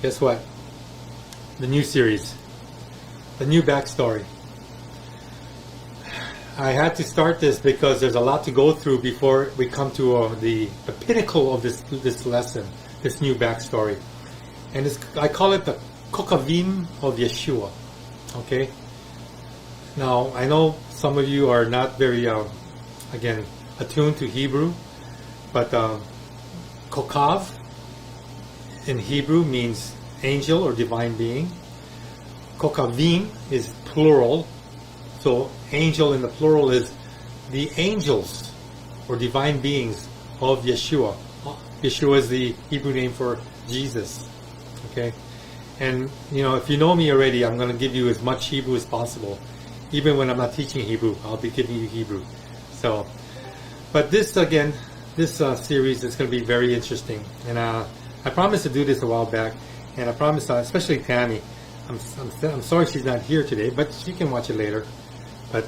Guess what? The new series. The new backstory. I had to start this because there's a lot to go through before we come to the pinnacle of this lesson, this new backstory. And I call it the Kokavim of Yeshua. Okay? Now, I know some of you are not very, again, attuned to Hebrew, but Kokav in Hebrew means angel or divine being. Kokavim is plural, so angel in the plural is the angels or divine beings of Yeshua. Yeshua is the Hebrew name for Jesus. Okay? And, if you know me already, I'm going to give you as much Hebrew as possible. Even when I'm not teaching Hebrew, I'll be giving you Hebrew. So, but this, again, this series is going to be very interesting. And I promised to do this a while back. And I promised, especially Tammy, I'm sorry she's not here today, but she can watch it later. But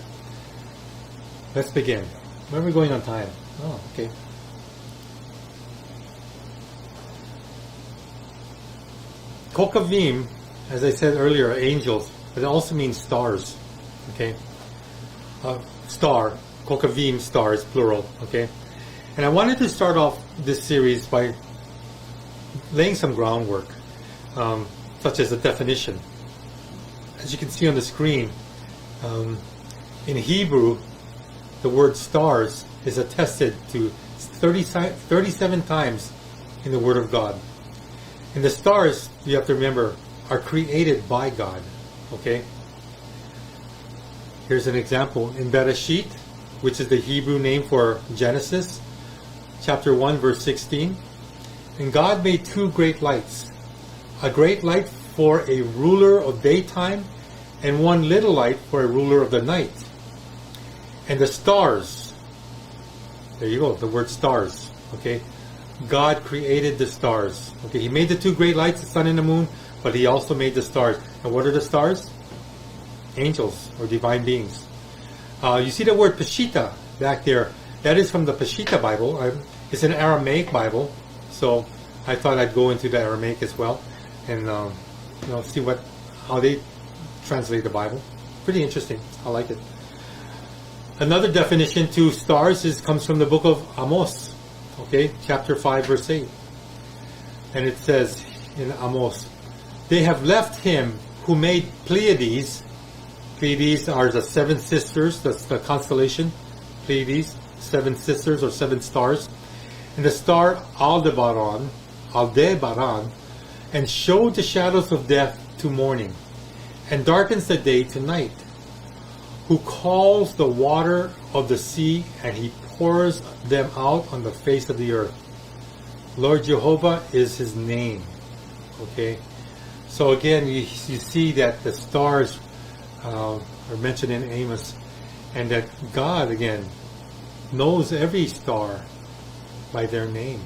let's begin. Where are we going on time? Oh, okay. Kokavim, as I said earlier, are angels, but it also means stars. Okay? Star. Kokavim, stars, plural. Okay? And I wanted to start off this series by laying some groundwork, such as a definition. As you can see on the screen, in Hebrew, the word stars is attested to 37 times in the Word of God. And the stars, you have to remember, are created by God. Okay? Here's an example. In Bereshit, which is the Hebrew name for Genesis, chapter 1, verse 16, and God made two great lights, a great light for a ruler of daytime, and one little light for a ruler of the night. And the stars, there you go, the word stars, okay? God created the stars. Okay, He made the two great lights, the sun and the moon, but He also made the stars. And what are the stars? Angels, or divine beings. You see the word Peshitta back there. That is from the Peshitta Bible. It's an Aramaic Bible, so I thought I'd go into the Aramaic as well and see how they translate the Bible. Pretty interesting. I like it. Another definition to stars comes from the book of Amos. Okay, chapter 5, verse 8. And it says in Amos, they have left him who made Pleiades. Pleiades are the seven sisters, that's the constellation. Pleiades, seven sisters or seven stars. And the star Aldebaran, and showed the shadows of death to morning, and darkens the day to night. Who calls the water of the sea, and He pours them out on the face of the earth. Lord Jehovah is His name. Okay? So again, you see that the stars are mentioned in Amos, and that God, again, knows every star by their name.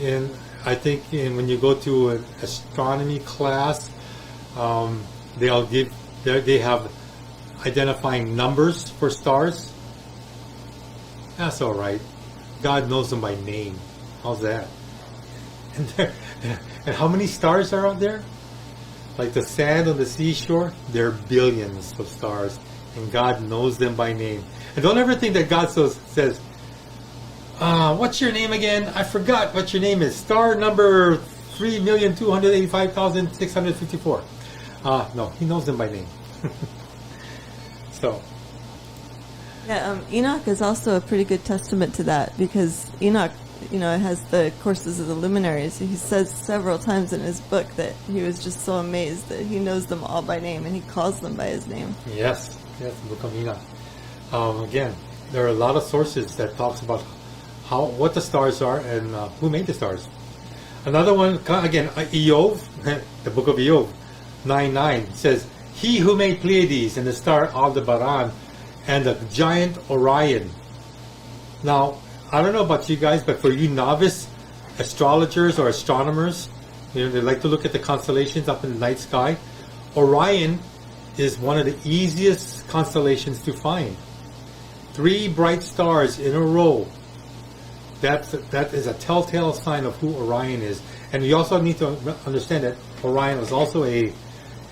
And I think when you go to an astronomy class, they have identifying numbers for stars. That's all right. God knows them by name. How's that? And how many stars are out there? Like the sand on the seashore, there are billions of stars, and God knows them by name. And don't ever think that God says, what's your name again? I forgot what your name is. Star number 3,285,654. No, He knows them by name. So. Yeah, Enoch is also a pretty good testament to that, because Enoch, it has the courses of the luminaries. He says several times in his book that he was just so amazed that he knows them all by name and he calls them by his name. Yes, the book of Enoch. Again, there are a lot of sources that talks about what the stars are and who made the stars. Another one, again, Eov, the book of Eov, 9:9 says, He who made Pleiades and the star Aldebaran and the giant Orion. Now, I don't know about you guys, but for you novice astrologers or astronomers, they like to look at the constellations up in the night sky. Orion is one of the easiest constellations to find. 3 bright stars in a row that is a telltale sign of who Orion is. And you also need to understand that Orion was also a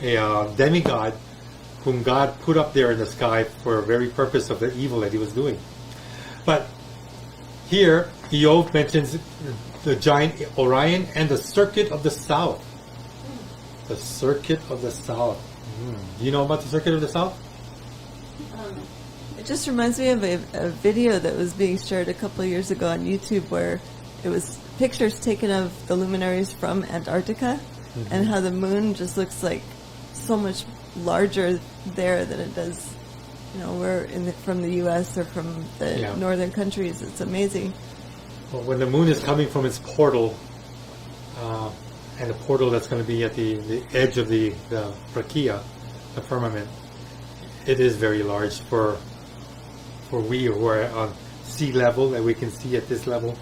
demigod whom God put up there in the sky for a very purpose of the evil that he was doing. But here, Eov mentions the giant Orion and the circuit of the south. The circuit of the south. Do you know about the circuit of the south? It just reminds me of a video that was being shared a couple of years ago on YouTube where it was pictures taken of the luminaries from Antarctica and how the moon just looks like so much larger there than it does, we're from the U.S. or from the northern countries. It's amazing. Well, when the moon is coming from its portal, and the portal that's going to be at the edge of the rakia, the firmament, it is very large for we who are on sea level that we can see at this level.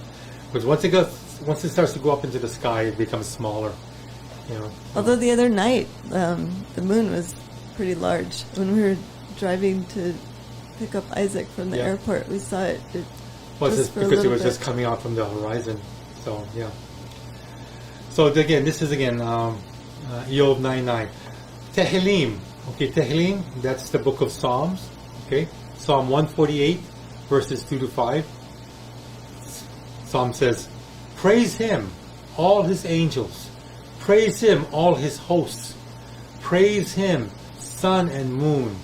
Because once it starts to go up into the sky, it becomes smaller. Although the other night, the moon was pretty large. When we were driving to pick up Isaac from the airport, we saw it. Well, it's just because it was just coming out from the horizon. So, yeah. So, again, this is, Eov 9:9. Tehillim. Okay, Tehillim, that's the book of Psalms. Okay, Psalm 148, verses 2 to 5. Psalm says, "Praise him, all his angels. Praise him, all his hosts. Praise him, sun and moon.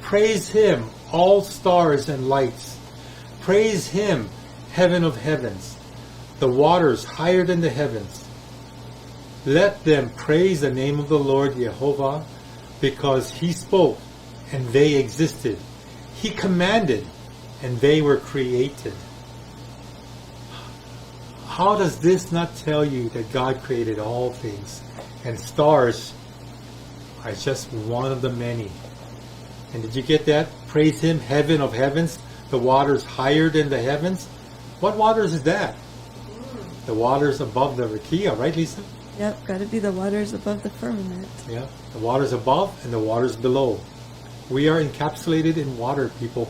Praise him, all stars and lights. Praise him, heaven of heavens, the waters higher than the heavens. Let them praise the name of the Lord Jehovah, because he spoke and they existed. He commanded and they were created." How does this not tell you that God created all things? And stars are just one of the many. And did you get that? Praise him, heaven of heavens, the waters higher than the heavens. What waters is that? The waters above the rakia, right, Lisa? Yep, got to be the waters above the firmament. Yeah, the waters above and the waters below. We are encapsulated in water, people.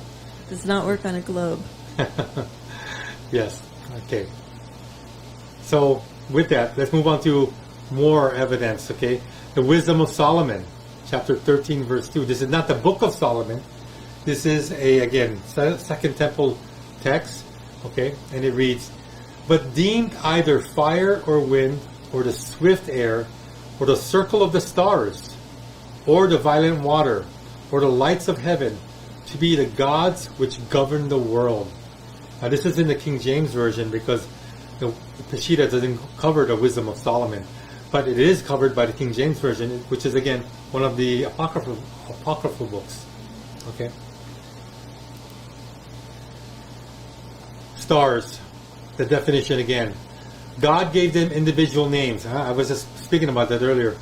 Does not work on a globe. Yes, okay. So, with that, let's move on to more evidence, okay? The Wisdom of Solomon, chapter 13, verse 2. This is not the Book of Solomon. This is Second Temple text, okay? And it reads, "But deemed either fire or wind, or the swift air, or the circle of the stars, or the violent water, or the lights of heaven, to be the gods which govern the world." Now this is in the King James Version because the Peshitta doesn't cover the Wisdom of Solomon, but it is covered by the King James Version, which is again one of the apocryphal books. Okay. Stars, the definition again. God gave them individual names. I was just speaking about that earlier.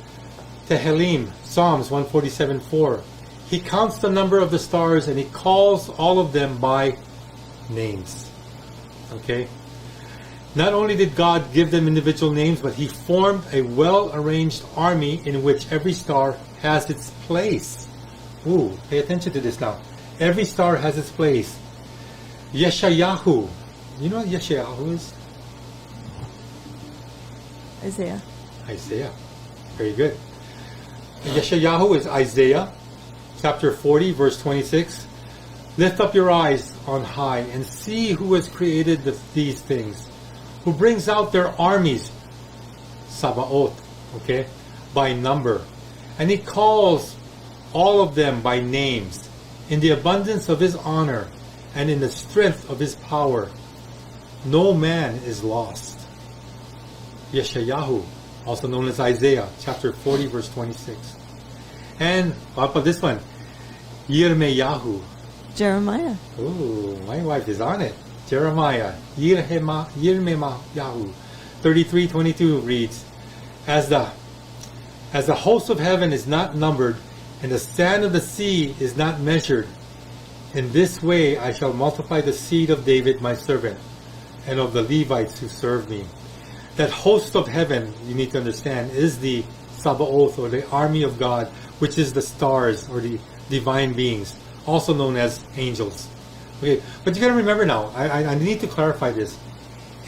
Tehillim, Psalms 147:4. He counts the number of the stars and he calls all of them by names. Okay? Not only did God give them individual names, but he formed a well-arranged army in which every star has its place. Ooh, pay attention to this now. Every star has its place. Yeshayahu. You know what Yeshayahu is? Isaiah. Isaiah. Very good. Yeshayahu is Isaiah, chapter 40, verse 26. "Lift up your eyes on high and see who has created these things, who brings out their armies," Sabaoth, okay, "by number. And he calls all of them by names, in the abundance of his honor and in the strength of his power. No man is lost." Yeshayahu, also known as Isaiah, chapter 40, verse 26. And how about this one? Yirmeyahu. Jeremiah. Ooh, my wife is on it. Jeremiah, Yirmeyahu, 33:22 reads, As the host of heaven is not numbered, and the sand of the sea is not measured, in this way I shall multiply the seed of David my servant, and of the Levites who serve me. That host of heaven, you need to understand, is the Sabaoth, or the army of God, which is the stars, or the divine beings, also known as angels. Okay, but you got to remember now, I need to clarify this.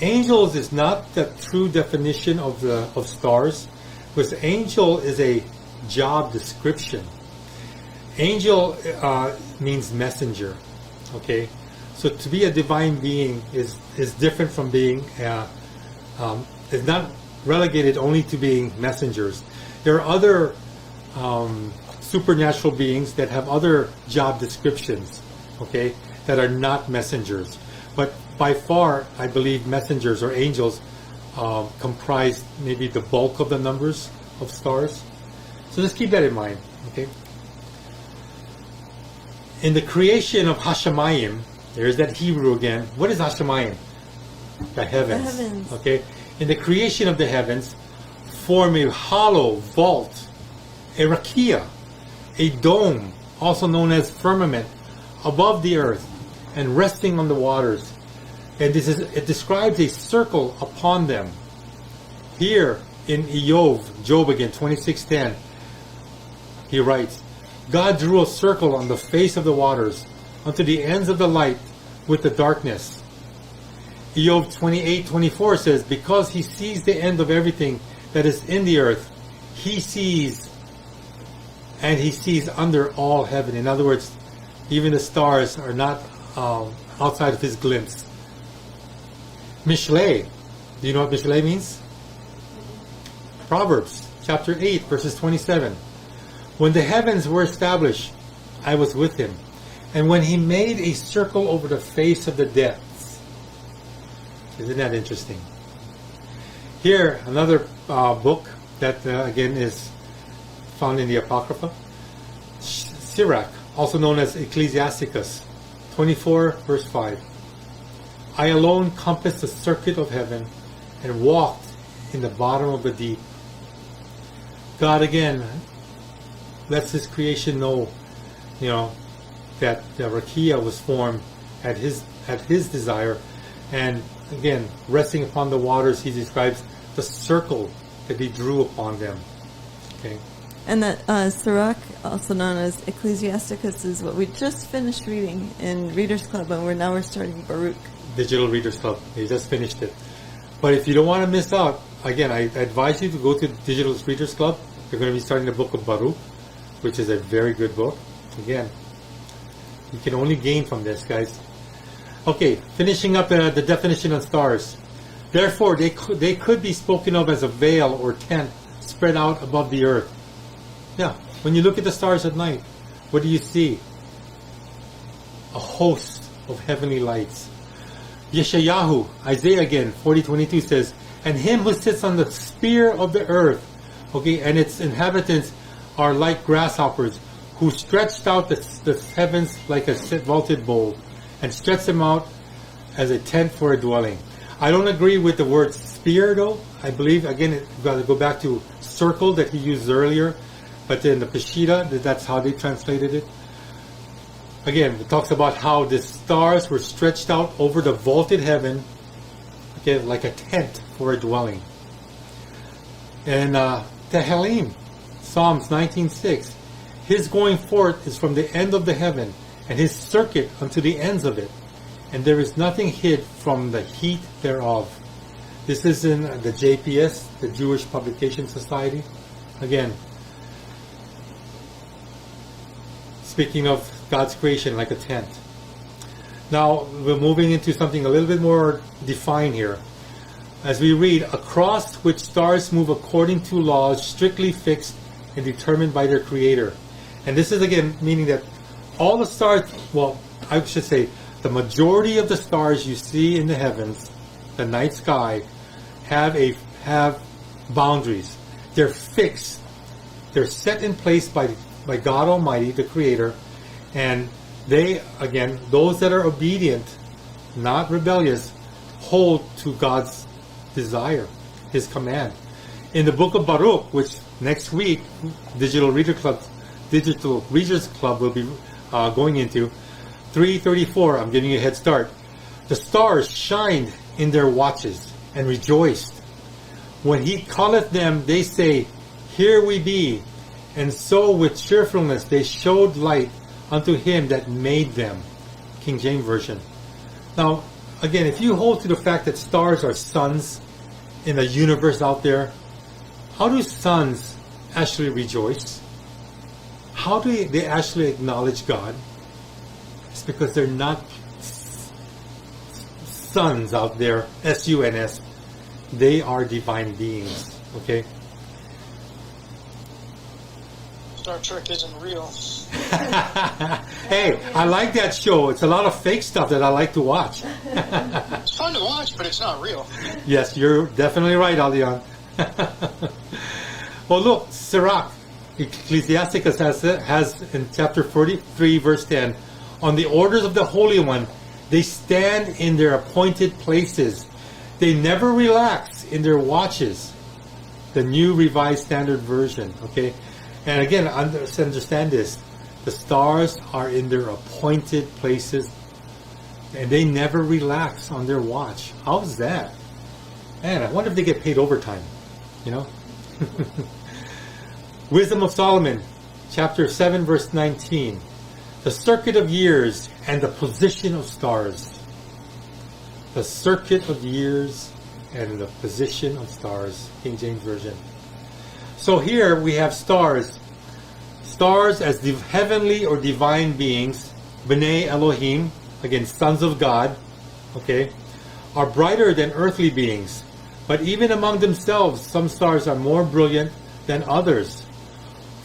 angels is not the true definition of stars, because angel is a job description. Angel means messenger. Okay, so to be a divine being is different from being is not relegated only to being messengers. There are other supernatural beings that have other job descriptions, okay, that are not messengers. But by far, I believe messengers or angels comprise maybe the bulk of the numbers of stars. So just keep that in mind, okay? In the creation of Hashemayim, there's that Hebrew again. What is Hashemayim? The heavens. The heavens. Okay? In the creation of the heavens, form a hollow vault, a rakia, a dome, also known as firmament, above the earth and resting on the waters. And it describes a circle upon them. Here in Job again, 26:10, he writes, God drew a circle on the face of the waters unto the ends of the light with the darkness. Job 28:24 says, because he sees the end of everything that is in the earth, he sees, and he sees under all heaven. In other words, even the stars are not outside of his glimpse. Mishlei. Do you know what Mishlei means? Proverbs chapter 8 verses 27. When the heavens were established, I was with him. And when he made a circle over the face of the depths. Isn't that interesting? Here, another book that again is found in the Apocrypha. Sirach, also known as Ecclesiasticus 24 verse 5. I alone compassed the circuit of heaven and walked in the bottom of the deep. God again lets his creation know, that the rakia was formed at his desire, and again, resting upon the waters, he describes the circle that he drew upon them. Okay. And that Sirach, also known as Ecclesiasticus, is what we just finished reading in Readers Club, and we're starting Baruch. Digital Readers Club. He just finished it. But if you don't want to miss out, again, I advise you to go to Digital Readers Club. They're going to be starting the book of Baruch, which is a very good book. Again, you can only gain from this, guys. Okay, finishing up the definition of stars. Therefore, they could be spoken of as a veil or tent spread out above the earth. Yeah, when you look at the stars at night, what do you see? A host of heavenly lights. Yeshayahu, Isaiah again, 40:22 says, and him who sits on the spear of the earth, okay, and its inhabitants are like grasshoppers, who stretched out the heavens like a vaulted bowl, and stretched them out as a tent for a dwelling. I don't agree with the word spear, though. I believe, again, you've got to go back to circle that he used earlier, but in the Peshitta, that's how they translated it. Again, it talks about how the stars were stretched out over the vaulted heaven, okay, like a tent for a dwelling. And Tehillim, Psalms 19:6, his going forth is from the end of the heaven, and his circuit unto the ends of it, and there is nothing hid from the heat thereof. This is in the JPS, the Jewish Publication Society. Again, speaking of God's creation like a tent. Now, we're moving into something a little bit more defined here. As we read, across which stars move according to laws strictly fixed and determined by their creator. And this is again meaning that all the stars, well, I should say, the majority of the stars you see in the heavens, the night sky, have boundaries. They're fixed. They're set in place by God Almighty, the Creator, and they, again, those that are obedient, not rebellious, hold to God's desire, His command. In the book of Baruch, which next week Digital Readers Club will be going into, 3:34, I'm giving you a head start. The stars shined in their watches and rejoiced. When He calleth them, they say, Here we be. And so with cheerfulness they showed light unto Him that made them. King James Version. Now, again, if you hold to the fact that stars are suns in the universe out there, how do suns actually rejoice? How do they actually acknowledge God? It's because they're not suns out there, S-U-N-S. They are divine beings, okay? Star Trek isn't real. Hey, I like that show. It's a lot of fake stuff that I like to watch. It's fun to watch, but it's not real. Yes, you're definitely right, Alian. Well, look, Sirach, Ecclesiasticus has in chapter 43, verse 10, on the orders of the Holy One, they stand in their appointed places. They never relax in their watches. The New Revised Standard Version, okay? And again, understand this. The stars are in their appointed places, and they never relax on their watch. How's that? Man, I wonder if they get paid overtime, you know? Wisdom of Solomon, chapter 7, verse 19. The circuit of years and the position of stars. The circuit of years and the position of stars. King James Version. So here we have stars. Stars as the heavenly or divine beings, B'nai Elohim, again, sons of God, okay, are brighter than earthly beings. But even among themselves, some stars are more brilliant than others.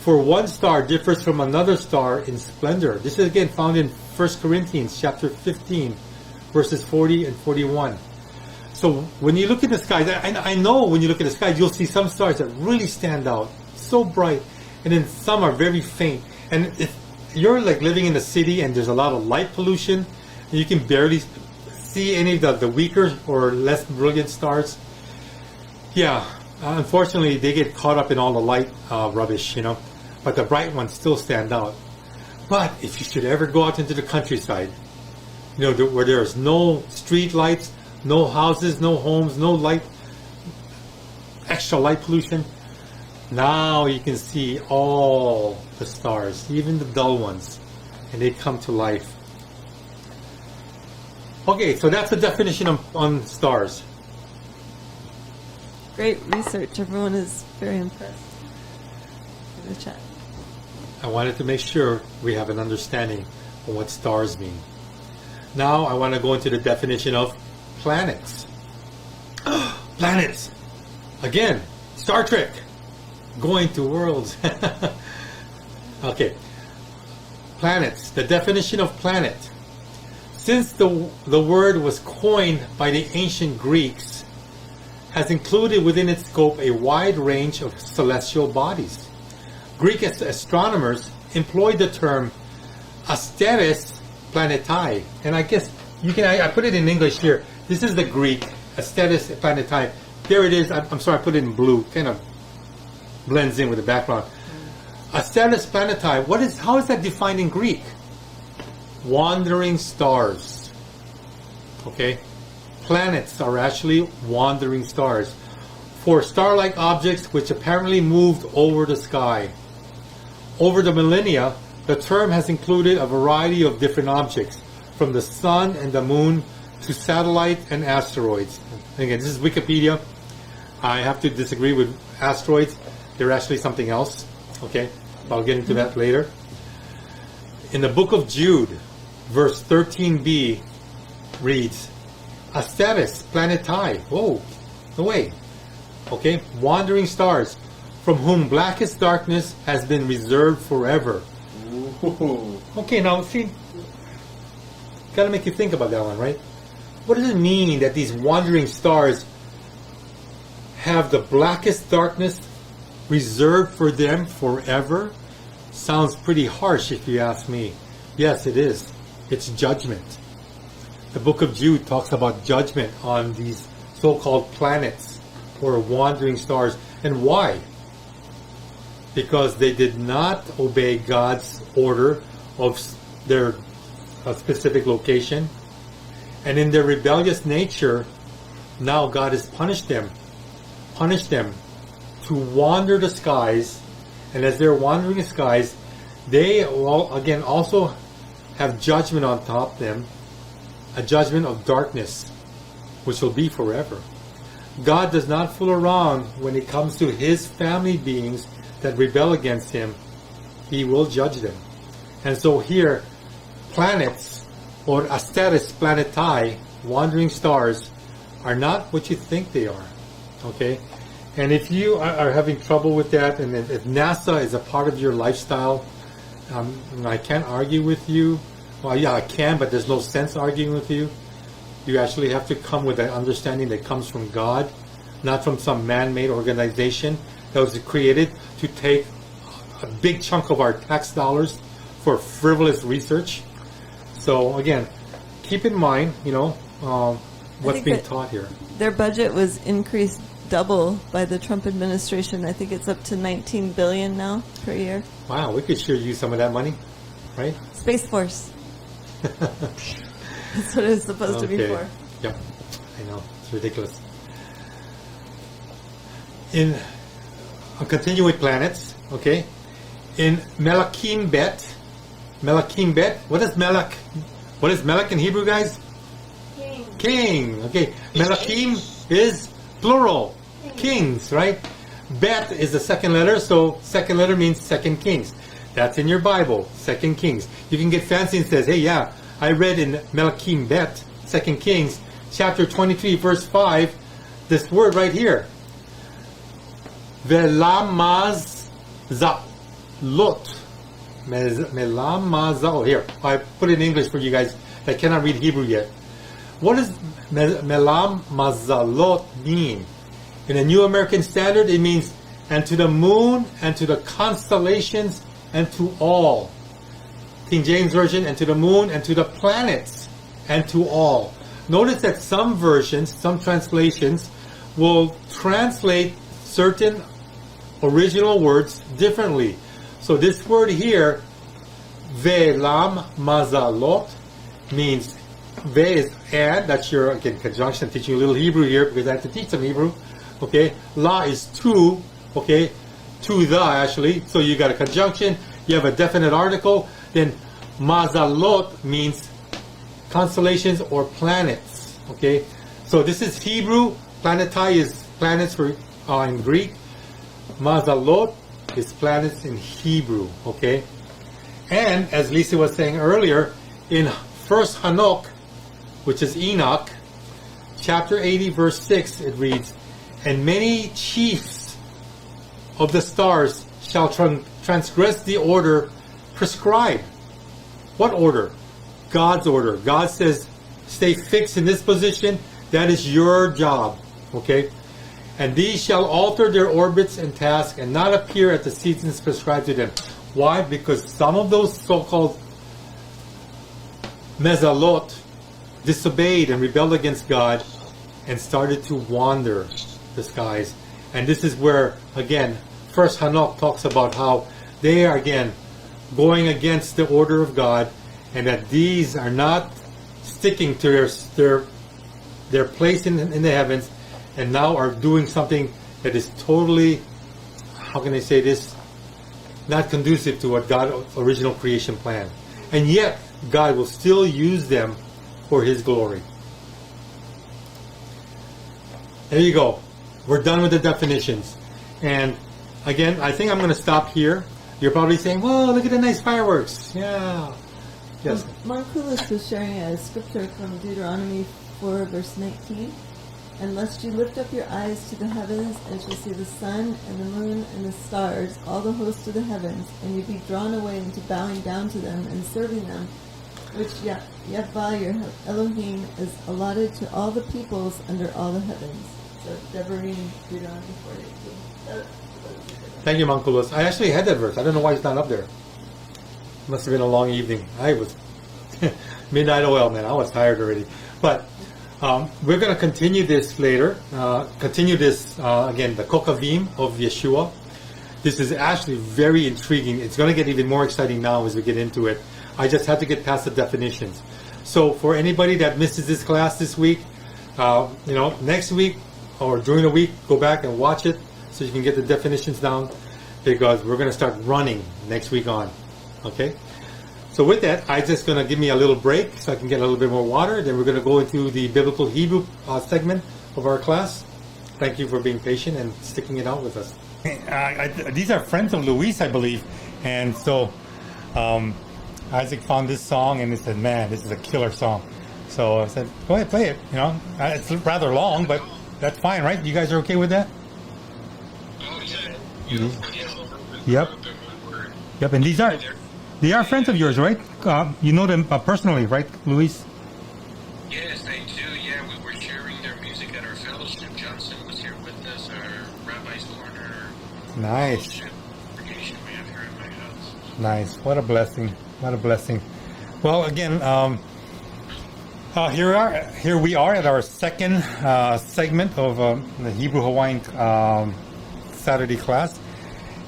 For one star differs from another star in splendor. This is again found in 1 Corinthians chapter 15, verses 40 and 41. So when you look at the skies, I know when you look at the skies, you'll see some stars that really stand out, so bright, and then some are very faint. And if you're like living in a city and there's a lot of light pollution, and you can barely see any of the weaker or less brilliant stars, yeah, unfortunately they get caught up in all the light rubbish, you know. But the bright ones still stand out. But if you should ever go out into the countryside, you know, where there's no street lights, no houses, no homes, no light, extra light pollution, now you can see all the stars, even the dull ones, and they come to life. Okay, so that's the definition on stars. Great research. Everyone is very impressed in the chat. I wanted to make sure we have an understanding of what stars mean. Now I want to go into the definition of planets. Planets! Again, Star Trek. Going to worlds. Okay. Planets. The definition of planet. Since the word was coined by the ancient Greeks, has included within its scope a wide range of celestial bodies. Greek astronomers employed the term asteres planetae, and I guess you can. I put it in English here. This is the Greek asteres planetae. There it is. I'm sorry, I put it in blue. Kind of blends in with the background. Asteres planetae. How is that defined in Greek? Wandering stars. Okay, planets are actually wandering stars, for star-like objects which apparently moved over the sky. Over the millennia, the term has included a variety of different objects, from the sun and the moon to satellite and asteroids. Again, this is Wikipedia. I have to disagree with asteroids. They're actually something else. Okay, I'll get into that later. In the book of Jude, verse 13b reads, Asteres planetae. Whoa, no way. Okay, wandering stars, from whom blackest darkness has been reserved forever. Ooh. Okay, now see, gotta make you think about that one, right? What does it mean that these wandering stars have the blackest darkness reserved for them forever? Sounds pretty harsh if you ask me. Yes, it is. It's judgment. The book of Jude talks about judgment on these so-called planets or wandering stars. And why? Because they did not obey God's order of their specific location. And in their rebellious nature, now God has punished them to wander the skies. And as they're wandering the skies, they also have judgment on top of them. a judgment of darkness, which will be forever. God does not fool around when it comes to his family beings that rebel against him. He will judge them. And so here, planets, or asteris planetae, wandering stars, are not what you think they are. Okay? And if you are having trouble with that, and if NASA is a part of your lifestyle, I can't argue with you. Well, yeah, I can, but there's no sense arguing with you. You actually have to come with an understanding that comes from God, not from some man-made organization that was created to take a big chunk of our tax dollars for frivolous research. So again, keep in mind, what's being taught here. Their budget was increased double by the Trump administration. I think it's up to $19 billion now per year. Wow, we could sure use some of that money, right? Space Force. That's what it's supposed to be for. Yep, I know. It's ridiculous. In continue with planets, okay? In Melachim Bet, what is Melach? What is Melach in Hebrew, guys? King. Okay. Melachim is plural. Kings, right? Bet is the second letter, so second letter means second kings. That's in your Bible, second kings. You can get fancy and says, hey, yeah, I read in Melachim Bet, second Kings, chapter 23, verse 5, this word right here. Velamaz zalot. Melamazao. Here, I put it in English for you guys that cannot read Hebrew yet. What does melam mazalot mean? In the New American Standard, it means, and to the moon, and to the constellations, and to all. King James Version, and to the moon, and to the planets, and to all. Notice that some versions, some translations, will translate certain original words differently. So this word here, ve'lam mazalot, means ve is and, that's your, again, conjunction. I'm teaching you a little Hebrew here because I have to teach some Hebrew. Okay, la is to, okay, to the actually. So you got a conjunction, you have a definite article, then mazalot means constellations or planets. Okay, so this is Hebrew. Planetai is planets for in Greek. Mazalot is planets in Hebrew. Okay, and as Lisa was saying earlier, in First Hanok, which is Enoch, chapter 80, verse 6, it reads, "And many chiefs of the stars shall transgress the order prescribed." What order? God's order. God says, stay fixed in this position. That is your job. Okay? "And these shall alter their orbits and tasks and not appear at the seasons prescribed to them." Why? Because some of those so-called mezalot disobeyed and rebelled against God and started to wander the skies. And this is where, again, First Hanok talks about how they are, again, going against the order of God, and that these are not sticking to their place in the heavens, and now are doing something that is totally, how can I say this, not conducive to what God's original creation planned. And yet, God will still use them for His glory. There you go. We're done with the definitions. And again, I think I'm going to stop here. You're probably saying, "Whoa, look at the nice fireworks." Yeah. Yes. Markulis was sharing a scripture from Deuteronomy 4, verse 19. "And lest you lift up your eyes to the heavens, and shall see the sun, and the moon, and the stars, all the hosts of the heavens, and you be drawn away into bowing down to them and serving them, which Yahweh your Elohim is allotted to all the peoples under all the heavens." So, Devarim, Deuteronomy 4:18. Thank you, Mankulos. I actually had that verse. I don't know why it's not up there. Must have been a long evening. I was midnight oil, man. I was tired already. But we're going to continue this later. Again, the Kokavim of Yeshua. This is actually very intriguing. It's going to get even more exciting now as we get into it. I just have to get past the definitions. So for anybody that misses this class this week, next week or during the week, go back and watch it so you can get the definitions down, because we're going to start running next week on. Okay? So with that, I'm just going to give me a little break so I can get a little bit more water. Then we're going to go into the biblical Hebrew segment of our class. Thank you for being patient and sticking it out with us. These are friends of Luis, I believe. And so Isaac found this song and he said, man, this is a killer song. So I said, go ahead, play it. You know, it's rather long, but that's fine, right? You guys are okay with that? Oh, yeah. Yep. Yep, and they are friends of yours, right? You know them personally, right, Luis? Yes, they do. Yeah, we were sharing their music at our fellowship. Johnson was here with us, our Rabbi's Corner. Nice. Fellowship congregation we have here at my house. Nice. What a blessing. What a blessing. Well, again, here we are at our second segment of the Hebrew Hawaiian Saturday class.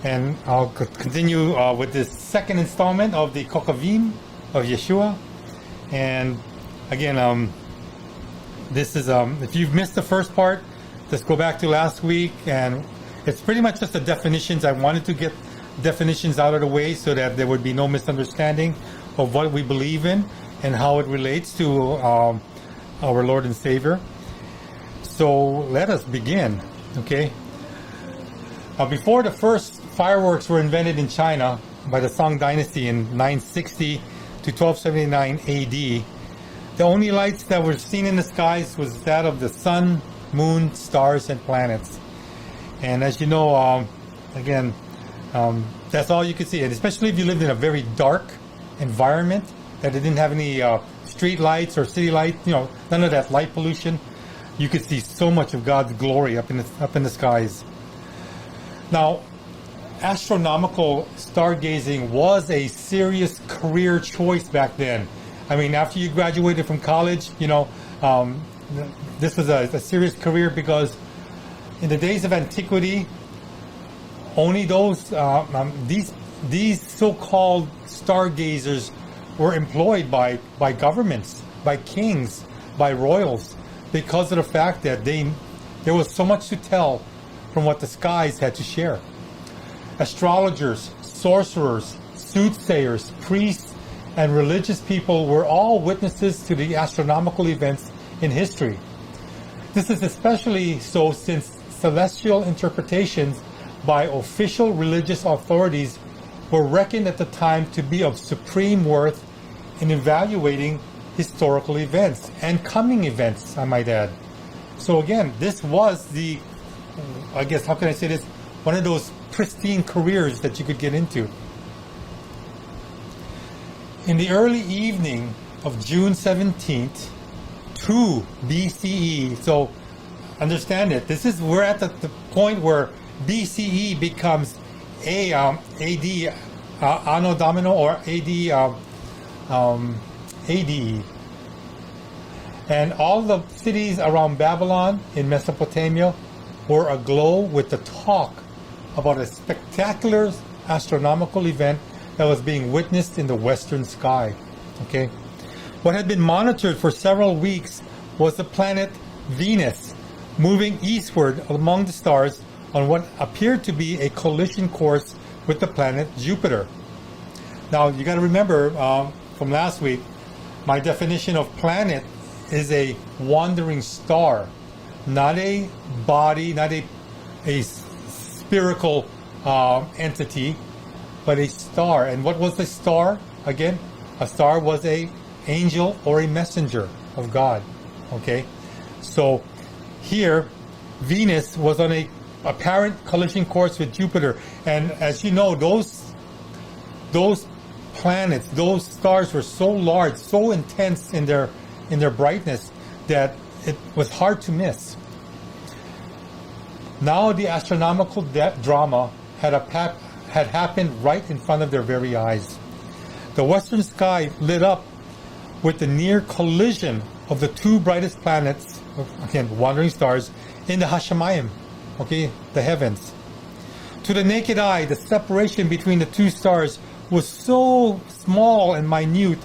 And I'll continue with this second installment of the Kokavim of Yeshua. And again, this is, if you've missed the first part, just go back to last week. And it's pretty much just the definitions. I wanted to get definitions out of the way so that there would be no misunderstanding of what we believe in and how it relates to our Lord and Savior. So let us begin, okay? Before the first fireworks were invented in China by the Song Dynasty in 960 to 1279 AD, the only lights that were seen in the skies was that of the sun, moon, stars, and planets. And as you know, that's all you could see. And especially if you lived in a very dark environment that didn't have any street lights or city lights, you know, none of that light pollution, you could see so much of God's glory up in the skies. Now, astronomical stargazing was a serious career choice back then. I mean, after you graduated from college, you know, this was a serious career because in the days of antiquity, only those these so-called stargazers were employed by governments, by kings, by royals, because of the fact that there was so much to tell from what the skies had to share. Astrologers, sorcerers, soothsayers, priests, and religious people were all witnesses to the astronomical events in history. This is especially so since celestial interpretations by official religious authorities were reckoned at the time to be of supreme worth in evaluating historical events and coming events, I might add. So again, this was I guess, how can I say this? One of those pristine careers that you could get into. In the early evening of June 17th, 2 BCE, so understand it, we're at the point where BCE becomes AD, Anno Domino, or AD, ADE. And all the cities around Babylon in Mesopotamia were aglow with the talk about a spectacular astronomical event that was being witnessed in the western sky. Okay, what had been monitored for several weeks was the planet Venus moving eastward among the stars on what appeared to be a collision course with the planet Jupiter. Now you got to remember from last week, my definition of planet is a wandering star, not a body, not a spherical entity, but a star. And what was a star? Again, a star was a angel or a messenger of God. Okay, so here Venus was on a apparent collision course with Jupiter, and as you know, those planets, those stars were so large, so intense in their brightness that it was hard to miss. Now the astronomical drama had happened right in front of their very eyes. The western sky lit up with the near collision of the two brightest planets, again, wandering stars, in the Hashemayim, okay, the heavens. To the naked eye, the separation between the two stars was so small and minute,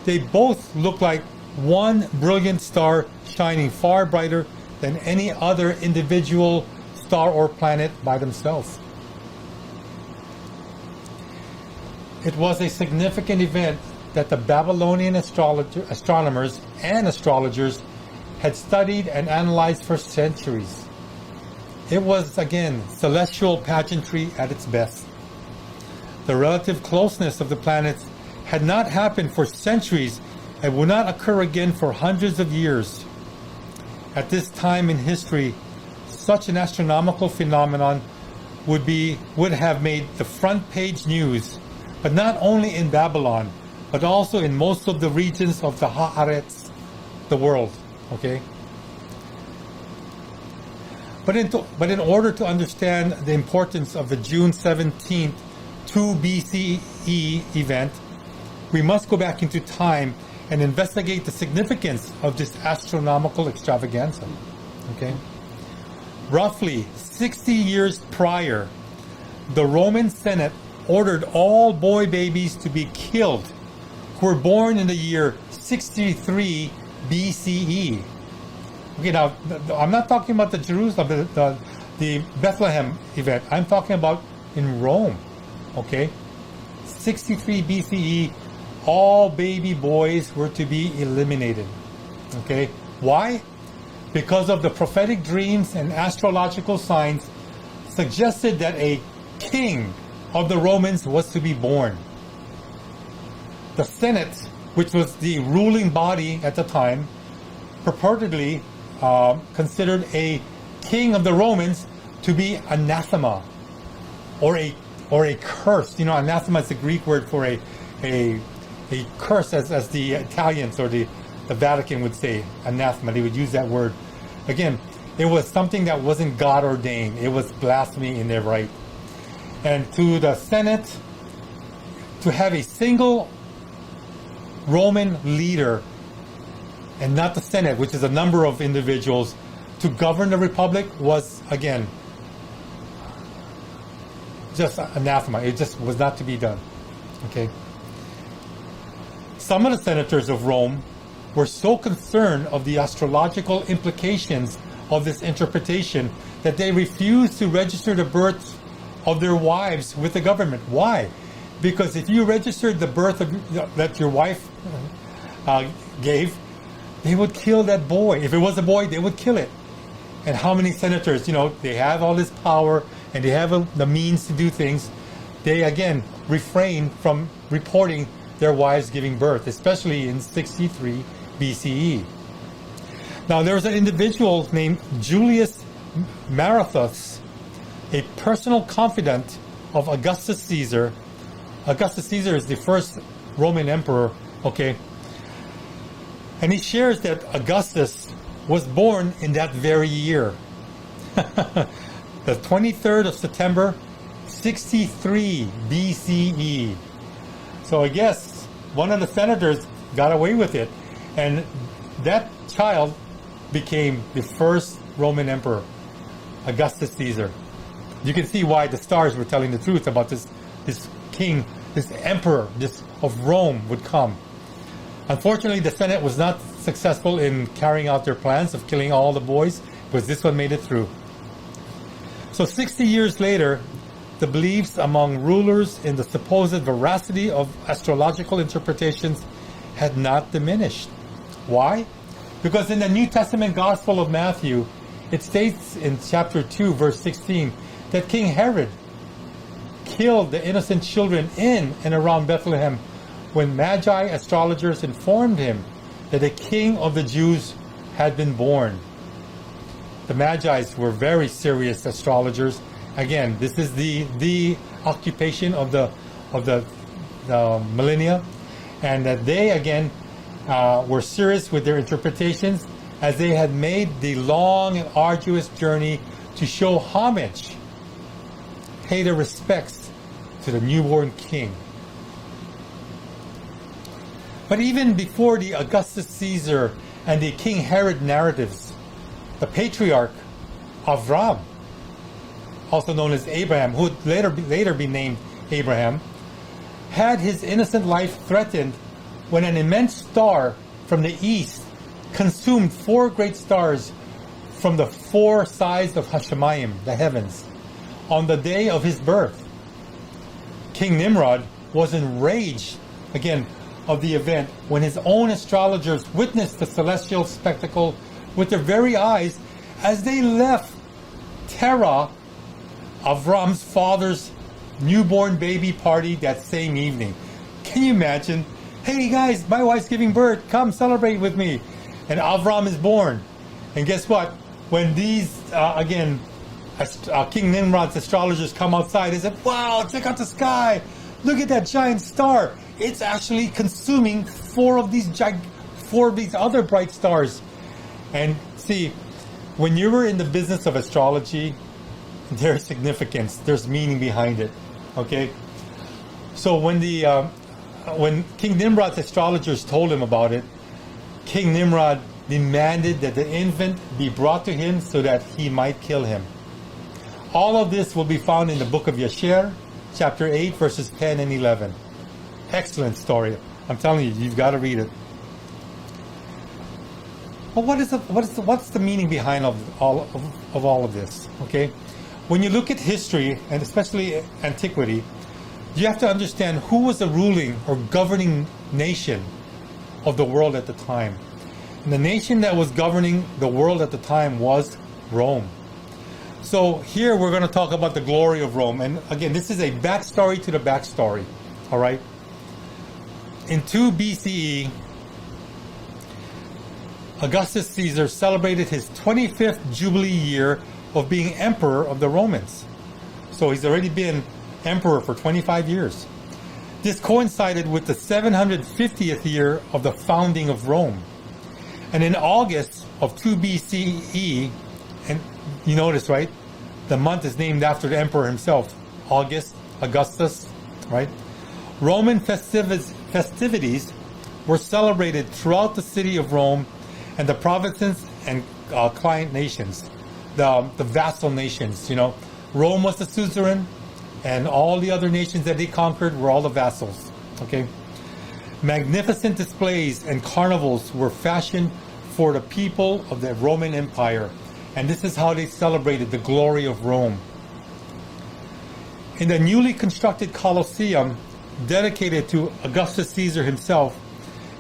they both looked like one brilliant star shining far brighter than any other individual star or planet by themselves. It was a significant event that the Babylonian astronomers and astrologers had studied and analyzed for centuries. It was, again, celestial pageantry at its best. The relative closeness of the planets had not happened for centuries and would not occur again for hundreds of years. At this time in history, such an astronomical phenomenon would have made the front page news, but not only in Babylon, but also in most of the regions of the Haaretz, the world. Okay? But in order to understand the importance of the June 17th, 2 BCE event, we must go back into time and investigate the significance of this astronomical extravaganza. Okay? Roughly 60 years prior, the Roman Senate ordered all boy babies to be killed who were born in the year 63 BCE. Okay, now I'm not talking about the Jerusalem, the Bethlehem event. I'm talking about in Rome. Okay, 63 BCE, all baby boys were to be eliminated. Okay, why? Because of the prophetic dreams and astrological signs suggested that a king of the Romans was to be born. The Senate, which was the ruling body at the time, purportedly considered a king of the Romans to be anathema, or a curse. You know, anathema is the Greek word for a curse, as the Italians or the Vatican would say, anathema. They would use that word. Again, it was something that wasn't God ordained. It was blasphemy in their right. And to the Senate, to have a single Roman leader, and not the Senate, which is a number of individuals, to govern the republic was, again, just anathema. It just was not to be done. Okay. Some of the senators of Rome were so concerned of the astrological implications of this interpretation that they refused to register the births of their wives with the government. Why? Because if you registered the birth that your wife gave, they would kill that boy. If it was a boy, they would kill it. And how many senators, they have all this power and they have the means to do things. They, again, refrain from reporting their wives giving birth, especially in 63 BCE. Now, there was an individual named Julius Marathus, a personal confidant of Augustus Caesar. Augustus Caesar is the first Roman emperor, okay? And he shares that Augustus was born in that very year. The 23rd of September, 63 BCE. So I guess one of the senators got away with it. And that child became the first Roman emperor, Augustus Caesar. You can see why the stars were telling the truth about this king, this emperor, this of Rome would come. Unfortunately, the Senate was not successful in carrying out their plans of killing all the boys, because this one made it through. So 60 years later, the beliefs among rulers in the supposed veracity of astrological interpretations had not diminished. Why? Because in the New Testament Gospel of Matthew, it states in chapter 2, verse 16, that King Herod killed the innocent children in and around Bethlehem when Magi astrologers informed him that a king of the Jews had been born. The Magi's were very serious astrologers. Again, this is the occupation of the millennia, and that they again were serious with their interpretations, as they had made the long and arduous journey to show homage, pay their respects to the newborn king. But even before the Augustus Caesar and the King Herod narratives, the patriarch Avram, also known as Abraham, who would later be named Abraham, had his innocent life threatened when an immense star from the east consumed 4 great stars from the 4 sides of Hashemayim, the heavens, on the day of his birth. King Nimrod was enraged, again, of the event when his own astrologers witnessed the celestial spectacle with their very eyes as they left Terah, Avram's father's newborn baby party that same evening. Can you imagine? Hey guys, my wife's giving birth. Come celebrate with me. And Avram is born. And guess what? When these, King Nimrod's astrologers come outside, they said, wow, check out the sky. Look at that giant star. It's actually consuming four of these other bright stars. And see, when you were in the business of astrology, there's significance, there's meaning behind it. Okay? So when King Nimrod's astrologers told him about it, King Nimrod demanded that the infant be brought to him so that he might kill him. All of this will be found in the book of Yeshua, chapter 8, verses 10 and 11. Excellent story. I'm telling you, you've got to read it. But what's the meaning behind all of this? Okay, when you look at history and especially antiquity, you have to understand who was the ruling or governing nation of the world at the time. And the nation that was governing the world at the time was Rome. So here we're going to talk about the glory of Rome. And again, this is a backstory to the backstory. All right. In 2 BCE, Augustus Caesar celebrated his 25th Jubilee year of being emperor of the Romans. So he's already been emperor for 25 years. This coincided with the 750th year of the founding of Rome. And in August of 2 BCE, and you notice, right? The month is named after the emperor himself, Augustus, right? Roman festivities were celebrated throughout the city of Rome and the provinces and client nations, the vassal nations. You know, Rome was the suzerain, and all the other nations that they conquered were all the vassals. Okay, magnificent displays and carnivals were fashioned for the people of the Roman Empire, and this is how they celebrated the glory of Rome. In the newly constructed Colosseum, dedicated to Augustus Caesar himself,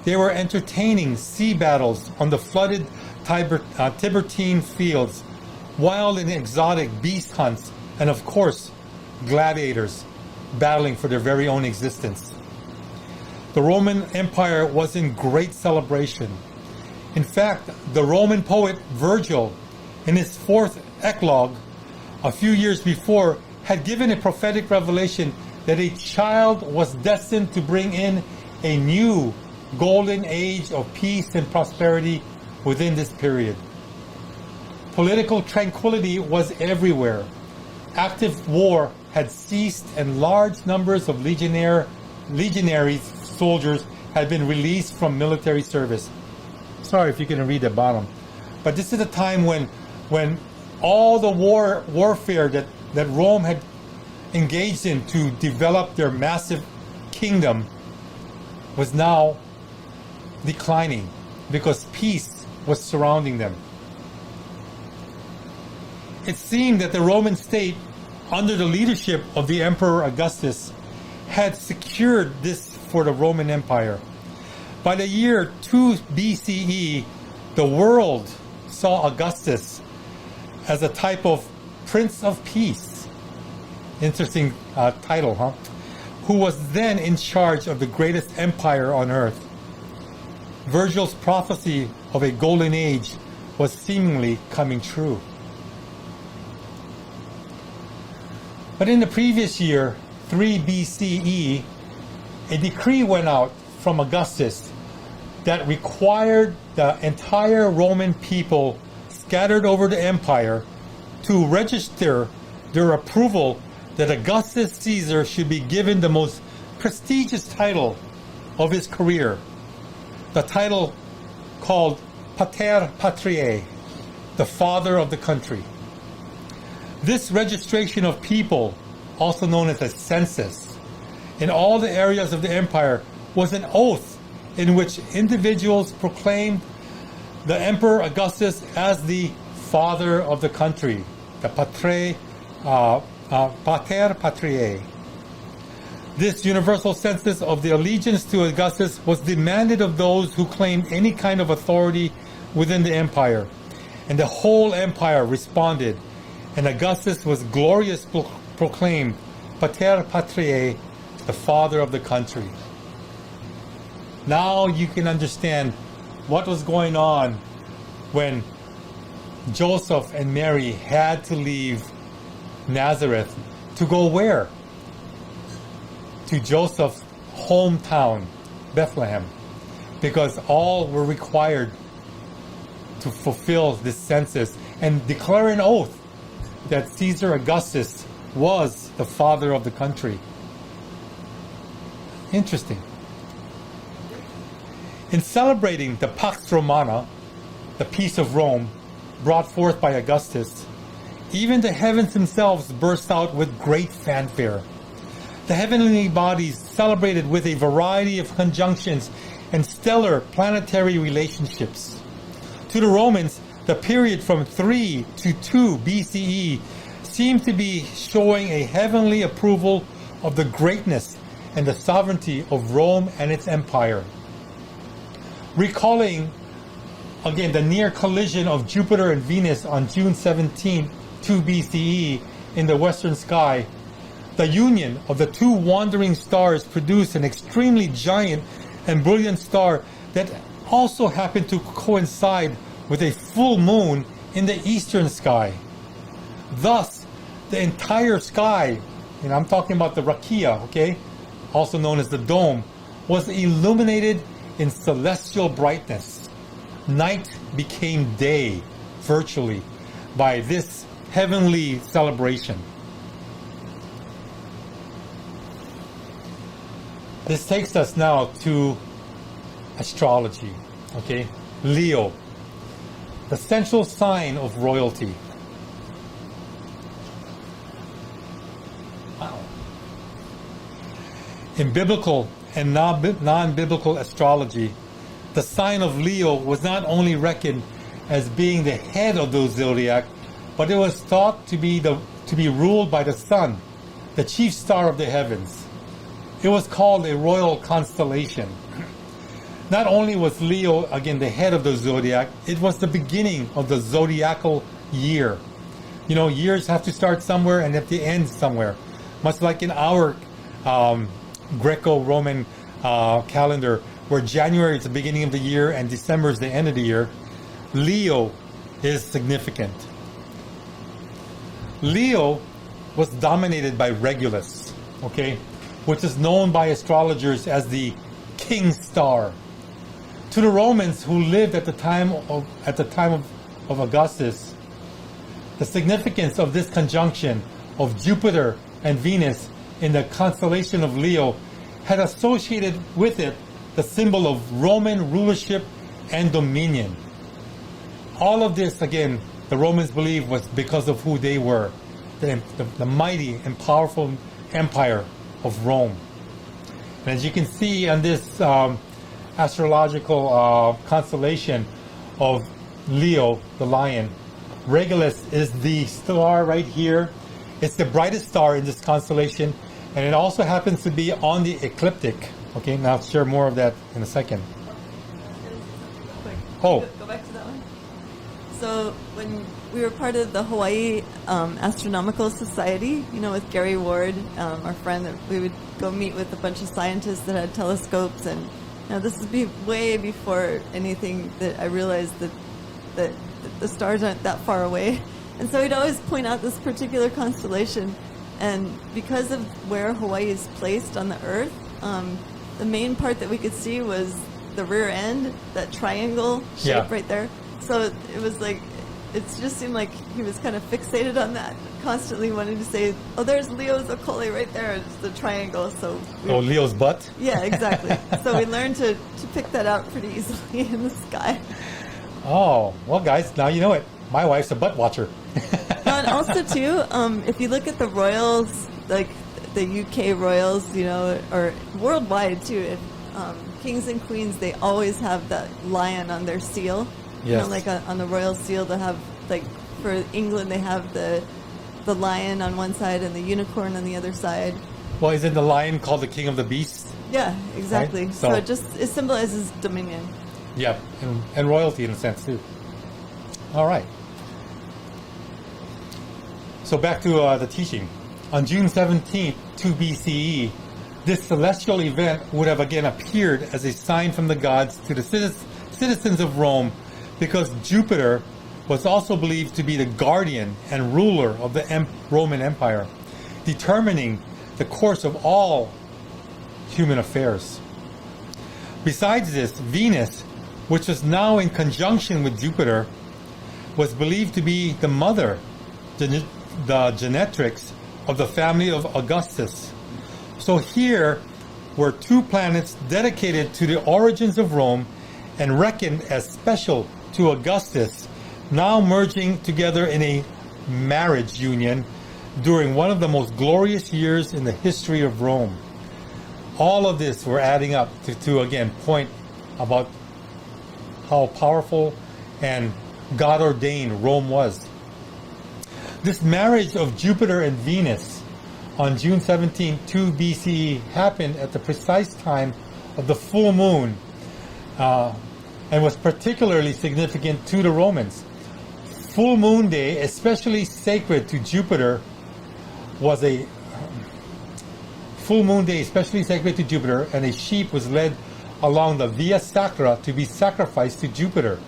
they were entertaining sea battles on the flooded Tiburtine fields, wild and exotic beast hunts, and of course, gladiators battling for their very own existence. The Roman Empire was in great celebration. In fact, the Roman poet Virgil, in his 4th eclogue, a few years before, had given a prophetic revelation that a child was destined to bring in a new golden age of peace and prosperity within this period. Political tranquility was everywhere. Active war had ceased and large numbers of legionaries, soldiers, had been released from military service. Sorry if you can read the bottom. But this is a time when all the warfare that Rome had engaged in to develop their massive kingdom was now declining because peace was surrounding them. It seemed that the Roman state, under the leadership of the Emperor Augustus, had secured this for the Roman Empire. By the year 2 BCE, the world saw Augustus as a type of Prince of Peace. Interesting title, huh? Who was then in charge of the greatest empire on earth. Virgil's prophecy of a golden age was seemingly coming true. But in the previous year, 3 BCE, a decree went out from Augustus that required the entire Roman people scattered over the empire to register their approval that Augustus Caesar should be given the most prestigious title of his career, the title called Pater Patriae, the father of the country. This registration of people, also known as a census, in all the areas of the empire was an oath in which individuals proclaimed the Emperor Augustus as the father of the country, the Pater Patriae. This universal census of the allegiance to Augustus was demanded of those who claimed any kind of authority within the empire. And the whole empire responded, and Augustus was gloriously proclaimed Pater Patriae, the father of the country. Now you can understand what was going on when Joseph and Mary had to leave Nazareth to go where? To Joseph's hometown, Bethlehem, because all were required to fulfill this census and declare an oath that Caesar Augustus was the father of the country. Interesting. In celebrating the Pax Romana, the peace of Rome, brought forth by Augustus, even the heavens themselves burst out with great fanfare. The heavenly bodies celebrated with a variety of conjunctions and stellar planetary relationships. To the Romans, the period from 3 to 2 BCE seemed to be showing a heavenly approval of the greatness and the sovereignty of Rome and its empire. Recalling, again, the near collision of Jupiter and Venus on June 17, 2 BCE in the western sky, the union of the two wandering stars produced an extremely giant and brilliant star that also happened to coincide with a full moon in the eastern sky. Thus, the entire sky, and I'm talking about the rakia, okay, also known as the dome, was illuminated in celestial brightness. Night became day, virtually, by this heavenly celebration. This takes us now to astrology, okay? Leo, the central sign of royalty. Wow. In biblical and non-biblical astrology, the sign of Leo was not only reckoned as being the head of the zodiac, but it was thought to be ruled by the sun, the chief star of the heavens. It was called a royal constellation. Not only was Leo, again, the head of the zodiac, it was the beginning of the zodiacal year. You know, years have to start somewhere and have to end somewhere. Much like in our Greco-Roman calendar, where January is the beginning of the year and December is the end of the year, Leo is significant. Leo was dominated by Regulus, okay, which is known by astrologers as the king star. To the Romans who lived at the time of Augustus, the significance of this conjunction of Jupiter and Venus in the constellation of Leo had associated with it the symbol of Roman rulership and dominion. All of this, again, the Romans believed was because of who they were, the mighty and powerful empire of Rome. And as you can see on this astrological constellation of Leo, the lion, Regulus is the star right here. It's the brightest star in this constellation, and it also happens to be on the ecliptic. Okay, now I'll share more of that in a second. Oh. Go back to that one. So when we were part of the Hawaii Astronomical Society, you know, with Gary Ward, our friend, that we would go meet with a bunch of scientists that had telescopes, and you know, this is way before anything that I realized that the stars aren't that far away. And so he'd always point out this particular constellation, and because of where Hawaii is placed on the Earth, the main part that we could see was the rear end, that triangle shape right there. So it was like, it just seemed like he was kind of fixated on that, constantly wanting to say, oh, there's Leo's Okole right there, it's the triangle. So Leo's butt? Yeah, exactly. So we learned to pick that out pretty easily in the sky. Oh, well, guys, now you know it. My wife's a butt watcher. And also, too, if you look at the royals, like the UK royals, you know, or worldwide, too, if, kings and queens, they always have that lion on their seal. Yes. You know, like on the royal seal, they have, like, for England, they have the lion on one side and the unicorn on the other side. Well, isn't the lion called the king of the beasts? Yeah, exactly. Right? So So- it symbolizes dominion. Yeah, and royalty in a sense too. All right. So back to the teaching. On June 17th, 2 BCE, this celestial event would have again appeared as a sign from the gods to the citizens of Rome, because Jupiter was also believed to be the guardian and ruler of the Roman Empire, determining the course of all human affairs. Besides this, Venus, which was now in conjunction with Jupiter, was believed to be the mother, the genetrix of the family of Augustus. So here were two planets dedicated to the origins of Rome and reckoned as special to Augustus, now merging together in a marriage union during one of the most glorious years in the history of Rome. All of this were adding up to again point about how powerful and God-ordained Rome was. This marriage of Jupiter and Venus on June 17, 2 BCE happened at the precise time of the full moon, and was particularly significant to the Romans. Full moon day, especially sacred to Jupiter, was a full moon day, especially sacred to Jupiter, and a sheep was led along the Via Sacra to be sacrificed to Jupiter.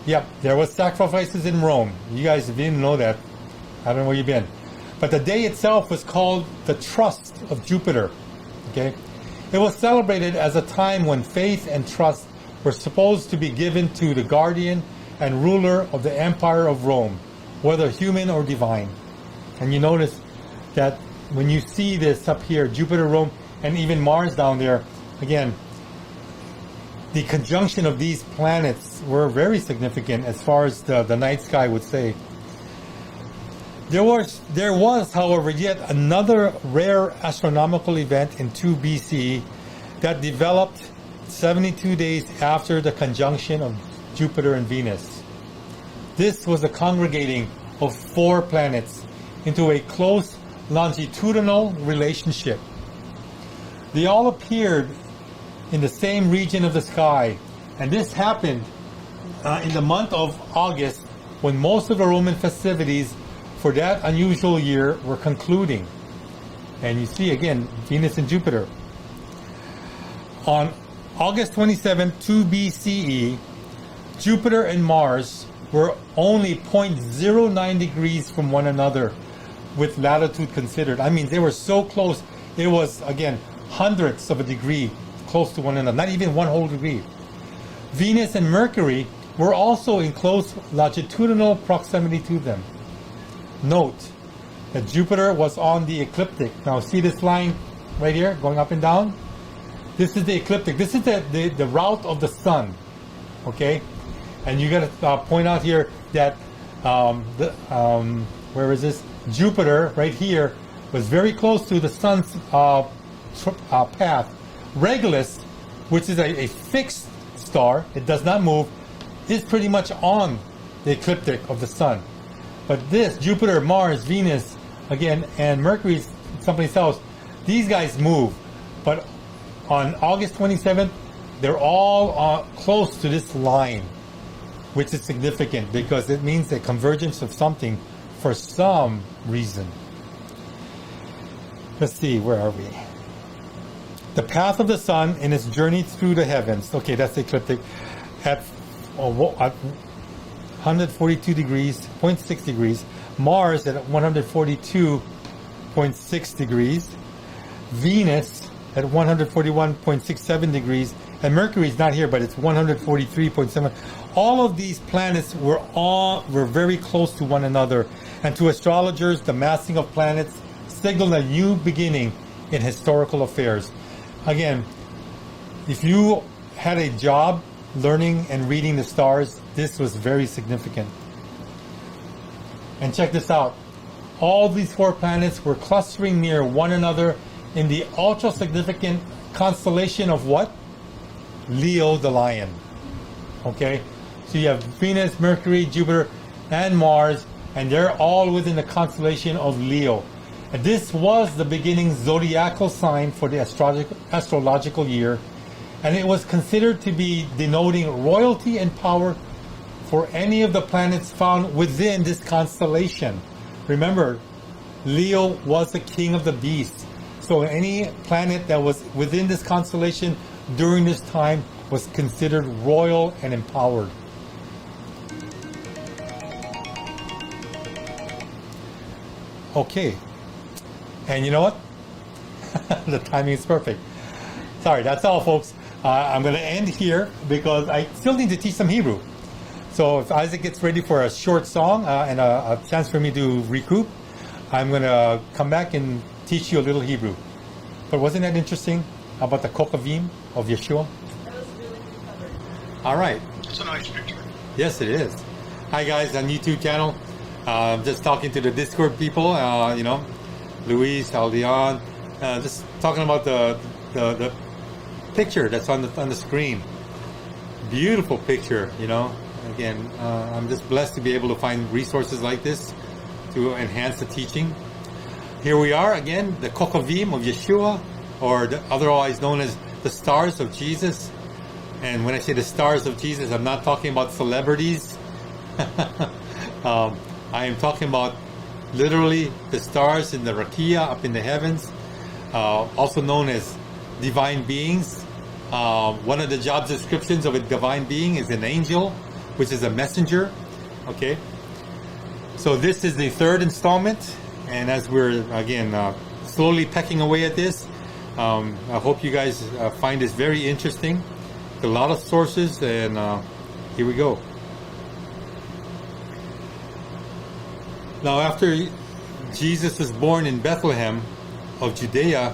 Yep, there was sacrifices in Rome. You guys didn't know that. I don't know where you've been. But the day itself was called the Trust of Jupiter. Okay? It was celebrated as a time when faith and trust were supposed to be given to the guardian and ruler of the Empire of Rome, whether human or divine. And you notice that when you see this up here, Jupiter, Rome, and even Mars down there, again, the conjunction of these planets were very significant as far as the night sky would say. There was, however, yet another rare astronomical event in 2 BCE that developed 72 days after the conjunction of Jupiter and Venus. This was the congregating of 4 planets into a close longitudinal relationship. They all appeared in the same region of the sky, and this happened in the month of August, when most of the Roman festivities for that unusual year were concluding. And you see again Venus and Jupiter. On August 27, 2 BCE, Jupiter and Mars were only 0.09 degrees from one another with latitude considered. I mean, they were so close. It was, again, hundredths of a degree close to one another, not even one whole degree. Venus and Mercury were also in close longitudinal proximity to them. Note that Jupiter was on the ecliptic. Now see this line right here going up and down? This is the ecliptic. This is the route of the sun. Okay? And you got to point out here that where is this? Jupiter right here was very close to the sun's path. Regulus, which is a fixed star, it does not move, is pretty much on the ecliptic of the sun. But this, Jupiter, Mars, Venus, again, and Mercury, someplace else, these guys move. But on August 27th, they're all close to this line, which is significant because it means a convergence of something for some reason. Let's see, where are we? The path of the sun in its journey through the heavens. Okay, that's the ecliptic. At 142 degrees, 0.6 degrees. Mars at 142.6 degrees. Venus at 141.67 degrees. And Mercury is not here, but it's 143.7. All of these planets were very close to one another. And to astrologers, the massing of planets signaled a new beginning in historical affairs. Again, if you had a job learning and reading the stars, this was very significant. And check this out. All these 4 planets were clustering near one another in the ultra-significant constellation of what? Leo the Lion. Okay? So you have Venus, Mercury, Jupiter, and Mars, and they're all within the constellation of Leo. This was the beginning zodiacal sign for the astrological year, and it was considered to be denoting royalty and power for any of the planets found within this constellation. Remember, Leo was the king of the beasts. So any planet that was within this constellation during this time was considered royal and empowered. Okay. And you know what? The timing is perfect. Sorry, that's all, folks. I'm going to end here because I still need to teach some Hebrew. So if Isaac gets ready for a short song and a chance for me to recoup, I'm going to come back and teach you a little Hebrew. But wasn't that interesting about the Kokavim of Yeshua? That was really good covered. All right. It's a nice picture. Yes, it is. Hi, guys, on YouTube channel. Just talking to the Discord people, Luis, Aldeon, just talking about the picture that's on the screen. Beautiful picture, Again, I'm just blessed to be able to find resources like this to enhance the teaching. Here we are again, the Kokavim of Yeshua, or otherwise known as the stars of Jesus. And when I say the stars of Jesus, I'm not talking about celebrities. I am talking about literally the stars in the Rakia up in the heavens, also known as divine beings. One of the job descriptions of a divine being is an angel, which is a messenger. Okay. So this is the third installment, and as we're again slowly pecking away at this, I hope you guys find this very interesting. A lot of sources, and here we go. Now, after Jesus was born in Bethlehem of Judea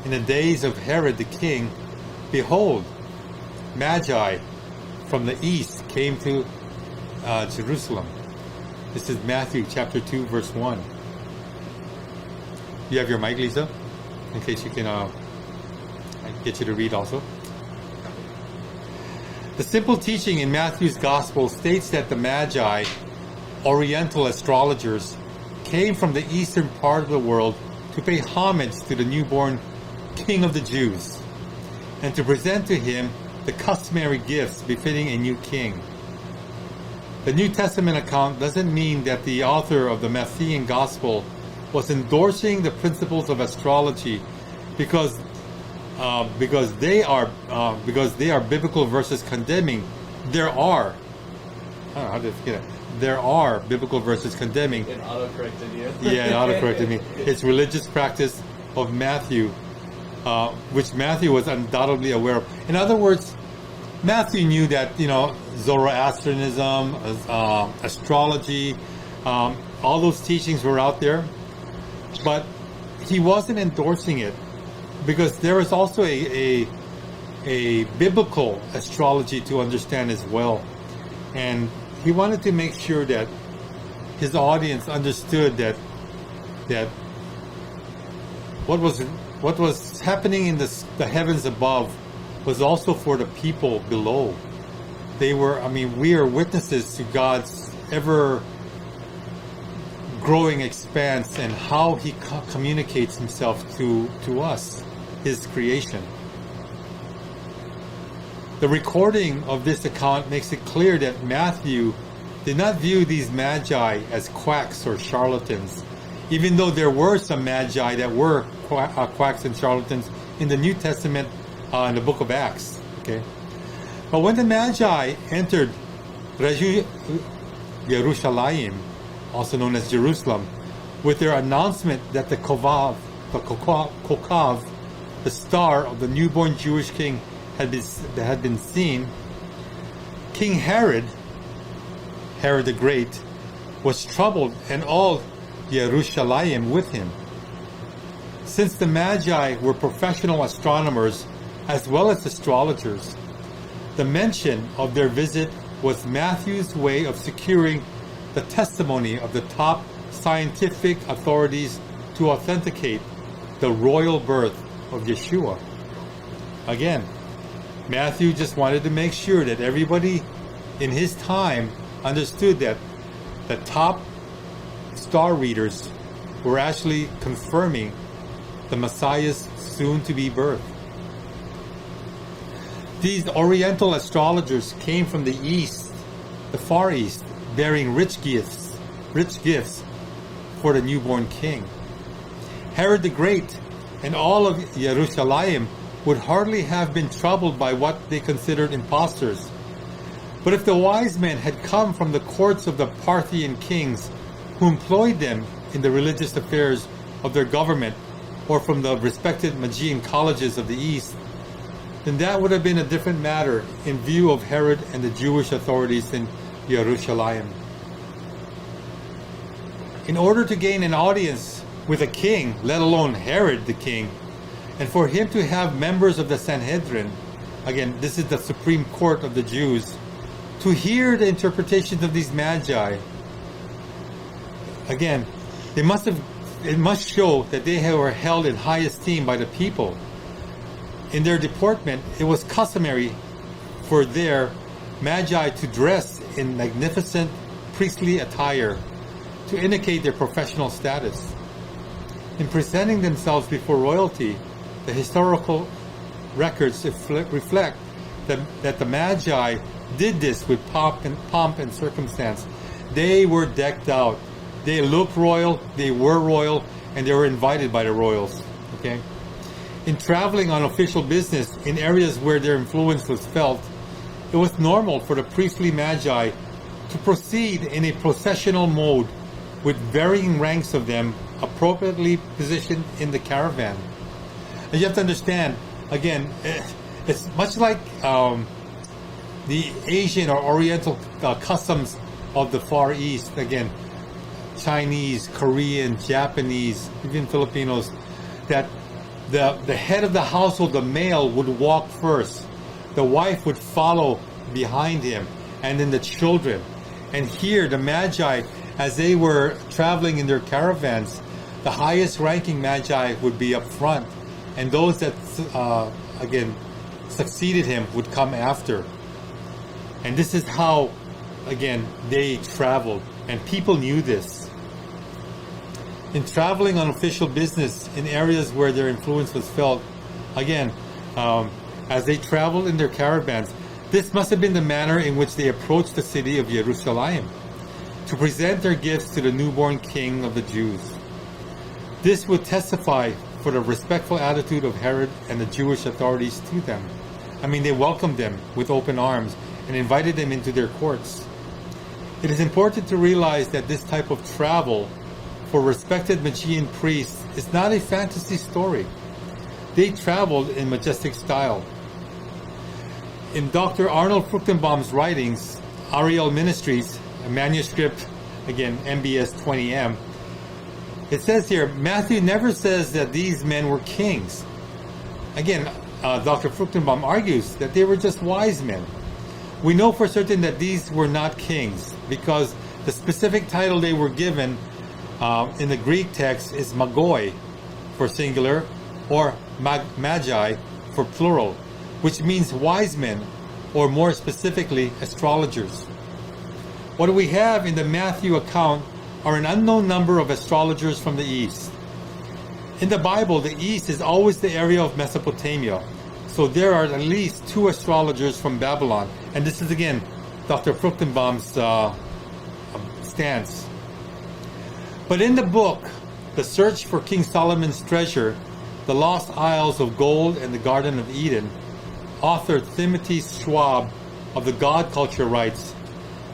in the days of Herod the king, behold, Magi from the east came to Jerusalem. This is Matthew chapter 2, verse 1. You have your mic, Lisa? In case you can get you to read also. The simple teaching in Matthew's Gospel states that the Magi, Oriental astrologers, came from the eastern part of the world to pay homage to the newborn King of the Jews and to present to him the customary gifts befitting a new king. The New Testament account doesn't mean that the author of the Matthean Gospel was endorsing the principles of astrology because they are biblical verses condemning. There are biblical verses condemning. It auto-corrected you. Yeah, it auto-corrected me. It's religious practice of Matthew, which Matthew was undoubtedly aware of. In other words, Matthew knew that, Zoroastrianism, astrology, all those teachings were out there, but he wasn't endorsing it because there is also a biblical astrology to understand as well. And he wanted to make sure that his audience understood that what was happening in the heavens above was also for the people below. We are witnesses to God's ever growing expanse and how he communicates himself to us, his creation. The recording of this account makes it clear that Matthew did not view these magi as quacks or charlatans, even though there were some magi that were quacks and charlatans in the New Testament, in the book of Acts. Okay, but when the magi entered Yerushalayim, also known as Jerusalem, with their announcement that the Kokav, the star of the newborn Jewish king, had been seen, King Herod the Great, was troubled, and all Yerushalayim with him. Since the Magi were professional astronomers as well as astrologers, the mention of their visit was Matthew's way of securing the testimony of the top scientific authorities to authenticate the royal birth of Yeshua. Again, Matthew just wanted to make sure that everybody in his time understood that the top star readers were actually confirming the Messiah's soon-to-be birth. These Oriental astrologers came from the East, the Far East, bearing rich gifts for the newborn king. Herod the Great and all of Jerusalem would hardly have been troubled by what they considered impostors. But if the wise men had come from the courts of the Parthian kings who employed them in the religious affairs of their government, or from the respected Magian colleges of the East, then that would have been a different matter in view of Herod and the Jewish authorities in Jerusalem. In order to gain an audience with a king, let alone Herod the king, and for him to have members of the Sanhedrin, again, this is the Supreme Court of the Jews, to hear the interpretations of these magi, again, it must show that they were held in high esteem by the people. In their deportment, it was customary for their magi to dress in magnificent priestly attire to indicate their professional status. In presenting themselves before royalty, the historical records reflect that the Magi did this with pomp and circumstance. They were decked out. They looked royal, they were royal, and they were invited by the royals. Okay? In traveling on official business in areas where their influence was felt, it was normal for the priestly Magi to proceed in a processional mode with varying ranks of them appropriately positioned in the caravan. And you have to understand, again, it's much like the Asian or Oriental customs of the Far East. Again, Chinese, Korean, Japanese, even Filipinos, that the head of the household, the male, would walk first. The wife would follow behind him, and then the children. And here, the Magi, as they were traveling in their caravans, the highest ranking Magi would be up front, and those that, again, succeeded him would come after. And this is how, again, they traveled, and people knew this. In traveling on official business in areas where their influence was felt, again, as they traveled in their caravans, this must have been the manner in which they approached the city of Jerusalem to present their gifts to the newborn king of the Jews. This would testify for the respectful attitude of Herod and the Jewish authorities to them. I mean, they welcomed them with open arms and invited them into their courts. It is important to realize that this type of travel for respected Magian priests is not a fantasy story. They traveled in majestic style. In Dr. Arnold Fruchtenbaum's writings, Ariel Ministries, a manuscript, again, MBS 20M, it says here, Matthew never says that these men were kings. Again, Dr. Fruchtenbaum argues that they were just wise men. We know for certain that these were not kings because the specific title they were given in the Greek text is magoi for singular or magi for plural, which means wise men, or more specifically, astrologers. What we have in the Matthew account are an unknown number of astrologers from the East. In the Bible, the East is always the area of Mesopotamia, so there are at least 2 astrologers from Babylon, and this is again Dr. Fruchtenbaum's stance. But in the book, The Search for King Solomon's Treasure, The Lost Isles of Gold and the Garden of Eden, author Timothy Schwab of the God Culture writes,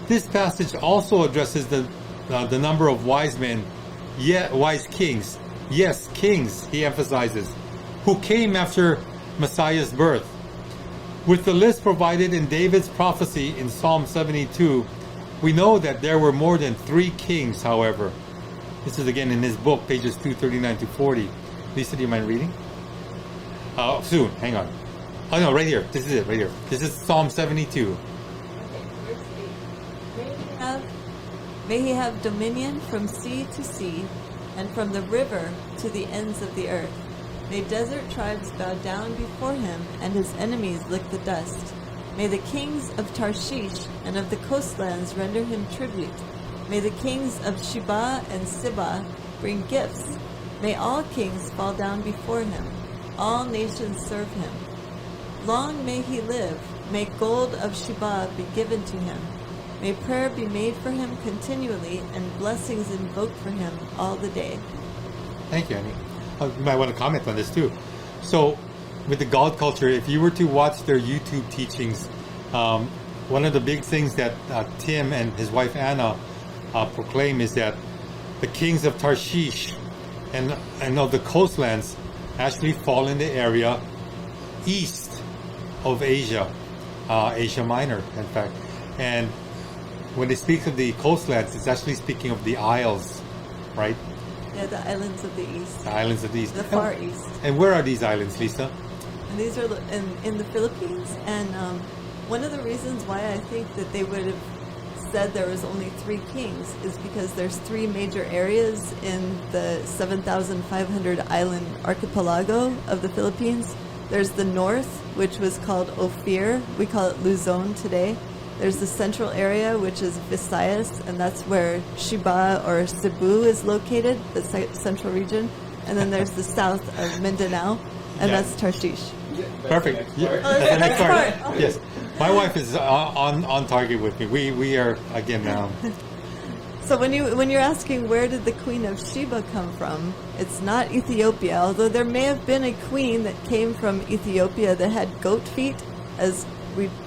this passage also addresses the number of wise men, wise kings, yes, kings, he emphasizes, who came after Messiah's birth. With the list provided in David's prophecy in Psalm 72, we know that there were more than 3 kings, however. This is again in his book, pages 239 to 40. Lisa, do you mind reading? Soon, hang on. Oh no, right here. This is it, right here. This is Psalm 72. Verse 8. May he have dominion from sea to sea, and from the river to the ends of the earth. May desert tribes bow down before him, and his enemies lick the dust. May the kings of Tarshish and of the coastlands render him tribute. May the kings of Sheba and Seba bring gifts. May all kings fall down before him. All nations serve him. Long may he live. May gold of Sheba be given to him. May prayer be made for him continually, and blessings invoked for him all the day. Thank you, Annie. You might want to comment on this too. So, with the God culture, if you were to watch their YouTube teachings, one of the big things that Tim and his wife Anna proclaim is that the kings of Tarshish and of the coastlands actually fall in the area east of Asia, Asia Minor, in fact. And when they speak of the coastlands, it's actually speaking of the isles, right? Yeah, the islands of the east. The islands of the east. The far east. And where are these islands, Lisa? And these are in the Philippines. And one of the reasons why I think that they would have said there was only 3 kings is because there's 3 major areas in the 7,500 island archipelago of the Philippines. There's the north, which was called Ophir. We call it Luzon today. There's the central area, which is Visayas, and that's where Shiba or Cebu is located, the central region. And then there's the south of Mindanao, and Yeah. that's Tarshish. Perfect. Yeah. Oh, that's the next part. Yes. My wife is on target with me. We are, again, now. So when you're asking where did the Queen of Sheba come from, it's not Ethiopia, although there may have been a queen that came from Ethiopia that had goat feet, as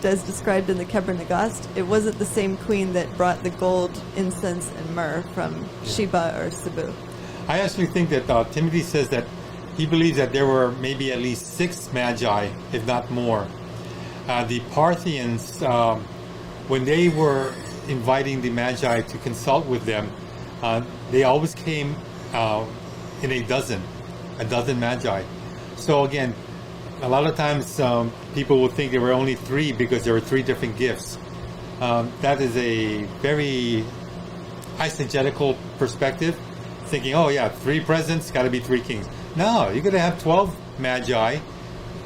described in the Keber Nagast. It wasn't the same queen that brought the gold, incense, and myrrh from Sheba or Cebu. I actually think that Timothy says that he believes that there were maybe at least 6 magi, if not more. The Parthians, when they were inviting the magi to consult with them, they always came in a dozen magi. So again, a lot of times people will think there were only 3 because there were 3 different gifts. That is a very eisegetical perspective, thinking, oh yeah, 3 presents, got to be 3 kings. No, you're going to have 12 magi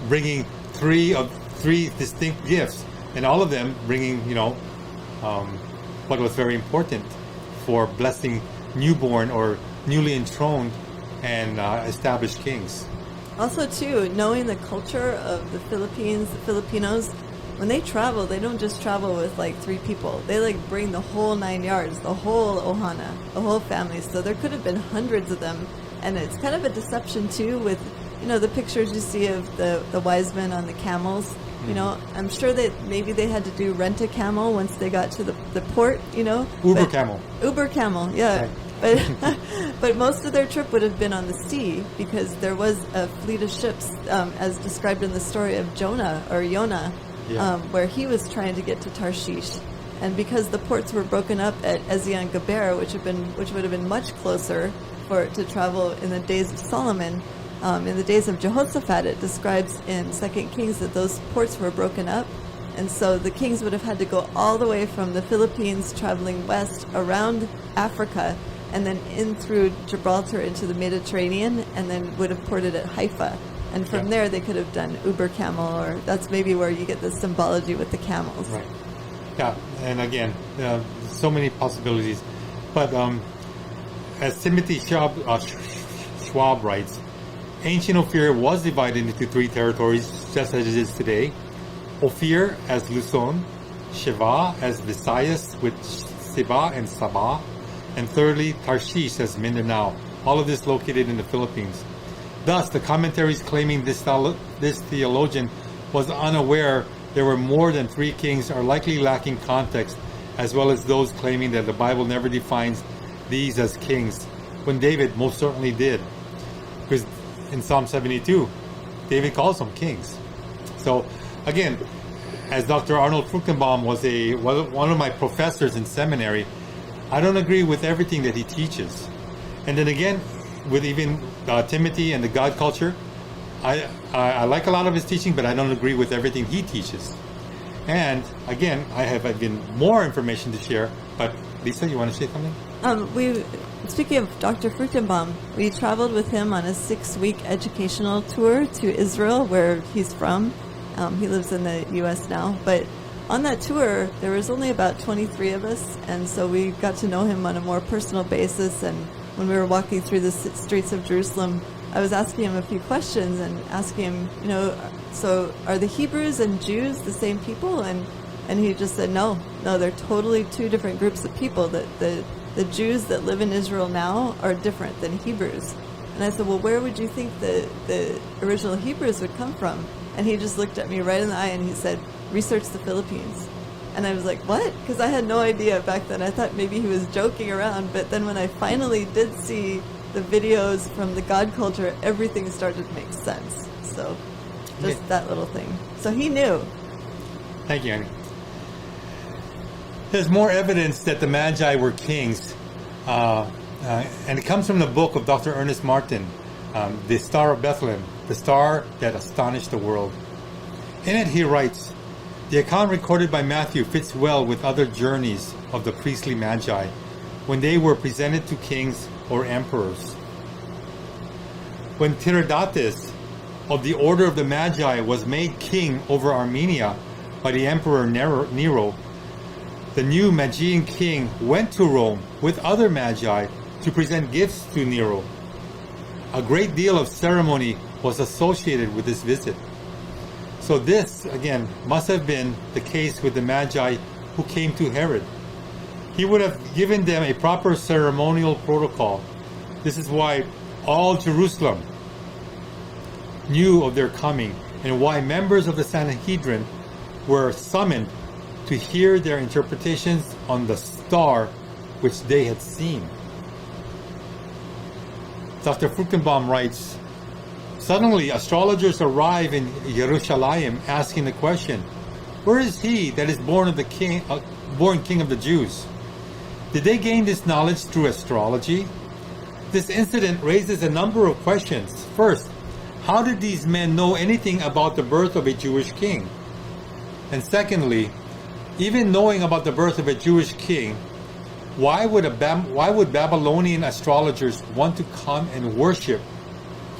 bringing 3 distinct gifts, and all of them bringing, what was very important for blessing newborn or newly enthroned and established kings. Also, too, knowing the culture of the Philippines, the Filipinos, when they travel, they don't just travel with like 3 people. They bring the whole 9 yards, the whole ohana, the whole family. So there could have been hundreds of them. And it's kind of a deception, too, with, the pictures you see of the wise men on the camels. I'm sure that maybe they had to rent a camel once they got to the port, Uber camel. Uber camel, yeah. Right. But most of their trip would have been on the sea because there was a fleet of ships, as described in the story of Jonah, where he was trying to get to Tarshish. And because the ports were broken up at Ezion Geber, which would have been much closer to travel in the days of Solomon, in the days of Jehoshaphat, it describes in 2 Kings that those ports were broken up. And so the kings would have had to go all the way from the Philippines, traveling west around Africa, and then in through Gibraltar into the Mediterranean, and then would have ported at Haifa. And from there, they could have done Uber camel, or that's maybe where you get the symbology with the camels. Right. Yeah, and again, so many possibilities. But as Timothy Schwab writes, ancient Ophir was divided into 3 territories, just as it is today. Ophir as Luzon, Sheva as Visayas with Siba and Sabah, and thirdly, Tarshish as Mindanao, all of this located in the Philippines. Thus, the commentaries claiming this theologian was unaware there were more than 3 kings are likely lacking context, as well as those claiming that the Bible never defines these as kings, when David most certainly did. Because in Psalm 72, David calls them kings. So, again, as Dr. Arnold Fruchtenbaum was one of my professors in seminary, I don't agree with everything that he teaches. And then again, with even Timothy and the God culture, I like a lot of his teaching, but I don't agree with everything he teaches. And again, I have even more information to share. But Lisa, you want to say something? Speaking of Dr. Fruchtenbaum, we traveled with him on a 6-week educational tour to Israel, where he's from. He lives in the U.S. now. But on that tour, there was only about 23 of us, and so we got to know him on a more personal basis. And when we were walking through the streets of Jerusalem, I was asking him a few questions and asking him, so are the Hebrews and Jews the same people? And he just said, no, they're totally two different groups of people. That the Jews that live in Israel now are different than Hebrews. And I said, well, where would you think the original Hebrews would come from? And he just looked at me right in the eye and he said, research the Philippines. And I was like, what? Because I had no idea back then. I thought maybe he was joking around. But then when I finally did see the videos from the God culture, everything started to make sense. So just that little thing. So he knew. Thank you, Annie. There's more evidence that the Magi were kings. And it comes from the book of Dr. Ernest Martin, The Star of Bethlehem, the star that astonished the world. In it he writes, the account recorded by Matthew fits well with other journeys of the priestly Magi when they were presented to kings or emperors. When Tiridates of the Order of the Magi was made king over Armenia by the Emperor Nero, the new Magian king went to Rome with other Magi to present gifts to Nero. A great deal of ceremony was associated with this visit. So this, again, must have been the case with the Magi who came to Herod. He would have given them a proper ceremonial protocol. This is why all Jerusalem knew of their coming and why members of the Sanhedrin were summoned to hear their interpretations on the star which they had seen. Dr. Fruchtenbaum writes, suddenly astrologers arrive in Jerusalem asking the question, where is he that is born king of the Jews? Did they gain this knowledge through astrology? This incident raises a number of questions. First, how did these men know anything about the birth of a Jewish king? And secondly, even knowing about the birth of a Jewish king, why would Babylonian astrologers want to come and worship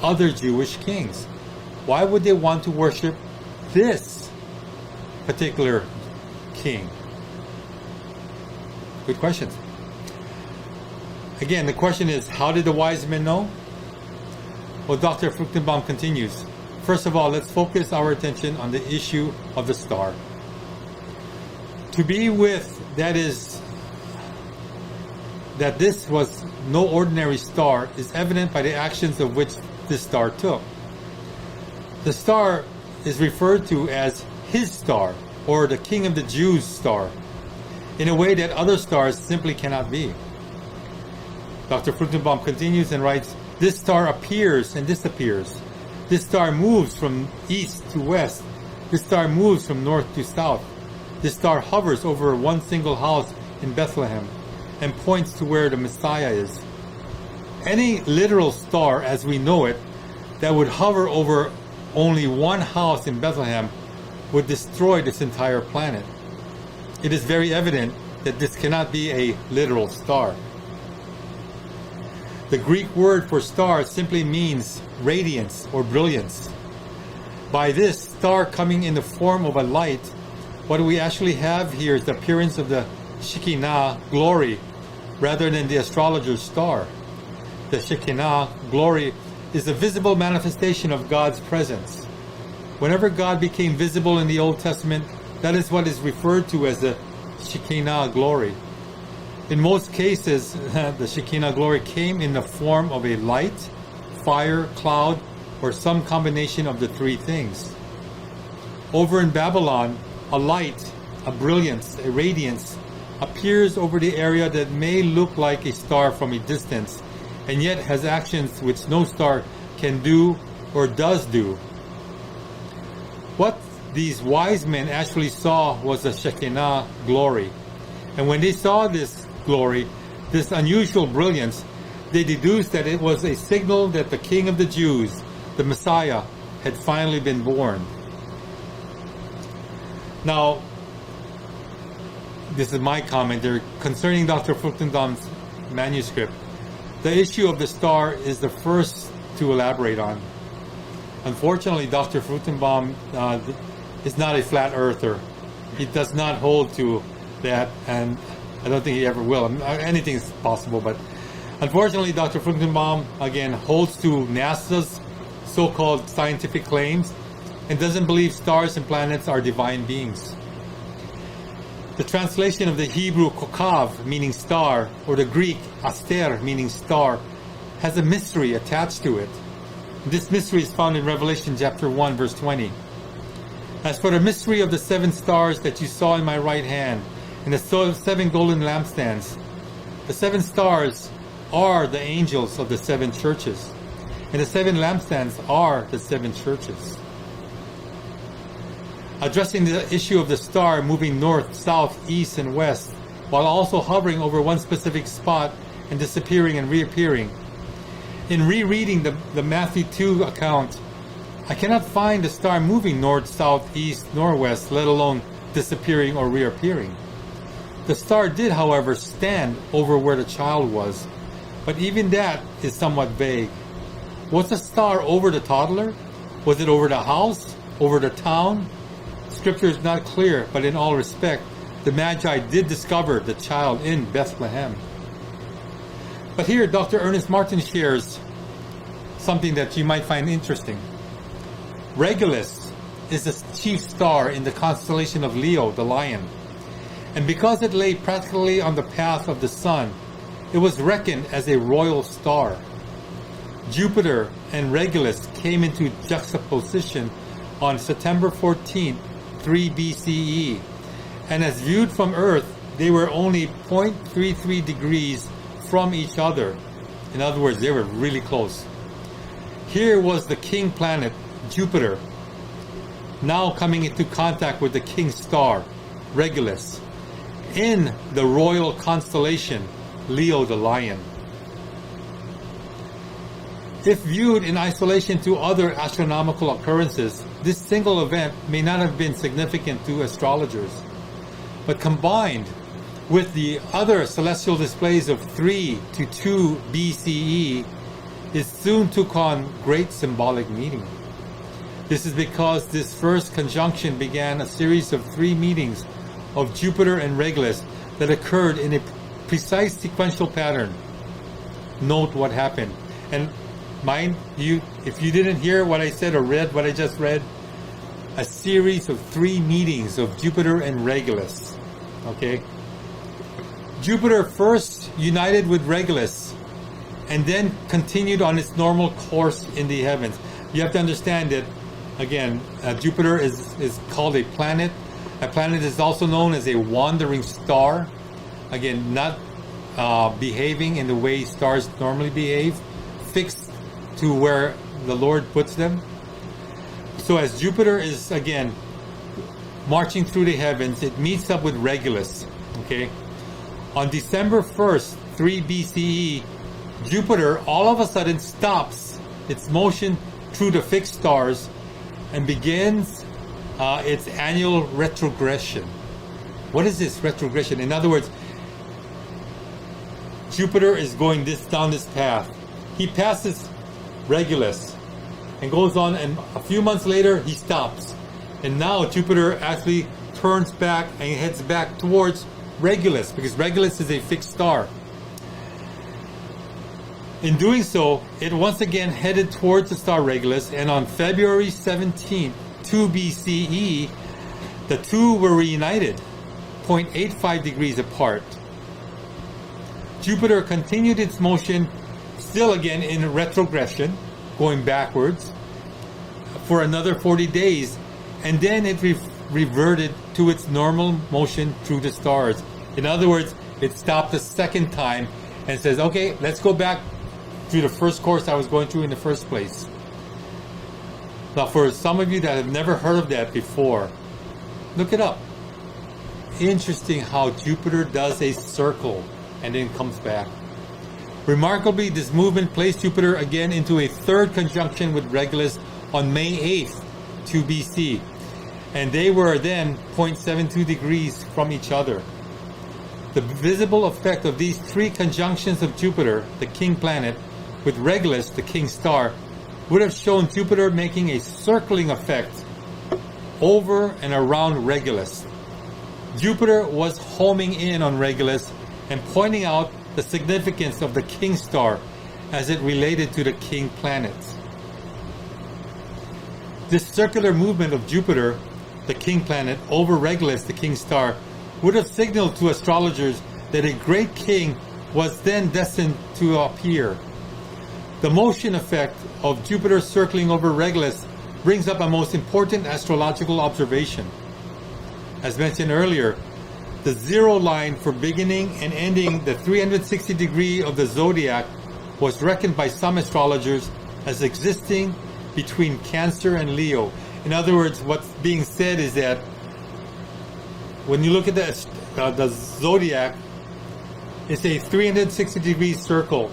other Jewish kings? Why would they want to worship this particular king? Good questions. Again, the question is, how did the wise men know? Well, Dr. Fruchtenbaum continues. First of all, let's focus our attention on the issue of the star. To be with, that this was no ordinary star is evident by the actions of which this star took. The star is referred to as his star, or the King of the Jews star, in a way that other stars simply cannot be. Dr. Fruchtenbaum continues and writes, this star appears and disappears. This star moves from east to west. This star moves from north to south. This star hovers over one single house in Bethlehem and points to where the Messiah is. Any literal star as we know it that would hover over only one house in Bethlehem would destroy this entire planet. It is very evident that this cannot be a literal star. The Greek word for star simply means radiance or brilliance. By this star coming in the form of a light, what we actually have here is the appearance of the Shekinah glory rather than the astrologer's star. The Shekinah glory is a visible manifestation of God's presence. Whenever God became visible in the Old Testament, that is what is referred to as the Shekinah glory. In most cases, the Shekinah glory came in the form of a light, fire, cloud, or some combination of the three things. Over in Babylon, a light, a brilliance, a radiance appears over the area that may look like a star from a distance, and yet has actions which no star can do or does do. What these wise men actually saw was the Shekinah glory. And when they saw this glory, this unusual brilliance, they deduced that it was a signal that the King of the Jews, the Messiah, had finally been born. Now, this is my comment there concerning Dr. Fruchtenbaum's manuscript. The issue of the star is the first to elaborate on. Unfortunately, Dr. Fruchtenbaum is not a flat earther. He does not hold to that, and I don't think he ever will. Anything is possible, but Unfortunately, Dr. Fruchtenbaum, again, holds to NASA's so-called scientific claims and doesn't believe stars and planets are divine beings. The translation of the Hebrew Kokav, meaning star, or the Greek Aster, meaning star, has a mystery attached to it. This mystery is found in Revelation chapter 1, verse 20. As for the mystery of the 7 stars that you saw in my right hand, and the 7 golden lampstands, the 7 stars are the angels of the 7 churches, and the 7 lampstands are the 7 churches. Addressing the issue of the star moving north, south, east, and west, while also hovering over one specific spot and disappearing and reappearing. In rereading the Matthew 2 account, I cannot find the star moving north, south, east, nor west, let alone disappearing or reappearing. The star did, however, stand over where the child was, but even that is somewhat vague. Was the star over the toddler? Was it over the house? Over the town? Scripture is not clear, but in all respect, the Magi did discover the child in Bethlehem. But here, Dr. Ernest Martin shares something that you might find interesting. Regulus is the chief star in the constellation of Leo, the lion. And because it lay practically on the path of the sun, it was reckoned as a royal star. Jupiter and Regulus came into juxtaposition on September 14th, 3 BCE, and as viewed from Earth, they were only 0.33 degrees from each other. In other words, they were really close. Here was the king planet, Jupiter, now coming into contact with the king star, Regulus, in the royal constellation, Leo the lion. If viewed in isolation to other astronomical occurrences, this single event may not have been significant to astrologers. But combined with the other celestial displays of 3 to 2 BCE, it soon took on great symbolic meaning. This is because this first conjunction began a series of 3 meetings of Jupiter and Regulus that occurred in a precise sequential pattern. Note what happened. And mind you, if you didn't hear what I said or read what I just read, a series of 3 meetings of Jupiter and Regulus. Okay? Jupiter first united with Regulus and then continued on its normal course in the heavens. You have to understand that, again, Jupiter is called a planet. A planet is also known as a wandering star. Again, not behaving in the way stars normally behave, fixed to where the Lord puts them. So as Jupiter is, again, marching through the heavens, it meets up with Regulus. Okay? On December 1st, 3 BCE, Jupiter all of a sudden stops its motion through the fixed stars and begins its annual retrogression. What is this retrogression? In other words, Jupiter is going down this path. He passes Regulus and goes on, and a few months later he stops. And now Jupiter actually turns back and heads back towards Regulus, because Regulus is a fixed star. In doing so, it once again headed towards the star Regulus, and on February 17th, 2 BCE, the two were reunited, 0.85 degrees apart. Jupiter continued its motion, still again in retrogression, going backwards, for another 40 days, and then it reverted to its normal motion through the stars. In other words, it stopped a second time and says, okay, let's go back through the first course I was going through in the first place. Now, for some of you that have never heard of that before, look it up. Interesting how Jupiter does a circle and then comes back. Remarkably, this movement placed Jupiter again into a third conjunction with Regulus on May 8th, 2 BC. And they were then 0.72 degrees from each other. The visible effect of these 3 conjunctions of Jupiter, the king planet, with Regulus, the king star, would have shown Jupiter making a circling effect over and around Regulus. Jupiter was homing in on Regulus and pointing out the significance of the king star as it related to the king planets. This circular movement of Jupiter, the king planet, over Regulus, the king star, would have signaled to astrologers that a great king was then destined to appear. The motion effect of Jupiter circling over Regulus brings up a most important astrological observation. As mentioned earlier, the zero line for beginning and ending the 360 degree of the zodiac was reckoned by some astrologers as existing between Cancer and Leo. In other words, what's being said is that when you look at the zodiac, it's a 360 degree circle,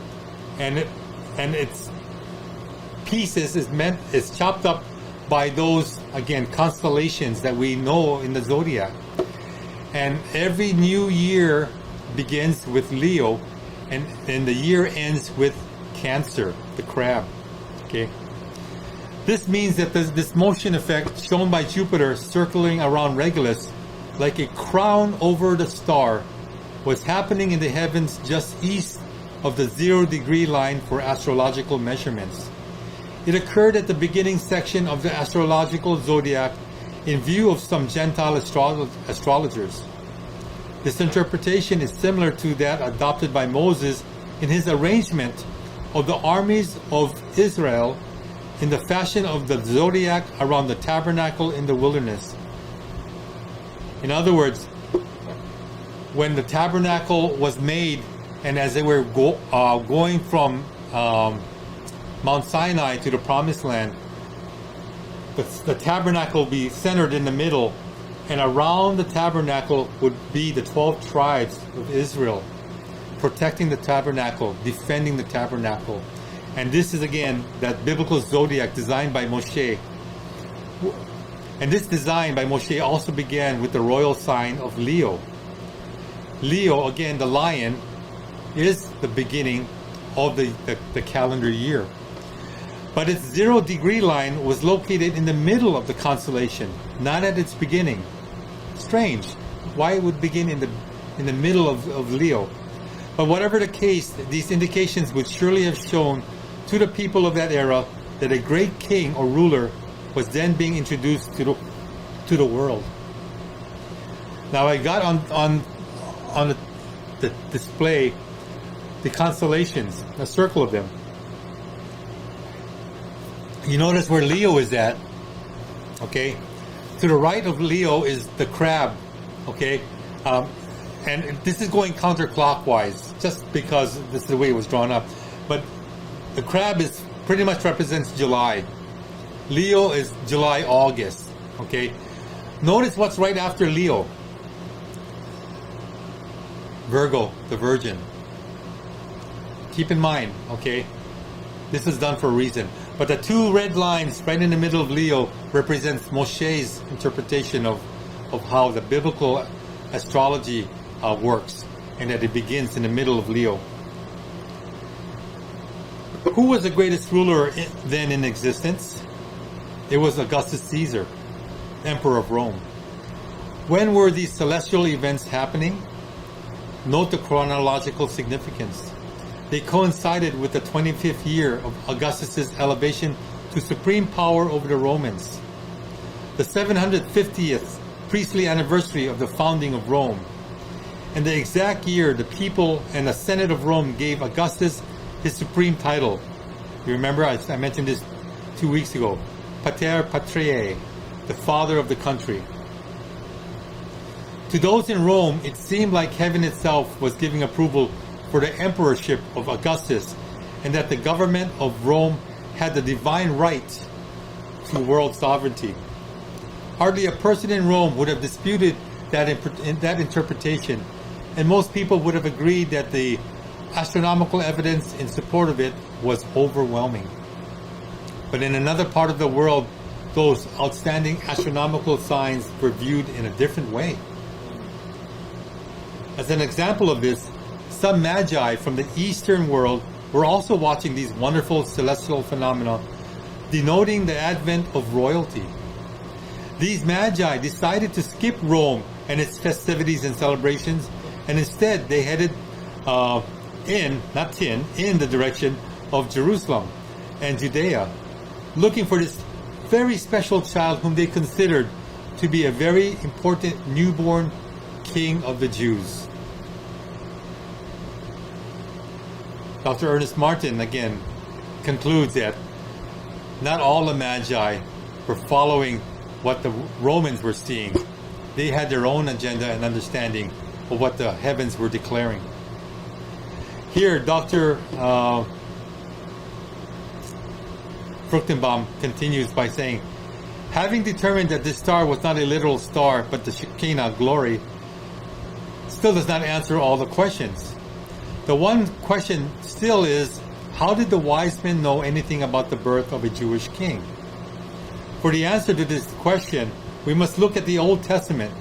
and its pieces is chopped up by those, again, constellations that we know in the zodiac. And every new year begins with Leo, and the year ends with Cancer, the crab. Okay. This means that this motion effect shown by Jupiter circling around Regulus like a crown over the star was happening in the heavens just east of the 0 degree line for astrological measurements. It occurred at the beginning section of the astrological zodiac in view of some Gentile astrologers. This interpretation is similar to that adopted by Moses in his arrangement of the armies of Israel in the fashion of the zodiac around the tabernacle in the wilderness. In other words, when the tabernacle was made, and as they were going from Mount Sinai to the Promised Land, the tabernacle would be centered in the middle, and around the tabernacle would be the 12 tribes of Israel, protecting the tabernacle, defending the tabernacle. And this is again that biblical zodiac designed by Moshe. And this design by Moshe also began with the royal sign of Leo. Leo, again, the lion, is the beginning of the calendar year. But its 0 degree line was located in the middle of the constellation, not at its beginning. Strange. Why it would begin in the middle of Leo? But whatever the case, these indications would surely have shown to the people of that era that a great king or ruler was then being introduced to the world. Now I got on the display the constellations, a circle of them. You notice where Leo is at, okay? To the right of Leo is the crab, okay? And this is going counterclockwise, just because this is the way it was drawn up. But the crab is pretty much represents July. Leo is July, August, okay? Notice what's right after Leo. Virgo, the Virgin. Keep in mind, okay? This is done for a reason. But the 2 red lines right in the middle of Leo represents Moshe's interpretation of how the biblical astrology works, and that it begins in the middle of Leo. Who was the greatest ruler then in existence? It was Augustus Caesar, Emperor of Rome. When were these celestial events happening? Note the chronological significance. They coincided with the 25th year of Augustus' elevation to supreme power over the Romans, the 750th priestly anniversary of the founding of Rome, and the exact year the people and the Senate of Rome gave Augustus his supreme title. You remember, I mentioned this 2 weeks ago. Pater Patriae, the father of the country. To those in Rome, it seemed like heaven itself was giving approval for the emperorship of Augustus, and that the government of Rome had the divine right to world sovereignty. Hardly a person in Rome would have disputed that interpretation, and most people would have agreed that the astronomical evidence in support of it was overwhelming. But in another part of the world, those outstanding astronomical signs were viewed in a different way. As an example of this, some magi from the Eastern world were also watching these wonderful celestial phenomena, denoting the advent of royalty. These magi decided to skip Rome and its festivities and celebrations, and instead they headed not tin, in the direction of Jerusalem and Judea, looking for this very special child whom they considered to be a very important newborn king of the Jews. Dr. Ernest Martin again concludes that not all the Magi were following what the Romans were seeing. They had their own agenda and understanding of what the heavens were declaring. Here, Dr. Fruchtenbaum continues by saying, having determined that this star was not a literal star but the Shekinah glory, still does not answer all the questions. The one question still is, how did the wise men know anything about the birth of a Jewish king? For the answer to this question, we must look at the Old Testament.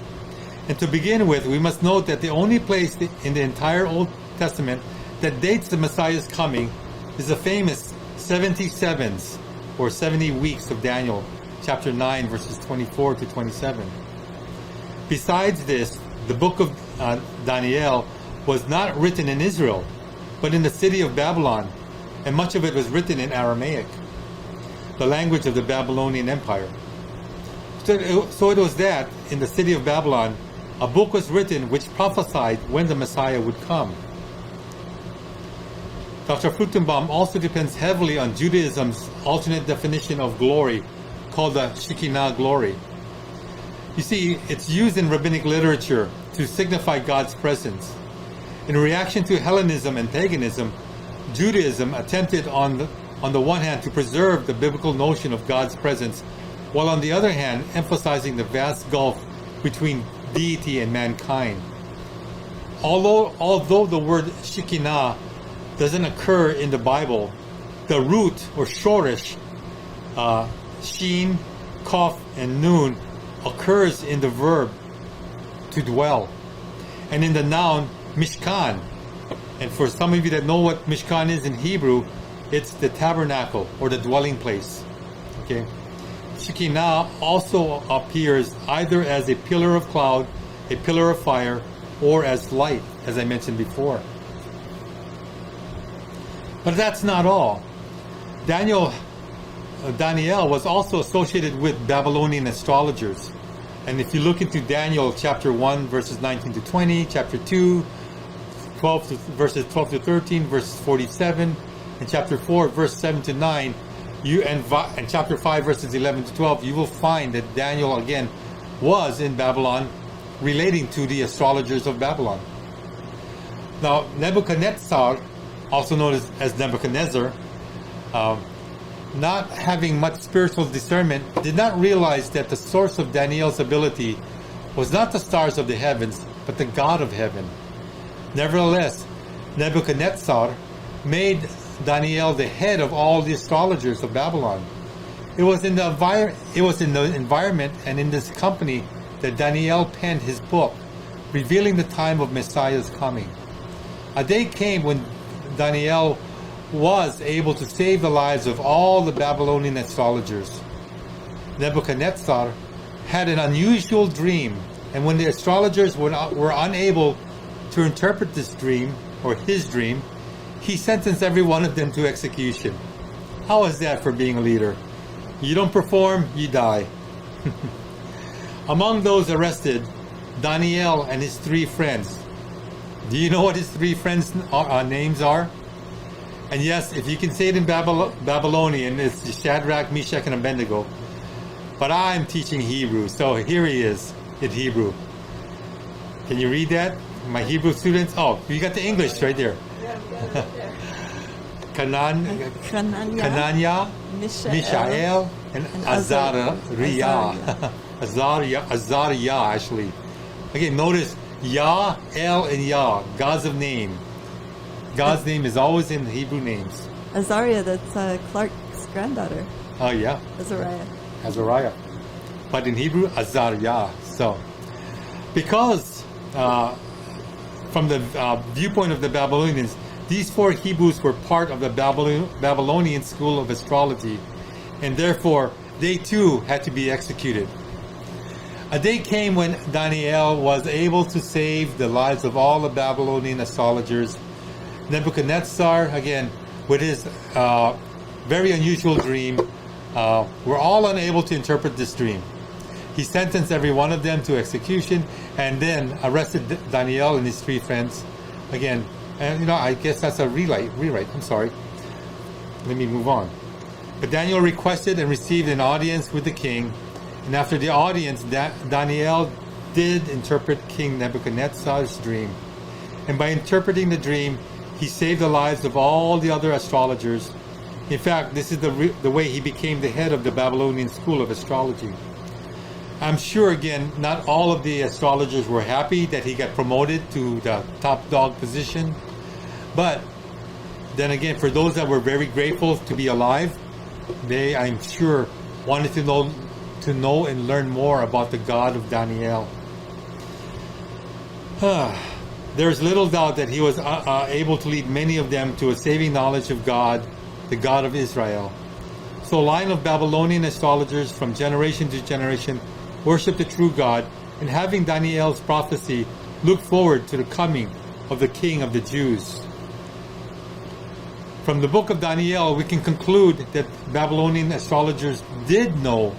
And to begin with, we must note that the only place in the entire Old Testament that dates the Messiah's coming is the famous 77s, or 70 weeks of Daniel, chapter 9, verses 24 to 27. Besides this, the book of Daniel was not written in Israel, but in the city of Babylon, and much of it was written in Aramaic, the language of the Babylonian Empire. So it was that, in the city of Babylon, a book was written which prophesied when the Messiah would come. Dr. Fruchtenbaum also depends heavily on Judaism's alternate definition of glory, called the Shekinah glory. You see, it's used in rabbinic literature to signify God's presence. In reaction to Hellenism and paganism, Judaism attempted on the one hand to preserve the biblical notion of God's presence, while on the other hand emphasizing the vast gulf between deity and mankind. Although the word Shekinah doesn't occur in the Bible, the root or shorish, shin, kaf, and nun occurs in the verb to dwell, and in the noun mishkan. And for some of you that know what mishkan is in Hebrew, it's the tabernacle or the dwelling place. Okay, Shekinah also appears either as a pillar of cloud, a pillar of fire, or as light, as I mentioned before. But that's not all. Daniel was also associated with Babylonian astrologers. And if you look into Daniel chapter 1, verses 19 to 20, chapter 2, verses 12 to 13, verses 47, and chapter 4, verse 7 to 9, and chapter 5, verses 11 to 12, you will find that Daniel again was in Babylon, relating to the astrologers of Babylon. Now, Nebuchadnezzar, also known as Nebuchadnezzar, not having much spiritual discernment, did not realize that the source of Daniel's ability was not the stars of the heavens, but the God of heaven. Nevertheless, Nebuchadnezzar made Daniel the head of all the astrologers of Babylon. It was in the environment and in this company that Daniel penned his book, revealing the time of Messiah's coming. A day came when Daniel was able to save the lives of all the Babylonian astrologers. Nebuchadnezzar had an unusual dream, and when the astrologers were unable to interpret this dream, or his dream, he sentenced every one of them to execution. How is that for being a leader? You don't perform, you die. Among those arrested, Daniel and his three friends. Do you know what his three friends' names are? And yes, if you can say it in Babylonian, it's Shadrach, Meshach, and Abednego. But I'm teaching Hebrew, so here he is in Hebrew. Can you read that? My Hebrew students? Oh, you got the English right there. Yeah, we got it right there. Hananiah, Mishael, and Azariah. Azariah, actually. Again, notice Yah, El, and Yah, gods of name. God's name is always in Hebrew names. Azariah, that's Clark's granddaughter. Oh, yeah. Azariah. But in Hebrew, Azariah. So, because from the viewpoint of the Babylonians, these four Hebrews were part of the Babylonian school of astrology, and therefore they too had to be executed. A day came when Daniel was able to save the lives of all the Babylonian astrologers, Nebuchadnezzar, again, with his very unusual dream, were all unable to interpret this dream. He sentenced every one of them to execution and then arrested Daniel and his three friends. Again, and I guess that's a rewrite. I'm sorry. Let me move on. But Daniel requested and received an audience with the king. And after the audience, Daniel did interpret King Nebuchadnezzar's dream. And by interpreting the dream, he saved the lives of all the other astrologers. In fact, this is the way he became the head of the Babylonian school of astrology. I'm sure, again, not all of the astrologers were happy that he got promoted to the top dog position. But then again, for those that were very grateful to be alive, they, I'm sure, wanted to know and learn more about the God of Daniel. There's little doubt that he was able to lead many of them to a saving knowledge of God, the God of Israel. So a line of Babylonian astrologers from generation to generation worship the true God, and having Daniel's prophecy, look forward to the coming of the King of the Jews. From the book of Daniel, we can conclude that Babylonian astrologers did know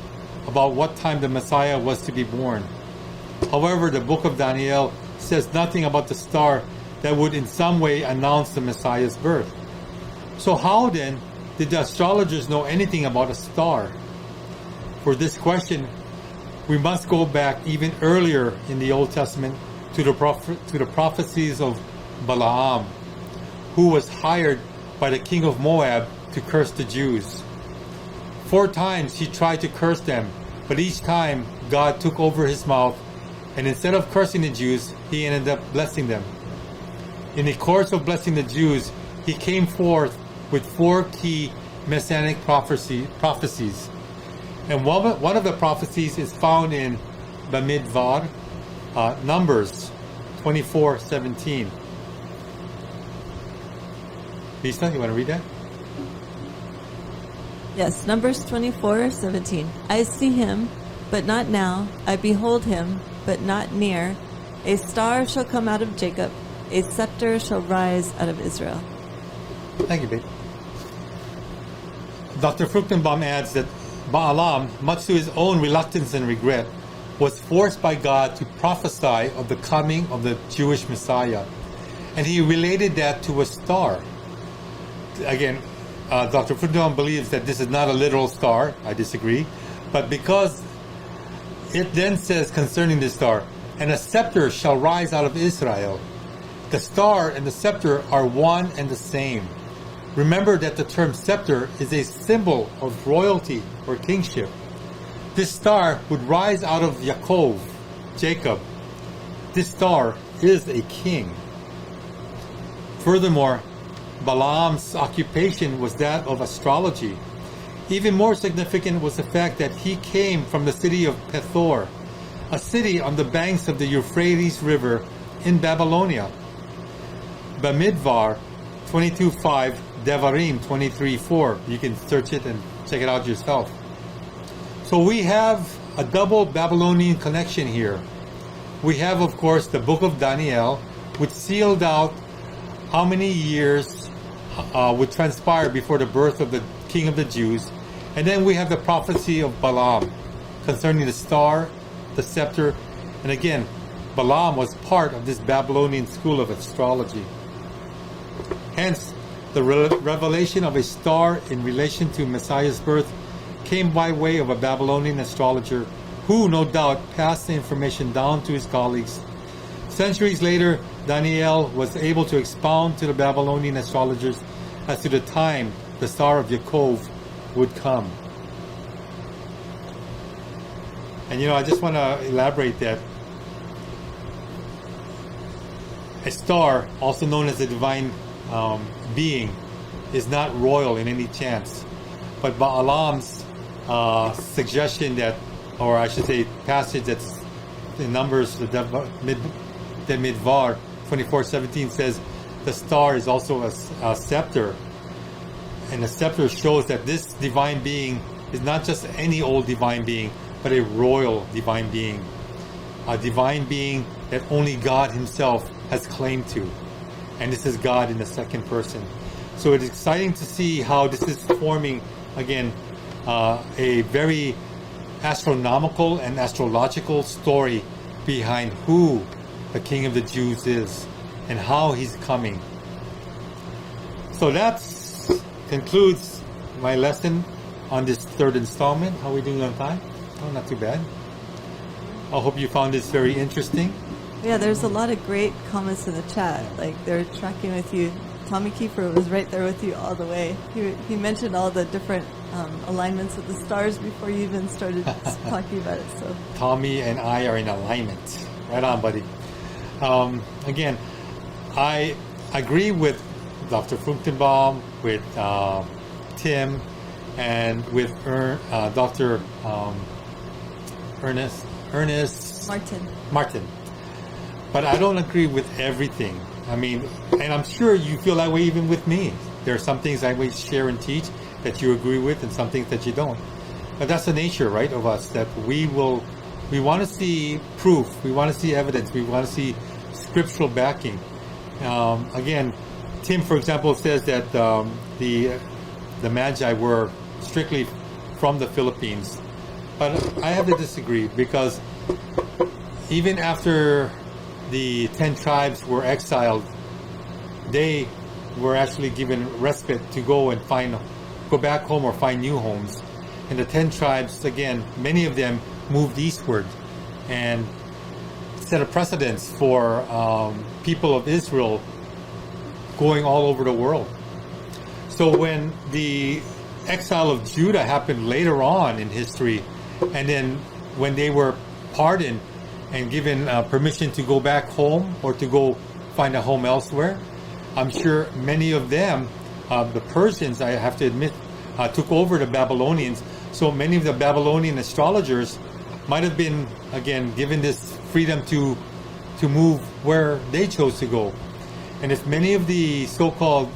about what time the Messiah was to be born. However, the book of Daniel says nothing about the star that would in some way announce the Messiah's birth. So how then did the astrologers know anything about a star? For this question, we must go back even earlier in the Old Testament to the prophecies of Balaam, who was hired by the king of Moab to curse the Jews. 4 times he tried to curse them, but each time God took over his mouth, and instead of cursing the Jews, he ended up blessing them. In the course of blessing the Jews, he came forth with 4 key messianic prophecies. And one of the prophecies is found in Bamidbar, Numbers 24:17. Lisa, you want to read that? Yes, Numbers 24:17. I see him, but not now. I behold him, but not near. A star shall come out of Jacob. A scepter shall rise out of Israel. Thank you, babe. Dr. Fruchtenbaum adds that Balaam, much to his own reluctance and regret, was forced by God to prophesy of the coming of the Jewish Messiah. And he related that to a star. Again, Dr. Fruchtenbaum believes that this is not a literal star. I disagree. But because it then says concerning this star, and a scepter shall rise out of Israel. The star and the scepter are one and the same. Remember that the term scepter is a symbol of royalty or kingship. This star would rise out of Jacob. This star is a king. Furthermore, Balaam's occupation was that of astrology. Even more significant was the fact that he came from the city of Pethor, a city on the banks of the Euphrates River in Babylonia. Bamidbar 22:5, Devarim 23:4. You can search it and check it out yourself. So we have a double Babylonian connection here. We have, of course, the book of Daniel, which sealed out how many years would transpire before the birth of the King of the Jews. And then we have the prophecy of Balaam concerning the star, the scepter. And again, Balaam was part of this Babylonian school of astrology. Hence, the revelation of a star in relation to Messiah's birth came by way of a Babylonian astrologer who, no doubt, passed the information down to his colleagues. Centuries later, Daniel was able to expound to the Babylonian astrologers as to the time the star of Jacob would come. And I just want to elaborate that a star, also known as a divine being, is not royal in any chance. But Balaam's suggestion that, or I should say passage that's in Numbers, the Midvar 24:17 says the star is also a scepter. And the scepter shows that this divine being is not just any old divine being, but a royal divine being. A divine being that only God himself has claim to. and this is God in the second person. So it's exciting to see how this is forming, again, a very astronomical and astrological story behind who the King of the Jews is and how he's coming. So that concludes my lesson on this third installment. How are we doing on time? Oh, not too bad. I hope you found this very interesting. Yeah, there's a lot of great comments in the chat. Like, they're tracking with you. Tommy Kiefer was right there with you all the way. He mentioned all the different alignments of the stars before you even started talking about it. So Tommy and I are in alignment. Right on, buddy. Again, I agree with Dr. Fruchtenbaum, with Tim, and with Dr. Ernest Martin. But I don't agree with everything. I mean, and I'm sure you feel that way even with me. There are some things I will share and teach that you agree with and some things that you don't. But that's the nature, right, of us, that we want to see proof, we want to see evidence, we want to see scriptural backing. Again, Tim, for example, says that the Magi were strictly from the Philippines. But I have to disagree, because even after the 10 tribes were exiled, they were actually given respite to go back home or find new homes. And the 10 tribes, again, many of them moved eastward and set a precedence for people of Israel going all over the world. So when the exile of Judah happened later on in history, and then when they were pardoned and given permission to go back home or to go find a home elsewhere, I'm sure many of them, the Persians, I have to admit, took over the Babylonians. So many of the Babylonian astrologers might have been, again, given this freedom to move where they chose to go. And if many of the so-called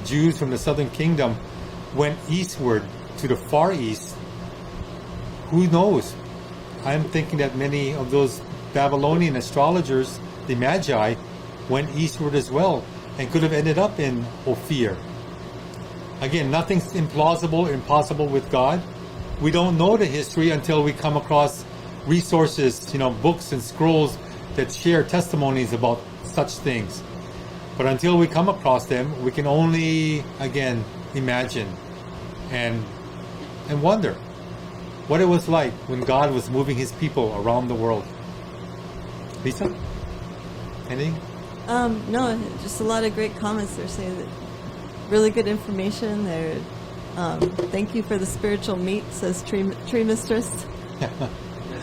Jews from the southern kingdom went eastward to the Far East, who knows? I'm thinking that many of those Babylonian astrologers, the Magi, went eastward as well and could have ended up in Ophir. Again, nothing's implausible, impossible with God. We don't know the history until we come across resources, books and scrolls that share testimonies about such things. But until we come across them, we can only, again, imagine and wonder what it was like when God was moving his people around the world. Lisa? Anything? No, just a lot of great comments. They're saying that really good information. They're thank you for the spiritual meat, says Tree Mistress. There's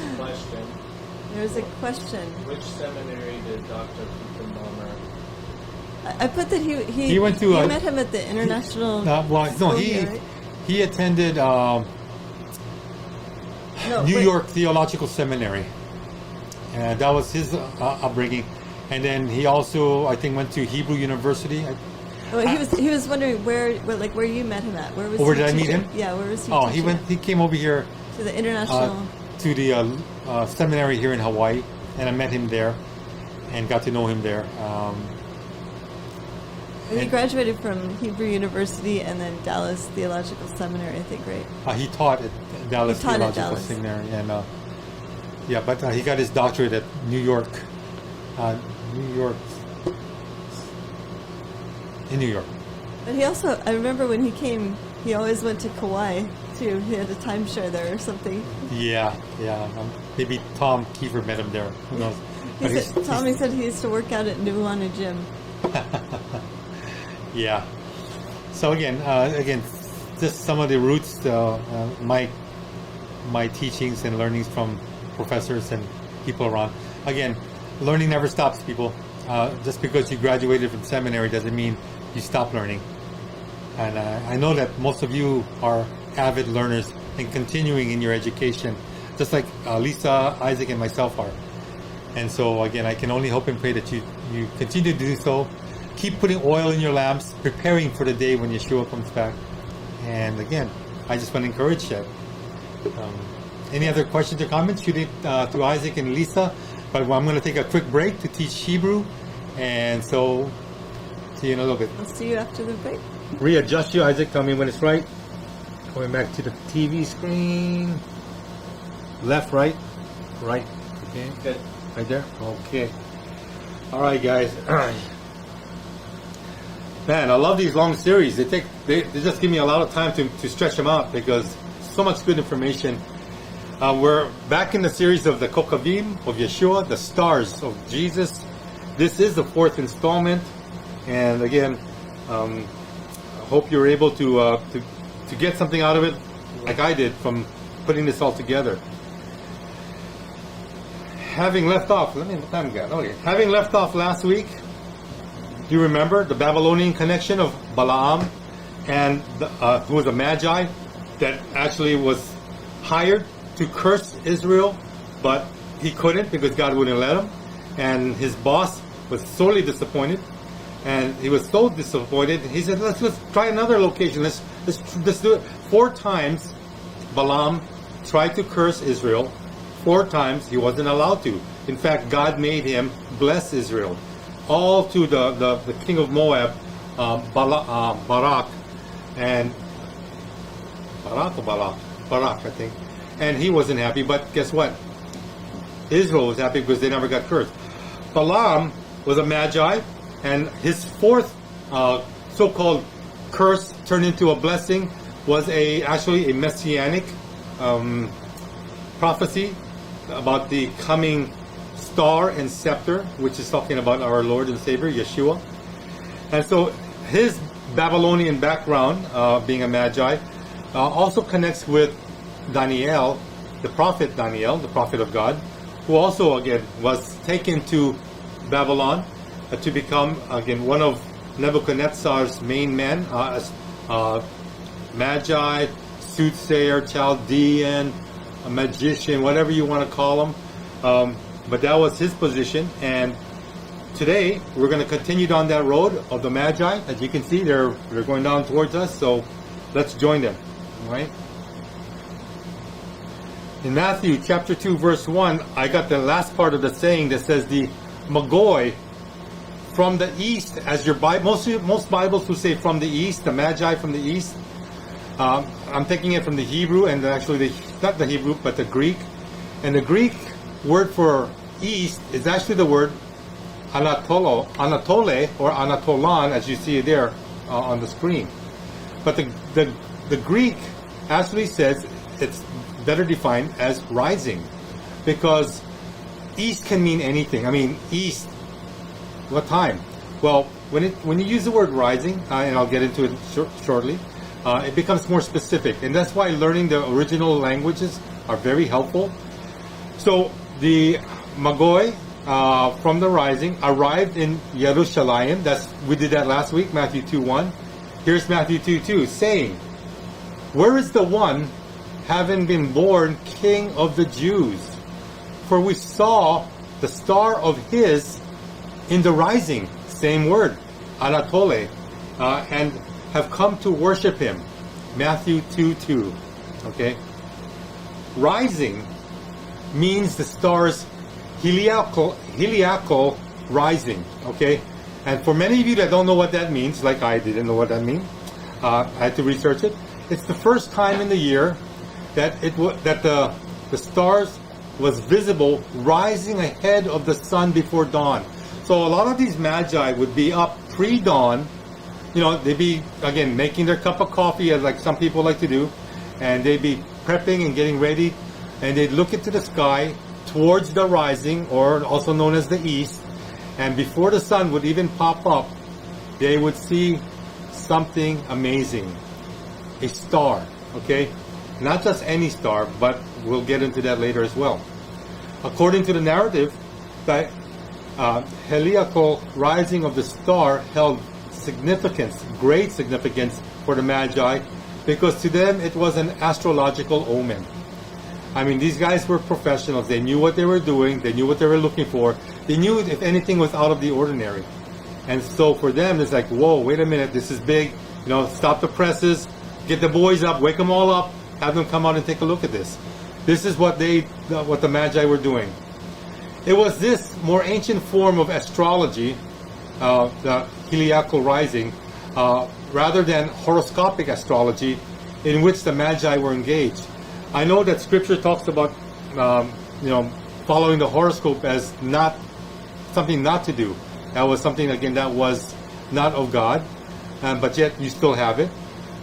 a question. There's a question. Which seminary did Dr. Kukenbaumer? I put that He went to. You met him at the international. He attended New York Theological Seminary, and that was his upbringing. And then he also, I think, went to Hebrew University. He was wondering where you met him at. Where was? Where did I meet him? Yeah, where was he? Oh, teaching? He came over here To the international. to the seminary here in Hawaii, and I met him there, and got to know him there. He graduated from Hebrew University and then Dallas Theological Seminary, I think, right? He taught at Dallas Theological Dallas. Seminary, and but he got his doctorate at New York, in New York. But he also, I remember when he came, he always went to Kauai too. He had a timeshare there or something. Yeah. Maybe Tom Kiefer met him there. Who knows? Tommy said he used to work out at Nuuanu Gym. Yeah. So again, just some of the roots, my teachings and learnings from professors and people around. Again, learning never stops, people. Just because you graduated from seminary doesn't mean you stop learning. And I know that most of you are avid learners and continuing in your education, just like Lisa, Isaac, and myself are. And so again, I can only hope and pray that you continue to do so. Keep putting oil in your lamps, preparing for the day when Yeshua comes back. And again, I just want to encourage that. Any other questions or comments? Shoot it to Isaac and Lisa. But I'm going to take a quick break to teach Hebrew. And so See you in a little bit. I'll see you after the break. Readjust you, Isaac. Tell me when it's right. Going back to the TV screen. Left, right, right. Okay, Good. right there. Okay. All right, guys. Man, I love these long series. They just give me a lot of time to stretch them out because so much good information. We're back in the series of the Kokavim of Yeshua, the stars of Jesus. This is the 4th installment, and again, I hope you're able to get something out of it, like I did from putting this all together. Having left off, what time we got? Okay, having left off last week. Do you remember the Babylonian connection of Balaam and who was a magi that actually was hired to curse Israel, but he couldn't because God wouldn't let him, and his boss was sorely disappointed, and he was so disappointed he said, let's try another location, let's do it. 4 times Balaam tried to curse Israel. 4 times he wasn't allowed to. In fact, God made him bless Israel, all to the king of Moab, Barak, and Barak, I think. And he wasn't happy, but guess what? Israel was happy because they never got cursed. Balaam was a magi, and his 4th so-called curse turned into a blessing was actually a messianic prophecy about the coming star and scepter, which is talking about our Lord and Savior, Yeshua. And so his Babylonian background, being a magi, also connects with Daniel, the prophet Daniel, the prophet of God, who also, again, was taken to Babylon to become, again, one of Nebuchadnezzar's main men, magi, soothsayer, Chaldean, a magician, whatever you want to call him. But that was his position. And today, we're going to continue down that road of the magi. As you can see, they're going down towards us, so let's join them. All right? In Matthew chapter 2, verse 1, I got the last part of the saying that says the Magoi from the east, as your Bible, most Bibles will say from the east, the Magi from the east. I'm taking it from the Hebrew, and actually not the Hebrew, but the Greek. And the Greek word for east is actually the word Anatole, or Anatolan, as you see it there on the screen. But the Greek actually says it's better defined as rising, because east can mean anything. I mean, east, what time? Well, when you use the word rising, and I'll get into it shortly, it becomes more specific, and that's why learning the original languages are very helpful. So the Magoi from the rising arrived in Jerusalem. We did that last week, Matthew 2:1. Here's Matthew 2:2 saying, "Where is the one having been born King of the Jews? For we saw the star of his in the rising," same word, Anatole, "and have come to worship him." Matthew 2:2. Okay? Rising means the star's heliacal rising. Okay? And for many of you that don't know what that means, like I didn't know what that means, I had to research it. It's the first time in the year that the stars was visible rising ahead of the sun before dawn. So a lot of these magi would be up pre-dawn. You know, they'd be, again, making their cup of coffee, as like some people like to do, and they'd be prepping and getting ready, and they'd look into the sky towards the rising, or also known as the east, and before the sun would even pop up, they would see something amazing. A star, okay? Not just any star, but we'll get into that later as well. According to the narrative, the heliacal rising of the star held significance, great significance for the Magi, because to them it was an astrological omen. I mean, these guys were professionals. They knew what they were doing. They knew what they were looking for. They knew if anything was out of the ordinary. And so for them, it's like, whoa, wait a minute, this is big. You know, stop the presses, get the boys up, wake them all up, have them come out and take a look at this. This is what the Magi were doing. It was this more ancient form of astrology the heliacal rising, rather than horoscopic astrology, in which the Magi were engaged. I know that Scripture talks about, following the horoscope as not something not to do. That was something, again, that was not of God, but yet you still have it.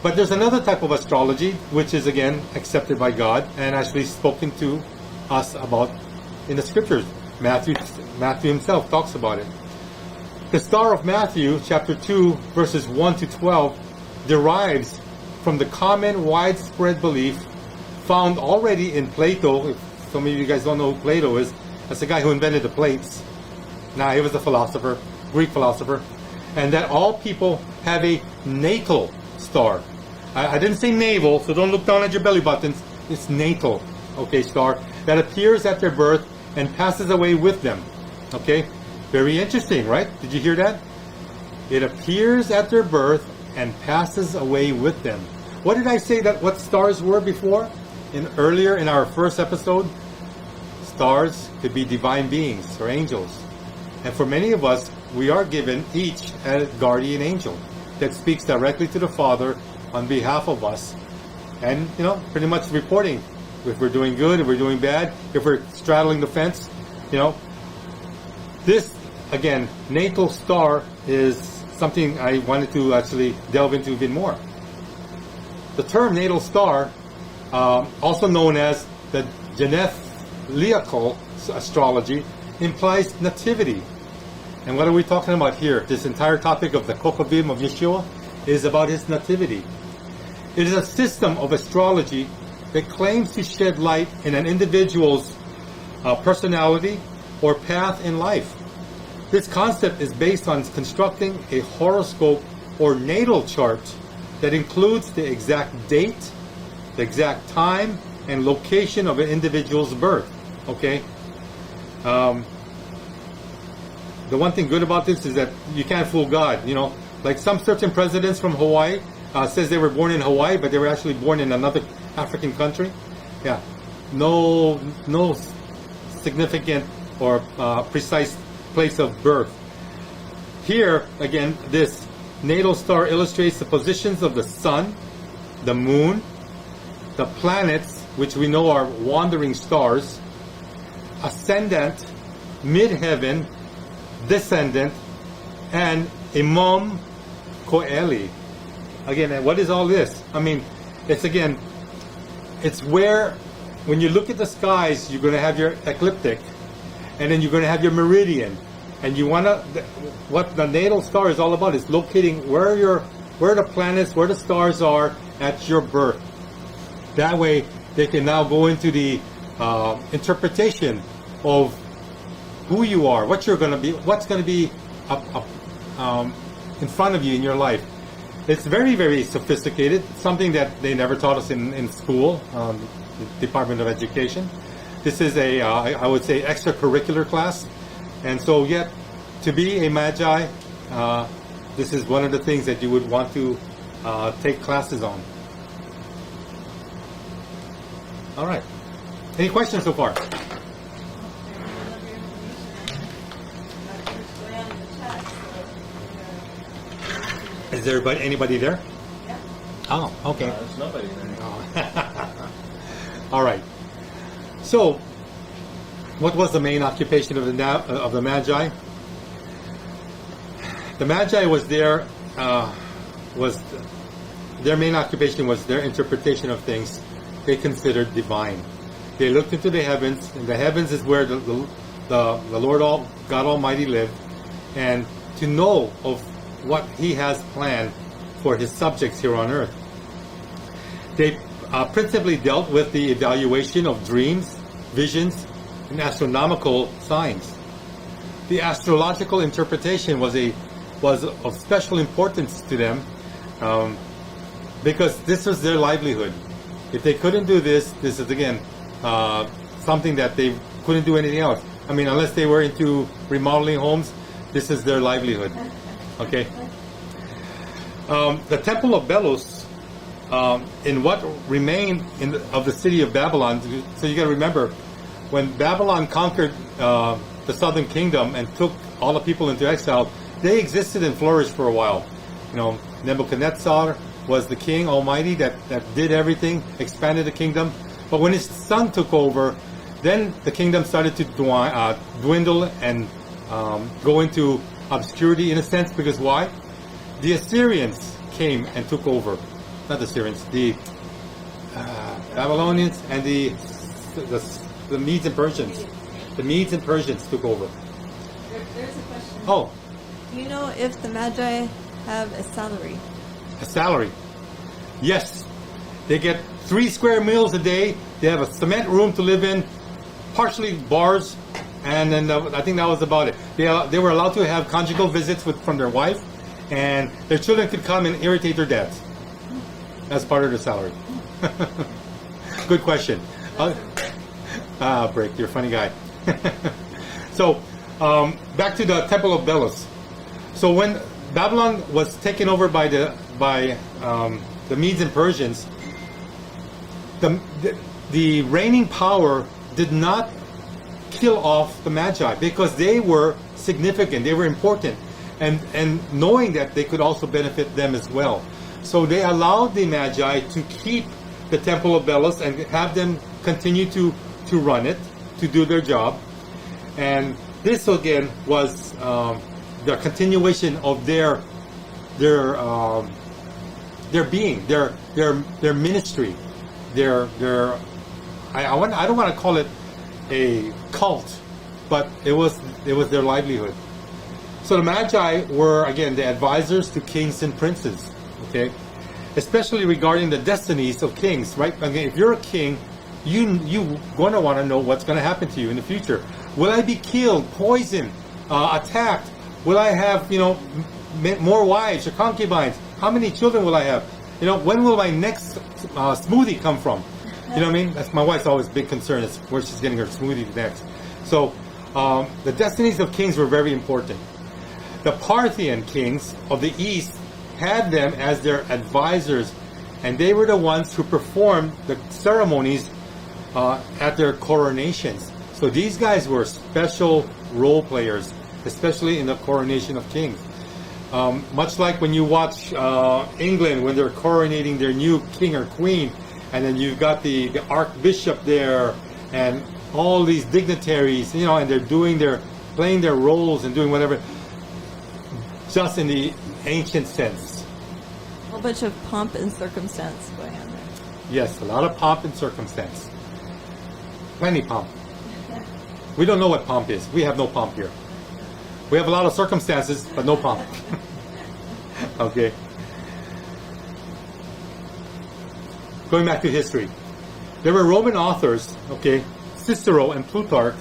But there's another type of astrology which is, again, accepted by God and actually spoken to us about in the Scriptures. Matthew himself talks about it. The Star of Matthew, chapter 2, verses 1 to 12, derives from the common widespread belief found already in Plato. If some of you guys don't know who Plato is, that's the guy who invented the plates. Now, he was a philosopher, Greek philosopher, and that all people have a natal star. I didn't say navel, so don't look down at your belly buttons. It's natal, okay, star, that appears at their birth and passes away with them. Okay? Very interesting, right? Did you hear that? It appears at their birth and passes away with them. What did I say that what stars were before? Earlier in our first episode, stars could be divine beings or angels. And for many of us, we are given each a guardian angel that speaks directly to the Father on behalf of us. And, pretty much reporting if we're doing good, if we're doing bad, if we're straddling the fence, This, again, natal star is something I wanted to actually delve into even more. The term natal star, also known as the genethliacal astrology, implies nativity. And what are we talking about here? This entire topic of the Kokavim of Yeshua is about his nativity. It is a system of astrology that claims to shed light in an individual's personality or path in life. This concept is based on constructing a horoscope or natal chart that includes the exact date, the exact time, and location of an individual's birth. Okay? The one thing good about this is that you can't fool God. Like some certain presidents from Hawaii says they were born in Hawaii, but they were actually born in another African country. Yeah, no significant or precise place of birth. Here, again, this natal star illustrates the positions of the sun, the moon, the planets, which we know are wandering stars, ascendant, mid-heaven, descendant, and imam koeli. Again, what is all this? It's where, when you look at the skies, you're going to have your ecliptic, and then you're going to have your meridian, and what the natal star is all about is locating where the planets, where the stars are at your birth. That way, they can now go into the interpretation of who you are, what you're going to be, what's going to be in front of you in your life. It's very, very sophisticated. Something that they never taught us in school, the Department of Education. This is I would say, extracurricular class. And so, yet, to be a Magi, this is one of the things that you would want to take classes on. All right. Any questions so far? Is there anybody there? Yeah. Oh, okay. There's nobody there. All right. So, what was the main occupation of the Magi? The Magi was their main occupation was their interpretation of things they considered divine. They looked into the heavens, and the heavens is where the Lord God Almighty lived, and to know of what He has planned for His subjects here on earth. They principally dealt with the evaluation of dreams, visions, and astronomical signs. The astrological interpretation was of special importance to them because this was their livelihood. If they couldn't do this is again something that they couldn't do anything else. Unless they were into remodeling homes, this is their livelihood. Okay. The Temple of Belus, in what remained of the city of Babylon. So you got to remember, when Babylon conquered the southern kingdom and took all the people into exile, they existed and flourished for a while. You know, Nebuchadnezzar was the king almighty that did everything, expanded the kingdom. But when his son took over, then the kingdom started to dwindle and go into obscurity in a sense, because why? The Assyrians came and took over. Not the Assyrians, the Babylonians and the Medes and Persians. The Medes and Persians took over. There's a question. Oh, Do you know if the Magi have a salary? a salary. Yes. They get 3 square meals a day. They have a cement room to live in, partially bars, and then I think that was about it. They were allowed to have conjugal visits from their wife, and their children could come and irritate their dads. That's part of their salary. Good question. Brick, you're a funny guy. So, back to the Temple of Belus. So when Babylon was taken over by the Medes and Persians, the reigning power did not kill off the Magi because they were significant, they were important, and knowing that they could also benefit them as well. So they allowed the Magi to keep the Temple of Belus and have them continue to run it, to do their job. And this again was the continuation of their being, their ministry, I don't want to call it a cult, but it was their livelihood. So the Magi were again the advisors to kings and princes, okay, especially regarding the destinies of kings. Right? Again, if you're a king, you gonna want to know what's going to happen to you in the future. Will I be killed, poisoned, attacked? Will I have more wives or concubines? How many children will I have? When will my next smoothie come from? You know what I mean? That's my wife's always big concern, is where she's getting her smoothie next. So the destinies of kings were very important. The Parthian kings of the east had them as their advisors, and they were the ones who performed the ceremonies at their coronations. So these guys were special role players, especially in the coronation of kings. Much like when you watch England when they're coronating their new king or queen, and then you've got the archbishop there and all these dignitaries, and they're playing their roles and doing whatever, just in the ancient sense. A whole bunch of pomp and circumstance going on there. Yes, a lot of pomp and circumstance. Plenty pomp. We don't know what pomp is. We have no pomp here. We have a lot of circumstances, but no pomp. Okay. Going back to history. There were Roman authors, okay, Cicero and Plutarch,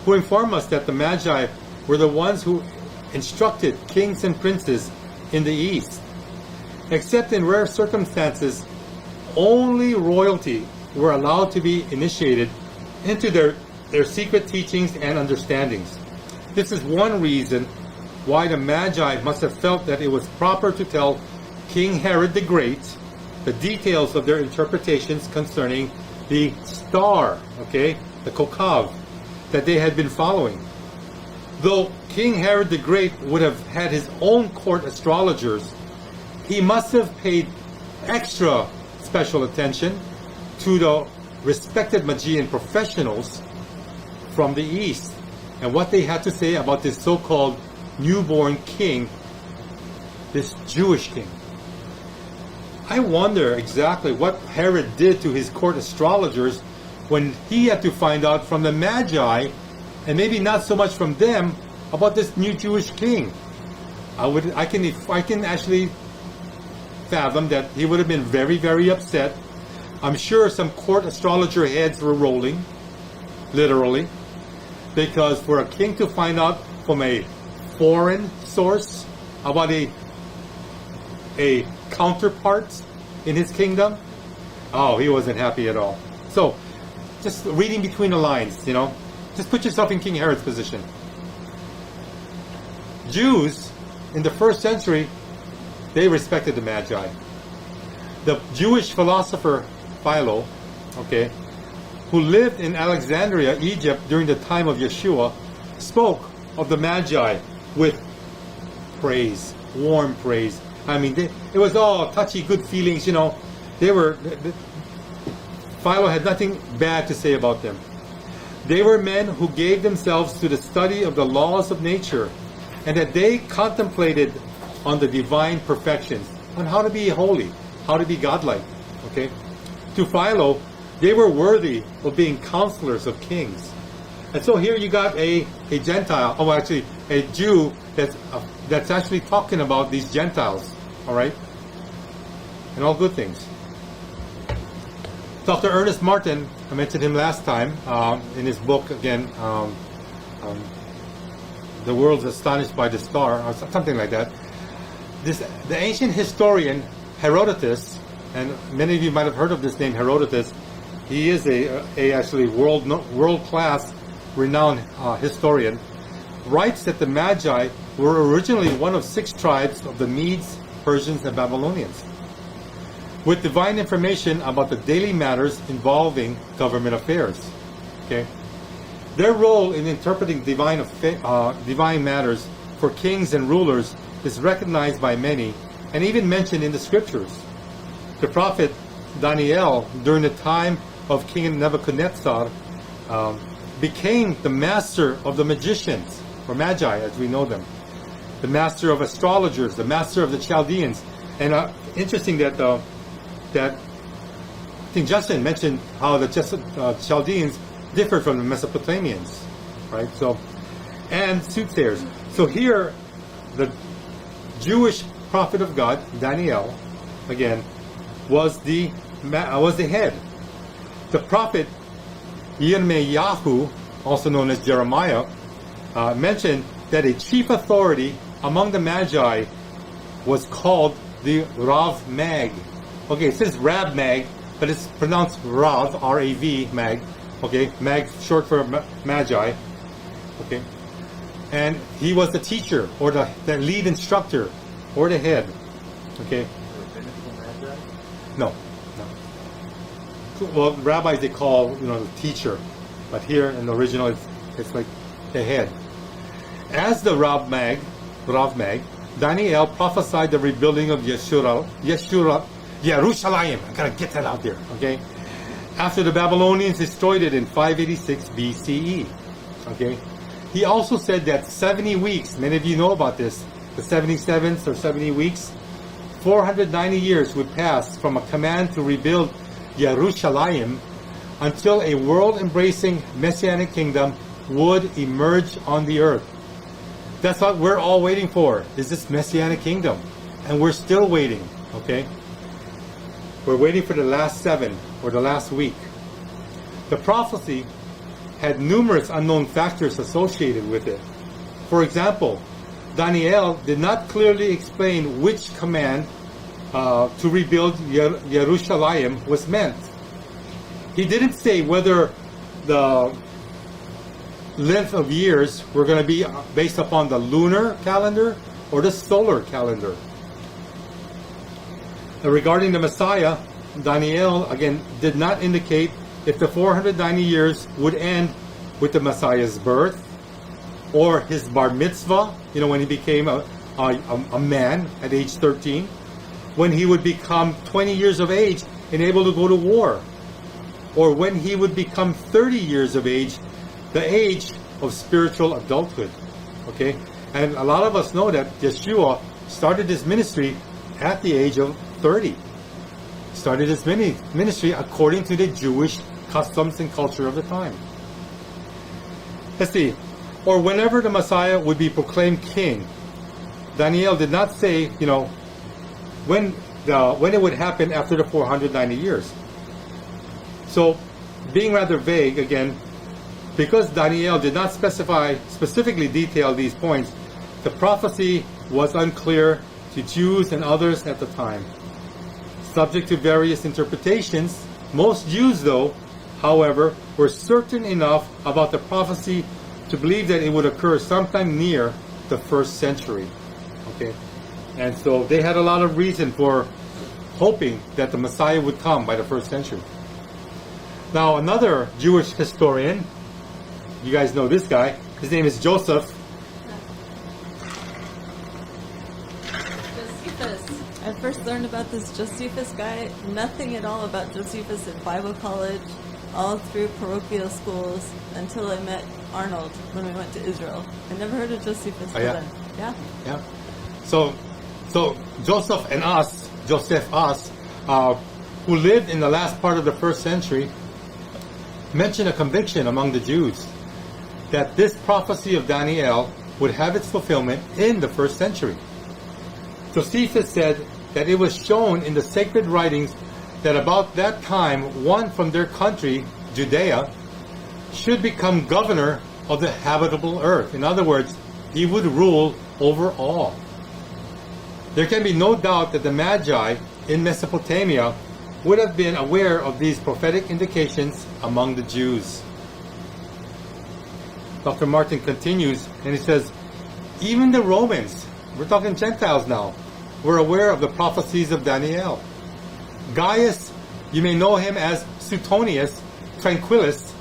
who inform us that the Magi were the ones who instructed kings and princes in the East. Except in rare circumstances, only royalty were allowed to be initiated into their secret teachings and understandings. This is one reason why the Magi must have felt that it was proper to tell King Herod the Great the details of their interpretations concerning the star, okay, the Kokav, that they had been following. Though King Herod the Great would have had his own court astrologers, he must have paid extra special attention to the respected Magian professionals from the East and what they had to say about this so-called newborn king, this Jewish king. I wonder exactly what Herod did to his court astrologers when he had to find out from the Magi, and maybe not so much from them, about this new Jewish king. I can actually fathom that he would have been very, very upset. I'm sure some court astrologer heads were rolling, literally, because for a king to find out from a foreign source about a counterpart in his kingdom, he wasn't happy at all. So, just reading between the lines, just put yourself in King Herod's position. Jews in the first century, they respected the Magi. The Jewish philosopher Philo, okay, who lived in Alexandria, Egypt during the time of Yeshua, spoke of the Magi with praise, warm praise. I mean, it was all touchy, good feelings, you know. Philo had nothing bad to say about them. They were men who gave themselves to the study of the laws of nature, and that they contemplated on the divine perfections, on how to be holy, how to be godlike. Okay? To Philo, they were worthy of being counselors of kings. And so here you got a Gentile, oh actually a Jew that's actually talking about these Gentiles, all right? And all good things. Dr. Ernest Martin, I mentioned him last time in his book again, The World's Astonished by the Star, or something like that. The ancient historian Herodotus, and many of you might have heard of this name Herodotus. He is a actually world-class, renowned historian. Writes that the Magi were originally one of 6 tribes of the Medes, Persians, and Babylonians, with divine information about the daily matters involving government affairs. Okay, their role in interpreting divine matters for kings and rulers is recognized by many, and even mentioned in the scriptures. The prophet Daniel, during the time of King Nebuchadnezzar, became the master of the magicians, or magi as we know them, the master of astrologers, the master of the Chaldeans. And interesting that I think Justin mentioned how the Chaldeans differ from the Mesopotamians, right? So, and soothsayers. So here, the Jewish prophet of God, Daniel, again, was the head. The prophet Yirmiyahu, also known as Jeremiah, mentioned that a chief authority among the Magi was called the Rav Mag. Okay, it says Rab Mag, but it's pronounced Rav, R-A-V, Mag. Okay, Mag short for Magi. Okay, and he was the teacher, or the lead instructor, or the head. Okay. No. Well, rabbis they call the teacher, but here in the original it's like the head. As the Rav Mag, Daniel prophesied the rebuilding of Yerushalayim. I gotta get that out there, okay? After the Babylonians destroyed it in 586 BCE, okay? He also said that 70 weeks, many of you know about this, the 77th or 70 weeks, 490 years would pass from a command to rebuild Yerushalayim until a world-embracing messianic kingdom would emerge on the earth. That's what we're all waiting for, is this messianic kingdom. And we're still waiting, okay? We're waiting for the last 7, or the last week. The prophecy had numerous unknown factors associated with it. For example, Daniel did not clearly explain which command to rebuild Yerushalayim was meant. He didn't say whether the length of years were going to be based upon the lunar calendar or the solar calendar. Regarding the Messiah, Daniel again did not indicate if the 490 years would end with the Messiah's birth or his bar mitzvah, when he became a man at age 13, when he would become 20 years of age and able to go to war, or when he would become 30 years of age, the age of spiritual adulthood. Okay? And a lot of us know that Yeshua started his ministry at the age of 30. Started his ministry according to the Jewish customs and culture of the time. Let's see. Or whenever the Messiah would be proclaimed king. Daniel did not say, when it would happen after the 490 years. So, being rather vague, again, because Daniel did not specifically detail these points, the prophecy was unclear to Jews and others at the time. Subject to various interpretations, most Jews, though, however, were certain enough about the prophecy to believe that it would occur sometime near the 1st century. Okay? And so they had a lot of reason for hoping that the Messiah would come by the 1st century. Now, another Jewish historian, you guys know this guy, his name is Joseph. first learned about this Josephus guy, nothing at all about Josephus in Bible college, all through parochial schools, until I met Arnold when we went to Israel. I never heard of Josephus till yeah. then. Yeah? Yeah. So Joseph us, who lived in the last part of the first century, mentioned a conviction among the Jews that this prophecy of Daniel would have its fulfillment in the first century. Josephus said that it was shown in the sacred writings that about that time one from their country, Judea, should become governor of the habitable earth. In other words, he would rule over all. There can be no doubt that the Magi in Mesopotamia would have been aware of these prophetic indications among the Jews. Dr. Martin continues and he says, even the Romans, we're talking Gentiles now, were aware of the prophecies of Daniel. Gaius, you may know him as Suetonius Tranquillus,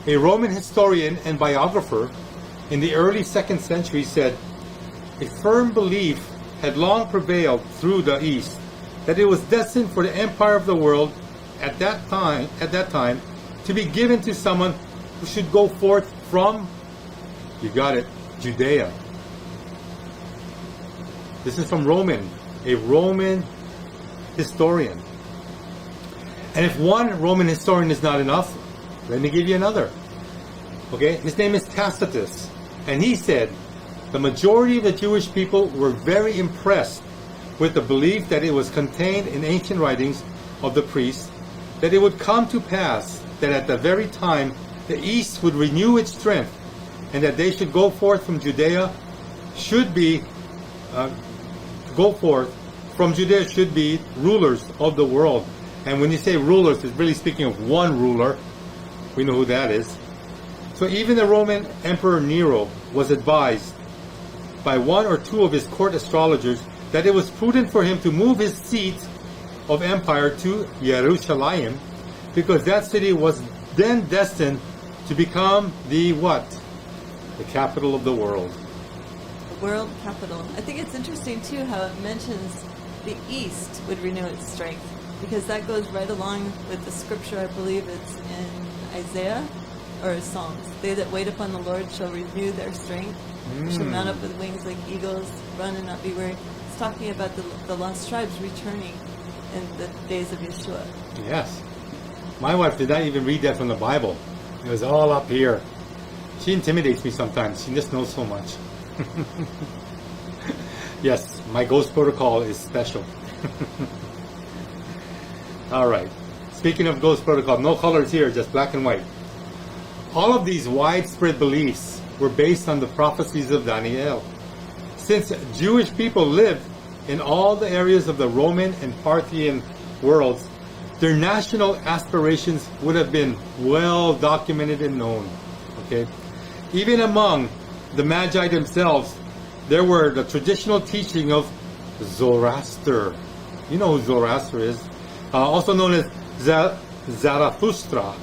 a Roman historian and biographer in the early 2nd century, said, a firm belief had long prevailed through the East that it was destined for the empire of the world at that time to be given to someone who should go forth from, you got it, Judea. This is from a Roman historian. And if one Roman historian is not enough, let me give you another. Okay, his name is Tacitus, and he said the majority of the Jewish people were very impressed with the belief that it was contained in ancient writings of the priests that it would come to pass that at the very time the East would renew its strength and that they should go forth from Judea should be rulers of the world. And when you say rulers, it's really speaking of one ruler. We know who that is. So even the Roman Emperor Nero was advised by one or two of his court astrologers that it was prudent for him to move his seat of empire to Jerusalem, because that city was then destined to become the what? The capital of the world. The world capital. I think it's interesting too how it mentions the East would renew its strength, because that goes right along with the scripture, I believe it's in Isaiah or Psalms. They that wait upon the Lord shall renew their strength, shall mount up with wings like eagles, run and not be weary. It's talking about the lost tribes returning in the days of Yeshua. Yes. My wife did not even read that from the Bible. It was all up here. She intimidates me sometimes. She just knows so much. Yes, my ghost protocol is special. All right. Speaking of ghost protocol, no colors here, just black and white. All of these widespread beliefs were based on the prophecies of Daniel. Since Jewish people lived in all the areas of the Roman and Parthian worlds, their national aspirations would have been well documented and known. Okay, even among the Magi themselves, there were the traditional teaching of Zoroaster. You know who Zoroaster is, also known as Zarathustra,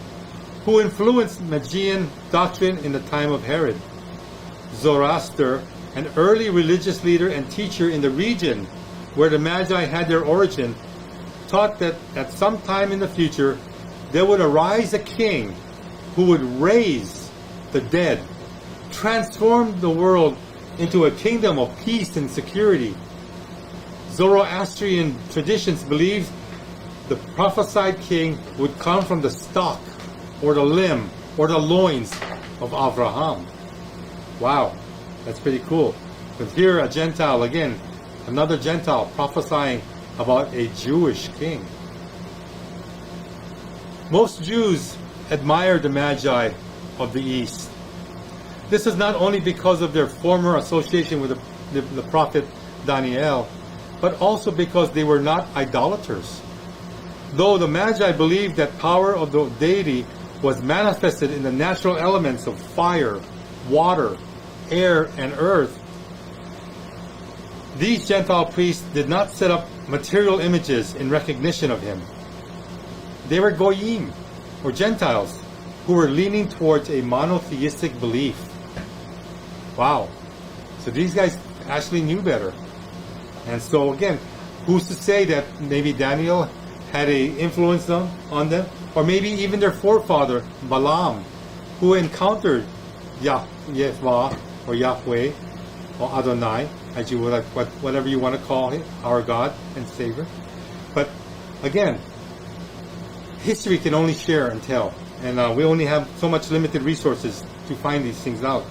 who influenced Magian doctrine in the time of Herod. Zoroaster, an early religious leader and teacher in the region where the Magi had their origin, taught that at some time in the future there would arise a king who would raise the dead, transform the world into a kingdom of peace and security. Zoroastrian traditions believed the prophesied king would come from the stock or the limb or the loins of Abraham. Wow, that's pretty cool. But here a Gentile, again, another Gentile prophesying about a Jewish king. Most Jews admire the Magi of the East. This is not only because of their former association with the prophet Daniel, but also because they were not idolaters. Though the Magi believed that power of the deity was manifested in the natural elements of fire, water, air, and earth, these Gentile priests did not set up material images in recognition of him. They were Goyim, or Gentiles, who were leaning towards a monotheistic belief. Wow. So these guys actually knew better. And so again, Who's to say that maybe Daniel had a influence on them? Or maybe even their forefather, Balaam, who encountered Yahweh or Yahweh or Adonai, as you would like, whatever you want to call him, our God and Savior. But again, history can only share and tell, and we only have so much limited resources to find these things out.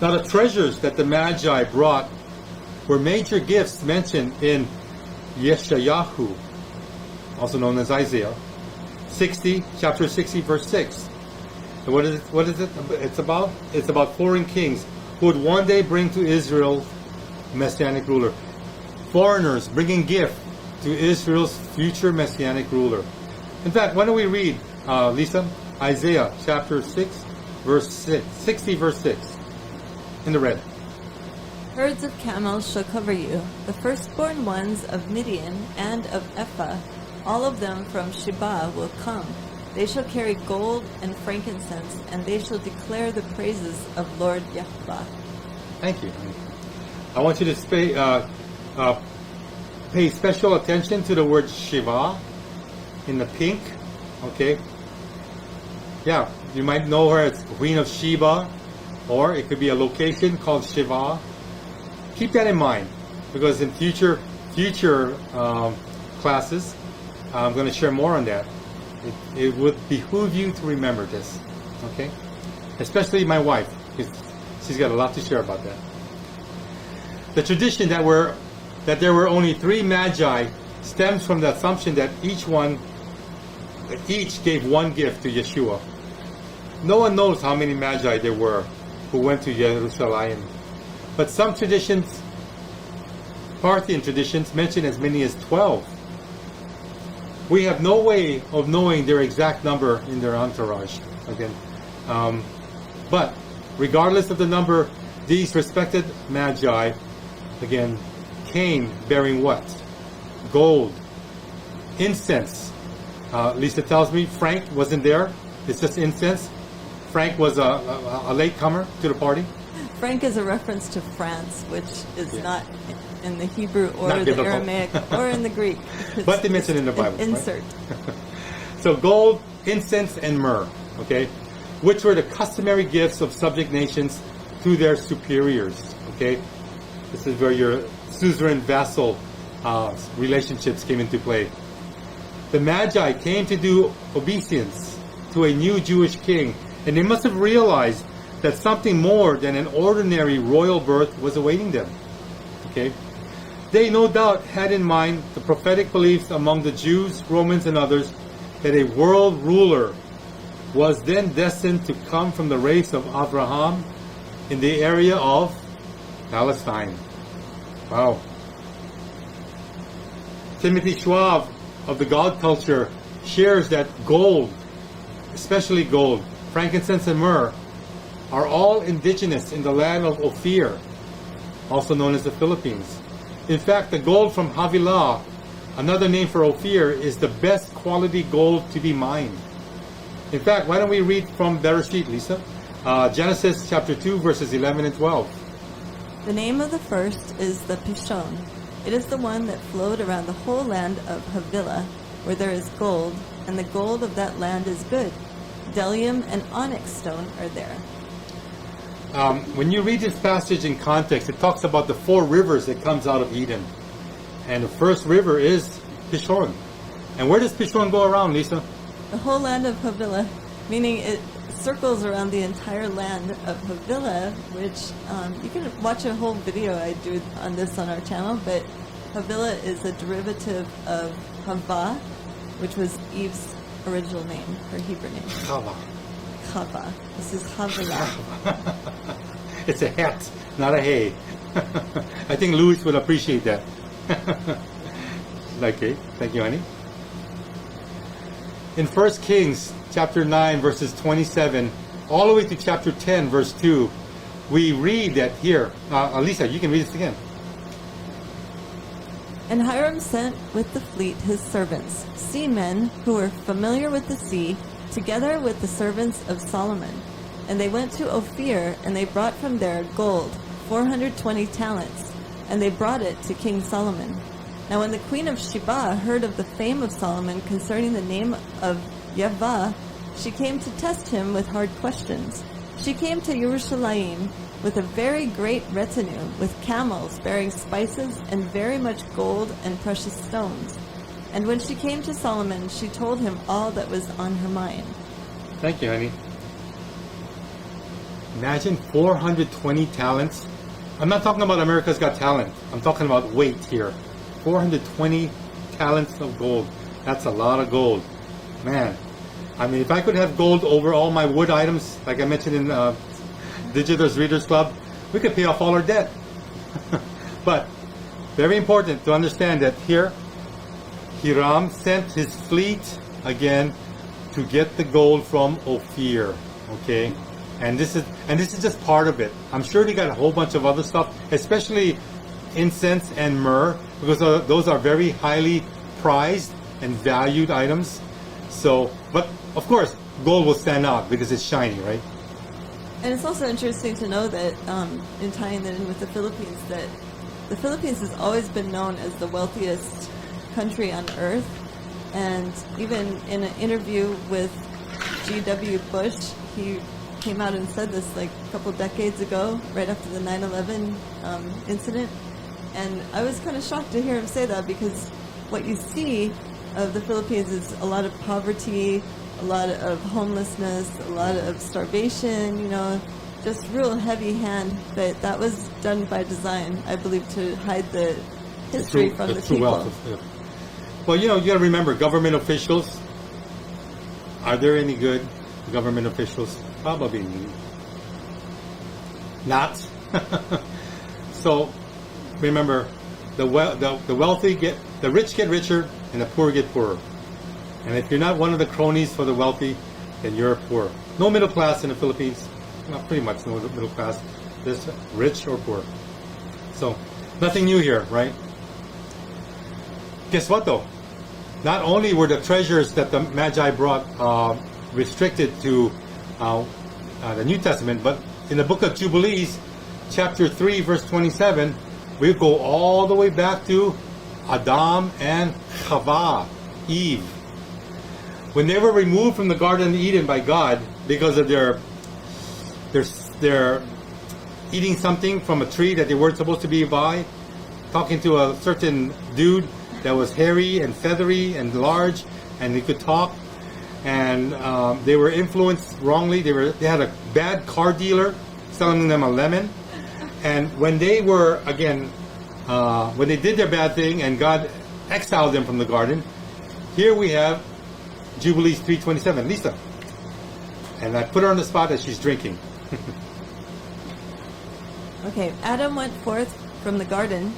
Now, the treasures that the Magi brought were major gifts mentioned in Yeshayahu, also known as Isaiah, chapter 60, verse 6. And what is it? It's about foreign kings who would one day bring to Israel messianic ruler. Foreigners bringing gift to Israel's future messianic ruler. In fact, why don't we read, Lisa, Isaiah chapter 6, verse 6, 60, verse 6, in the red. Herds of camels shall cover you, the firstborn ones of Midian and of Ephah, all of them from Sheba will come. They shall carry gold and frankincense, and they shall declare the praises of Lord Yahweh. Thank you. I want you to pay special attention to the word Shiva in the pink. Okay. Yeah, you might know her as Queen of Sheba, or it could be a location called Shiva. Keep that in mind, because in future classes, I'm going to share more on that. It would behoove you to remember this, okay? Especially my wife, because she's got a lot to share about that. The tradition that there were only 3 magi stems from the assumption that each gave one gift to Yeshua. No one knows how many magi there were who went to Jerusalem, but some traditions, Parthian traditions, mention as many as 12. We have no way of knowing their exact number in their entourage. Again, but regardless of the number, these respected magi, again, came bearing what? Gold, incense. Lisa tells me Frank wasn't there. It's just incense. Frank was a latecomer to the party. Frank is a reference to France, which is not in the Hebrew or Not the biblical. Aramaic or in the Greek. But they mention it in the Bible, right? Insert. So gold, incense, and myrrh, okay, which were the customary gifts of subject nations to their superiors, okay? This is where your suzerain-vassal relationships came into play. The Magi came to do obeisance to a new Jewish king, and they must have realized that something more than an ordinary royal birth was awaiting them, okay? They no doubt had in mind the prophetic beliefs among the Jews, Romans, and others that a world ruler was then destined to come from the race of Abraham in the area of Palestine. Wow. Timothy Schwab of the God Culture shares that gold, especially gold, frankincense, and myrrh, are all indigenous in the land of Ophir, also known as the Philippines. In fact, the gold from Havilah, another name for Ophir, is the best quality gold to be mined. In fact, why don't we read from Bereshit, Lisa? Genesis chapter 2, verses 11 and 12. The name of the first is the Pishon. It is the one that flowed around the whole land of Havilah, where there is gold, and the gold of that land is good. Bdellium and onyx stone are there. When you read this passage in context, it talks about the 4 rivers that comes out of Eden. And the first river is Pishon. And where does Pishon go around, Lisa? The whole land of Havilah, meaning it circles around the entire land of Havilah, which you can watch a whole video I do on this on our channel, but Havilah is a derivative of Havah, which was Eve's original name, her Hebrew name. Chava. Chava. This is Havilah. It's a hat, not a hay. I think Louis would appreciate that. Okay, thank you, honey. In 1 Kings chapter 9, verses 27, all the way to chapter 10, verse 2, we read that here. Alisa, you can read this again. And Hiram sent with the fleet his servants, seamen who were familiar with the sea, together with the servants of Solomon. And they went to Ophir, and they brought from there gold, 420 talents, and they brought it to King Solomon. Now when the queen of Sheba heard of the fame of Solomon concerning the name of Yahweh, she came to test him with hard questions. She came to Jerusalem with a very great retinue, with camels bearing spices and very much gold and precious stones. And when she came to Solomon, she told him all that was on her mind. Thank you, honey. Imagine 420 talents. I'm not talking about America's Got Talent. I'm talking about weight here. 420 talents of gold. That's a lot of gold. Man, I mean, if I could have gold over all my wood items, like I mentioned in Digital's Readers Club, we could pay off all our debt. But very important to understand that here, Hiram sent his fleet again to get the gold from Ophir. Okay, and this is just part of it. I'm sure they got a whole bunch of other stuff, especially incense and myrrh, because those are very highly prized and valued items. So, but of course, gold will stand out because it's shiny, right? And it's also interesting to know that, in tying that in with the Philippines, that the Philippines has always been known as the wealthiest country on earth. And even in an interview with G.W. Bush, he came out and said this like a couple decades ago, right after the 9/11 incident. And I was kind of shocked to hear him say that, because what you see of the Philippines is a lot of poverty, a lot of homelessness, a lot of starvation, you know, just real heavy hand. But that was done by design, I believe, to hide the history from the true people. wealth. Yeah. Well, you know, you got to remember, government officials, are there any good government officials? Probably not. So, remember, the rich get richer and the poor get poorer. And if you're not one of the cronies for the wealthy, then you're poor. No middle class in the Philippines. Well, pretty much no middle class. Just rich or poor. So, nothing new here, right? Guess what though? Not only were the treasures that the Magi brought restricted to the New Testament, but in the book of Jubilees, chapter 3, verse 27, we go all the way back to Adam and Chava, Eve. When they were removed from the Garden of Eden by God because of their eating something from a tree that they weren't supposed to be by, talking to a certain dude that was hairy and feathery and large, and he could talk, and they were influenced wrongly. They had a bad car dealer selling them a lemon, and when they were when they did their bad thing and God exiled them from the garden, here we have Jubilees 3:27, Lisa, and I put her on the spot as she's drinking. Okay, Adam went forth from the garden.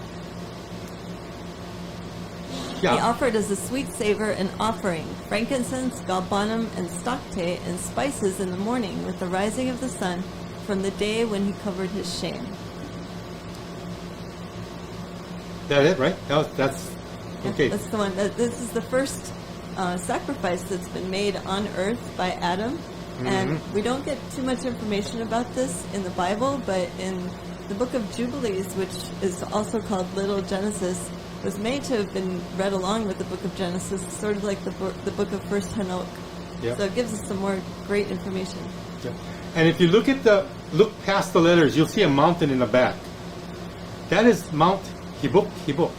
Yeah. He offered as a sweet savor an offering, frankincense, galbanum, and stocte, and spices in the morning with the rising of the sun from the day when he covered his shame. That it, right? That's okay. That's the one. This is the first sacrifice that's been made on earth by Adam. Mm-hmm. And we don't get too much information about this in the Bible, but in the book of Jubilees, which is also called Little Genesis, was made to have been read along with the book of Genesis, sort of like the book of First Hanoch. Yeah. So it gives us some more great information. Yeah. And if you look past the letters, you'll see a mountain in the back. That is Mount Hibuk.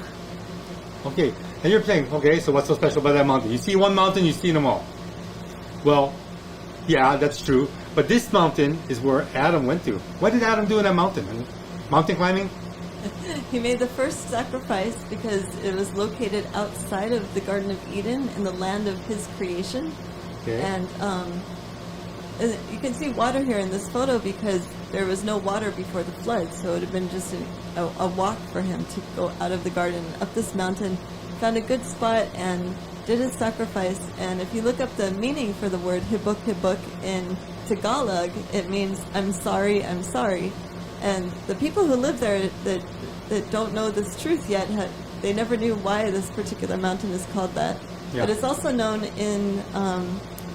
Okay, and you're saying, okay, so what's so special about that mountain? You see one mountain, you see them all. Well, yeah, that's true. But this mountain is where Adam went to. What did Adam do in that mountain? Mountain climbing? He made the first sacrifice because it was located outside of the Garden of Eden in the land of his creation. Okay. And you can see water here in this photo because there was no water before the flood, so it would have been just a walk for him to go out of the garden up this mountain, found a good spot, and did his sacrifice. And if you look up the meaning for the word hibuk in Tagalog, it means I'm sorry. And the people who live there that don't know this truth yet, they never knew why this particular mountain is called that. Yeah. But it's also known in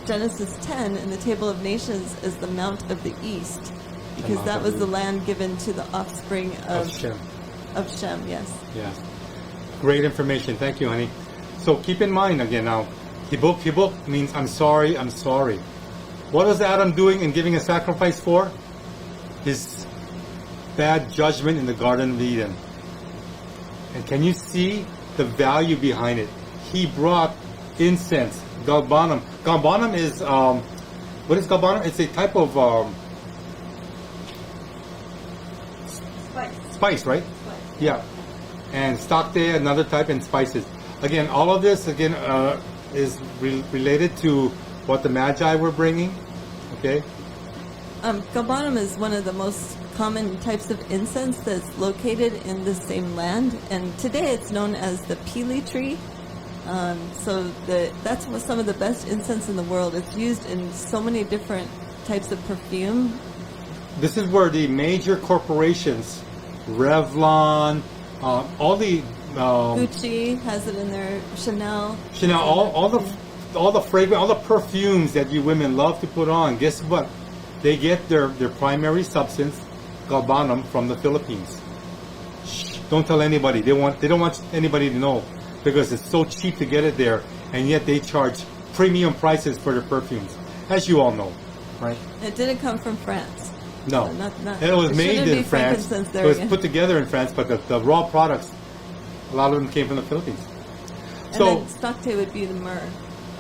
Genesis 10 in the Table of Nations as the Mount of the East, because that was the land given to the offspring of Of Shem, yes. Yes. Great information. Thank you, honey. So keep in mind again now, hibuk means I'm sorry, I'm sorry. What was Adam doing and giving a sacrifice for? His bad judgment in the Garden of Eden. And can you see the value behind it? He brought incense, galbanum. Galbanum is, what is galbanum? It's a type of spice, right? Yeah. And stocte, another type, and spices. Again, all of this, is related to what the Magi were bringing. Okay? Galbanum is one of the most common types of incense that's located in the same land, and today it's known as the peely tree. That's some of the best incense in the world. It's used in so many different types of perfume. This is where the major corporations, Revlon, all the Gucci has it in there. Chanel, all the fragrance, all the perfumes that you women love to put on. Guess what? They get their primary substance, galbanum, from the Philippines. Shh, don't tell anybody. They don't want anybody to know because it's so cheap to get it there, and yet they charge premium prices for their perfumes, as you all know, right? It didn't come from France. No, So not, it was it made shouldn't in be France. frankincense It there was again. put together in France, but the raw products, a lot of them came from the Philippines. And So then stocte would be the myrrh.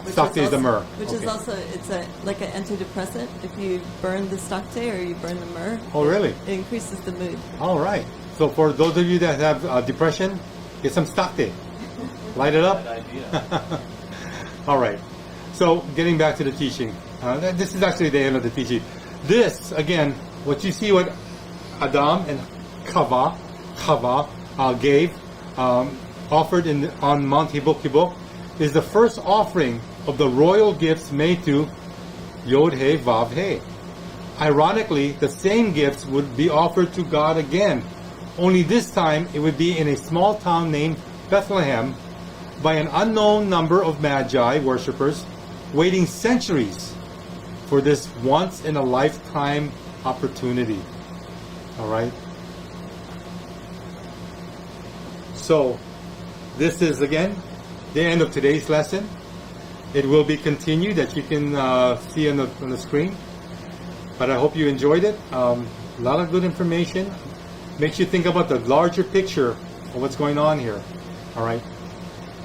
Stocte is the myrrh. Which is Okay. also, it's like an antidepressant. If you burn the stocte or you burn the myrrh, Oh, really? it increases the mood. All right. So for those of you that have depression, get some stocte. Light it up. Bad idea. All right. So getting back to the teaching, this is actually the end of the teaching. This again, what you see, what Adam and Chava gave, offered on Mount Hibuk, is the first offering of the royal gifts made to Yod He Vav He. Ironically, the same gifts would be offered to God again, only this time it would be in a small town named Bethlehem by an unknown number of Magi worshippers waiting centuries for this once in a lifetime opportunity. All right. So this is again the end of today's lesson. It will be continued that you can see on the screen. But I hope you enjoyed it. A lot of good information. Makes you think about the larger picture of what's going on here. All right.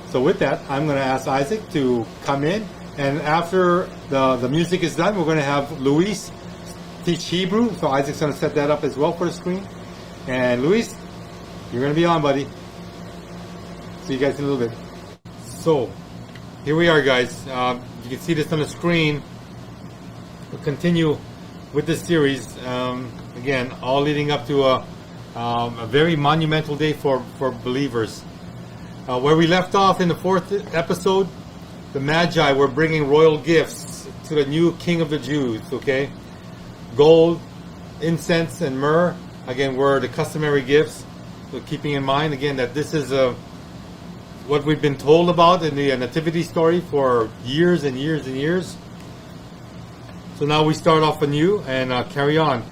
So with that, I'm going to ask Isaac to come in. And after the music is done, we're going to have Luis teach Hebrew. So Isaac's going to set that up as well for the screen. And Luis, you're going to be on, buddy. See you guys in a little bit. So, here we are, guys. You can see this on the screen. We'll continue with this series. Again, all leading up to a very monumental day for believers. Where we left off in the 4th episode, the Magi were bringing royal gifts to the new King of the Jews, okay? Gold, incense, and myrrh, again, were the customary gifts. So keeping in mind, again, that this is what we've been told about in the Nativity story for years and years and years. So now we start off anew and carry on.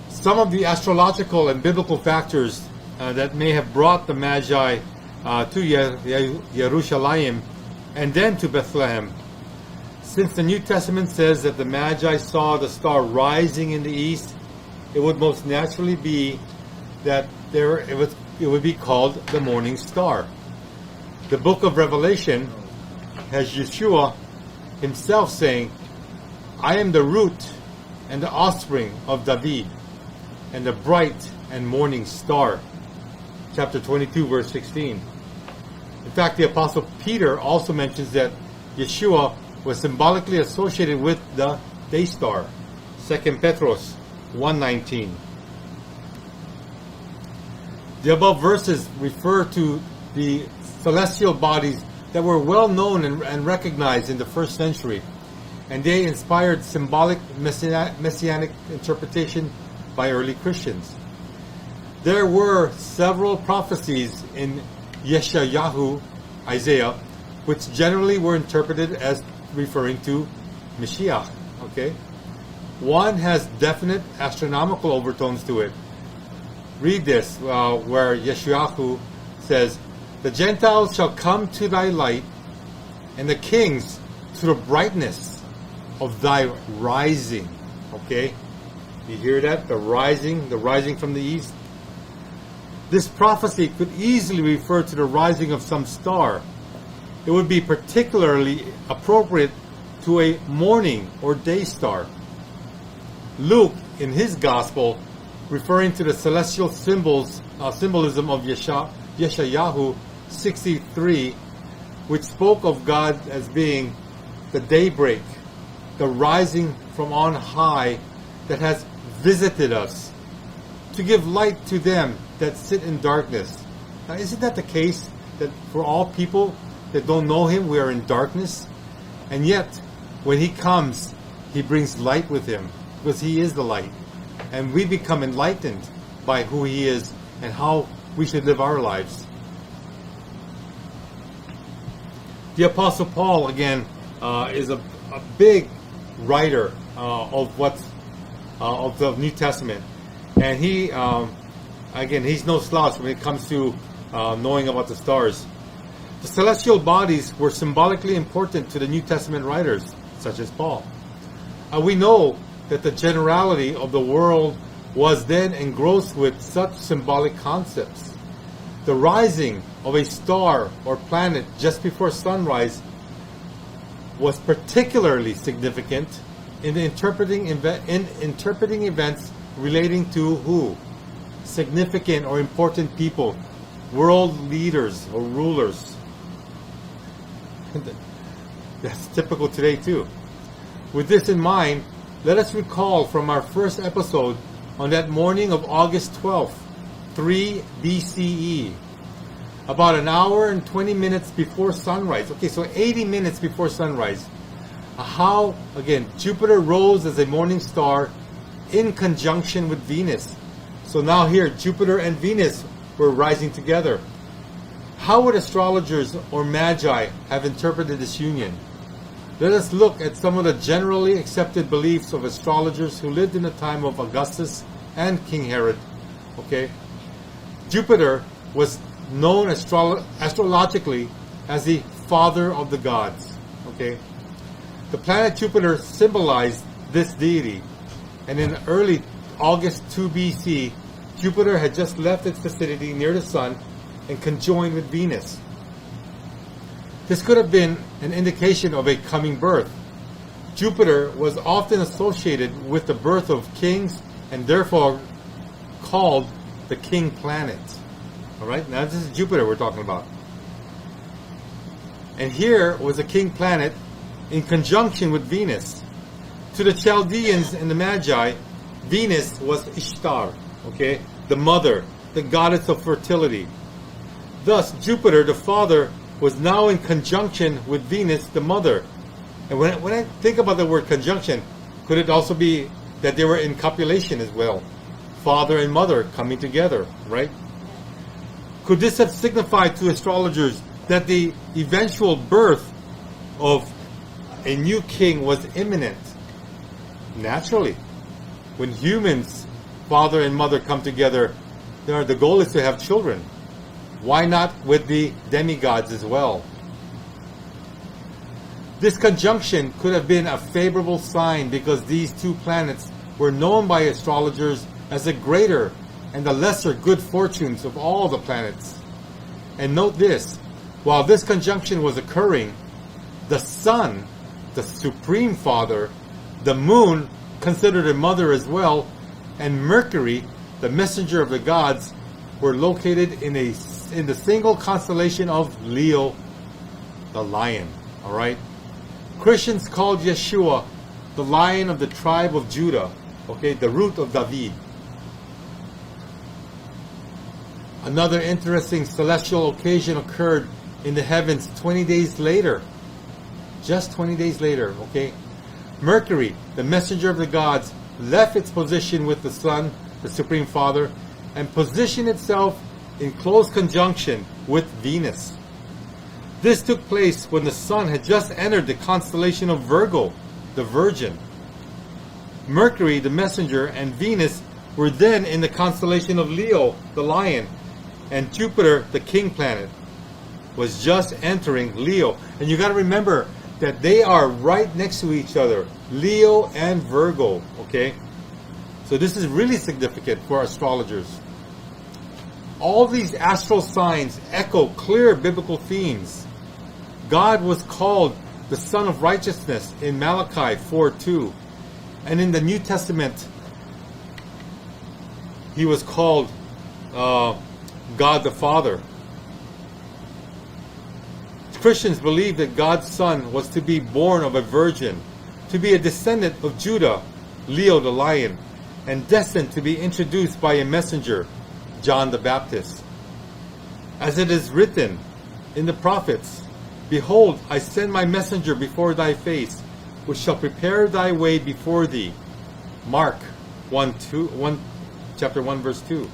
Some of the astrological and biblical factors that may have brought the Magi to Jerusalem and then to Bethlehem. Since the New Testament says that the Magi saw the star rising in the east, it would most naturally be that it would be called the morning star. The book of Revelation has Yeshua himself saying, I am the root and the offspring of David and the bright and morning star. Chapter 22, verse 16. In fact, the Apostle Peter also mentions that Yeshua was symbolically associated with the day star. 2 Petros 1:19. The above verses refer to the celestial bodies that were well known and recognized in the first century, and they inspired symbolic messianic interpretation by early Christians. There were several prophecies in Yeshayahu, Isaiah, which generally were interpreted as referring to Mashiach. Okay, one has definite astronomical overtones to it. read this, where Yeshuahu says, "The Gentiles shall come to thy light, and the kings to the brightness of thy rising." Okay? You hear that? The rising from the east. This prophecy could easily refer to the rising of some star. It would be particularly appropriate to a morning or day star. Luke, in his gospel, referring to the celestial symbolism of Yeshayahu 63, which spoke of God as being the daybreak, the rising from on high that has visited us, to give light to them that sit in darkness. Now, isn't that the case, that for all people that don't know Him, we are in darkness? And yet, when He comes, He brings light with Him, because He is the light. And we become enlightened by who He is and how we should live our lives. The Apostle Paul, again, is a big writer of the New Testament. And he, again, he's no slouch when it comes to knowing about the stars. The celestial bodies were symbolically important to the New Testament writers, such as Paul. We know that the generality of the world was then engrossed with such symbolic concepts. The rising of a star or planet just before sunrise was particularly significant in interpreting events relating to who? Significant or important people, world leaders or rulers. That's typical today too. With this in mind, let us recall from our first episode on that morning of August 12th, 3 BCE, about an hour and 20 minutes before sunrise. Okay, so 80 minutes before sunrise. How, again, Jupiter rose as a morning star in conjunction with Venus. So now here, Jupiter and Venus were rising together. How would astrologers or magi have interpreted this union? Let us look at some of the generally accepted beliefs of astrologers who lived in the time of Augustus and King Herod. Okay, Jupiter was known astrologically as the father of the gods. Okay, the planet Jupiter symbolized this deity, and in early August 2 BC, Jupiter had just left its vicinity near the Sun and conjoined with Venus. This could have been an indication of a coming birth. Jupiter was often associated with the birth of kings and therefore called the king planet. Alright, now this is Jupiter we're talking about. And here was a king planet in conjunction with Venus. To the Chaldeans and the Magi, Venus was Ishtar, okay, the mother, the goddess of fertility. Thus, Jupiter, the father, was now in conjunction with Venus, the mother. And when I think about the word conjunction, could it also be that they were in copulation as well? Father and mother coming together, right? Could this have signified to astrologers that the eventual birth of a new king was imminent? Naturally. When humans, father and mother, come together, the goal is to have children. Why not with the demigods as well? This conjunction could have been a favorable sign because these two planets were known by astrologers as the greater and the lesser good fortunes of all the planets. And note this, while this conjunction was occurring, the Sun, the Supreme Father, the Moon, considered a mother as well, and Mercury, the messenger of the gods, were located in the single constellation of Leo, the lion. Alright? Christians called Yeshua the Lion of the tribe of Judah, okay, the root of David. Another interesting celestial occasion occurred in the heavens 20 days later. Just 20 days later, okay? Mercury, the messenger of the gods, left its position with the Sun, the Supreme Father, and positioned itself in close conjunction with Venus. This took place when the Sun had just entered the constellation of Virgo, the Virgin. Mercury, the messenger, and Venus were then in the constellation of Leo, the lion, and Jupiter, the king planet, was just entering Leo. And you got to remember that they are right next to each other, Leo and Virgo, okay? So this is really significant for astrologers. All these astral signs echo clear biblical themes. God was called the Son of Righteousness in Malachi 4:2. And in the New Testament, he was called God the Father. Christians believe that God's Son was to be born of a virgin, to be a descendant of Judah, Leo the lion, and destined to be introduced by a messenger, John the Baptist. As it is written in the prophets, "Behold, I send my messenger before thy face, which shall prepare thy way before thee." Mark chapter 1, verse 2.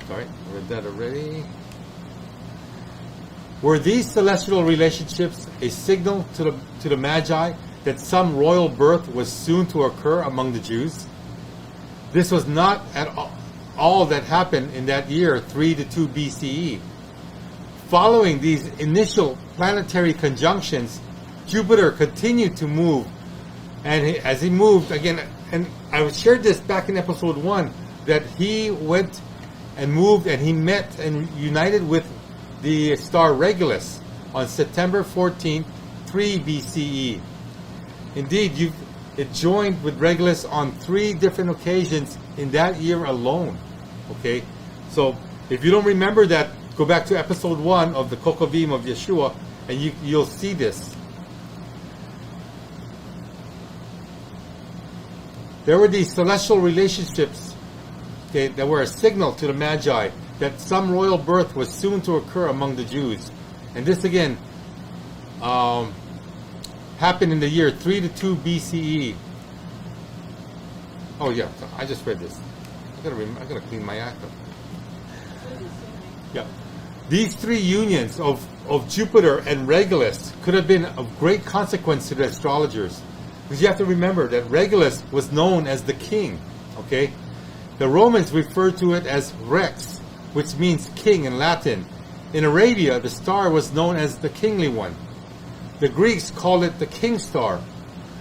Sorry, I read that already. Were these celestial relationships a signal to the Magi that some royal birth was soon to occur among the Jews? This was not at all that happened in that year, 3 to 2 BCE. Following these initial planetary conjunctions, Jupiter continued to move, and as he moved again, and I shared this back in episode 1, that he went and moved and he met and united with the star Regulus on September 14th, 3 BCE. Indeed, it joined with Regulus on 3 different occasions in that year alone. Okay, so if you don't remember that, go back to episode 1 of the Kokavim of Yeshua, and you'll see this. There were these celestial relationships, okay, that were a signal to the Magi that some royal birth was soon to occur among the Jews. And this again happened in the year 3 to 2 BCE. Oh yeah, I just read this. I gotta clean my act up. Yeah. These 3 unions of Jupiter and Regulus could have been of great consequence to the astrologers. Because you have to remember that Regulus was known as the king. Okay? The Romans referred to it as Rex, which means king in Latin. In Arabia, the star was known as the kingly one. The Greeks called it the king star.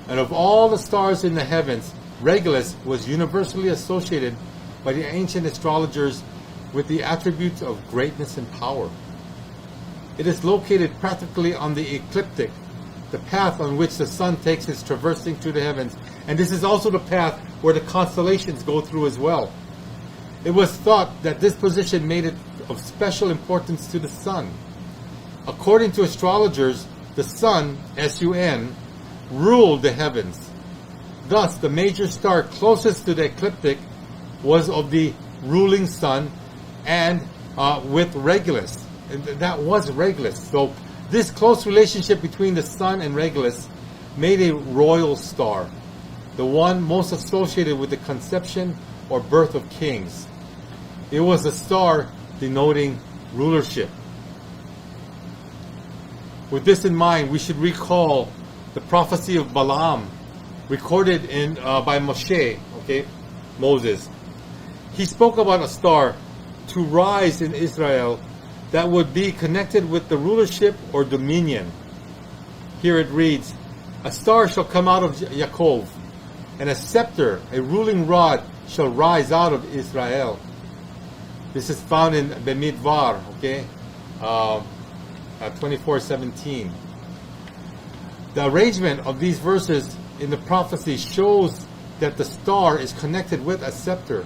And of all the stars in the heavens, Regulus was universally associated by the ancient astrologers with the attributes of greatness and power. It is located practically on the ecliptic, the path on which the sun takes its traversing through the heavens. And this is also the path where the constellations go through as well. It was thought that this position made it of special importance to the sun. According to astrologers, the sun, S-U-N, ruled the heavens. Thus, the major star closest to the ecliptic was of the ruling sun, and with Regulus. And that was Regulus. So this close relationship between the sun and Regulus made a royal star, the one most associated with the conception or birth of kings. It was a star denoting rulership. With this in mind, we should recall the prophecy of Balaam, recorded by Moshe, okay, Moses. He spoke about a star to rise in Israel that would be connected with the rulership or dominion. Here it reads, "A star shall come out of Yaakov, and a scepter, a ruling rod, shall rise out of Israel." This is found in Bemidbar, okay, 24:17. The arrangement of these verses in the prophecy shows that the star is connected with a scepter.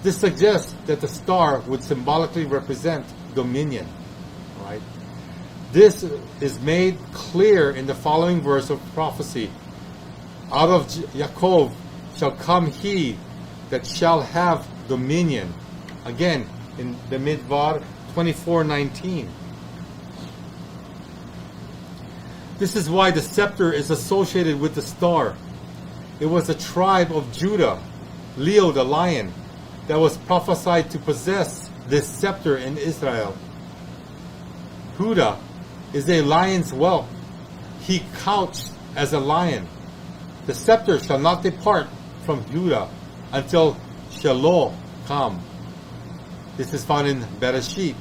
This suggests that the star would symbolically represent dominion. Right? This is made clear in the following verse of prophecy. "Out of Yaakov shall come he that shall have dominion." Again, in the Midbar 24:19. This is why the scepter is associated with the star. It was a tribe of Judah, Leo the lion, that was prophesied to possess this scepter in Israel. Judah is a lion's whelp. He couched as a lion. the scepter shall not depart from Judah until Shiloh come. This is found in Bereshit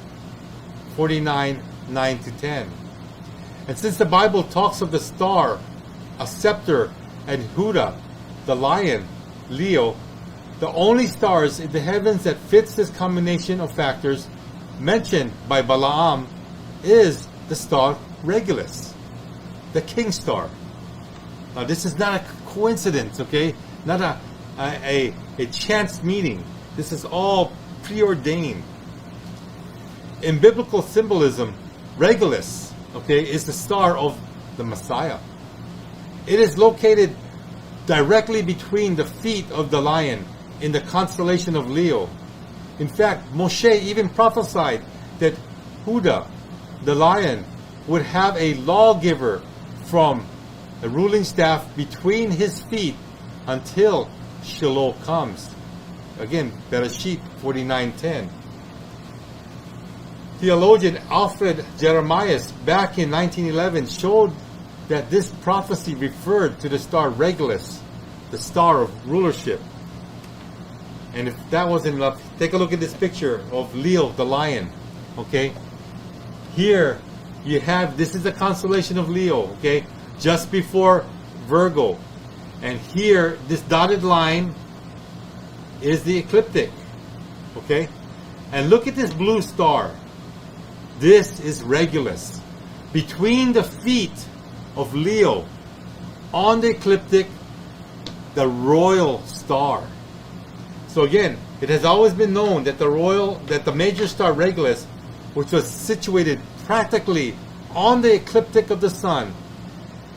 49, 9 to 10. And since the Bible talks of the star, a scepter, and Huda, the lion, Leo, the only stars in the heavens that fits this combination of factors mentioned by Balaam is the star Regulus, the king star. Now this is not a coincidence, okay? Not a chance meeting. This is all preordained. In biblical symbolism, Regulus, okay, is the star of the Messiah. It is located directly between the feet of the lion in the constellation of Leo. In fact, Moshe even prophesied that Huda, the lion, would have a lawgiver from a ruling staff between his feet until Shiloh comes. Again, Bereshit 49:10. Theologian Alfred Jeremias back in 1911 showed that this prophecy referred to the star Regulus, the star of rulership. And if that wasn't enough, take a look at this picture of Leo, the lion. Okay? Here you have, this is the constellation of Leo, okay? Just before Virgo. And here, this dotted line is the ecliptic. Okay? And look at this blue star. This is Regulus. Between the feet of Leo, on the ecliptic, the royal star. So again, it has always been known that the major star Regulus, which was situated practically on the ecliptic of the sun,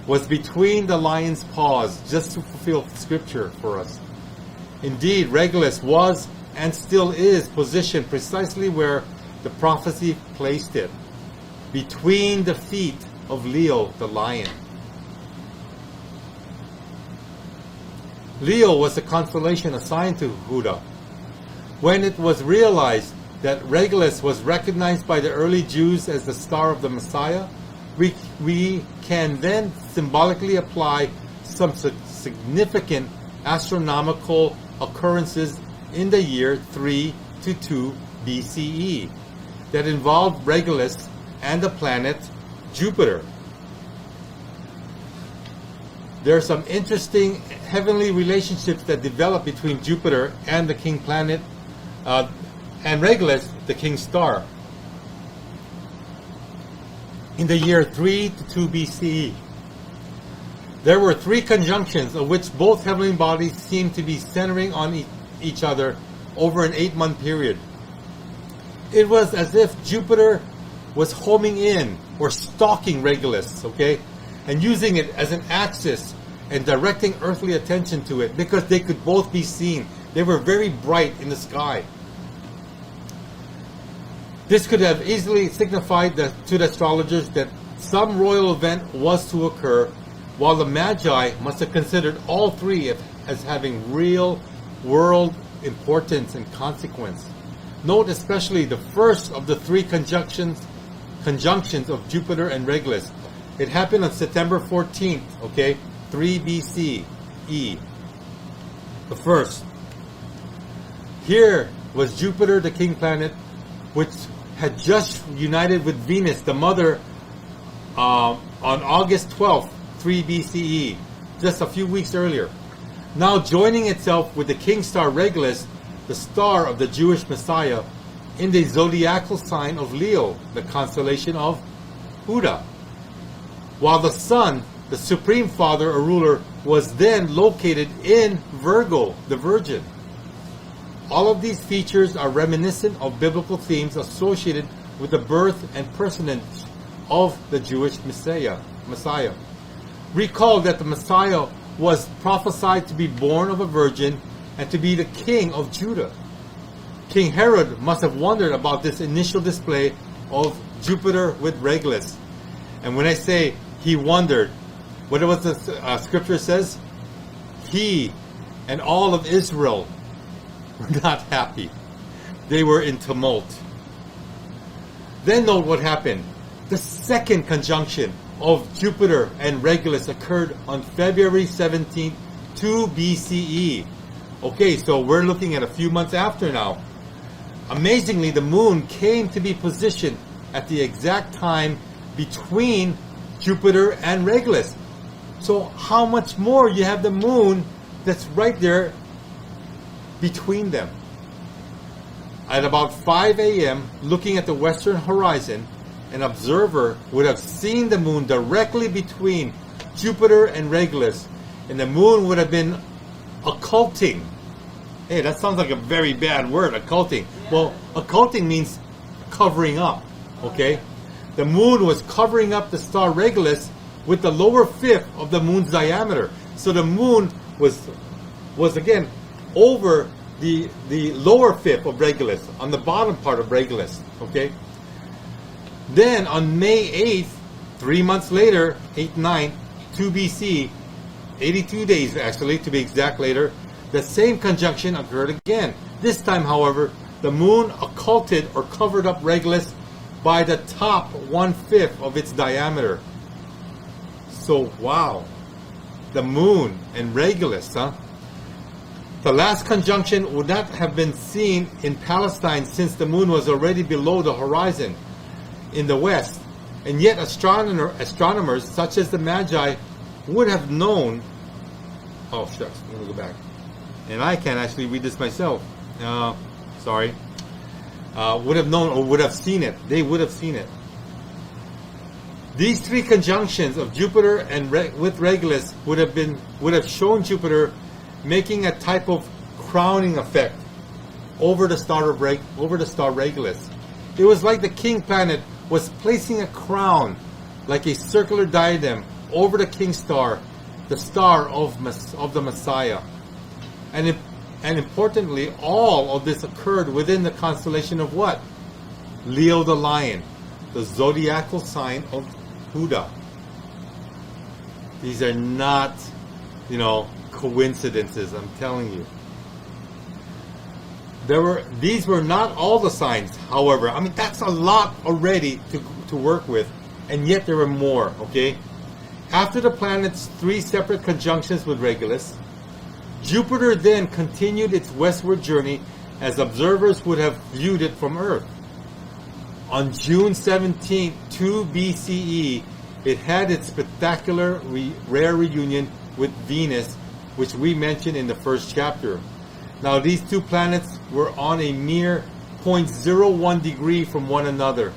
was between the lion's paws, just to fulfill scripture for us. Indeed, Regulus was and still is positioned precisely where the prophecy placed it, between the feet of Leo the lion. Leo was the constellation assigned to Huda. When it was realized that Regulus was recognized by the early Jews as the star of the Messiah, we can then symbolically apply some significant astronomical occurrences in the year 3 to 2 BCE that involved Regulus and the planet Jupiter. There are some interesting heavenly relationships that develop between Jupiter and the king planet, and Regulus, the king star. In the year 3 to 2 BCE, there were 3 conjunctions of which both heavenly bodies seemed to be centering on each other over an 8-month period. It was as if Jupiter was homing in or stalking Regulus, okay, and using it as an axis and directing earthly attention to it because they could both be seen. They were very bright in the sky. This could have easily signified to the astrologers that some royal event was to occur, while the Magi must have considered all 3 as having real world importance and consequence. Note especially the first of the 3 conjunctions of Jupiter and Regulus. It happened on September 14th, okay, 3 BCE. The first. Here was Jupiter, the king planet, which had just united with Venus, the mother, on August 12th, 3 BCE, just a few weeks earlier. Now joining itself with the king star Regulus, the star of the Jewish Messiah, in the zodiacal sign of Leo, the constellation of Huda. While the sun, the supreme father or ruler, was then located in Virgo, the Virgin. All of these features are reminiscent of biblical themes associated with the birth and personage of the Jewish Messiah. Recall that the Messiah was prophesied to be born of a virgin and to be the king of Judah. King Herod must have wondered about this initial display of Jupiter with Regulus. And when I say he wondered, what was the scripture says? He and all of Israel were not happy. They were in tumult. Then note what happened. The second conjunction of Jupiter and Regulus occurred on February 17th, 2 BCE. Okay, so we're looking at a few months after now. Amazingly, the moon came to be positioned at the exact time between Jupiter and Regulus. So how much more you have the moon that's right there between them. At about 5 a.m., looking at the western horizon, an observer would have seen the moon directly between Jupiter and Regulus, and the moon would have been occulting. Hey, that sounds like a very bad word, occulting. Well, occulting means covering up, okay? The moon was covering up the star Regulus with the lower fifth of the moon's diameter. So the moon was again over the lower fifth of Regulus, on the bottom part of Regulus, okay? Then on May 8th, 3 months later, 8-9, 2 BC, 82 days actually to be exact later, the same conjunction occurred again. This time, however, the moon occulted or covered up Regulus by the top 1/5 of its diameter. So, wow. The moon and Regulus, huh? The last conjunction would not have been seen in Palestine since the moon was already below the horizon in the west. And yet astronomers such as the Magi would have known. Oh, shucks. Let me go back. And I can't actually read this myself. Sorry. Would have known or would have seen it. They would have seen it. These three conjunctions of Jupiter and with Regulus would have shown Jupiter making a type of crowning effect over the star Regulus. It was like the king planet was placing a crown, like a circular diadem, over the king star, the star of the Messiah. And importantly, all of this occurred within the constellation of what? Leo the Lion, the zodiacal sign of Huda. These are not, coincidences, I'm telling you. These were not all the signs, however. I mean, that's a lot already to work with, and yet there were more, okay? After the planet's 3 separate conjunctions with Regulus, Jupiter then continued its westward journey as observers would have viewed it from Earth. On June 17, 2 BCE, it had its spectacular rare reunion with Venus, which we mentioned in the first chapter. Now, these two planets were on a mere 0.01 degree from one another,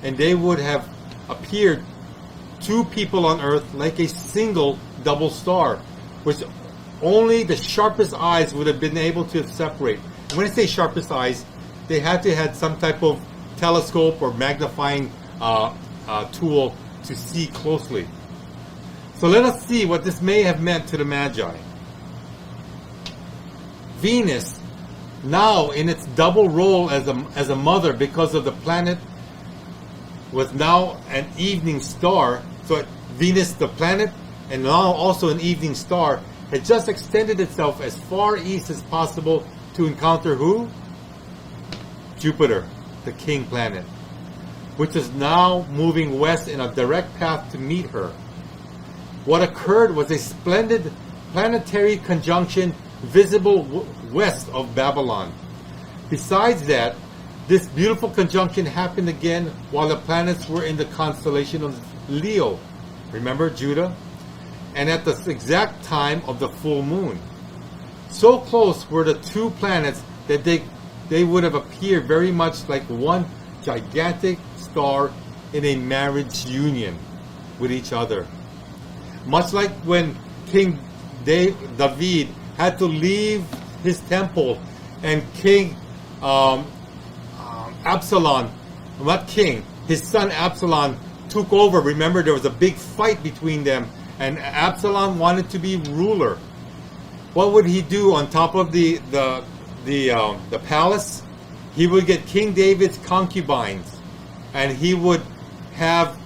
and they would have appeared two people on Earth like a single double star, which only the sharpest eyes would have been able to separate. And when I say sharpest eyes, they had to have some type of telescope or magnifying tool to see closely. So let us see what this may have meant to the Magi. Venus, now in its double role as a mother because of the planet, was now an evening star. So Venus, the planet, and now also an evening star, had just extended itself as far east as possible to encounter who? Jupiter, the king planet, which is now moving west in a direct path to meet her. What occurred was a splendid planetary conjunction visible west of Babylon. Besides that, this beautiful conjunction happened again while the planets were in the constellation of Leo. Remember Judah? And at the exact time of the full moon. So close were the two planets that they would have appeared very much like one gigantic star in a marriage union with each other. Much like when King David had to leave his temple and King Absalom, not king, his son Absalom took over. Remember, there was a big fight between them, and Absalom wanted to be ruler. What would he do on top of the palace? He would get King David's concubines, and he would have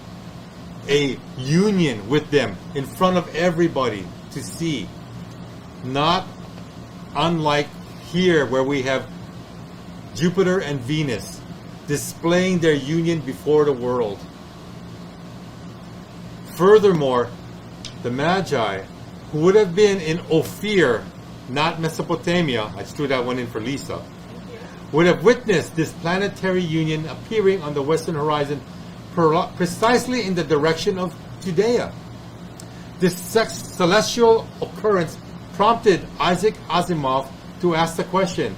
a union with them in front of everybody to see. Not unlike here where we have Jupiter and Venus displaying their union before the world. Furthermore, the Magi, who would have been in Ophir, not Mesopotamia, I just threw that one in for Lisa, would have witnessed this planetary union appearing on the western horizon precisely in the direction of Judea. This celestial occurrence prompted Isaac Asimov to ask the question,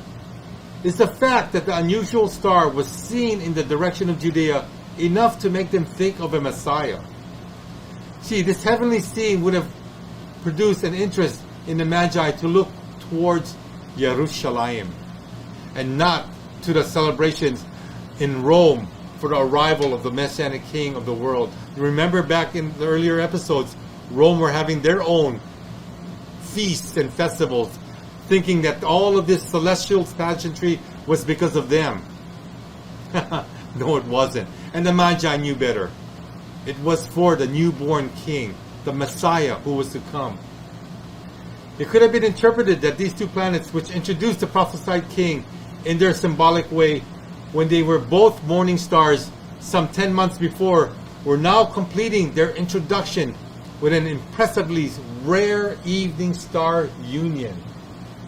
is the fact that the unusual star was seen in the direction of Judea enough to make them think of a Messiah? See, this heavenly scene would have produced an interest in the Magi to look towards Jerusalem and not to the celebrations in Rome for the arrival of the Messianic King of the world. You remember back in the earlier episodes, Rome were having their own feasts and festivals, thinking that all of this celestial pageantry was because of them. No, it wasn't. And the Magi knew better. It was for the newborn king, the Messiah who was to come. It could have been interpreted that these two planets, which introduced the prophesied king in their symbolic way, when they were both morning stars some 10 months before, were now completing their introduction with an impressively rare evening star union.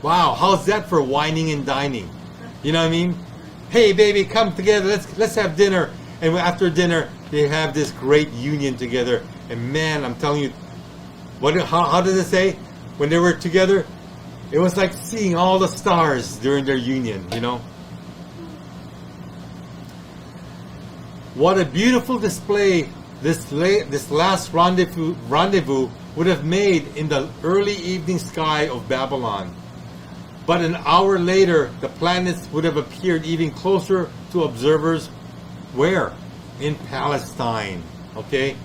Wow, how's that for whining and dining? You know what I mean? Hey baby, come together, let's have dinner. And after dinner, they have this great union together. And man, I'm telling you, how does it say? When they were together, it was like seeing all the stars during their union, you know? What a beautiful display this last rendezvous would have made in the early evening sky of Babylon. But an hour later, the planets would have appeared even closer to observers. Where? In Palestine. Okay?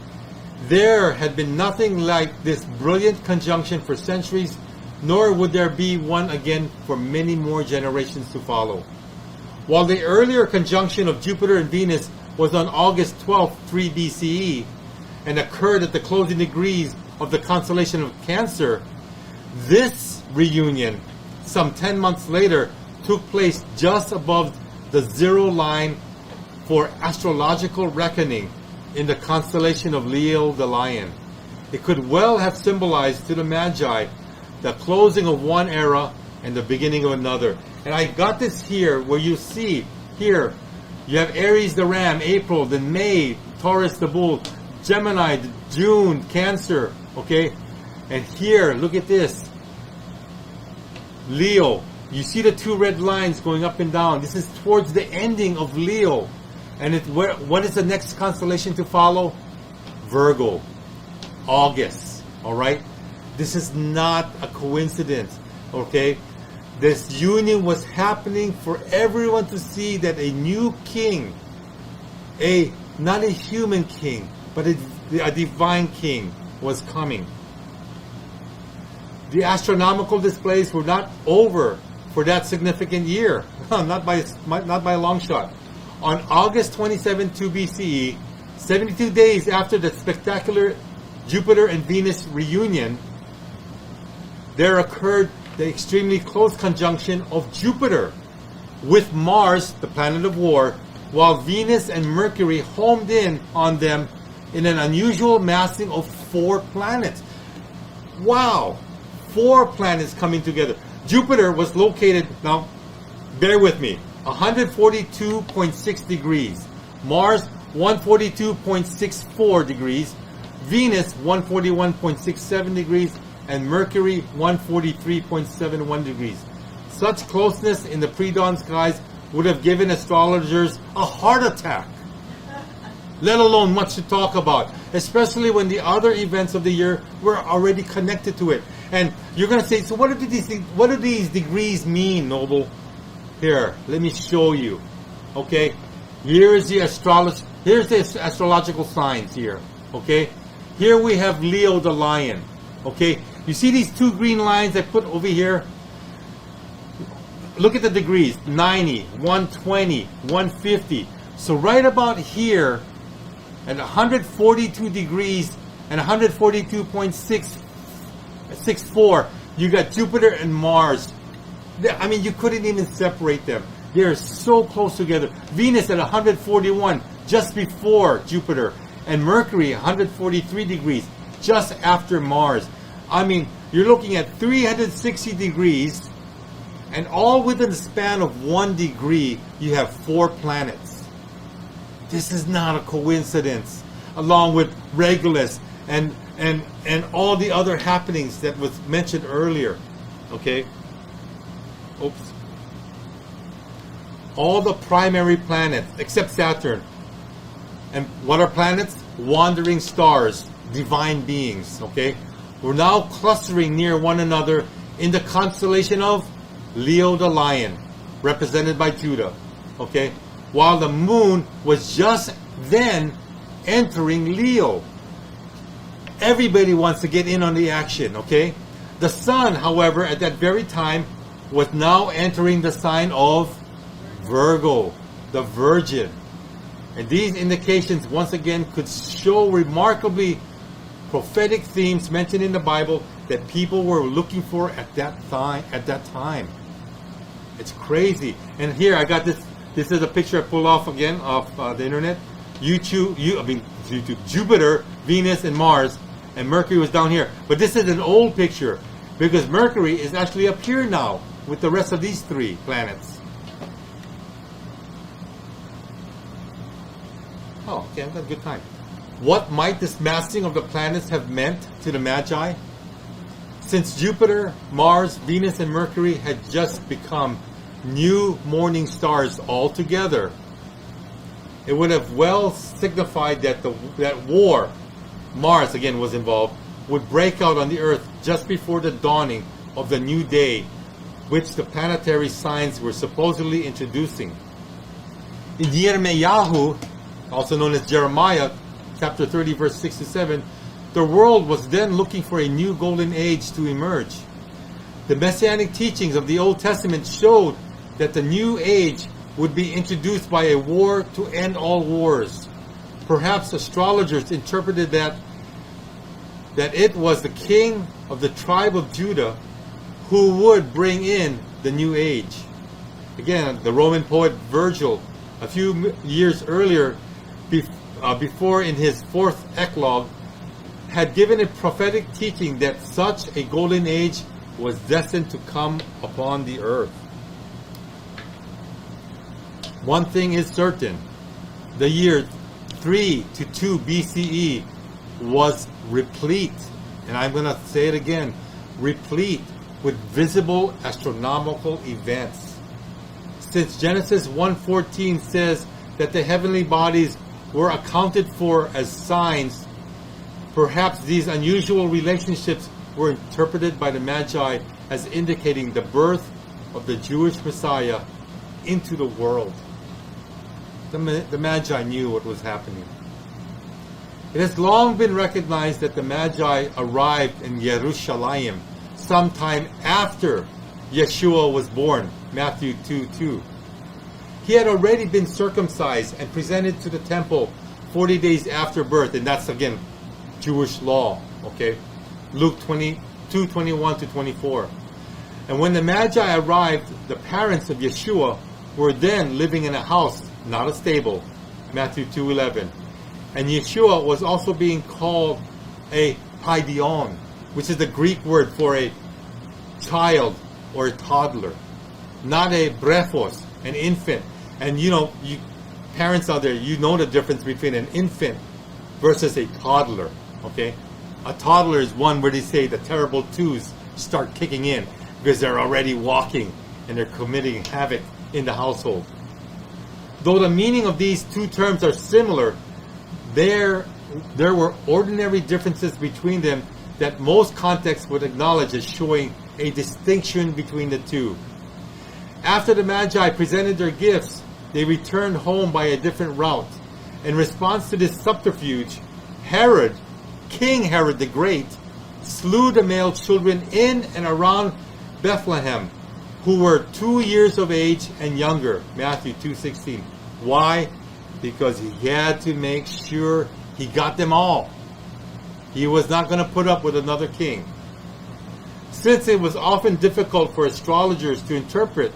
There had been nothing like this brilliant conjunction for centuries, nor would there be one again for many more generations to follow. While the earlier conjunction of Jupiter and Venus was on August 12, 3 BCE, and occurred at the closing degrees of the constellation of Cancer, this reunion, some 10 months later, took place just above the zero line for astrological reckoning in the constellation of Leo the Lion. It could well have symbolized to the Magi the closing of one era and the beginning of another. And I got this here where you see here, you have Aries the Ram, April, then May, Taurus the Bull, Gemini, June, Cancer, okay? And here, look at this. Leo, you see the two red lines going up and down. This is towards the ending of Leo. And what is the next constellation to follow? Virgo. August. Alright? This is not a coincidence. Okay? This union was happening for everyone to see that a new king, not a human king, but a divine king was coming. The astronomical displays were not over for that significant year. not by a long shot. On August 27, 2 BCE, 72 days after the spectacular Jupiter and Venus reunion, there occurred the extremely close conjunction of Jupiter with Mars, the planet of war, while Venus and Mercury homed in on them in an unusual massing of 4 planets. Wow! 4 planets coming together. Jupiter was located, now bear with me, 142.6 degrees. Mars, 142.64 degrees. Venus, 141.67 degrees. And Mercury, 143.71 degrees. Such closeness in the pre-dawn skies would have given astrologers a heart attack, let alone much to talk about, especially when the other events of the year were already connected to it. And you're going to say, so what do these degrees mean, Noble? Here, let me show you. Okay? Here's the astrological signs here. Okay? Here we have Leo the Lion. Okay? You see these 2 green lines I put over here? Look at the degrees. 90, 120, 150. So right about here, at 142 degrees and 142.64, you got Jupiter and Mars. I mean, you couldn't even separate them. They're so close together. Venus at 141, just before Jupiter. and Mercury 143 degrees, just after Mars. I mean, you're looking at 360 degrees, and all within the span of 1 degree, you have 4 planets. This is not a coincidence, along with Regulus and all the other happenings that was mentioned earlier. Okay? Oops. All the primary planets, except Saturn. And what are planets? Wandering stars, divine beings. Okay? We're now clustering near one another in the constellation of Leo the Lion, represented by Judah. Okay? While the moon was just then entering Leo. Everybody wants to get in on the action, okay? The sun, however, at that very time, was now entering the sign of Virgo, the Virgin. And these indications, once again, could show remarkably prophetic themes mentioned in the Bible that people were looking for at that time. It's crazy. And here I got this. This is a picture I pulled off again off the internet. YouTube, Jupiter, Venus, and Mars, and Mercury was down here. But this is an old picture because Mercury is actually up here now with the rest of these 3 planets. Oh, okay, I've got a good time. What might this massing of the planets have meant to the Magi? Since Jupiter, Mars, Venus, and Mercury had just become new morning stars altogether, it would have well signified that that war, Mars again was involved, would break out on the Earth just before the dawning of the new day, which the planetary signs were supposedly introducing. In Yirmeyahu, also known as Jeremiah, chapter 30, verse 6 to 7, the world was then looking for a new golden age to emerge. The messianic teachings of the Old Testament showed that the new age would be introduced by a war to end all wars. Perhaps astrologers interpreted that it was the king of the tribe of Judah who would bring in the new age. Again, the Roman poet Virgil, a few years earlier, before in his 4th eclogue, had given a prophetic teaching that such a golden age was destined to come upon the earth. One thing is certain, the year 3 to 2 BCE was replete, and I'm going to say it again, replete with visible astronomical events. Since Genesis 1:14 says that the heavenly bodies were accounted for as signs, perhaps these unusual relationships were interpreted by the Magi as indicating the birth of the Jewish Messiah into the world. The Magi knew what was happening. It has long been recognized that the Magi arrived in Jerusalem sometime after Yeshua was born, Matthew 2:2. He had already been circumcised and presented to the temple 40 days after birth, and that's again Jewish law, okay? Luke 22:21 to 24. And when the Magi arrived, the parents of Yeshua were then living in a house, not a stable, Matthew 2:11. And Yeshua was also being called a paidion, which is the Greek word for a child or a toddler, not a brephos, an infant. And you know, you parents out there, you know the difference between an infant versus a toddler, okay? A toddler is one where they say the terrible twos start kicking in because they're already walking and they're committing havoc in the household. Though the meaning of these two terms are similar, there were ordinary differences between them that most contexts would acknowledge as showing a distinction between the two. After the Magi presented their gifts, they returned home by a different route. In response to this subterfuge, Herod, King Herod the Great, slew the male children in and around Bethlehem, who were 2 years of age and younger, Matthew 2:16. Why? Because he had to make sure he got them all. He was not going to put up with another king. Since it was often difficult for astrologers to interpret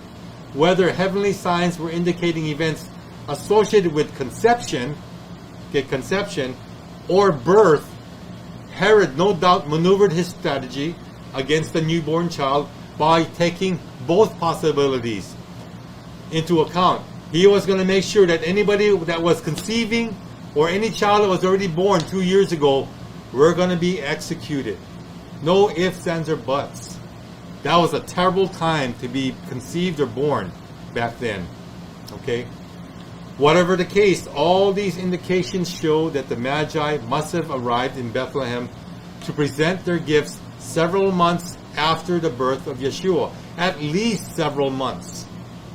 whether heavenly signs were indicating events associated with conception, or birth, Herod no doubt maneuvered his strategy against the newborn child by taking both possibilities into account. He was going to make sure that anybody that was conceiving or any child that was already born 2 years ago were going to be executed. No ifs, ands, or buts. That was a terrible time to be conceived or born back then. Okay? Whatever the case, all these indications show that the Magi must have arrived in Bethlehem to present their gifts several months after the birth of Yeshua. At least several months,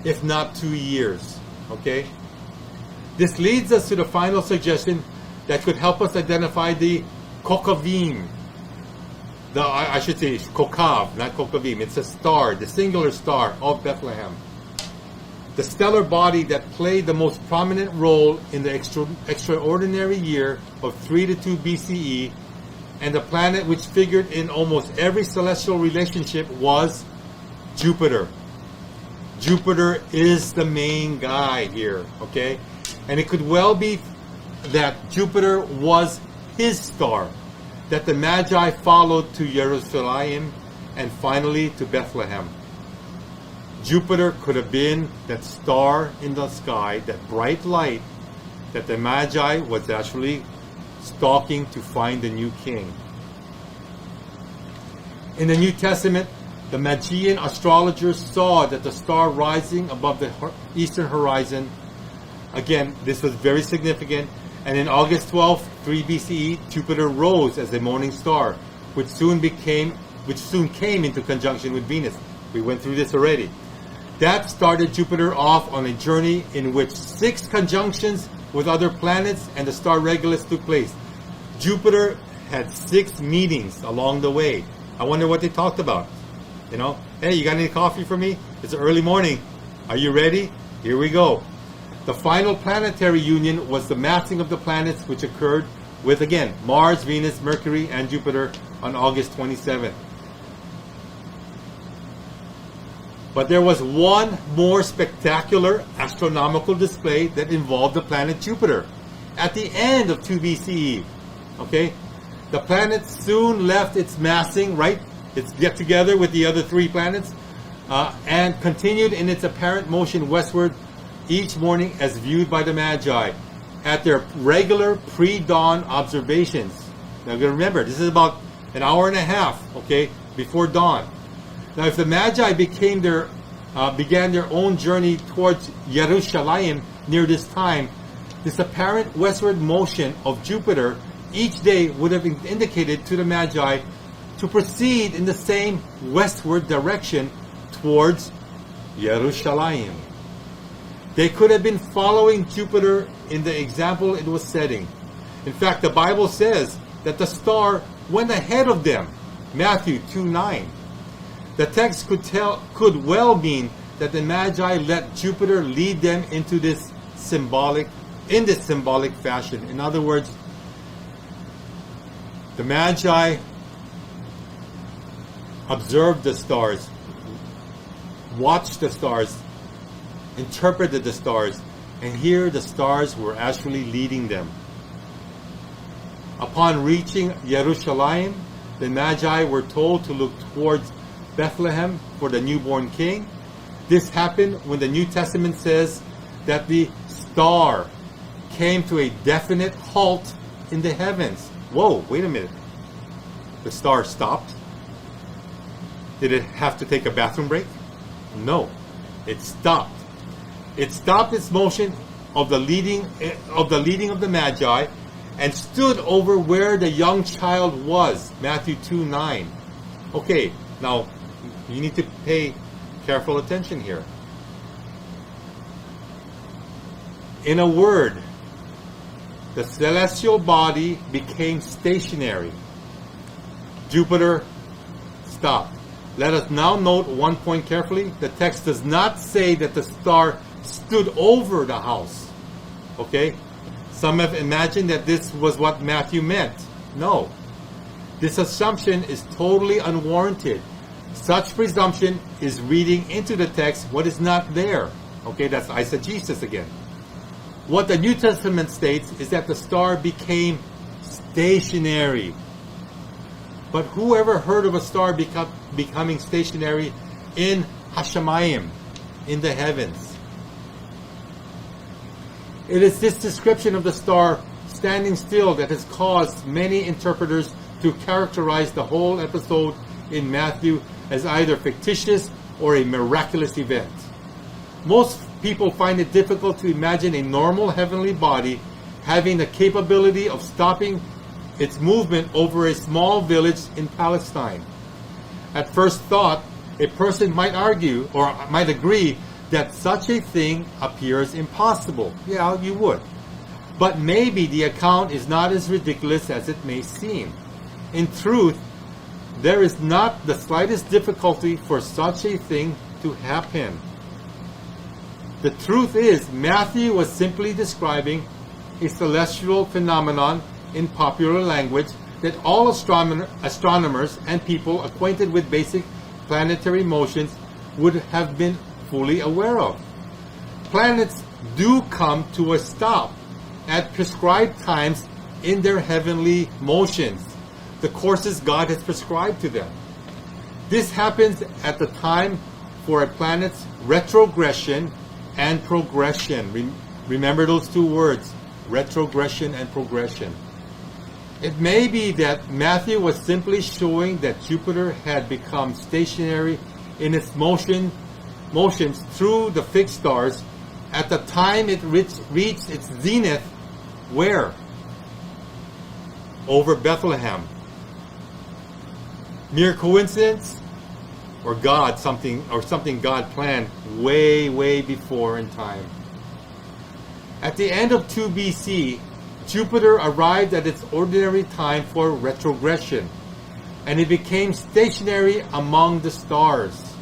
if not 2 years. Okay? This leads us to the final suggestion that could help us identify the Kokavim. I should say Kokav, not Kokavim. It's a star, the singular star of Bethlehem. The stellar body that played the most prominent role in the extraordinary year of 3 to 2 BCE, and the planet which figured in almost every celestial relationship was Jupiter. Jupiter is the main guy here, okay? And it could well be that Jupiter was his star, that the Magi followed to Jerusalem and finally to Bethlehem. Jupiter could have been that star in the sky, that bright light that the Magi was actually stalking to find the new king. In the New Testament, the Magian astrologers saw that the star rising above the eastern horizon, again, this was very significant, and in August 12th, 3 BCE, Jupiter rose as a morning star, which soon came into conjunction with Venus. We went through this already. That started Jupiter off on a journey in which 6 conjunctions with other planets and the star Regulus took place. Jupiter had 6 meetings along the way. I wonder what they talked about. You know, hey, you got any coffee for me? It's early morning. Are you ready? Here we go. The final planetary union was the massing of the planets, which occurred with, again, Mars, Venus, Mercury, and Jupiter on August 27th. But there was one more spectacular astronomical display that involved the planet Jupiter at the end of 2 BCE. Okay? The planet soon left its massing, right? It's get together with the other 3 planets and continued in its apparent motion westward each morning as viewed by the Magi at their regular pre-dawn observations. Now remember, this is about an hour and a half, okay, before dawn. Now, if the Magi began their own journey towards Jerusalem near this time, this apparent westward motion of Jupiter each day would have indicated to the Magi to proceed in the same westward direction towards Jerusalem. They could have been following Jupiter in the example it was setting. In fact, the Bible says that the star went ahead of them. Matthew 2:9. The text could well mean that the Magi let Jupiter lead them into this symbolic fashion. In other words, the Magi observed the stars, watched the stars, interpreted the stars, and here the stars were actually leading them. Upon reaching Jerusalem, the Magi were told to look towards Bethlehem for the newborn king. This happened when the New Testament says that the star came to a definite halt in the heavens. Whoa, wait a minute. The star stopped? Did it have to take a bathroom break? No. It stopped. It stopped its motion of the leading of the Magi and stood over where the young child was. Matthew 2:9. Okay, now you need to pay careful attention here. In a word, the celestial body became stationary. Jupiter stopped. Let us now note one point carefully. The text does not say that the star stood over the house. Okay? Some have imagined that this was what Matthew meant. No. This assumption is totally unwarranted. Such presumption is reading into the text what is not there. Okay, that's eisegesis again. What the New Testament states is that the star became stationary. But who ever heard of a star becoming stationary in Hashemayim, in the heavens? It is this description of the star standing still that has caused many interpreters to characterize the whole episode in Matthew as either fictitious or a miraculous event. Most people find it difficult to imagine a normal heavenly body having the capability of stopping its movement over a small village in Palestine. At first thought, a person might argue or might agree that such a thing appears impossible. Yeah, you would. But maybe the account is not as ridiculous as it may seem. In truth, there is not the slightest difficulty for such a thing to happen. The truth is, Matthew was simply describing a celestial phenomenon in popular language that all astronomers and people acquainted with basic planetary motions would have been fully aware of. Planets do come to a stop at prescribed times in their heavenly motions, the courses God has prescribed to them. This happens at the time for a planet's retrogression and progression. Remember those two words, retrogression and progression. It may be that Matthew was simply showing that Jupiter had become stationary in its motions through the fixed stars at the time it reached its zenith. Where? Over Bethlehem. Mere coincidence? Or something God planned way before in time. At the end of 2 BC, Jupiter arrived at its ordinary time for retrogression, and it became stationary among the stars.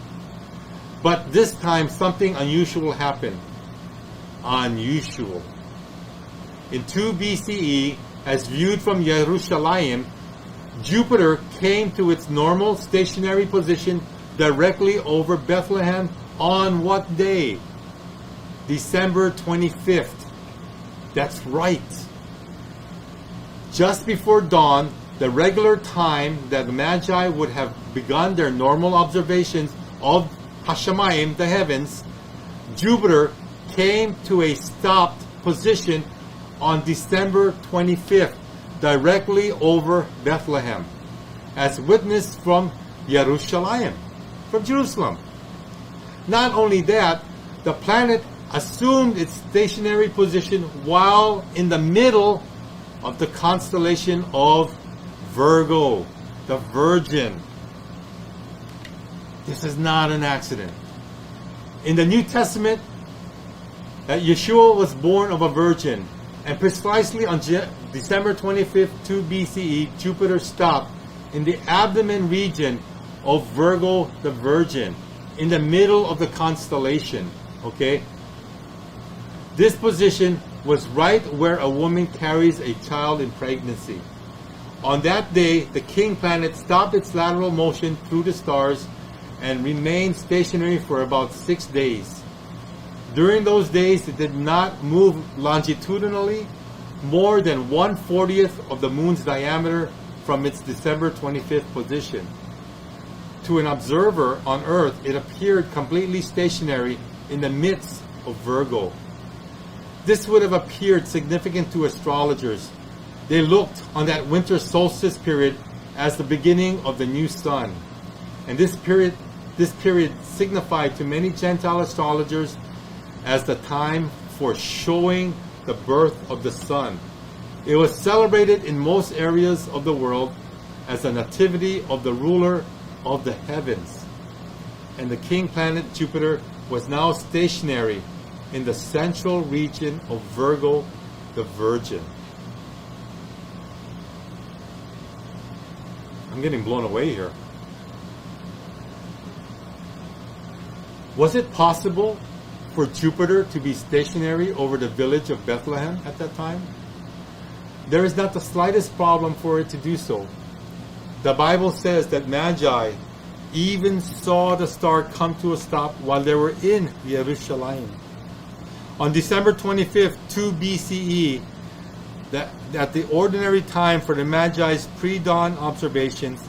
But this time something unusual happened. Unusual. In 2 BCE, as viewed from Jerusalem, Jupiter came to its normal stationary position directly over Bethlehem on what day? December 25th. That's right. Just before dawn, the regular time that the Magi would have begun their normal observations of Hashemayim, the heavens, Jupiter came to a stopped position on December 25th, directly over Bethlehem, as witnessed from Jerusalem, from Jerusalem. Not only that, the planet assumed its stationary position while in the middle of the constellation of Virgo, the Virgin. This is not an accident. In the New Testament, that Yeshua was born of a virgin, and precisely on December 25th, 2 BCE, Jupiter stopped in the abdomen region of Virgo, the Virgin, in the middle of the constellation. Okay? This position was right where a woman carries a child in pregnancy. On that day, the king planet stopped its lateral motion through the stars and remained stationary for about 6 days. During those days, it did not move longitudinally more than 1/40th of the moon's diameter from its December 25th position. To an observer on Earth, it appeared completely stationary in the midst of Virgo. This would have appeared significant to astrologers. They looked on that winter solstice period as the beginning of the new sun. And this period signified to many Gentile astrologers as the time for showing the birth of the sun. It was celebrated in most areas of the world as the nativity of the ruler of the heavens. And the king planet Jupiter was now stationary in the central region of Virgo, the Virgin. I'm getting blown away here. Was it possible for Jupiter to be stationary over the village of Bethlehem at that time? There is not the slightest problem for it to do so. The Bible says that Magi even saw the star come to a stop while they were in Jerusalem. On December 25th, 2 BCE, at the ordinary time for the Magi's pre-dawn observations,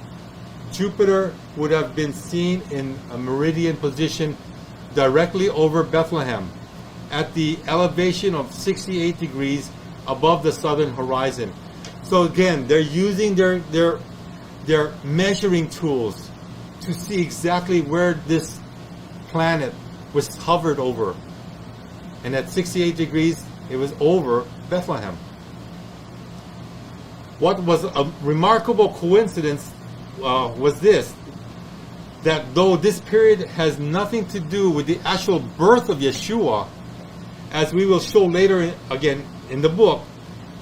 Jupiter would have been seen in a meridian position directly over Bethlehem, at the elevation of 68 degrees above the southern horizon. So again, they're using their measuring tools to see exactly where this planet was hovered over. And at 68 degrees, it was over Bethlehem. What was a remarkable coincidence was this, that though this period has nothing to do with the actual birth of Yeshua, as we will show later again in the book,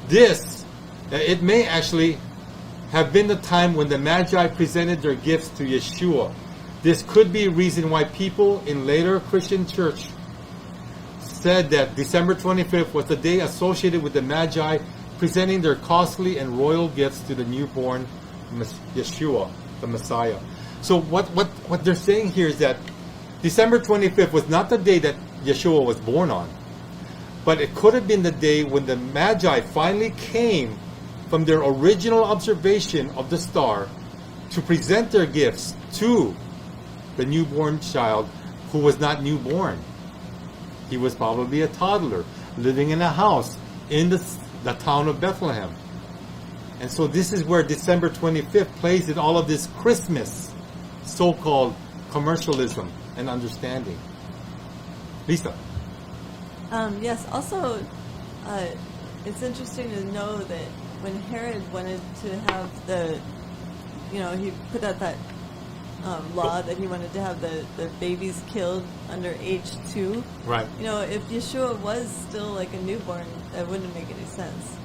it may actually have been the time when the Magi presented their gifts to Yeshua. This could be a reason why people in later Christian church said that December 25th was the day associated with the Magi presenting their costly and royal gifts to the newborn Yeshua, the Messiah. So what they're saying here is that December 25th was not the day that Yeshua was born on, but it could have been the day when the Magi finally came from their original observation of the star to present their gifts to the newborn child, who was not newborn. He was probably a toddler living in a house in the town of Bethlehem. And so this is where December 25th plays in all of this Christmas so-called commercialism and understanding. Lisa. Yes, also, it's interesting to know that when Herod wanted to have he put out that law that he wanted to have the babies killed under age 2. Right. If Yeshua was still like a newborn, that wouldn't make any sense.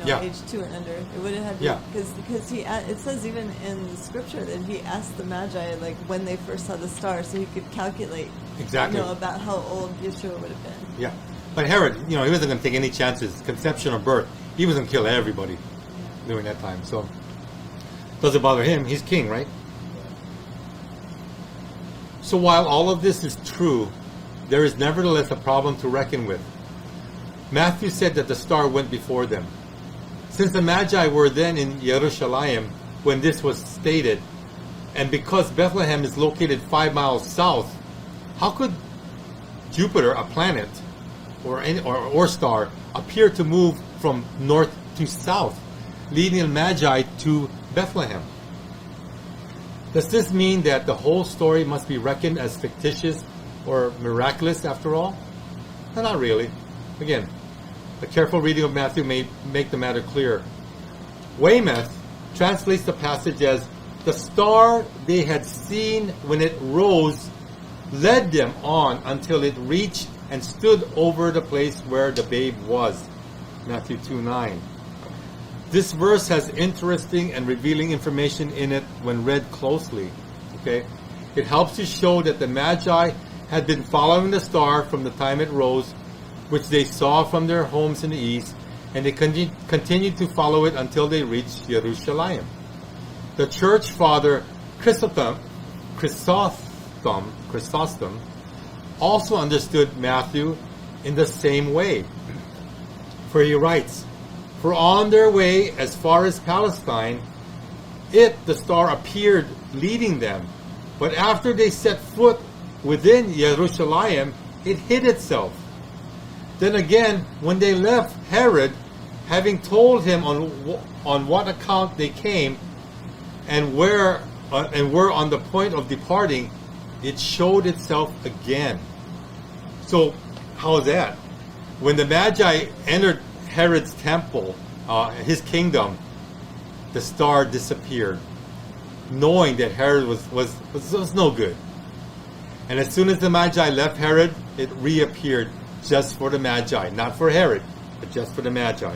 Age 2 and under, it would have had to, because it says even in the scripture that he asked the Magi like when they first saw the star, so he could calculate exactly about how old Yeshua would have been. Yeah, but Herod, he wasn't going to take any chances, conception or birth. He was going to kill everybody during that time. So doesn't bother him. He's king, right? So while all of this is true, there is nevertheless a problem to reckon with. Matthew said that the star went before them. Since the Magi were then in Jerusalem when this was stated, and because Bethlehem is located 5 miles south, how could Jupiter, a planet, or star, appear to move from north to south, leading the Magi to Bethlehem? Does this mean that the whole story must be reckoned as fictitious or miraculous after all? No, not really. Again, a careful reading of Matthew may make the matter clear. Weymouth translates the passage as, the star they had seen when it rose led them on until it reached and stood over the place where the babe was. Matthew 2:9. This verse has interesting and revealing information in it when read closely. Okay, it helps to show that the Magi had been following the star from the time it rose, which they saw from their homes in the east, and they continued to follow it until they reached Jerusalem. The church father Chrysostom also understood Matthew in the same way. For he writes, for on their way as far as Palestine, the star appeared leading them. But after they set foot within Jerusalem, it hid itself. Then again, when they left Herod, having told him on what account they came and were on the point of departing, it showed itself again. So, how is that? When the Magi entered Herod's temple, his kingdom, the star disappeared, knowing that Herod was no good. And as soon as the Magi left Herod, it reappeared just for the Magi, not for Herod, but just for the Magi.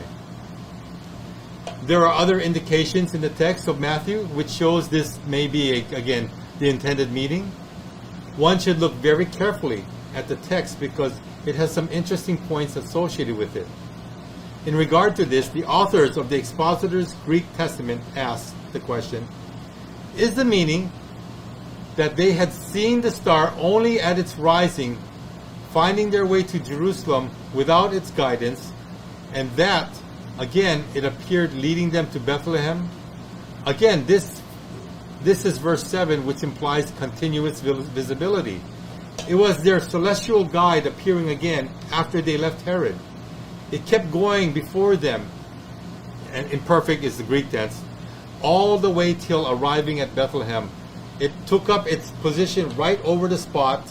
There are other indications in the text of Matthew which shows this may be, again, the intended meaning. One should look very carefully at the text because it has some interesting points associated with it. In regard to this, the authors of the Expositor's Greek Testament asked the question, is the meaning that they had seen the star only at its rising, finding their way to Jerusalem without its guidance, and that Again, it appeared leading them to Bethlehem. Again, this is verse 7, which implies continuous visibility. It was their celestial guide appearing again after they left Herod. It kept going before them, and imperfect is the Greek tense, all the way till arriving at Bethlehem. It took up its position right over the spot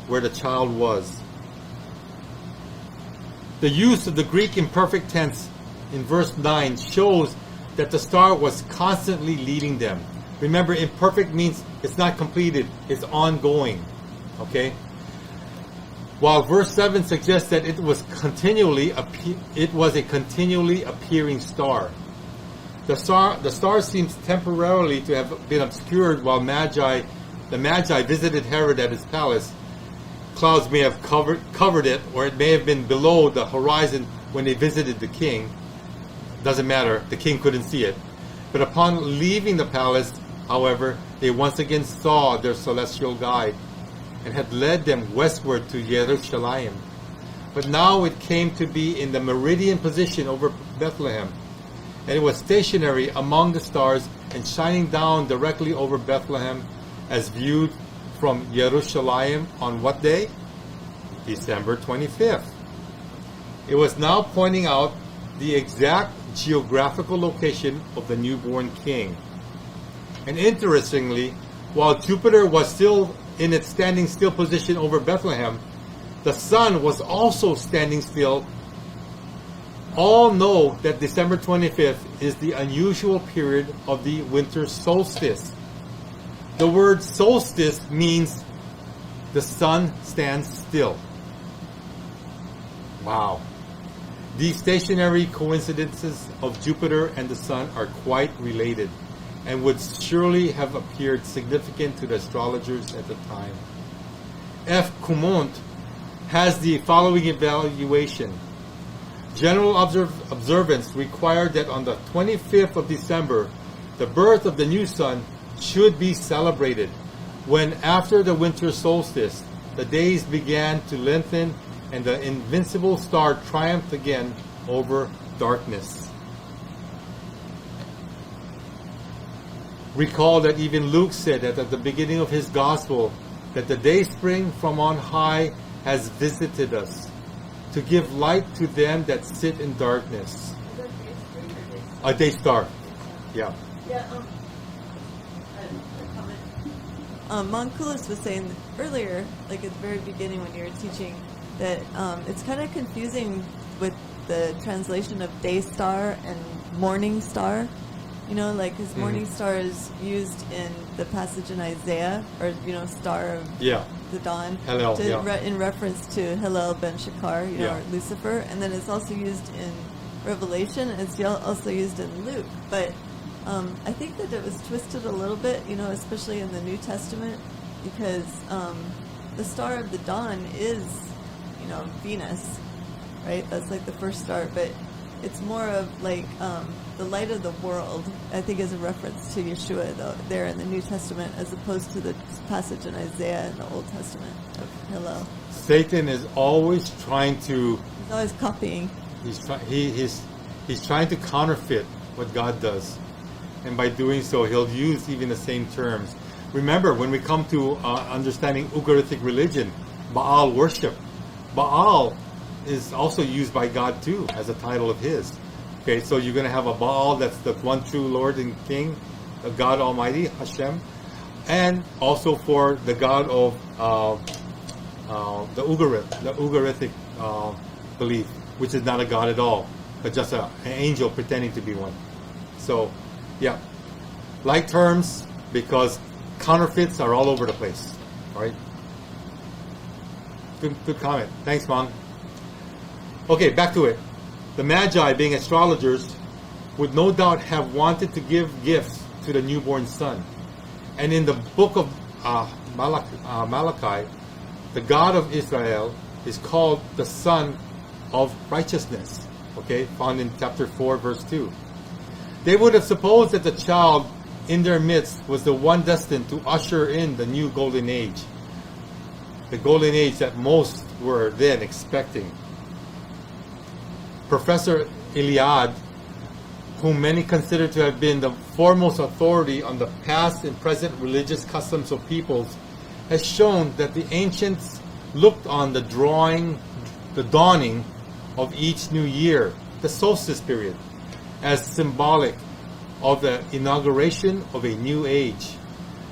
where the child was. The use of the Greek imperfect tense in verse 9 shows that the star was constantly leading them. Remember, imperfect means it's not completed, it's ongoing. Okay? While verse 7 suggests that it was a continually appearing star. The star seems temporarily to have been obscured while the Magi visited Herod at his palace. Clouds may have covered it, or it may have been below the horizon when they visited the king. Doesn't matter, the king couldn't see it. But upon leaving the palace, however, they once again saw their celestial guide and had led them westward to Jerusalem. But now it came to be in the meridian position over Bethlehem, and it was stationary among the stars and shining down directly over Bethlehem as viewed from Jerusalem on what day? December 25th. It was now pointing out the exact geographical location of the newborn king. And interestingly, while Jupiter was still in its standing still position over Bethlehem, the sun was also standing still. All know that December 25th is the unusual period of the winter solstice. The word solstice means the sun stands still. Wow. These stationary coincidences of Jupiter and the sun are quite related and would surely have appeared significant to the astrologers at the time. F. Coumont has the following evaluation. General observance required that on the 25th of December, the birth of the new sun should be celebrated, when after the winter solstice, the days began to lengthen and the invincible star triumphed again over darkness. Recall that even Luke said that at the beginning of his gospel that the day spring from on high has visited us to give light to them that sit in darkness. A day star. Yeah. Yeah. Monkulis was saying earlier, like at the very beginning when you were teaching, that it's kind of confusing with the translation of day star and morning star. You know, like his morning star is used in the passage in Isaiah, or star of the dawn, Hillel, in reference to Hillel ben Shakar, Yeah. or Lucifer, and then it's also used in Revelation. It's also used in Luke, but I think that it was twisted a little bit, especially in the New Testament, because the star of the dawn is, Venus, right? That's like the first star, but it's more of like the light of the world, I think, is a reference to Yeshua, though, there in the New Testament, as opposed to the passage in Isaiah in the Old Testament of Hillel. Satan is always trying to... He's always copying. He's trying to counterfeit what God does. And by doing so, he'll use even the same terms. Remember, when we come to understanding Ugaritic religion, Baal worship, Baal is also used by God too as a title of his. Okay, so you're going to have a Baal, that's the one true Lord and King, the God Almighty, Hashem, and also for the God of the Ugaritic belief, which is not a God at all, but just an angel pretending to be one. So, yeah, like terms, because counterfeits are all over the place. All right. Good comment. Thanks, Mom. Okay, back to it. The Magi, being astrologers, would no doubt have wanted to give gifts to the newborn son. And in the book of Malachi, the God of Israel is called the Son of Righteousness. Okay, found in chapter 4, verse 2. They would have supposed that the child in their midst was the one destined to usher in the new golden age. The golden age that most were then expecting. Professor Eliad, whom many consider to have been the foremost authority on the past and present religious customs of peoples, has shown that the ancients looked on the dawning of each new year, the solstice period, as symbolic of the inauguration of a new age.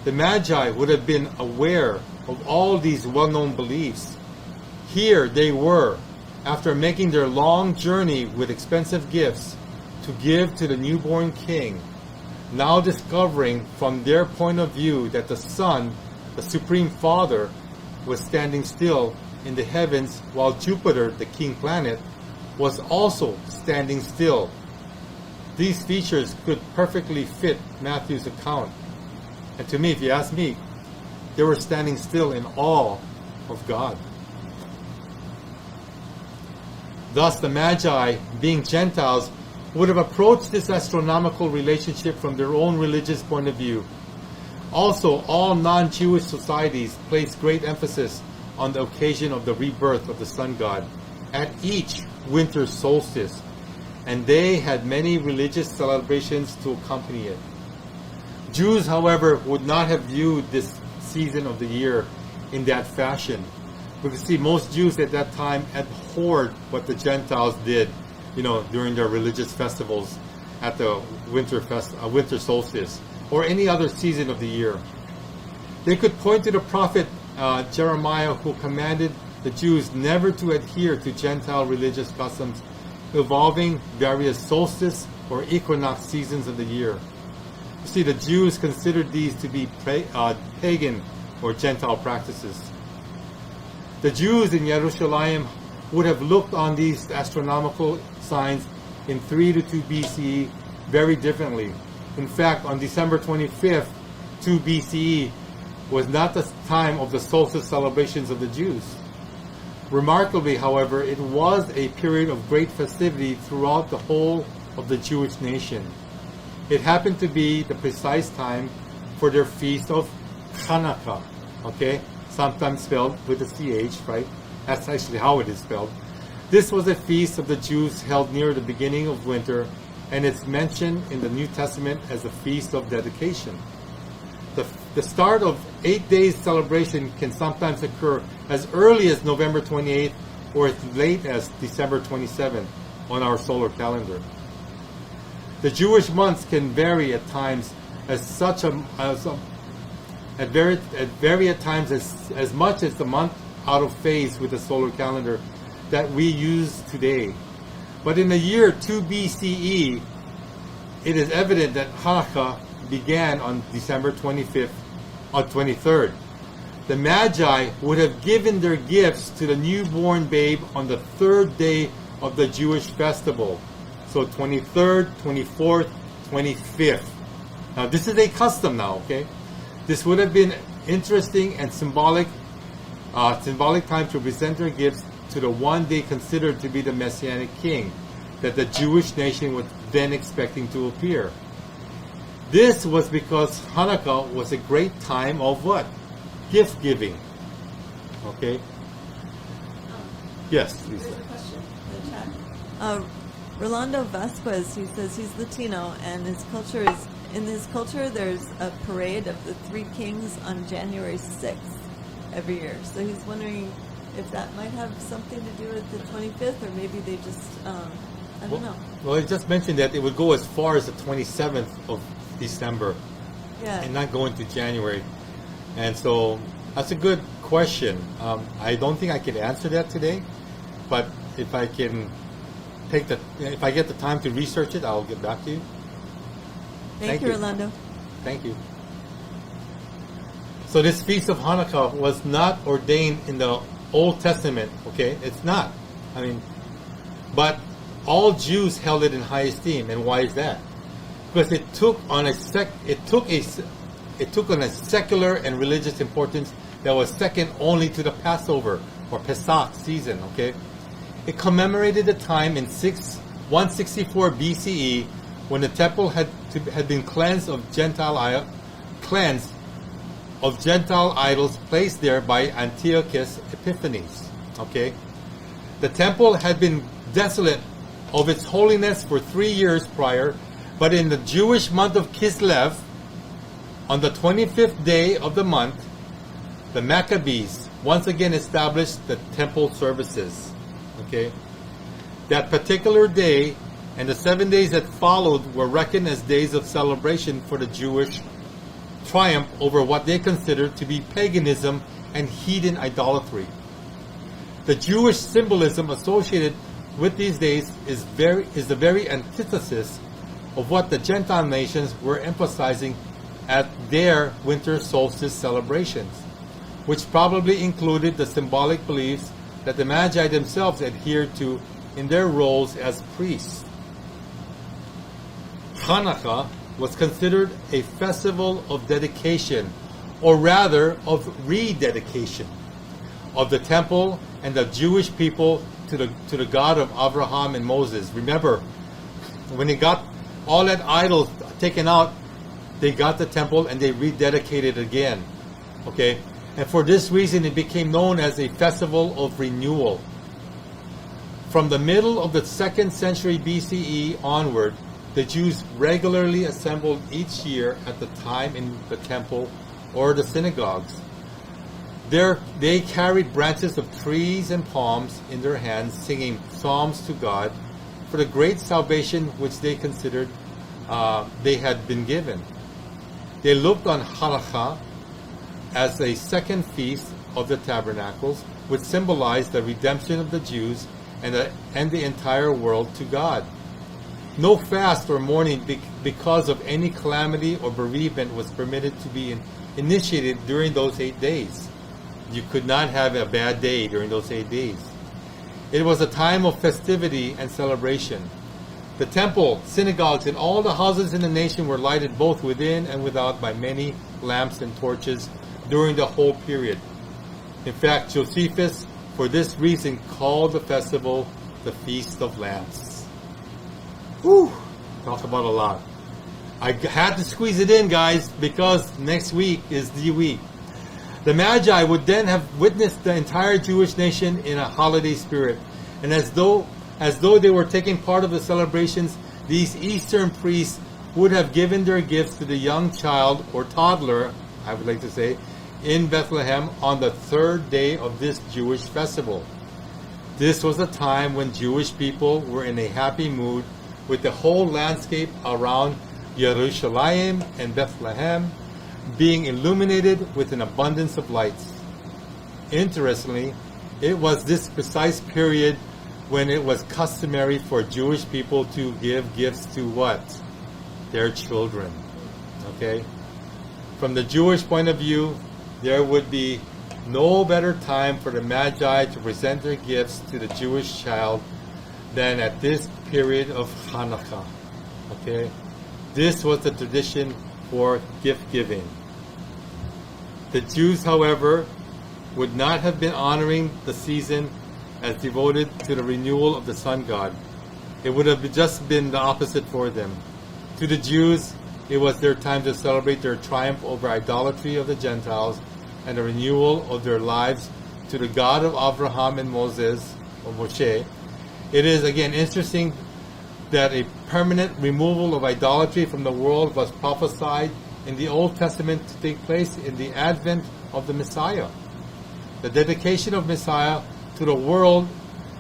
The Magi would have been aware of all these well-known beliefs. Here they were, after making their long journey with expensive gifts to give to the newborn king, now discovering from their point of view that the Son, the Supreme Father, was standing still in the heavens, while Jupiter, the king planet, was also standing still. These features could perfectly fit Matthew's account. And to me, if you ask me, they were standing still in awe of God. Thus, the Magi, being Gentiles, would have approached this astronomical relationship from their own religious point of view. Also, all non-Jewish societies place great emphasis on the occasion of the rebirth of the sun god at each winter solstice, and they had many religious celebrations to accompany it. Jews, however, would not have viewed this season of the year in that fashion. Because see, most Jews at that time abhorred what the Gentiles did, during their religious festivals at the winter solstice or any other season of the year. They could point to the prophet Jeremiah, who commanded the Jews never to adhere to Gentile religious customs involving various solstice or equinox seasons of the year. You see, the Jews considered these to be pagan or Gentile practices. The Jews in Jerusalem would have looked on these astronomical signs in 3 to 2 BCE very differently. In fact, on December 25th, 2 BCE, was not the time of the solstice celebrations of the Jews. Remarkably, however, it was a period of great festivity throughout the whole of the Jewish nation. It happened to be the precise time for their feast of Hanukkah, okay? Sometimes spelled with a CH, right? That's actually how it is spelled. This was a feast of the Jews held near the beginning of winter, and it's mentioned in the New Testament as a feast of dedication. The start of 8 days celebration can sometimes occur as early as November 28th or as late as December 27th on our solar calendar. The Jewish months can vary at times as much as the month out of phase with the solar calendar that we use today. But in the year 2 BCE, it is evident that Hanukkah began on December 25th or 23rd. The Magi would have given their gifts to the newborn babe on the 3rd day of the Jewish festival. So 23rd, 24th, 25th. Now this is a custom now, okay? This would have been interesting and symbolic time to present their gifts to the one they considered to be the Messianic king that the Jewish nation was then expecting to appear. This was because Hanukkah was a great time of what? Gift giving. Okay? Yes, Lisa. There's a question in the chat. Rolando Vasquez, he says he's Latino, and in his culture there's a parade of the Three Kings on January 6th every year. So he's wondering if that might have something to do with the 25th, or maybe they just, I don't know. Well, it just mentioned that it would go as far as the 27th of December, Yeah. and not go into January. And so that's a good question. I don't think I can answer that today, but if I can if I get the time to research it, I'll get back to you. Thank you, Rolando. Thank you. So this Feast of Hanukkah was not ordained in the Old Testament, okay? It's not. But all Jews held it in high esteem. And why is that? Because it took on a secular and religious importance that was second only to the Passover or Pesach season, okay? It commemorated the time in 164 BCE when the temple had been cleansed of Gentile idols placed there by Antiochus Epiphanes. Okay, the temple had been desolate of its holiness for 3 years prior, but in the Jewish month of Kislev, on the 25th day of the month, the Maccabees once again established the temple services. Okay? That particular day and the 7 days that followed were reckoned as days of celebration for the Jewish triumph over what they considered to be paganism and heathen idolatry. The Jewish symbolism associated with these days is the very antithesis of what the Gentile nations were emphasizing at their winter solstice celebrations, which probably included the symbolic beliefs that the Magi themselves adhered to in their roles as priests. Hanukkah was considered a festival of dedication, or rather of rededication, of the temple and the Jewish people to the God of Abraham and Moses. Remember, when they got all that idols taken out, they got the temple and they rededicated it again. Okay? And for this reason, it became known as a festival of renewal. From the middle of the 2nd century BCE onward, the Jews regularly assembled each year at the time in the temple or the synagogues. There, they carried branches of trees and palms in their hands, singing psalms to God for the great salvation which they considered they had been given. They looked on Hanukkah as a second feast of the tabernacles, which symbolized the redemption of the Jews and the entire world to God. No fast or mourning because of any calamity or bereavement was permitted to be initiated during those 8 days. You could not have a bad day during those 8 days. It was a time of festivity and celebration. The temple, synagogues, and all the houses in the nation were lighted both within and without by many lamps and torches during the whole period. In fact, Josephus, for this reason, called the festival the Feast of Lamps. Whew! Talk about a lot. I had to squeeze it in, guys, because next week is the week. The Magi would then have witnessed the entire Jewish nation in a holiday spirit. And as though they were taking part of the celebrations, these Eastern priests would have given their gifts to the young child or toddler, I would like to say, in Bethlehem on the 3rd day of this Jewish festival. This was a time when Jewish people were in a happy mood, with the whole landscape around Jerusalem and Bethlehem being illuminated with an abundance of lights. Interestingly, it was this precise period when it was customary for Jewish people to give gifts to what? Their children. Okay? From the Jewish point of view, there would be no better time for the Magi to present their gifts to the Jewish child than at this period of Hanukkah. Okay? This was the tradition for gift giving. The Jews, however, would not have been honoring the season as devoted to the renewal of the sun god. It would have just been the opposite for them. To the Jews, it was their time to celebrate their triumph over idolatry of the Gentiles and the renewal of their lives to the God of Abraham and Moses, or Moshe. It is again interesting that a permanent removal of idolatry from the world was prophesied in the Old Testament to take place in the advent of the Messiah. The dedication of Messiah to the world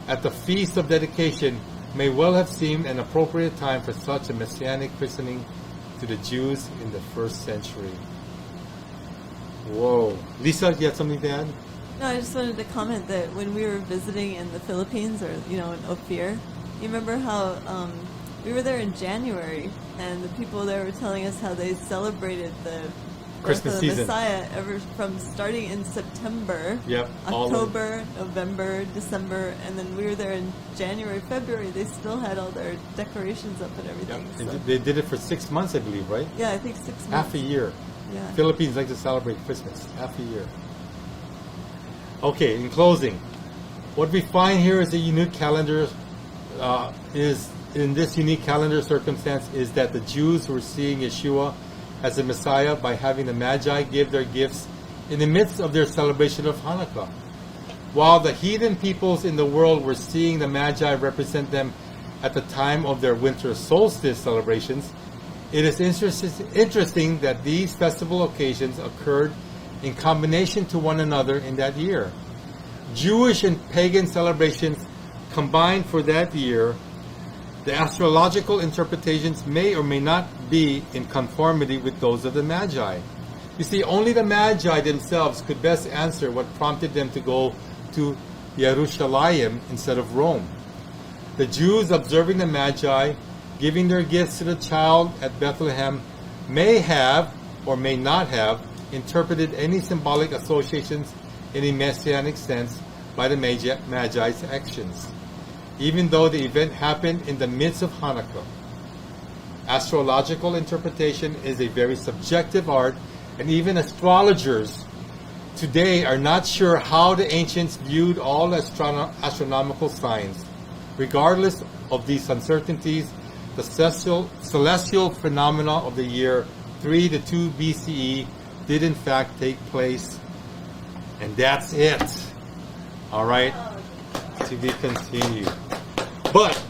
at the Feast of Dedication may well have seemed an appropriate time for such a messianic christening to the Jews in the 1st century. Whoa. Lisa, you had something to add? No, I just wanted to comment that when we were visiting in the Philippines, or in Ophir, you remember how we were there in January, and the people there were telling us how they celebrated the Christmas birth of the season. Messiah ever from starting in September, Yep, October, November, December, and then we were there in January, February. They still had all their decorations up and everything. Yep. So. They did it for 6 months, I believe, right? Yeah, I think 6 months. Half a year. Yeah. Philippines like to celebrate Christmas. Half a year. Okay, in closing, what we find here is a unique calendar. In this unique calendar circumstance is that the Jews were seeing Yeshua as a Messiah by having the Magi give their gifts in the midst of their celebration of Hanukkah, while the heathen peoples in the world were seeing the Magi represent them at the time of their winter solstice celebrations, it is interesting that these festival occasions occurred in combination to one another in that year. Jewish and pagan celebrations combined for that year. The astrological interpretations may or may not be in conformity with those of the Magi. You see, only the Magi themselves could best answer what prompted them to go to Jerusalem instead of Rome. The Jews observing the Magi, giving their gifts to the child at Bethlehem, may have or may not have interpreted any symbolic associations in a messianic sense by the Magi's actions, even though the event happened in the midst of Hanukkah. Astrological interpretation is a very subjective art, and even astrologers today are not sure how the ancients viewed all astronomical signs. Regardless of these uncertainties, the celestial phenomena of the year 3 to 2 BCE did in fact take place. And that's it. All right? To be continued. But,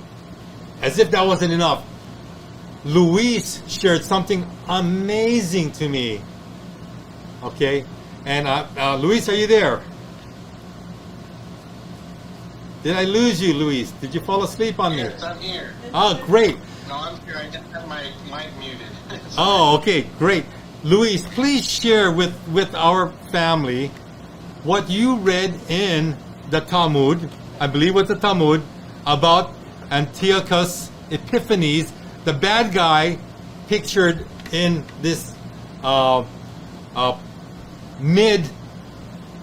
as if that wasn't enough, Luis shared something amazing to me. Okay? And Luis, are you there? Did I lose you, Luis? Did you fall asleep on me? Yes, I'm here. Oh, great. No, I'm here. I just have my mic muted. Oh, okay, great. Luis, please share with our family what you read in the Talmud, I believe it's the Talmud, about Antiochus Epiphanes, the bad guy pictured in this mid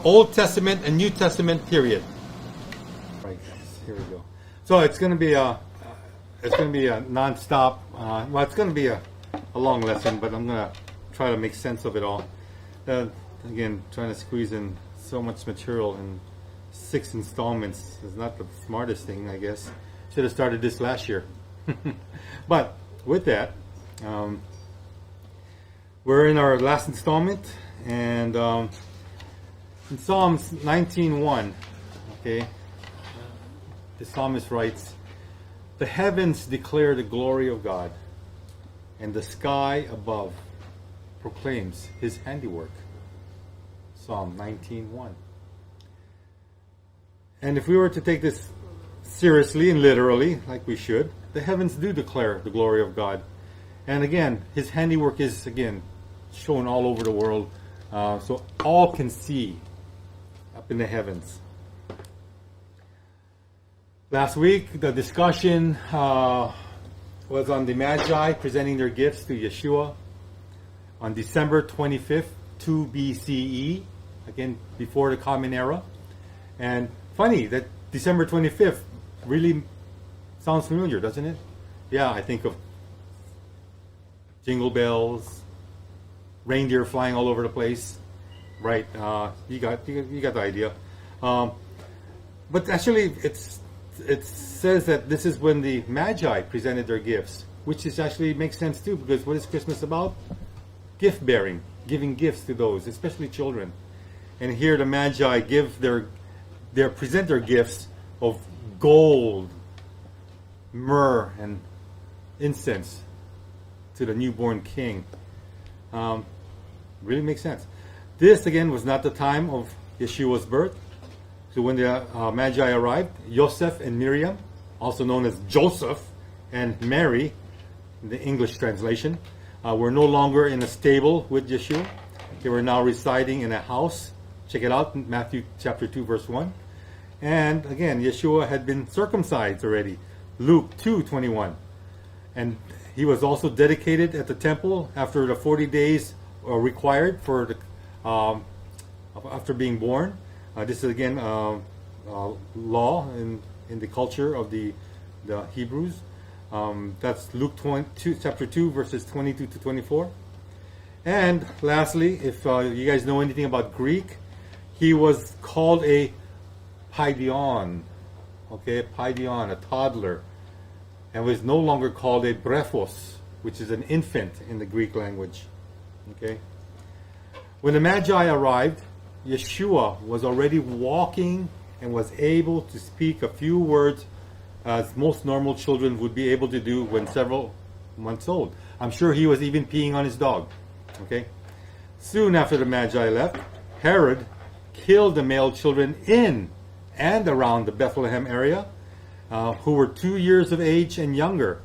Old Testament and New Testament period. Right, here we go. So it's going to be a non-stop. Well, it's going to be a long lesson, but I'm going to try to make sense of it all. Again, trying to squeeze in so much material in 6 installments is not the smartest thing, I guess. Should have started this last year. But with that, we're in our last installment, and in Psalms 19:1, okay, the psalmist writes, "The heavens declare the glory of God, and the sky above proclaims his handiwork." Psalm 19:1. And if we were to take this seriously and literally, like we should, the heavens do declare the glory of God. And again, his handiwork is, again, shown all over the world, so all can see up in the heavens. Last week, the discussion was on the Magi presenting their gifts to Yeshua on December 25th, 2 BCE, again, before the Common Era. And funny that December 25th really sounds familiar, doesn't it? Yeah, I think of jingle bells, reindeer flying all over the place. Right, you got the idea. But actually, it says that this is when the Magi presented their gifts, which is actually makes sense too, because what is Christmas about? Gift bearing, giving gifts to those, especially children. And here the Magi present their gifts of gold, myrrh, and incense to the newborn king. Really makes sense. This again was not the time of Yeshua's birth. So when the Magi arrived, Joseph and Miriam, also known as Joseph and Mary, in the English translation, were no longer in a stable with Yeshua. They were now residing in a house. Check it out, Matthew chapter 2, verse 1. And again, Yeshua had been circumcised already, Luke 2:21. And he was also dedicated at the temple after the 40 days required for the after being born. This is again law in the culture of the Hebrews. That's Luke chapter 2, verses 22 to 24. And lastly, if you guys know anything about Greek, he was called a paidion, okay, paidion, a toddler, and was no longer called a brephos, which is an infant in the Greek language. Okay. When the Magi arrived, Yeshua was already walking and was able to speak a few words as most normal children would be able to do when several months old. I'm sure he was even peeing on his dog. Okay. Soon after the Magi left, Herod killed the male children in and around the Bethlehem area who were 2 years of age and younger.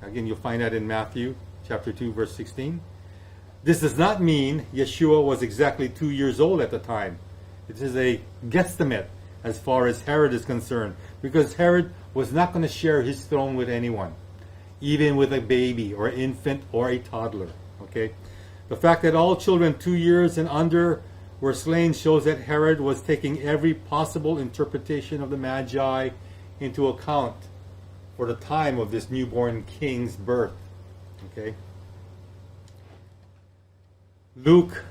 Again, you'll find that in Matthew chapter 2, verse 16. This does not mean Yeshua was exactly 2 years old at the time. It is a guesstimate as far as Herod is concerned, because Herod was not going to share his throne with anyone, even with a baby or infant or a toddler. Okay, the fact that all children 2 years and under were slain shows that Herod was taking every possible interpretation of the Magi into account for the time of this newborn king's birth. Okay, Luke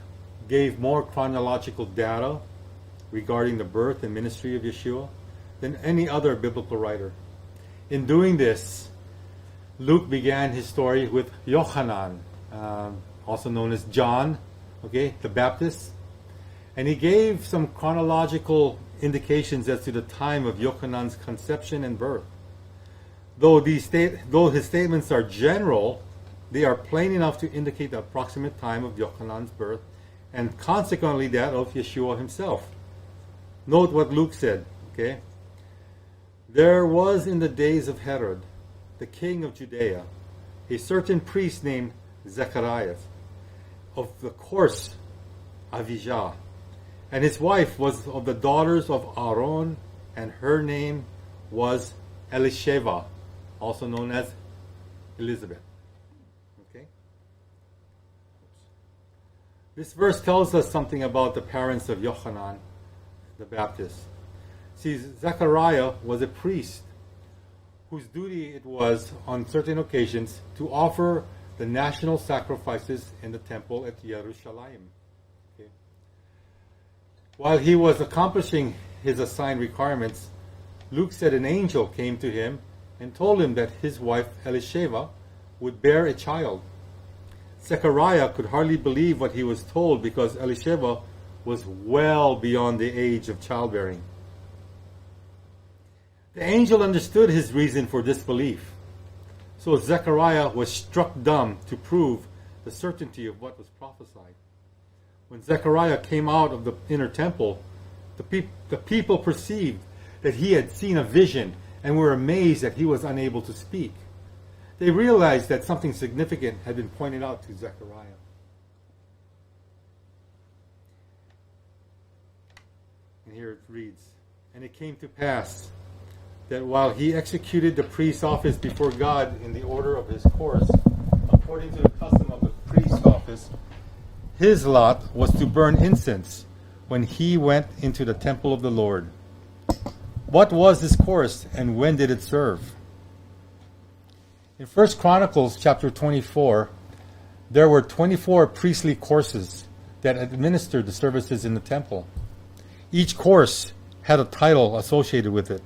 gave more chronological data regarding the birth and ministry of Yeshua than any other biblical writer. In doing this, Luke began his story with Yochanan, also known as John, okay, the Baptist, and he gave some chronological indications as to the time of Yochanan's conception and birth. Though his statements are general, they are plain enough to indicate the approximate time of Yochanan's birth and consequently that of Yeshua himself. Note what Luke said, okay? There was in the days of Herod, the king of Judea, a certain priest named Zechariah of the course Abijah, and his wife was of the daughters of Aaron, and her name was Elisheva, also known as Elizabeth. Okay? This verse tells us something about the parents of Yochanan the Baptist. See, Zechariah was a priest whose duty it was on certain occasions to offer the national sacrifices in the temple at Jerusalem. Okay. While he was accomplishing his assigned requirements, Luke said an angel came to him and told him that his wife Elisheva would bear a child. Zechariah could hardly believe what he was told because Elisheva was well beyond the age of childbearing. The angel understood his reason for disbelief, so Zechariah was struck dumb to prove the certainty of what was prophesied. When Zechariah came out of the inner temple, the people perceived that he had seen a vision and were amazed that he was unable to speak. They realized that something significant had been pointed out to Zechariah. And here it reads, "And it came to pass that while he executed the priest's office before God in the order of his course, according to the custom of the priest's office, his lot was to burn incense when he went into the temple of the Lord." What was this course and when did it serve? In 1 Chronicles chapter 24, there were 24 priestly courses that administered the services in the temple. Each course had a title associated with it.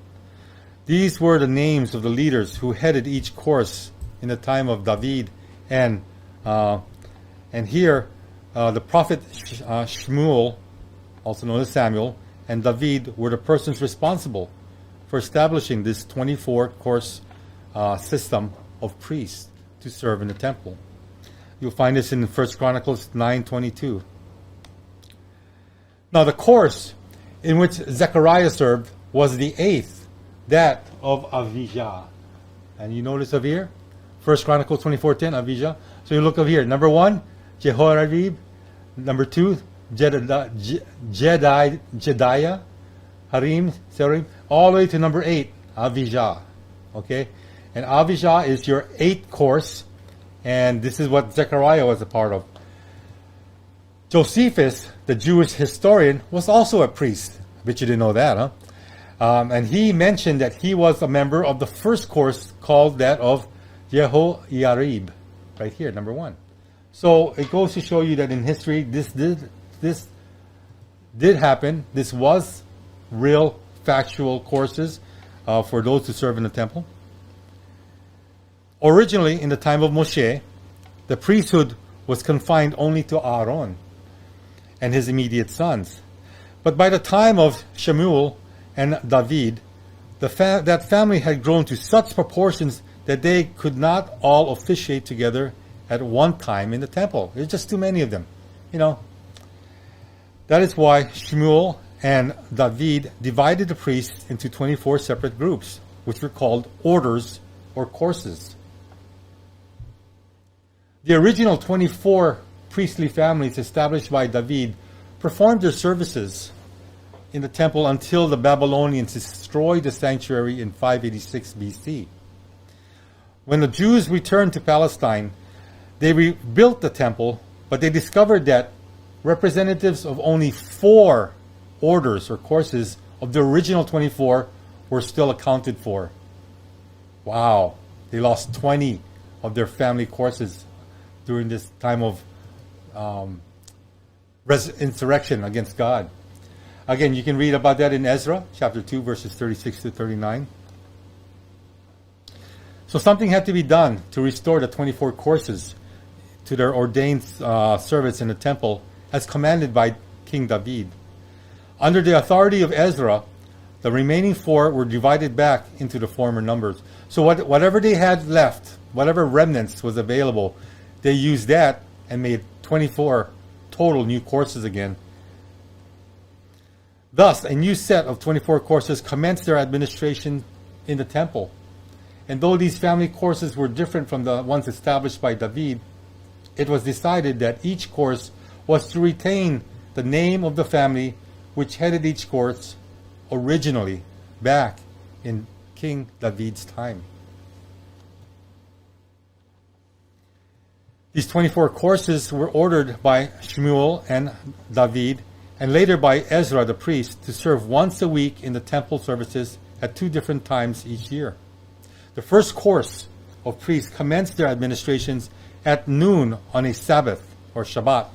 These were the names of the leaders who headed each course in the time of David, and here the prophet Shmuel, also known as Samuel, and David were the persons responsible for establishing this 24-course system of priests to serve in the temple. You'll find this in 1 Chronicles 9:22. Now the course in which Zechariah served was the 8th, that of Abijah. And you notice over here, 1 Chronicles 24:10, Abijah. So you look over here. Number 1, Jehoiarib. Number 2, Jediah, Harim, Serim, all the way to number 8, Abijah. Okay? And Abijah is your 8th course, and this is what Zechariah was a part of. Josephus, the Jewish historian, was also a priest. I bet you didn't know that, huh? And he mentioned that he was a member of the first course called that of Jehoiarib. Right here, number 1. So it goes to show you that in history, this did happen. This was real, factual courses for those who serve in the temple. Originally, in the time of Moshe, the priesthood was confined only to Aaron and his immediate sons. But by the time of Shemuel and David, that family had grown to such proportions that they could not all officiate together at one time in the temple. There's just too many of them, you know. That is why Shmuel and David divided the priests into 24 separate groups, which were called orders or courses. The original 24 priestly families established by David performed their services in the temple until the Babylonians destroyed the sanctuary in 586 BC. When the Jews returned to Palestine, they rebuilt the temple, but they discovered that representatives of only 4 orders or courses of the original 24 were still accounted for. Wow, they lost 20 of their family courses during this time of insurrection against God. Again, you can read about that in Ezra, chapter 2, verses 36 to 39. So something had to be done to restore the 24 courses to their ordained service in the temple as commanded by King David. Under the authority of Ezra, the remaining 4 were divided back into the former numbers. So whatever they had left, whatever remnants was available, they used that and made 24 total new courses again. Thus, a new set of 24 courses commenced their administration in the temple. And though these family courses were different from the ones established by David, it was decided that each course was to retain the name of the family which headed each course originally back in King David's time. These 24 courses were ordered by Shmuel and David, and later by Ezra the priest, to serve once a week in the temple services at 2 different times each year. The first course of priests commenced their administrations at noon on a Sabbath or Shabbat,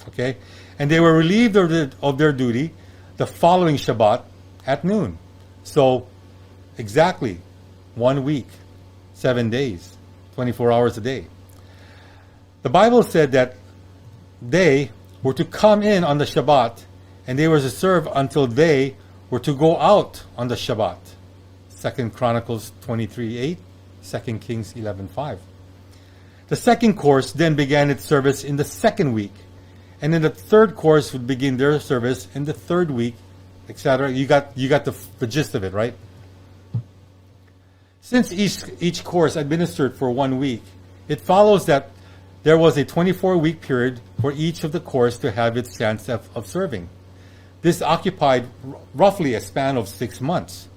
okay? And they were relieved of their duty the following Shabbat at noon. So exactly 1 week, 7 days, 24 hours a day. The Bible said that they were to come in on the Shabbat and they were to serve until they were to go out on the Shabbat. 2 Chronicles 23:8, 2 Kings 11:5. The second course then began its service in the second week, and then the third course would begin their service in the third week, etc. You got the gist of it, right? Since each course administered for 1 week, it follows that there was a 24-week period for each of the course to have its chance of serving. This occupied roughly a span of 6 months.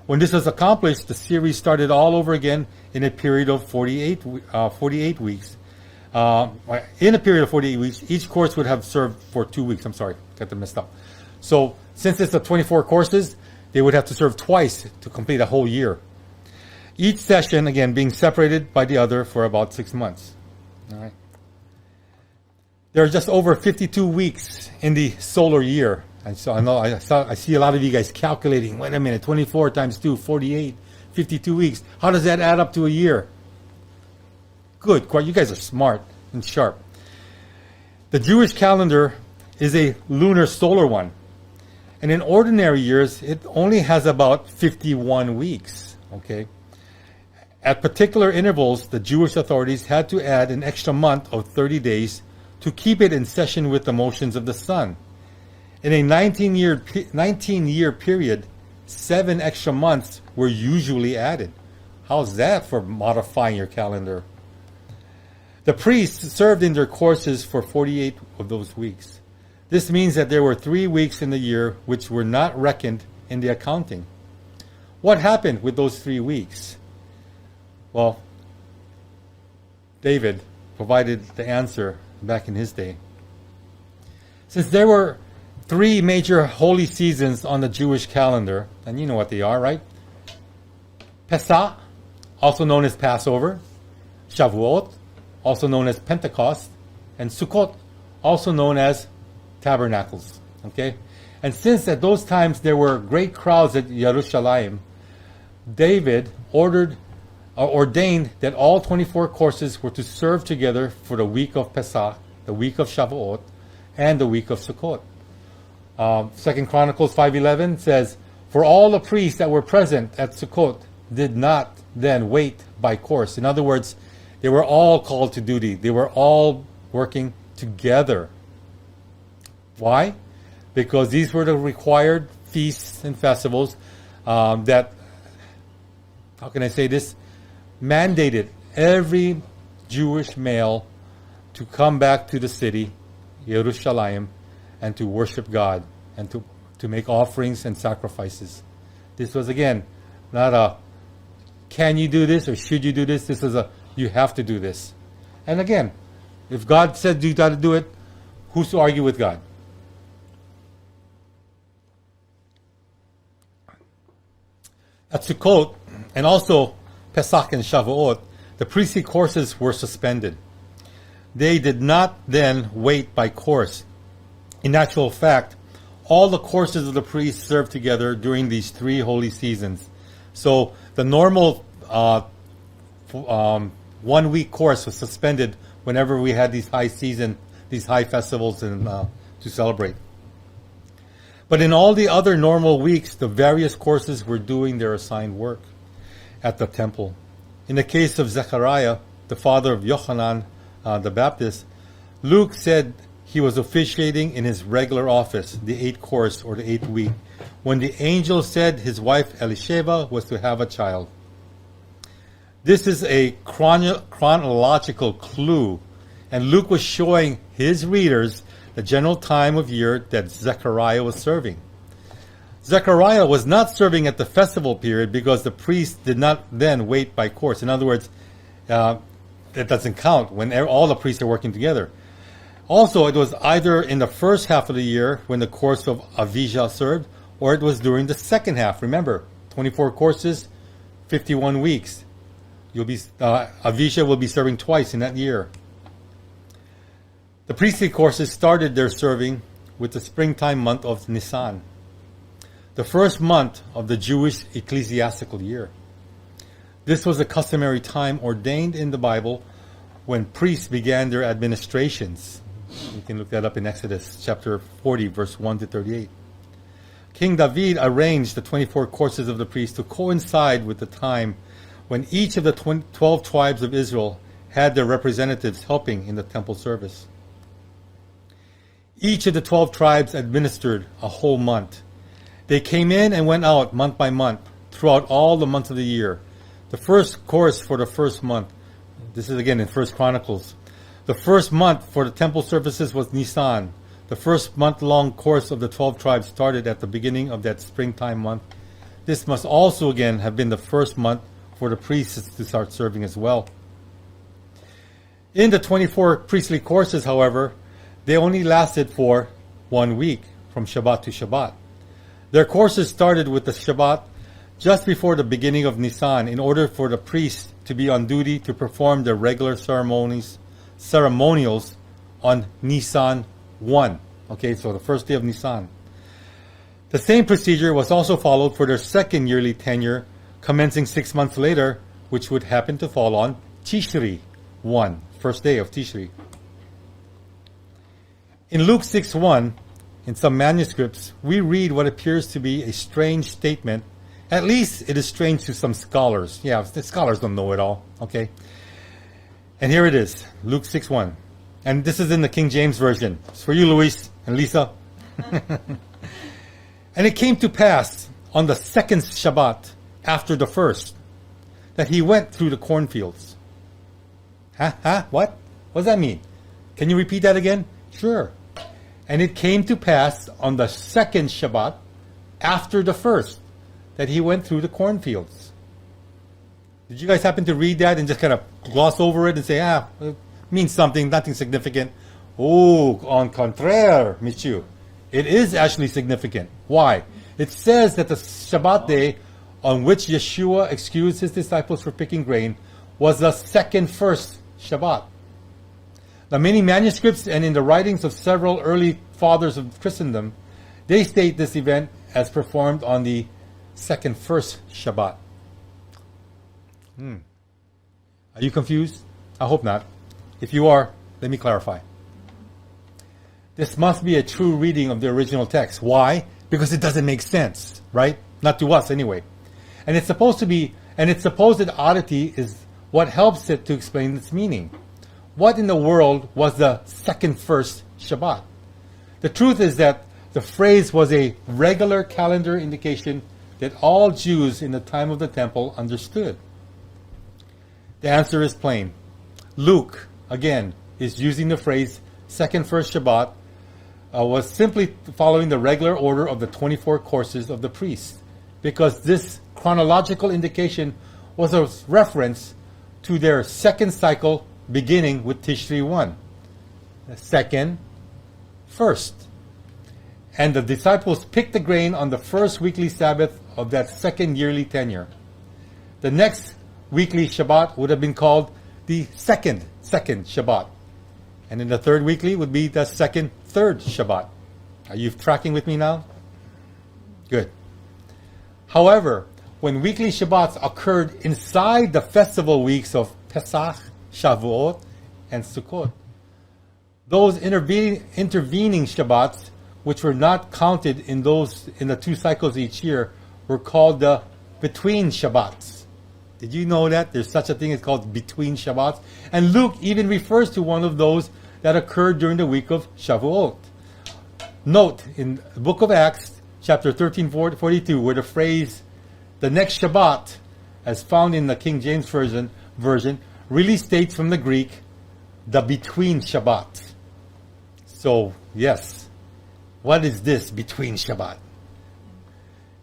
When this was accomplished, the series started all over again in a period of 48 weeks. In a period of 48 weeks, each course would have served for 2 weeks. I'm sorry, got them messed up. So since it's the 24 courses, they would have to serve twice to complete a whole year. Each session, again, being separated by the other for about 6 months. All right. There are just over 52 weeks in the solar year. And so I see a lot of you guys calculating, wait a minute, 24 times 2, 48, 52 weeks. How does that add up to a year? Good, you guys are smart and sharp. The Jewish calendar is a lunar solar one. And in ordinary years, it only has about 51 weeks. Okay. At particular intervals, the Jewish authorities had to add an extra month of 30 days to keep it in session with the motions of the sun. In a 19-year period, 7 extra months were usually added. How's that for modifying your calendar? The priests served in their courses for 48 of those weeks. This means that there were 3 weeks in the year which were not reckoned in the accounting. What happened with those 3 weeks? Well, David provided the answer back in his day. Since there were 3 major holy seasons on the Jewish calendar, and you know what they are, right? Pesach, also known as Passover, Shavuot, also known as Pentecost, and Sukkot, also known as Tabernacles. Okay? And since at those times there were great crowds at Jerusalem, David ordained that all 24 courses were to serve together for the week of Pesach, the week of Shavuot, and the week of Sukkot. 2 Chronicles 5:11 says, For all the priests that were present at Sukkot did not then wait by course. In other words, they were all called to duty. They were all working together. Why? Because these were the required feasts and festivals that, how can I say this, mandated every Jewish male to come back to the city, Yerushalayim, and to worship God and to make offerings and sacrifices. This was, again, not a can you do this or should you do this. This is a you have to do this. And again, if God said you got to do it, who's to argue with God? At Sukkot, and also Pesach and Shavuot, the priestly courses were suspended. They did not then wait by course. In actual fact, all the courses of the priests served together during these 3 holy seasons. So the normal 1 week course was suspended whenever we had these high season, these high festivals to celebrate. But in all the other normal weeks, the various courses were doing their assigned work at the temple. In the case of Zechariah, the father of Yochanan the Baptist, Luke said he was officiating in his regular office, the 8th course or the 8th week, when the angel said his wife Elisheva was to have a child. This is a chronological clue, and Luke was showing his readers the general time of year that Zechariah was serving. Zechariah was not serving at the festival period because the priest did not then wait by course. In other words, it doesn't count when all the priests are working together. Also, it was either in the first half of the year when the course of Avijah served, or it was during the second half. Remember, 24 courses, 51 weeks. Avijah will be serving twice in that year. The priestly courses started their serving with the springtime month of Nisan, the first month of the Jewish ecclesiastical year. This was a customary time ordained in the Bible when priests began their administrations. You can look that up in Exodus chapter 40, verse 1 to 38. King David arranged the 24 courses of the priests to coincide with the time when each of the 12 tribes of Israel had their representatives helping in the temple service. Each of the 12 tribes administered a whole month. They came in and went out month by month throughout all the months of the year. The first course for the first month, this is again in 1 Chronicles. The first month for the temple services was Nisan. The first month-long course of the 12 tribes started at the beginning of that springtime month. This must also again have been the first month for the priests to start serving as well. In the 24 priestly courses, however, they only lasted for 1 week, from Shabbat to Shabbat. Their courses started with the Shabbat just before the beginning of Nisan in order for the priests to be on duty to perform their regular ceremonials on Nisan 1. Okay, so the first day of Nisan. The same procedure was also followed for their second yearly tenure, commencing 6 months later, which would happen to fall on Tishri 1, first day of Tishri. In Luke 6:1, in some manuscripts, we read what appears to be a strange statement. At least it is strange to some scholars. Yeah, the scholars don't know it all. Okay. And here it is, Luke 6:1. And this is in the King James Version. It's for you, Luis and Lisa. And it came to pass on the second Shabbat after the first that he went through the cornfields. What? What does that mean? Can you repeat that again? Sure. And it came to pass on the second Shabbat after the first that he went through the cornfields. Did you guys happen to read that and just kind of gloss over it and say, it means something, nothing significant? Oh, en contraire, monsieur. It is actually significant. Why? It says that the Shabbat day on which Yeshua excused his disciples for picking grain was the first Shabbat. Now, many manuscripts and in the writings of several early fathers of Christendom, they state this event as performed on the first Shabbat. Are you confused? I hope not. If you are, let me clarify. This must be a true reading of the original text. Why? Because it doesn't make sense, right? not to us anyway. And its supposed oddity is what helps it to explain its meaning. What in the world was the second first Shabbat? The truth is that the phrase was a regular calendar indication that all Jews in the time of the temple understood. The answer is plain. Luke, again, is using the phrase second first Shabbat, was simply following the regular order of the 24 courses of the priests, because this chronological indication was a reference to their second cycle beginning with Tishri 1. The second, first. And the disciples picked the grain on the first weekly Sabbath of that second yearly tenure. The next weekly Shabbat would have been called the second Shabbat. And in the third weekly would be the third Shabbat. Are you tracking with me now? Good. However, when weekly Shabbats occurred inside the festival weeks of Pesach, Shavuot, and Sukkot, those intervening Shabbats, which were not counted in the two cycles each year, were called the between Shabbats. Did you know that there's such a thing as called between Shabbats? And Luke even refers to one of those that occurred during the week of Shavuot. Note in the book of Acts, chapter 13, 42, where the phrase, the next Shabbat, as found in the King James Version, really states from the Greek, the between Shabbat. So, yes, what is this between Shabbat?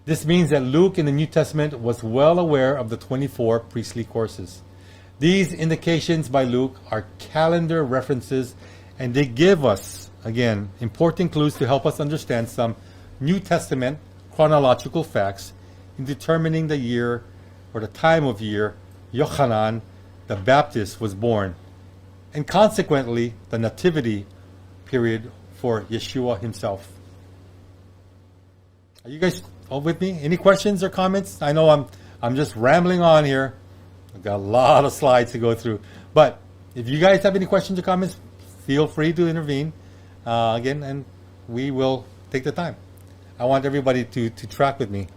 This means that Luke in the New Testament was well aware of the 24 priestly courses. These indications by Luke are calendar references, and they give us, again, important clues to help us understand some New Testament chronological facts in determining the year or the time of year Yochanan the Baptist was born, and consequently the nativity period for Yeshua himself. Are you guys all with me? Any questions or comments? I know I'm just rambling on here. I've got a lot of slides to go through. But if you guys have any questions or comments, feel free to intervene again, and we will take the time. I want everybody to track with me.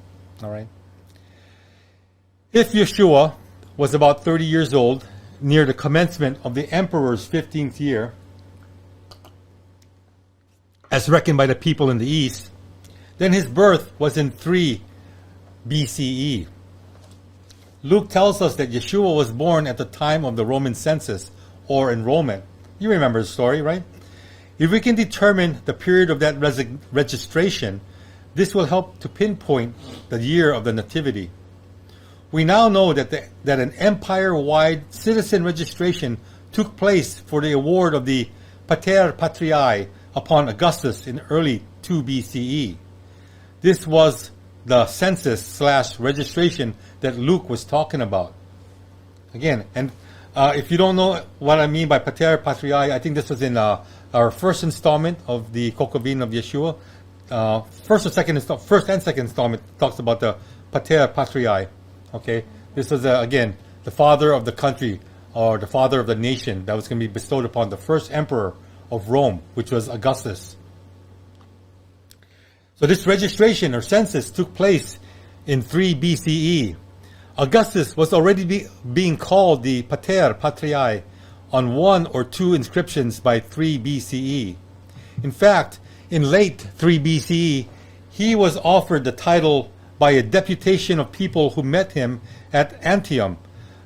All right. If Yeshua was about 30 years old, near the commencement of the emperor's 15th year, as reckoned by the people in the East, then his birth was in 3 BCE. Luke tells us that Yeshua was born at the time of the Roman census, or enrollment. You remember the story, right? If we can determine the period of that registration, this will help to pinpoint the year of the Nativity. We now know that an empire-wide citizen registration took place for the award of the Pater Patriae upon Augustus in early 2 BCE. This was the census/registration that Luke was talking about. Again, and if you don't know what I mean by Pater Patriae, I think this was in our first installment of the Kokavim of Yeshua. First and second installment talks about the Pater Patriae. Okay, this was again the father of the country, or the father of the nation, that was going to be bestowed upon the first emperor of Rome, which was Augustus. So this registration or census took place in 3 BCE. Augustus was already being called the Pater Patriae on 1 or 2 inscriptions by 3 BCE. In fact, in late 3 BCE, he was offered the title by a deputation of people who met him at Antioch,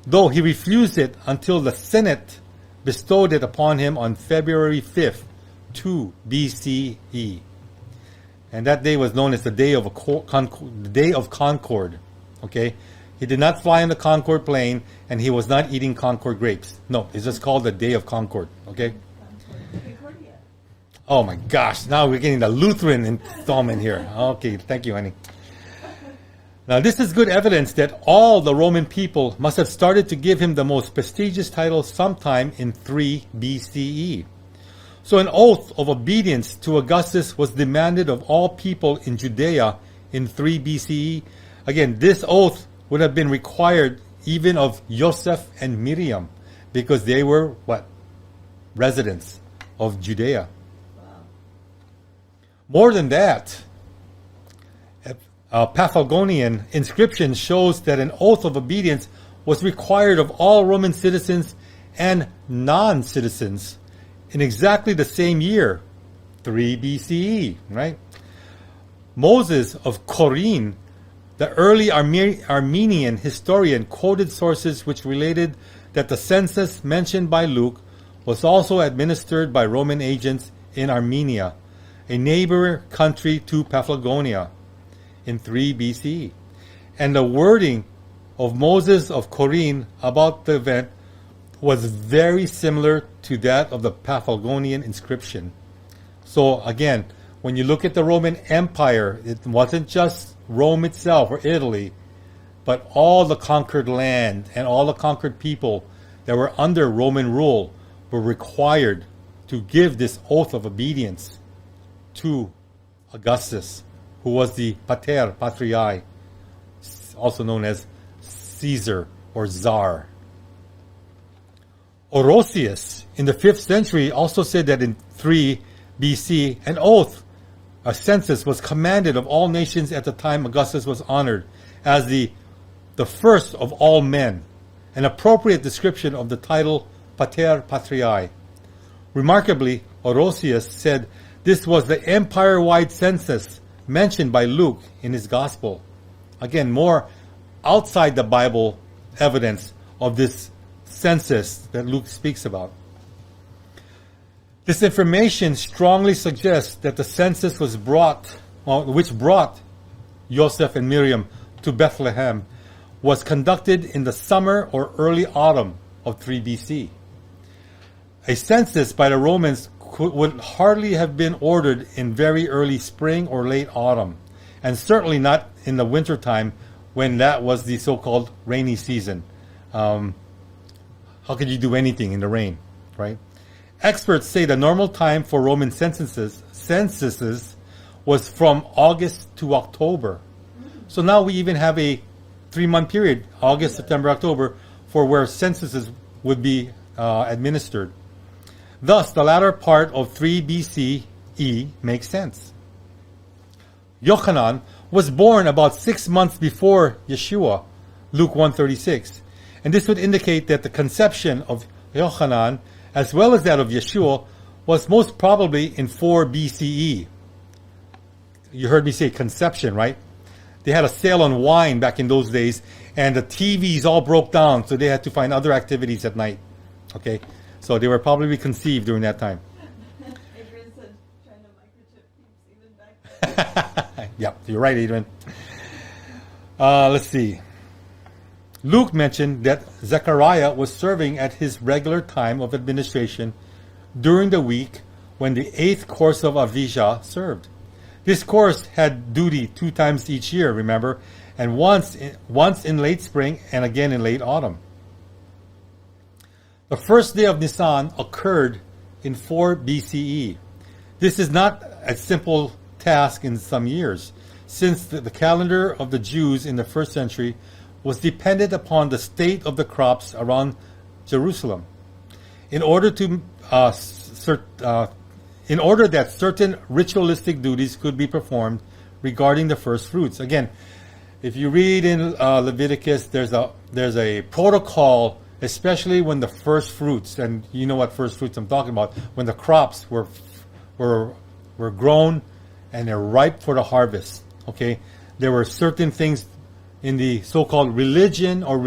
though he refused it until the Senate bestowed it upon him on February 5th, 2 BCE. And that day was known as the Day of Concord. Okay? He did not fly in the Concord plane, and he was not eating Concord grapes. No, it's just called the Day of Concord. Okay? Oh my gosh, now we're getting the Lutheran installment here. Okay, thank you, honey. Now, this is good evidence that all the Roman people must have started to give him the most prestigious title sometime in 3 BCE. So an oath of obedience to Augustus was demanded of all people in Judea in 3 BCE. Again, this oath would have been required even of Joseph and Miriam, because they were what? Residents of Judea. More than that, Paphlagonian inscription shows that an oath of obedience was required of all Roman citizens and non-citizens in exactly the same year, 3 BCE, right? Moses of Corinne, the early Armenian historian, quoted sources which related that the census mentioned by Luke was also administered by Roman agents in Armenia, a neighbor country to Paphlagonia, in 3 BCE. And the wording of Moses of Corinne about the event was very similar to that of the Paphlagonian inscription. So again, when you look at the Roman Empire, it wasn't just Rome itself or Italy, but all the conquered land and all the conquered people that were under Roman rule were required to give this oath of obedience to Augustus, who was the Pater Patriae, also known as Caesar or Tsar. Orosius in the 5th century also said that in 3 BC, an oath, a census, was commanded of all nations at the time Augustus was honored as the first of all men, an appropriate description of the title Pater Patriae. Remarkably, Orosius said this was the empire-wide census mentioned by Luke in his gospel. Again, more outside the Bible evidence of this census that Luke speaks about. This information strongly suggests that the census was which brought Joseph and Miriam to Bethlehem, was conducted in the summer or early autumn of 3 BC. A census by the Romans would hardly have been ordered in very early spring or late autumn, and certainly not in the wintertime when that was the so-called rainy season. How could you do anything in the rain, right? Experts say the normal time for Roman censuses was from August to October. So now we even have a 3-month period, August, September, October, for where censuses would be administered. Thus, the latter part of 3 BCE makes sense. Yochanan was born about 6 months before Yeshua, Luke 1:36, and this would indicate that the conception of Yochanan, as well as that of Yeshua, was most probably in 4 BCE. You heard me say conception, right? They had a sale on wine back in those days, and the TVs all broke down, so they had to find other activities at night. Okay? So they were probably conceived during that time. Adrian said trying to microchip peeps even back then. Yep, you're right, Adrian. Let's see. Luke mentioned that Zechariah was serving at his regular time of administration during the week when the 8th course of Avijah served. This course had duty 2 times each year, remember, and once in late spring and again in late autumn. The first day of Nisan occurred in 4 BCE. This is not a simple task in some years, since the calendar of the Jews in the 1st century was dependent upon the state of the crops around Jerusalem. In order that certain ritualistic duties could be performed regarding the first fruits. Again, if you read in Leviticus, there's a protocol, especially when the first fruits, and you know what first fruits I'm talking about, when the crops were grown and they're ripe for the harvest. Okay, there were certain things in the so-called religion or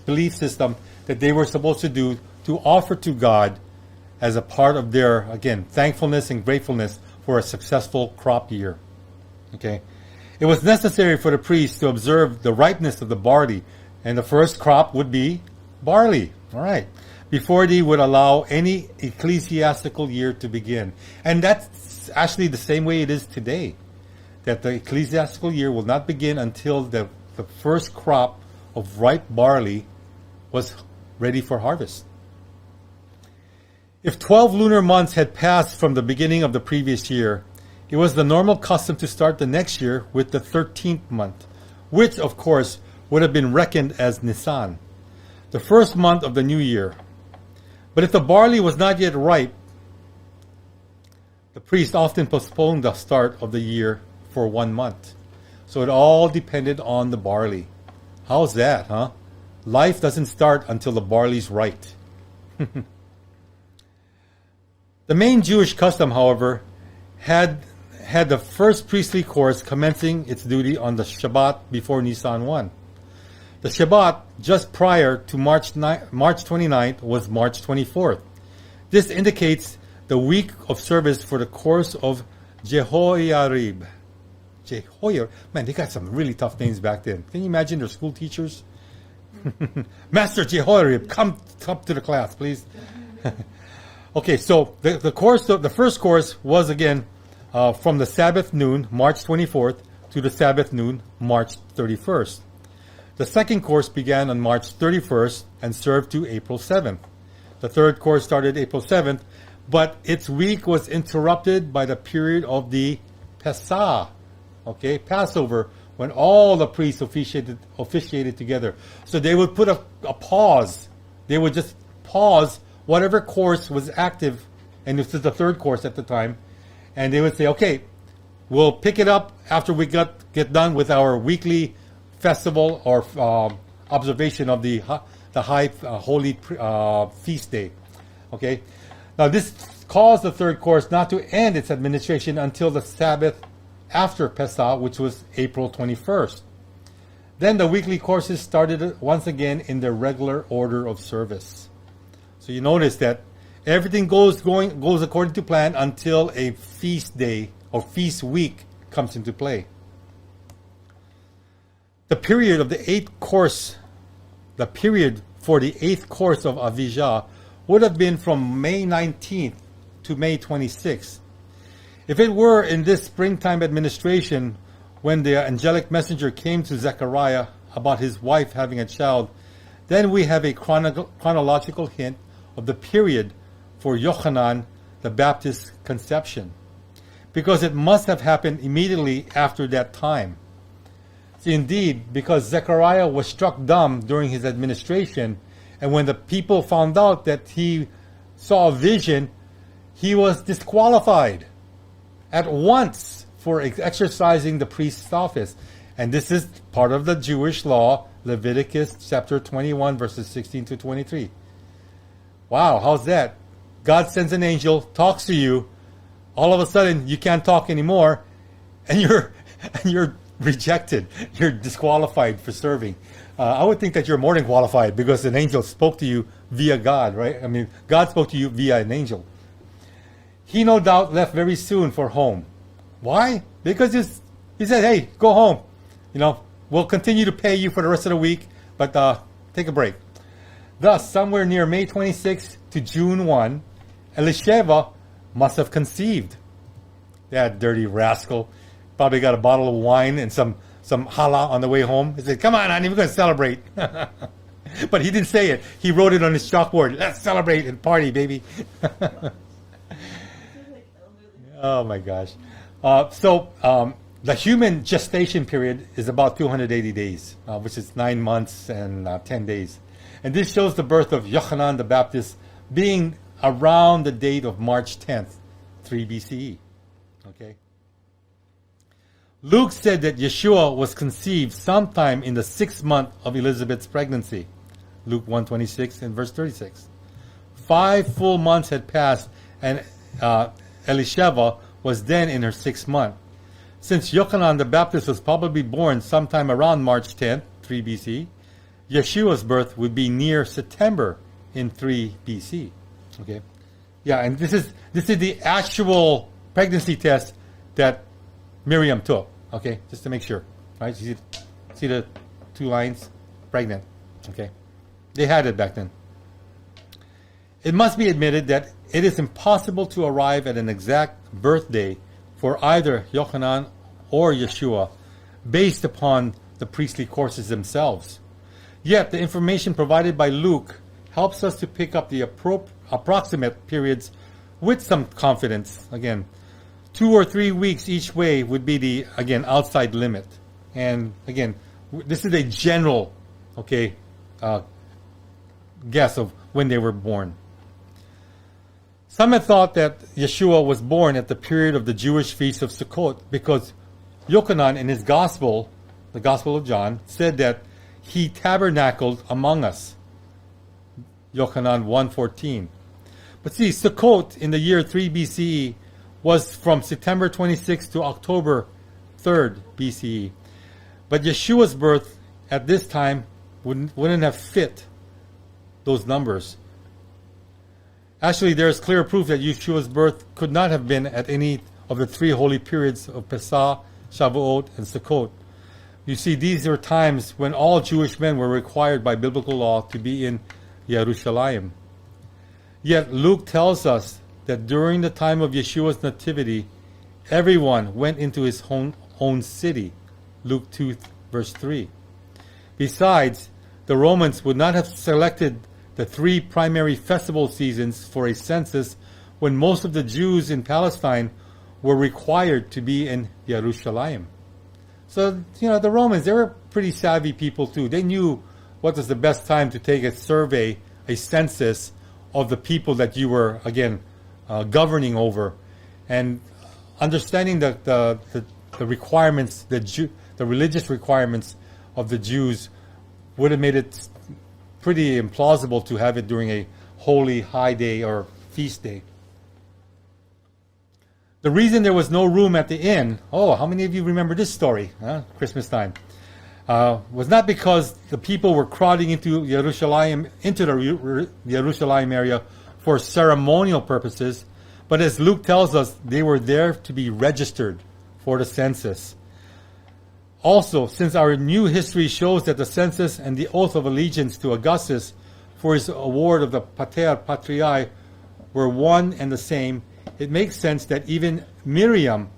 belief system that they were supposed to do to offer to God as a part of their, again, thankfulness and gratefulness for a successful crop year. Okay, it was necessary for the priest to observe the ripeness of the barley, and the first crop would be barley. All right, before they would allow any ecclesiastical year to begin. And that's actually the same way it is today, that the ecclesiastical year will not begin until the first crop of ripe barley was ready for harvest. If 12 lunar months had passed from the beginning of the previous year, it was the normal custom to start the next year with the 13th month, which, of course, would have been reckoned as Nisan, the first month of the new year. But if the barley was not yet ripe, the priest often postponed the start of the year for 1 month. So it all depended on the barley. How's that, huh? Life doesn't start until the barley's right. The main Jewish custom, however, had the first priestly course commencing its duty on the Shabbat before Nisan 1. The Shabbat just prior to March 29th was March 24th. This indicates the week of service for the course of Jehoiarib. Man, they got some really tough names back then. Can you imagine their school teachers? Master Jehoiarib, come to the class, please. Okay, so the first course was again from the Sabbath noon, March 24th, to the Sabbath noon, March 31st. The second course began on March 31st and served to April 7th. The third course started April 7th, but its week was interrupted by the period of the Pesach, Passover, when all the priests officiated together. So they would put a pause. They would just pause whatever course was active, and this is the third course at the time, and they would say, okay, we'll pick it up after we get done with our weekly festival or observation of the high holy feast day. Okay, now this caused the third course not to end its administration until the Sabbath after Pesach, which was April 21st. Then the weekly courses started once again in their regular order of service. So you notice that everything goes according to plan until a feast day or feast week comes into play. The period for the eighth course of Avijah would have been from May 19th to May 26th. If it were in this springtime administration when the angelic messenger came to Zechariah about his wife having a child, then we have a chronological hint of the period for Yochanan the Baptist's conception, because it must have happened immediately after that time. Indeed, because Zechariah was struck dumb during his administration, and when the people found out that he saw a vision, he was disqualified at once for exercising the priest's office. And this is part of the Jewish law, Leviticus chapter 21, verses 16 to 23. Wow, how's that? God sends an angel, talks to you, all of a sudden you can't talk anymore, and you're rejected. You're disqualified for serving. I would think that you're more than qualified because an angel spoke to you via God, right? I mean, God spoke to you via an angel. He no doubt left very soon for home. Why? Because he said, hey, go home. We'll continue to pay you for the rest of the week, but take a break. Thus, somewhere near May 26 to June 1, Elisheva must have conceived. That dirty rascal. Probably got a bottle of wine and some challah on the way home. He said, come on, honey, we're going to celebrate. But he didn't say it. He wrote it on his chalkboard. Let's celebrate and party, baby. Oh, my gosh. The human gestation period is about 280 days, which is 9 months and 10 days. And this shows the birth of Yochanan the Baptist being around the date of March 10th, 3 BCE. Okay. Luke said that Yeshua was conceived sometime in the 6th month of Elizabeth's pregnancy. Luke 1:26 and verse 36. 5 full months had passed, and Elisheva was then in her 6th month. Since Yochanan the Baptist was probably born sometime around March 10th, 3 BC, Yeshua's birth would be near September in 3 BC. Okay, yeah, and this is the actual pregnancy test that Miriam took. Okay, just to make sure, right? You see the 2 lines, pregnant. Okay, they had it back then. It must be admitted that it is impossible to arrive at an exact birthday for either Yochanan or Yeshua based upon the priestly courses themselves. Yet the information provided by Luke helps us to pick up the approximate periods with some confidence. Again, 2 or 3 weeks each way would be the, again, outside limit. And again, this is a general, guess of when they were born. Some had thought that Yeshua was born at the period of the Jewish feast of Sukkot because Yochanan in his gospel, the Gospel of John, said that he tabernacled among us. Yochanan 1:14. But see, Sukkot in the year 3 BCE was from September 26th to October 3rd BCE. But Yeshua's birth at this time wouldn't have fit those numbers. Actually, there is clear proof that Yeshua's birth could not have been at any of the three holy periods of Pesach, Shavuot, and Sukkot. You see, these were times when all Jewish men were required by biblical law to be in Yerushalayim. Yet Luke tells us that during the time of Yeshua's nativity, everyone went into his own city. Luke 2, verse 3. Besides, the Romans would not have selected the three primary festival seasons for a census when most of the Jews in Palestine were required to be in Yerushalayim. So, the Romans, they were pretty savvy people too. They knew what was the best time to take a survey, a census of the people that you were, again, governing over. And understanding the requirements, the religious requirements of the Jews would have made it pretty implausible to have it during a holy high day or feast day. The reason there was no room at the inn, how many of you remember this story, Christmas time, was not because the people were crowding into the Yerushalayim area for ceremonial purposes, but as Luke tells us, they were there to be registered for the census. Also, since our new history shows that the census and the oath of allegiance to Augustus for his award of the Pater Patriae were one and the same, it makes sense that even Miriam,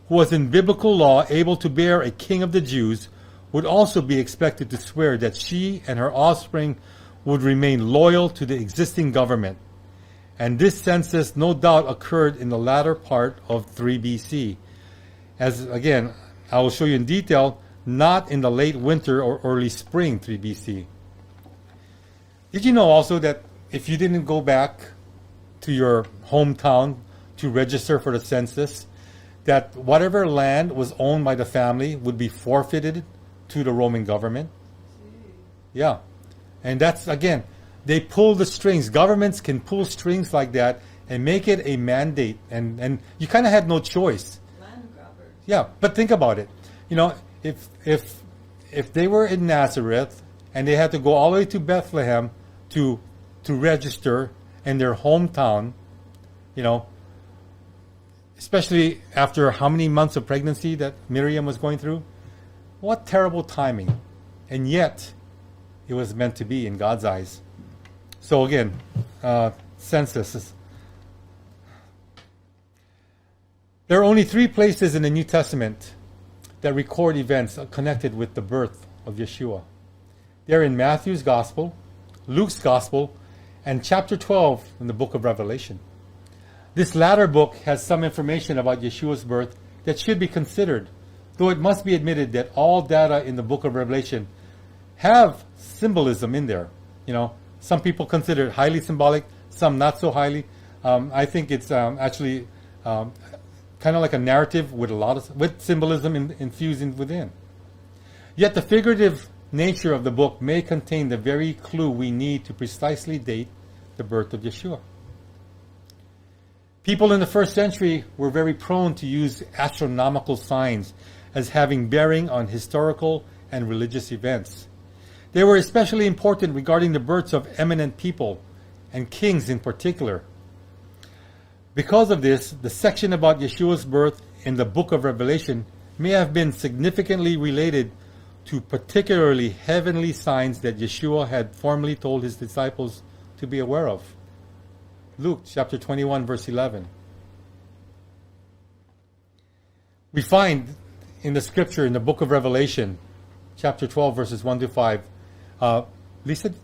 who was in biblical law able to bear a king of the Jews, would also be expected to swear that she and her offspring would remain loyal to the existing government. And this census no doubt occurred in the latter part of 3 BC. As again, I will show you in detail, not in the late winter or early spring 3 BC. Did you know also that if you didn't go back to your hometown to register for the census, that whatever land was owned by the family would be forfeited to the Roman government? Yeah. And that's, again, they pull the strings. Governments can pull strings like that and make it a mandate. And you kind of had no choice. Land grabbers. Yeah, but think about it. If they were in Nazareth and they had to go all the way to Bethlehem to register in their hometown, especially after how many months of pregnancy that Miriam was going through, what terrible timing. And yet, it was meant to be in God's eyes. So again, census. There are only 3 places in the New Testament that record events connected with the birth of Yeshua. They're in Matthew's Gospel, Luke's Gospel, and chapter 12 in the book of Revelation. This latter book has some information about Yeshua's birth that should be considered, though it must be admitted that all data in the book of Revelation have symbolism in there. Some people consider it highly symbolic, some not so highly. I think it's actually kind of like a narrative with symbolism infused within. Yet the figurative nature of the book may contain the very clue we need to precisely date the birth of Yeshua. People in the first century were very prone to use astronomical signs as having bearing on historical and religious events. They were especially important regarding the births of eminent people, and kings in particular. Because of this, the section about Yeshua's birth in the book of Revelation may have been significantly related to particularly heavenly signs that Yeshua had formerly told his disciples to be aware of. Luke chapter 21, verse 11. We find in the scripture, in the book of Revelation, chapter 12, verses 1 to 5. Lisa,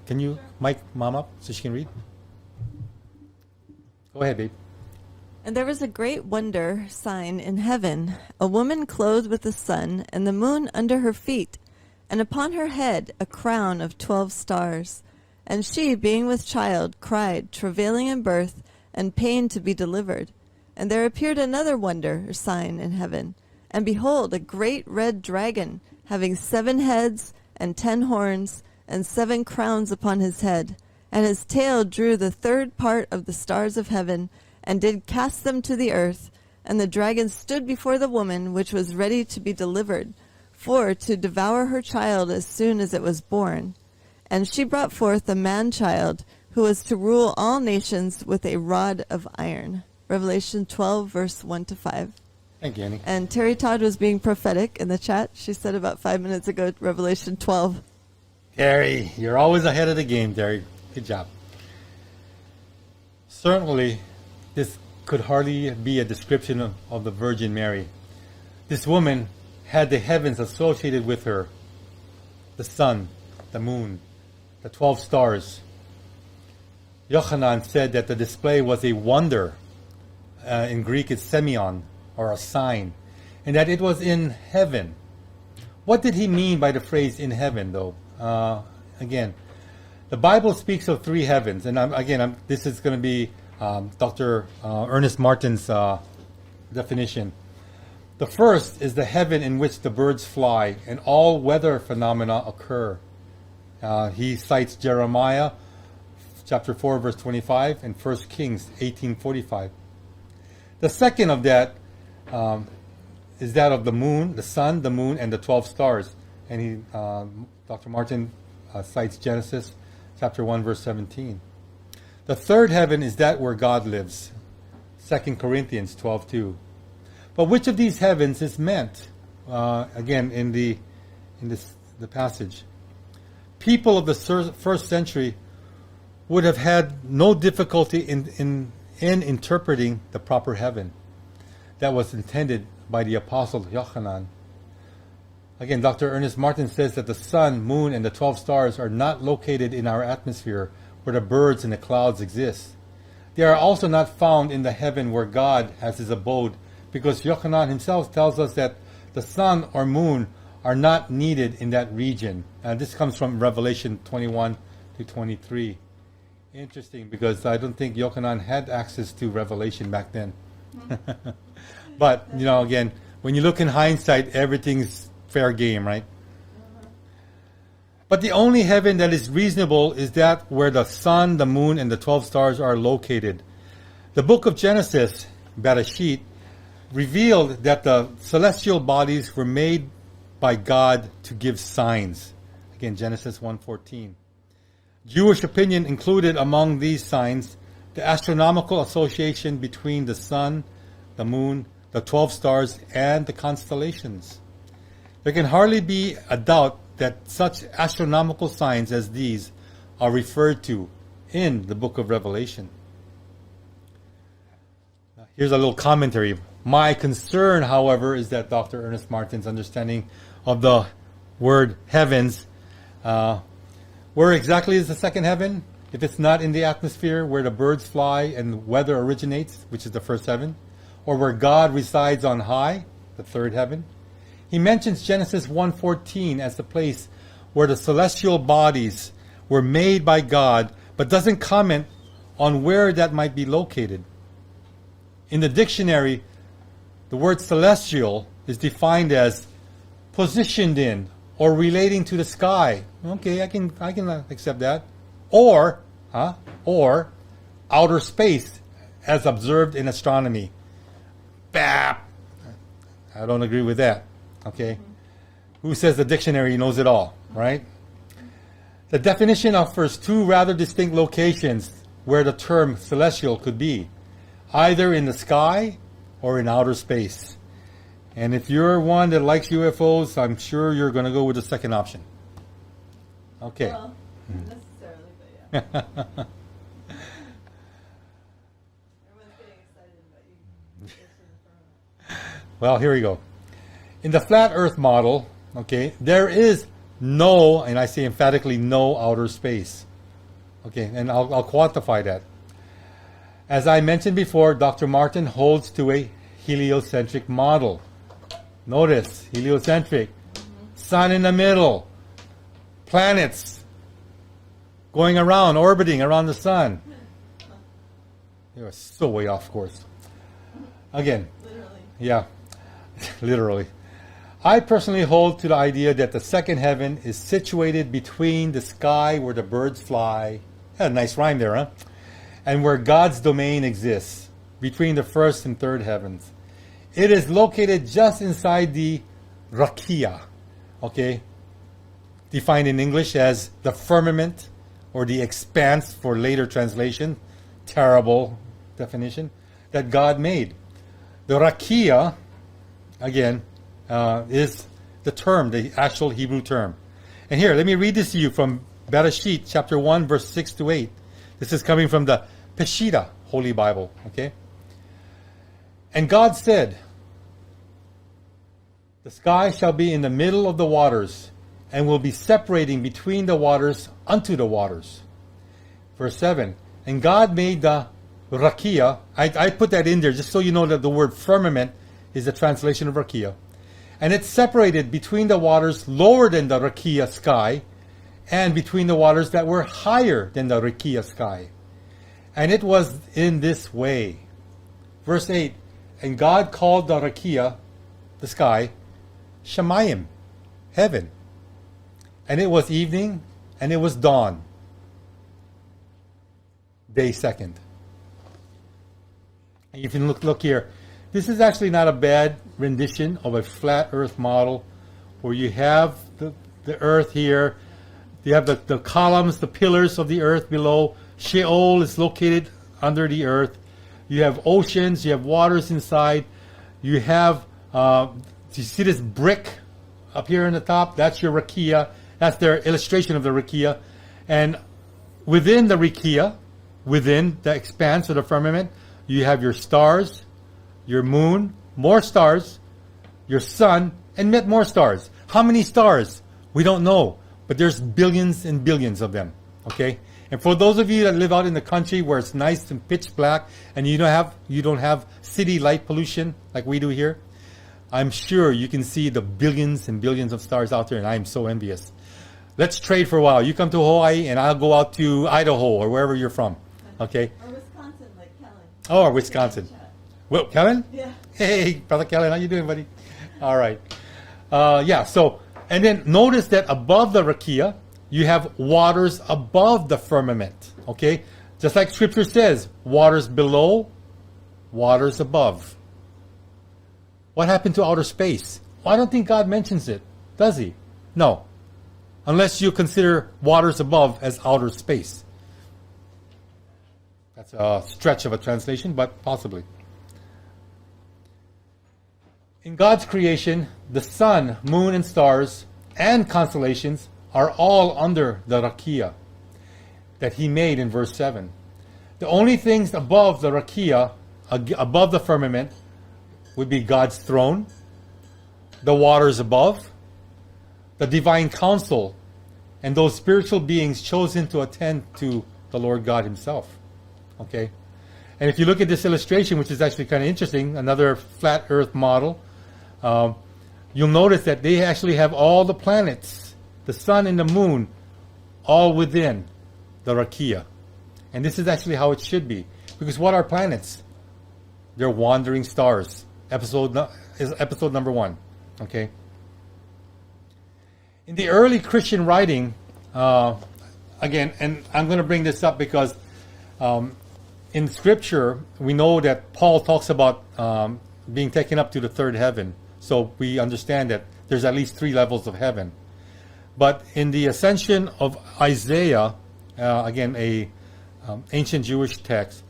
can you mic Mom up so she can read? Go ahead, babe. And there was a great wonder sign in heaven, a woman clothed with the sun, and the moon under her feet, and upon her head a crown of 12 stars. And she, being with child, cried, travailing in birth, and pain to be delivered. And there appeared another wonder sign in heaven, And behold, a great red dragon, having 7 heads and 10 horns, and 7 crowns upon his head. And his tail drew the 3rd part of the stars of heaven, and did cast them to the earth. And the dragon stood before the woman, which was ready to be delivered, for to devour her child as soon as it was born. And she brought forth a man-child, who was to rule all nations with a rod of iron. Revelation 12, verse 1-5. Thank you, Annie. And Terry Todd was being prophetic in the chat. She said about 5 minutes ago, Revelation 12. Terry, you're always ahead of the game, Terry. Good job. Certainly, this could hardly be a description of the Virgin Mary. This woman had the heavens associated with her, the sun, the moon, the 12 stars. Yochanan said that the display was a wonder. In Greek, it's semeion, or a sign, and that it was in heaven. What did he mean by the phrase in heaven, though? Again, the Bible speaks of 3 heavens, and this is going to be Dr. Ernest Martin's definition. The first is the heaven in which the birds fly and all weather phenomena occur. He cites Jeremiah chapter 4, verse 25, and 1 Kings 18:45. The second of that is that of the moon, the sun, the moon, and the 12 stars. And Dr. Martin cites Genesis chapter 1, verse 17. The third heaven is that where God lives, 2 Corinthians 12:2. But which of these heavens is meant? Again, in the passage, people of the first century would have had no difficulty in interpreting the proper heaven that was intended by the apostle Yochanan. Again, Dr. Ernest Martin says that the sun, moon, and the 12 stars are not located in our atmosphere where the birds and the clouds exist. They are also not found in the heaven where God has his abode, because Yochanan himself tells us that the sun or moon are not needed in that region. And this comes from Revelation 21-23. Interesting, because I don't think Yochanan had access to Revelation back then. But, again, when you look in hindsight, everything's fair game, right? But the only heaven that is reasonable is that where the sun, the moon, and the 12 stars are located. The book of Genesis, Bereshit, revealed that the celestial bodies were made by God to give signs. Again, Genesis 1:14. Jewish opinion included among these signs the astronomical association between the sun, the moon, the 12 stars, and the constellations. There can hardly be a doubt that such astronomical signs as these are referred to in the book of Revelation. Here's a little commentary. My concern, however, is that Dr. Ernest Martin's understanding of the word heavens, where exactly is the second heaven? If it's not in the atmosphere where the birds fly and weather originates, which is the first heaven, or where God resides on high, the third heaven. He mentions Genesis 1:14 as the place where the celestial bodies were made by God, but doesn't comment on where that might be located. In the dictionary, the word celestial is defined as positioned in or relating to the sky. Okay, I can accept that. Or outer space as observed in astronomy. Bap! I don't agree with that. Okay? Who says the dictionary knows it all, right? The definition offers 2 rather distinct locations where the term celestial could be, either in the sky or in outer space. And if you're one that likes UFOs, I'm sure you're going to go with the second option. Okay. Well, not necessarily, but yeah. Everyone's getting excited about you. Well, here we go. In the flat Earth model, okay, there is no, and I say emphatically no, outer space. Okay, and I'll quantify that. As I mentioned before, Dr. Martin holds to a heliocentric model. Notice, heliocentric. Sun in the middle. Planets going around, orbiting around the sun. You are so way off course. Again, Literally. yeah. literally. I personally hold to the idea that the second heaven is situated between the sky where the birds fly. A nice rhyme there, huh? And where God's domain exists, between the first and third heavens. It is located just inside the rakia, okay? Defined in English as the firmament or the expanse for later translation. Terrible definition. That God made. The rakia, again, is the term, the actual Hebrew term. And here, let me read this to you from Bereshit, chapter 1, verse 6 to 8. This is coming from the Peshitta Holy Bible, okay? And God said, the sky shall be in the middle of the waters, and will be separating between the waters unto the waters. Verse 7, and God made the rakia. I put that in there just so you know that the word firmament is a translation of rakia. And it's separated between the waters lower than the rakia sky, and between the waters that were higher than the rakia sky. And it was in this way. Verse 8, and God called the rakia, the sky, Shemayim, heaven. And it was evening, and it was dawn, day second. And you can look here. This is actually not a bad rendition of a flat earth model where you have the earth here. You have the columns, the pillars of the earth below. Sheol is located under the earth. You have oceans, you have waters inside. You have, you see this brick up here in the top? That's your rakia. That's their illustration of the rakia. And within the rakia, within the expanse of the firmament, you have your stars, your moon, more stars, your sun, and yet more stars. How many stars? We don't know. But there's billions and billions of them. Okay? And for those of you that live out in the country where it's nice and pitch black and you don't have city light pollution like we do here, I'm sure you can see the billions and billions of stars out there, and I'm so envious. Let's trade for a while. You come to Hawaii and I'll go out to Idaho or wherever you're from. Okay? Or Wisconsin, like Kellen. Oh, or Wisconsin. Well, Kellen? Yeah. Hey, brother Kellen, how you doing, buddy? All right. So, and then notice that above the rakia, you have waters above the firmament. Okay? Just like Scripture says, waters below, waters above. What happened to outer space? Well, I don't think God mentions it, does he? No. Unless you consider waters above as outer space. That's a stretch of a translation, but possibly. In God's creation, the sun, moon, and stars, and constellations are all under the rakia that he made in verse 7. The only things above the rakia, above the firmament, would be God's throne, the waters above, the divine council, and those spiritual beings chosen to attend to the Lord God himself. Okay? And if you look at this illustration, which is actually kind of interesting, another flat earth model, you'll notice that they actually have all the planets, the sun and the moon, all within the rakia. And this is actually how it should be. Because what are planets? They're wandering stars. Episode number 1. Okay? In the early Christian writing, again, and I'm going to bring this up because in Scripture, we know that Paul talks about being taken up to the third heaven. So we understand that there's at least 3 levels of heaven. But in the ascension of Isaiah, again, a ancient Jewish text,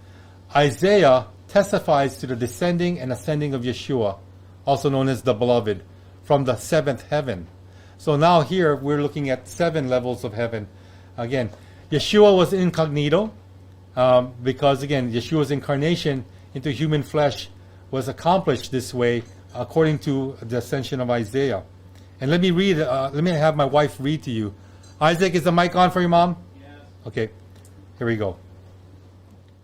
Isaiah testifies to the descending and ascending of Yeshua, also known as the Beloved, from the 7th heaven. So now here we're looking at 7 levels of heaven. Again, Yeshua was incognito because, again, Yeshua's incarnation into human flesh was accomplished this way according to the ascension of Isaiah. And let me read, let me have my wife read to you. Isaac, is the mic on for your mom? Yes. Okay, here we go.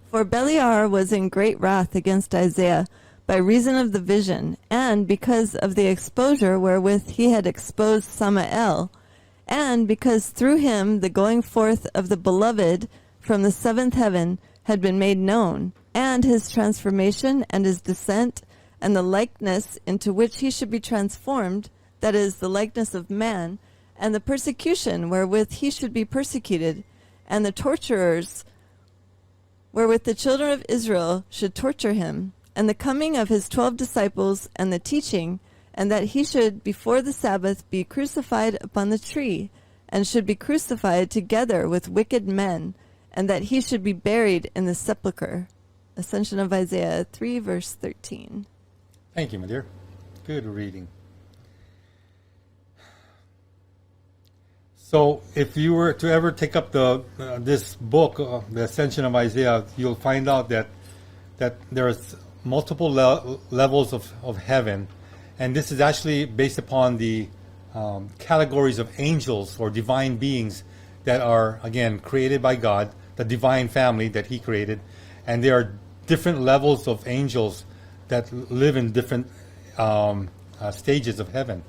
For Beliar was in great wrath against Isaiah by reason of the vision, and because of the exposure wherewith he had exposed Samael, and because through him the going forth of the Beloved from the 7th heaven had been made known, and his transformation and his descent, and the likeness into which he should be transformed, that is, the likeness of man, and the persecution wherewith he should be persecuted, and the torturers wherewith the children of Israel should torture him, and the coming of his 12 disciples, and the teaching, and that he should before the Sabbath be crucified upon the tree, and should be crucified together with wicked men, and that he should be buried in the sepulchre. Ascension of Isaiah 3, verse 13. Thank you, my dear. Good reading. So, if you were to ever take up this book, the Ascension of Isaiah, you'll find out that there's multiple levels of heaven, and this is actually based upon the categories of angels or divine beings that are, again, created by God, the divine family that he created, and there are different levels of angels that live in different stages of heaven.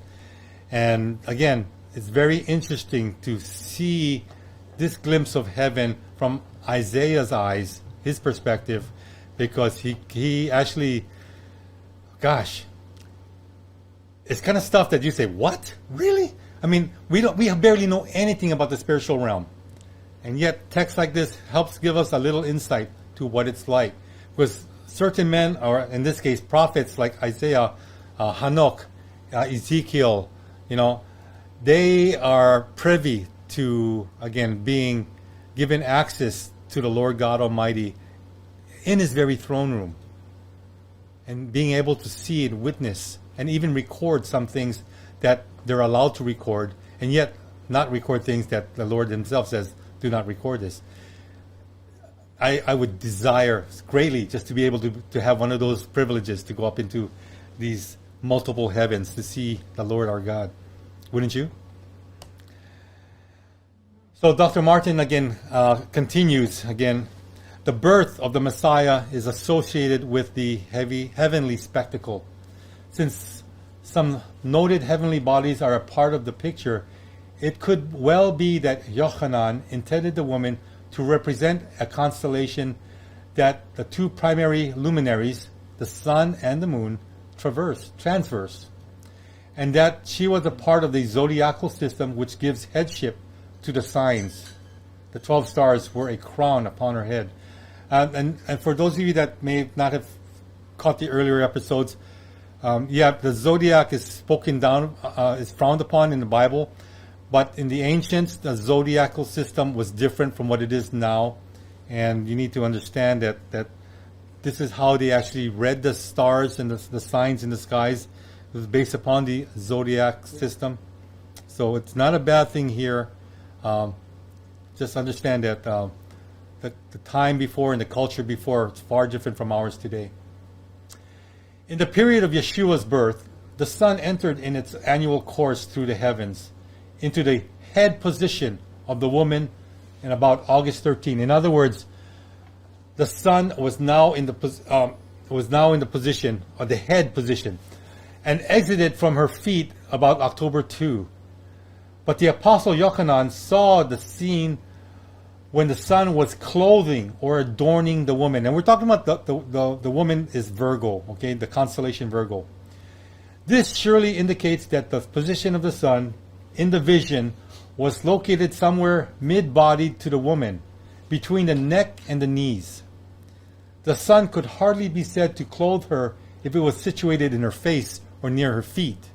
And again, it's very interesting to see this glimpse of heaven from Isaiah's eyes, his perspective, because he actually, gosh, it's kind of stuff that you say, what? Really? I mean, we barely know anything about the spiritual realm. And yet text like this helps give us a little insight to what it's like. Because certain men, or in this case prophets like Isaiah, Hanok, Ezekiel, they are privy to, again, being given access to the Lord God Almighty in his very throne room. And being able to see and witness and even record some things that they're allowed to record, and yet not record things that the Lord himself says, do not record this. I would desire greatly just to be able to have one of those privileges to go up into these multiple heavens to see the Lord our God. Wouldn't you? So Dr. Martin again continues again. The birth of the Messiah is associated with the heavenly spectacle. Since some noted heavenly bodies are a part of the picture, it could well be that Yochanan intended the woman to represent a constellation that the two primary luminaries, the sun and the moon, transverse, and that she was a part of the zodiacal system which gives headship to the signs. The 12 stars were a crown upon her head. And for those of you that may not have caught the earlier episodes, the zodiac is spoken down, is frowned upon in the Bible, but in the ancients, the zodiacal system was different from what it is now, and you need to understand that this is how they actually read the stars and the signs in the skies. It was based upon the zodiac system, so it's not a bad thing here. Just understand that the time before and the culture before, it's far different from ours today. In the period of Yeshua's birth, the sun entered in its annual course through the heavens into the head position of the woman in about August 13. In other words, the sun was now in the position, or the head position, and exited from her feet about October 2. But the apostle Yochanan saw the scene when the sun was clothing or adorning the woman. And we're talking about the woman is Virgo, okay, the constellation Virgo. This surely indicates that the position of the sun in the vision was located somewhere mid-bodied to the woman, between the neck and the knees. The sun could hardly be said to clothe her if it was situated in her face or near her feet,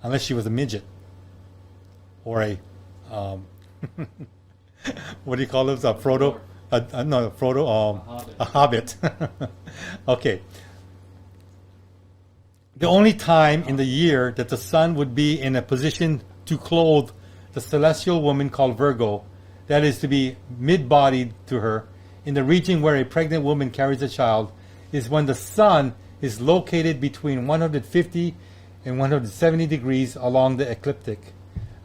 unless she was a midget or a what do you call those? A Frodo? A hobbit. Okay. The only time in the year that the sun would be in a position to clothe the celestial woman called Virgo, that is to be mid-bodied to her, in the region where a pregnant woman carries a child, is when the sun is located between 150 and 170 degrees along the ecliptic.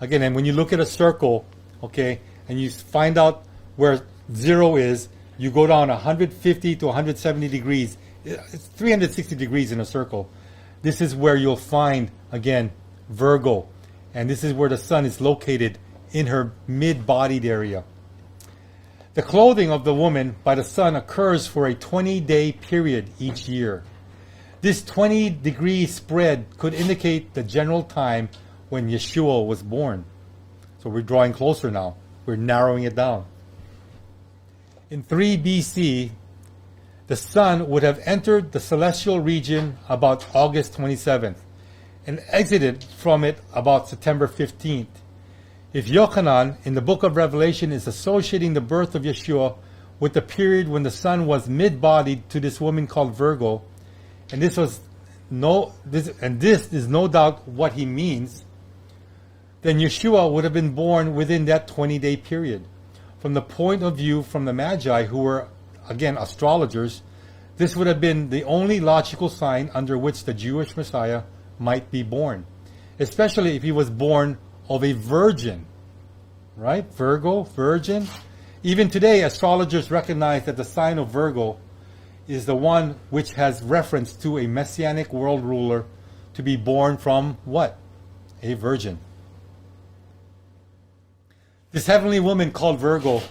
Again, and when you look at a circle, okay, and you find out where zero is, you go down 150 to 170 degrees. It's 360 degrees in a circle. This is where you'll find, again, Virgo. And this is where the sun is located in her mid-bodied area. The clothing of the woman by the sun occurs for a 20-day period each year. This 20-degree spread could indicate the general time when Yeshua was born. So we're drawing closer now. We're narrowing it down. In 3 BC, the sun would have entered the celestial region about August 27th and exited from it about September 15th. If Yochanan in the book of Revelation is associating the birth of Yeshua with the period when the sun was mid-bodied to this woman called Virgo, and this is no doubt what he means, then Yeshua would have been born within that 20-day period. From the point of view from the Magi, who were, again, astrologers, this would have been the only logical sign under which the Jewish Messiah might be born, especially if he was born of a virgin. Right? Virgo, virgin. Even today, astrologers recognize that the sign of Virgo is the one which has reference to a messianic world ruler to be born from what? A virgin. This heavenly woman called Virgo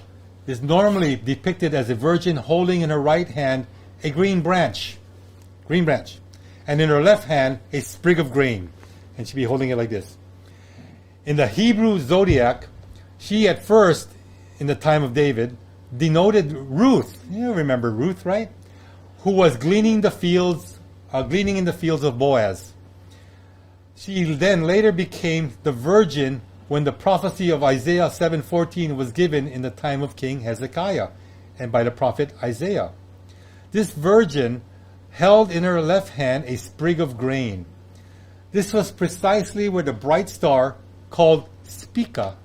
is normally depicted as a virgin holding in her right hand a green branch, and in her left hand a sprig of grain, and she'd be holding it like this. In the Hebrew zodiac, she at first, in the time of David, denoted Ruth. You remember Ruth, right? Who was gleaning in the fields of Boaz. She then later became the virgin when the prophecy of Isaiah 7:14 was given in the time of King Hezekiah and by the prophet Isaiah. This virgin held in her left hand a sprig of grain. This was precisely where the bright star called Spica,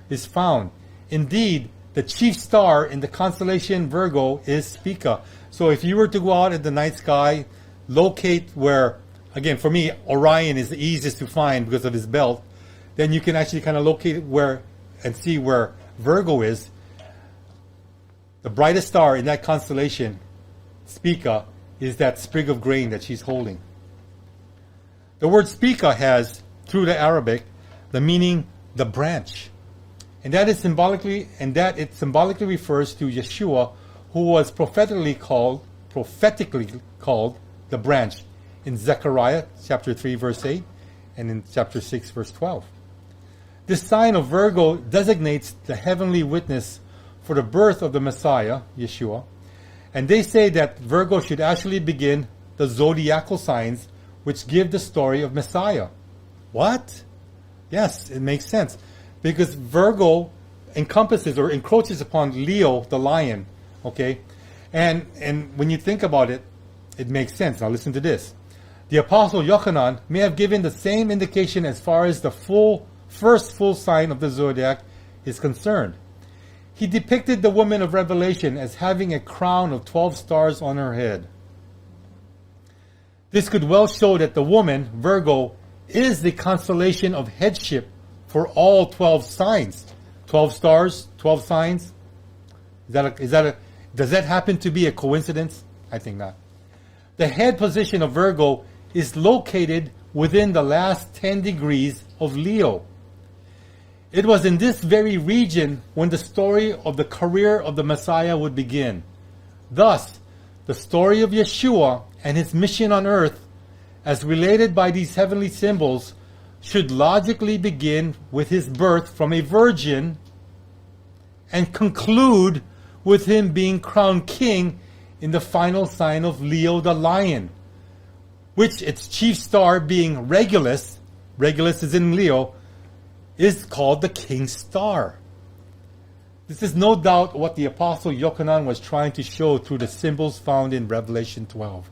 is found. Indeed, the chief star in the constellation Virgo is Spica. So if you were to go out in the night sky, locate where, again, for me, Orion is the easiest to find because of his belt, then you can actually kind of locate where and see where Virgo is. The brightest star in that constellation, Spica, is that sprig of grain that she's holding. The word Spica has, through the Arabic, the meaning the branch. And it symbolically refers to Yeshua, who was prophetically called the branch in Zechariah chapter 3 verse 8 and in chapter 6 verse 12. This sign of Virgo designates the heavenly witness for the birth of the Messiah, Yeshua, and they say that Virgo should actually begin the zodiacal signs which give the story of Messiah. What? Yes, it makes sense. Because Virgo encompasses or encroaches upon Leo, the lion. And when you think about it, it makes sense. Now listen to this. The Apostle Yochanan may have given the same indication as far as the first full sign of the zodiac is concerned. He depicted the woman of Revelation as having a crown of 12 stars on her head. This could well show that the woman, Virgo, is the constellation of headship for all 12 signs. 12 stars, 12 signs. Does that happen to be a coincidence? I think not. The head position of Virgo is located within the last 10 degrees of Leo. It was in this very region when the story of the career of the Messiah would begin. Thus, the story of Yeshua and his mission on earth, as related by these heavenly symbols, should logically begin with his birth from a virgin and conclude with him being crowned king in the final sign of Leo the lion, which its chief star being Regulus is in Leo, is called the king's star. This is no doubt what the Apostle Yochanan was trying to show through the symbols found in Revelation 12.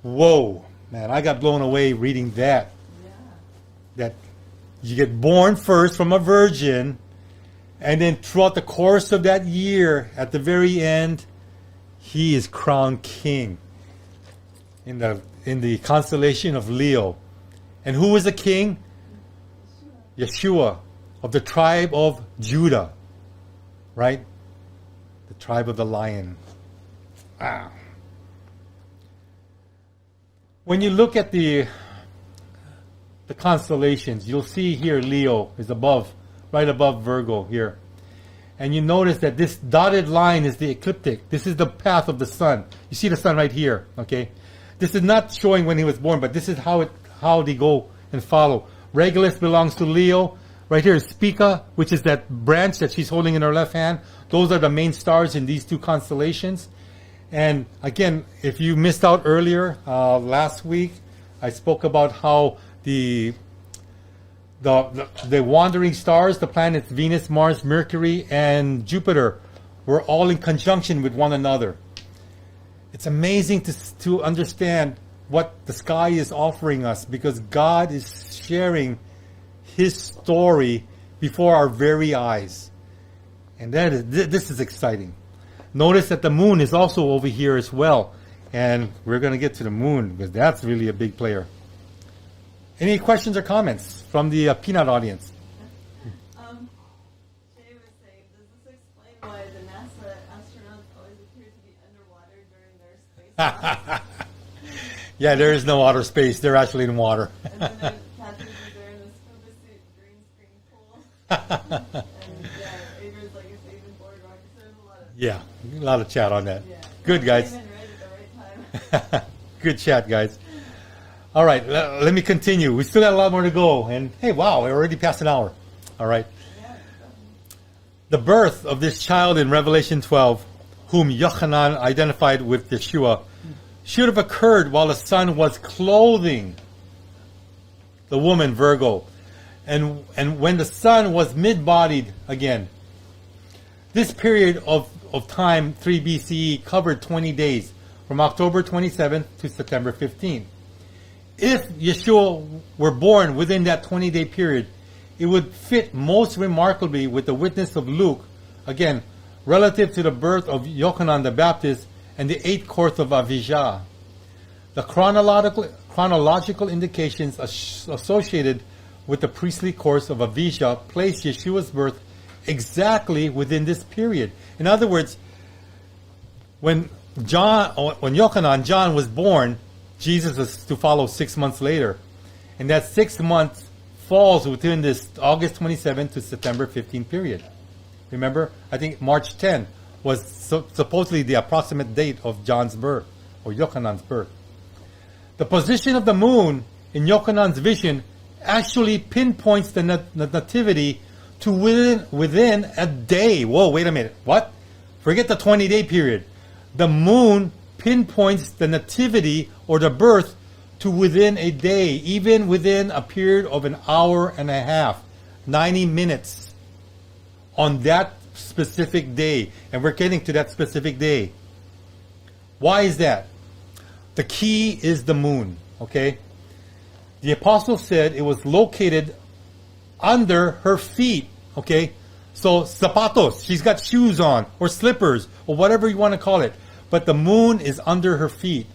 Whoa, man, I got blown away reading that. That you get born first from a virgin, and then throughout the course of that year, at the very end, he is crowned king in the constellation of Leo. And who is the king? Yeshua, of the tribe of Judah, right? The tribe of the lion. Wow. When you look at the constellations, you'll see here Leo is right above Virgo here. And you notice that this dotted line is the ecliptic. This is the path of the sun. You see the sun right here, This is not showing when he was born, but this is how they go and follow. Regulus belongs to Leo. Right here is Spica, which is that branch that she's holding in her left hand. Those are the main stars in these two constellations. And again, if you missed out earlier, last week, I spoke about how the wandering stars, the planets Venus, Mars, Mercury, and Jupiter, were all in conjunction with one another. It's amazing to understand what the sky is offering us, because God is sharing His story before our very eyes. And this is exciting. Notice that the moon is also over here as well. And we're going to get to the moon, because that's really a big player. Any questions or comments from the Peanut audience? Jay was saying, does this explain why the NASA astronauts always appear to be underwater during their space? Yeah, there is no outer space. They're actually in water. And then Patrick was there in a scuba suit, green screen pool. And Adrian's like, it's even boardwalk. So there's a lot of... Yeah, a lot of chat on that. Yeah. Good, guys. Came in right at the right time. Good chat, guys. All right, let me continue. We still got a lot more to go. And hey, wow, we're already past an hour. All right. The birth of this child in Revelation 12, whom Yochanan identified with Yeshua, should have occurred while the sun was clothing the woman, Virgo, and when the sun was mid-bodied again. This period of time, 3 BCE, covered 20 days, from October 27th to September 15th. If Yeshua were born within that 20-day period, it would fit most remarkably with the witness of Luke, again, relative to the birth of Yochanan the Baptist and the 8th course of Avijah. The chronological indications associated with the priestly course of Avijah place Yeshua's birth exactly within this period. In other words, when Yochanan, John, was born, Jesus was to follow 6 months later. And that 6 months falls within this August 27th to September 15th period. Remember, I think March 10 was supposedly the approximate date of John's birth, or Yochanan's birth. The position of the moon in Yochanan's vision actually pinpoints the nativity to within a day. Whoa, wait a minute. What? Forget the 20-day period. The moon pinpoints the nativity or the birth to within a day, even within a period of an hour and a half, 90 minutes on that specific day. And we're getting to that specific day. Why is that? The key is the moon, okay? The apostle said it was located under her feet, okay? So, zapatos, she's got shoes on, or slippers, or whatever you want to call it. But the moon is under her feet.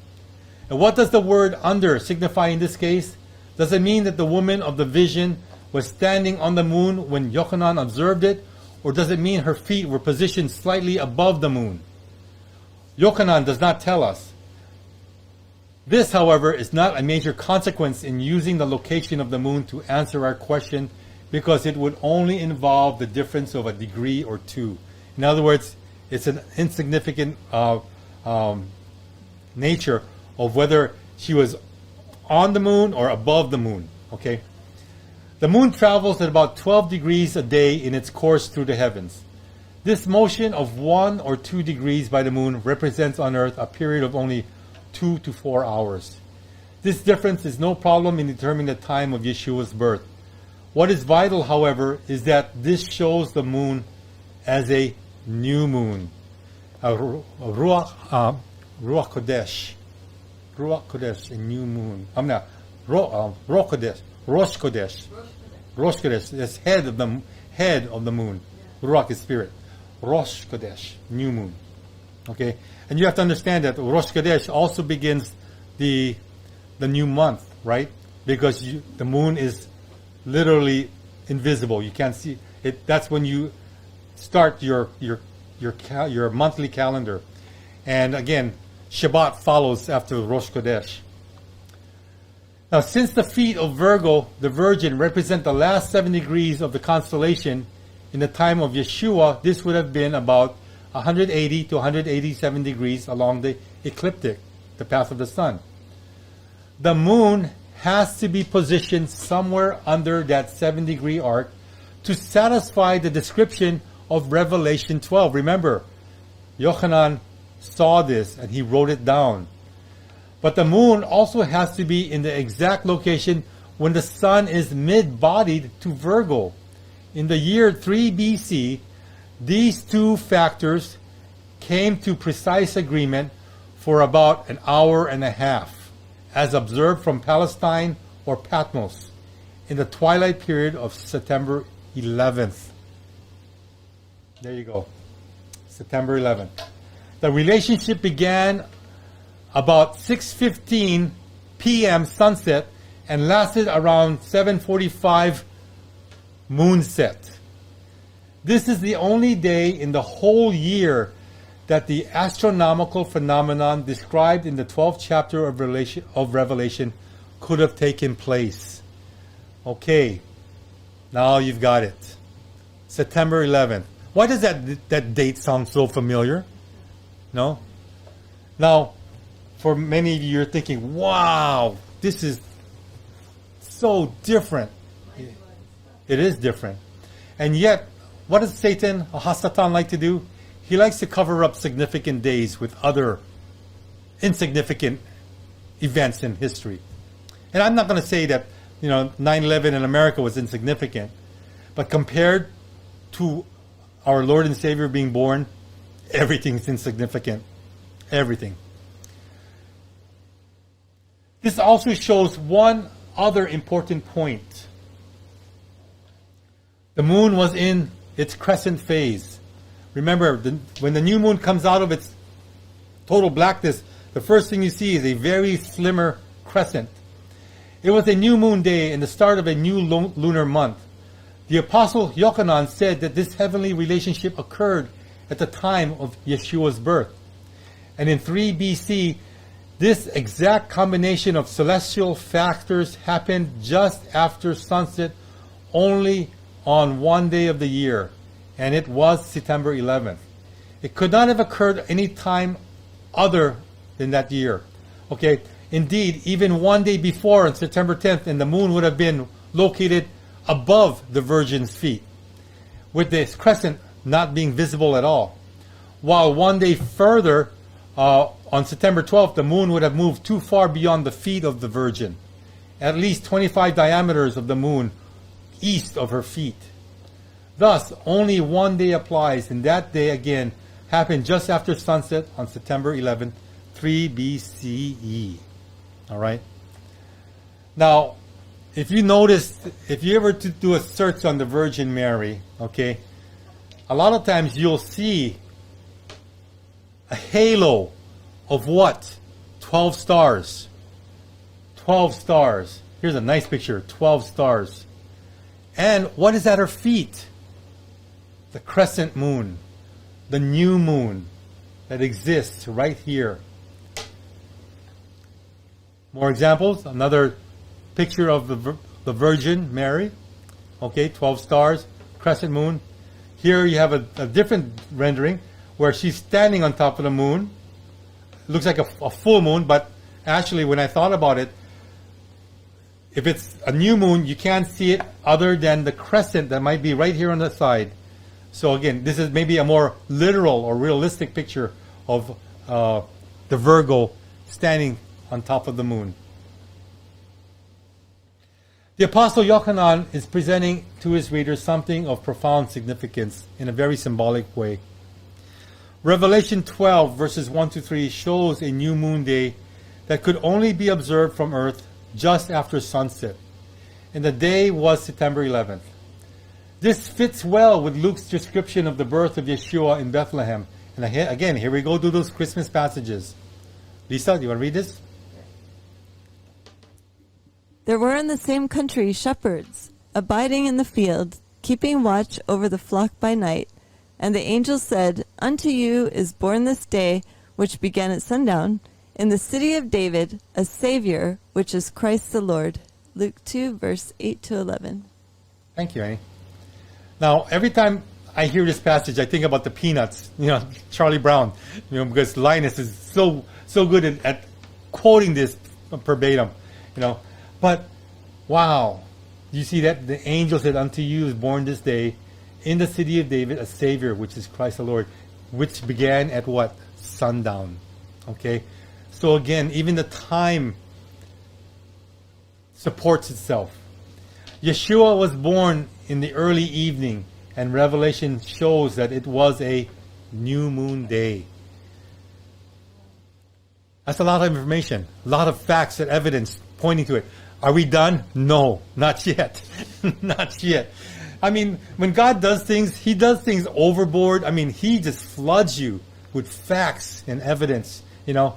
And what does the word under signify in this case? Does it mean that the woman of the vision was standing on the moon when Yochanan observed it? Or does it mean her feet were positioned slightly above the moon? Yochanan does not tell us. This, however, is not a major consequence in using the location of the moon to answer our question, because it would only involve the difference of a degree or two. In other words, it's an insignificant nature of whether she was on the moon or above the moon. Okay, the moon travels at about 12 degrees a day in its course through the heavens. This motion of 1 or 2 degrees by the moon represents on Earth a period of only 2 to 4 hours. This difference is no problem in determining the time of Yeshua's birth. What is vital, however, is that this shows the moon as a new moon, a Ruach Kodesh. Ruach Kodesh, a new moon. Rosh Kodesh. Rosh Kodesh is head of the moon. Ruach is spirit. Rosh Kodesh, new moon. Okay, and you have to understand that Rosh Kodesh also begins the new month, right? Because the moon is literally invisible. You can't see it. That's when you start your monthly calendar. And again, Shabbat follows after Rosh Chodesh. Now, since the feet of Virgo, the Virgin, represent the last 7 degrees of the constellation, in the time of Yeshua, this would have been about 180 to 187 degrees along the ecliptic, the path of the sun. the moon has to be positioned somewhere under that 7-degree arc to satisfy the description of Revelation 12. Remember, Yochanan saw this and he wrote it down. But the moon also has to be in the exact location when the sun is mid-bodied to Virgo. In the year 3 BC, these two factors came to precise agreement for about an hour and a half, as observed from Palestine or Patmos in the twilight period of September 11th. There you go. September 11th. The relationship began about 6:15 p.m. sunset and lasted around 7:45 moonset. This is the only day in the whole year that the astronomical phenomenon described in the 12th chapter of Revelation could have taken place. Okay, now you've got it. September 11th. Why does that date sound so familiar? No? Now, for many of you, you're thinking, wow, this is so different. It is different. And yet, what does Satan, Hasatan, like to do? He likes to cover up significant days with other insignificant events in history. And I'm not going to say that, 9/11 in America was insignificant. But compared to our Lord and Savior being born, everything's insignificant. Everything. This also shows one other important point. The moon was in its crescent phase. Remember, when the new moon comes out of its total blackness, the first thing you see is a very slimmer crescent. It was a new moon day and the start of a new lunar month. The Apostle Yochanan said that this heavenly relationship occurred at the time of Yeshua's birth. And in 3 BC, this exact combination of celestial factors happened just after sunset, only on one day of the year, and it was September 11th. It could not have occurred any time other than that year. Okay, indeed, even one day before, on September 10th, and the moon would have been located above the Virgin's feet, with this crescent not being visible at all. While one day further, on September 12th, the moon would have moved too far beyond the feet of the Virgin, at least 25 diameters of the moon east of her feet. Thus, only one day applies, and that day again happened just after sunset on September 11th, 3 BCE. All right? Now, if you ever do a search on the Virgin Mary, okay, a lot of times you'll see a halo of what? 12 stars. 12 stars. Here's a nice picture, 12 stars. And what is at her feet? The crescent moon, the new moon that exists right here. More examples. Another picture of the Virgin Mary. Okay, 12 stars, crescent moon. Here you have a different rendering where she's standing on top of the moon. Looks like a full moon, but actually when I thought about it, if it's a new moon, you can't see it other than the crescent that might be right here on the side. So again, this is maybe a more literal or realistic picture of the Virgo standing on top of the moon. The Apostle Yochanan is presenting to his readers something of profound significance in a very symbolic way. Revelation 12 verses 1 to 3 shows a new moon day that could only be observed from earth just after sunset. And the day was September 11th. This fits well with Luke's description of the birth of Yeshua in Bethlehem. And again, here we go to those Christmas passages. Lisa, do you want to read this? There were in the same country shepherds, abiding in the field, keeping watch over the flock by night. And the angel said, Unto you is born this day, which began at sundown, in the city of David, a Savior, which is Christ the Lord. Luke 2, verse 8 to 11. Thank you, Annie. Now, every time I hear this passage, I think about the Peanuts, Charlie Brown, because Linus is so good at quoting this verbatim. you know. But wow, you see that the angel said, "Unto you is born this day in the city of David a Savior, which is Christ the Lord," which began at what? Sundown. Okay, so again, even the time supports itself. Yeshua was born in the early evening, and Revelation shows that it was a new moon day. That's a lot of information, a lot of facts and evidence pointing to it. Are we done? No, not yet. Not yet. I mean, when God does things, He does things overboard. I mean, He just floods you with facts and evidence, you know.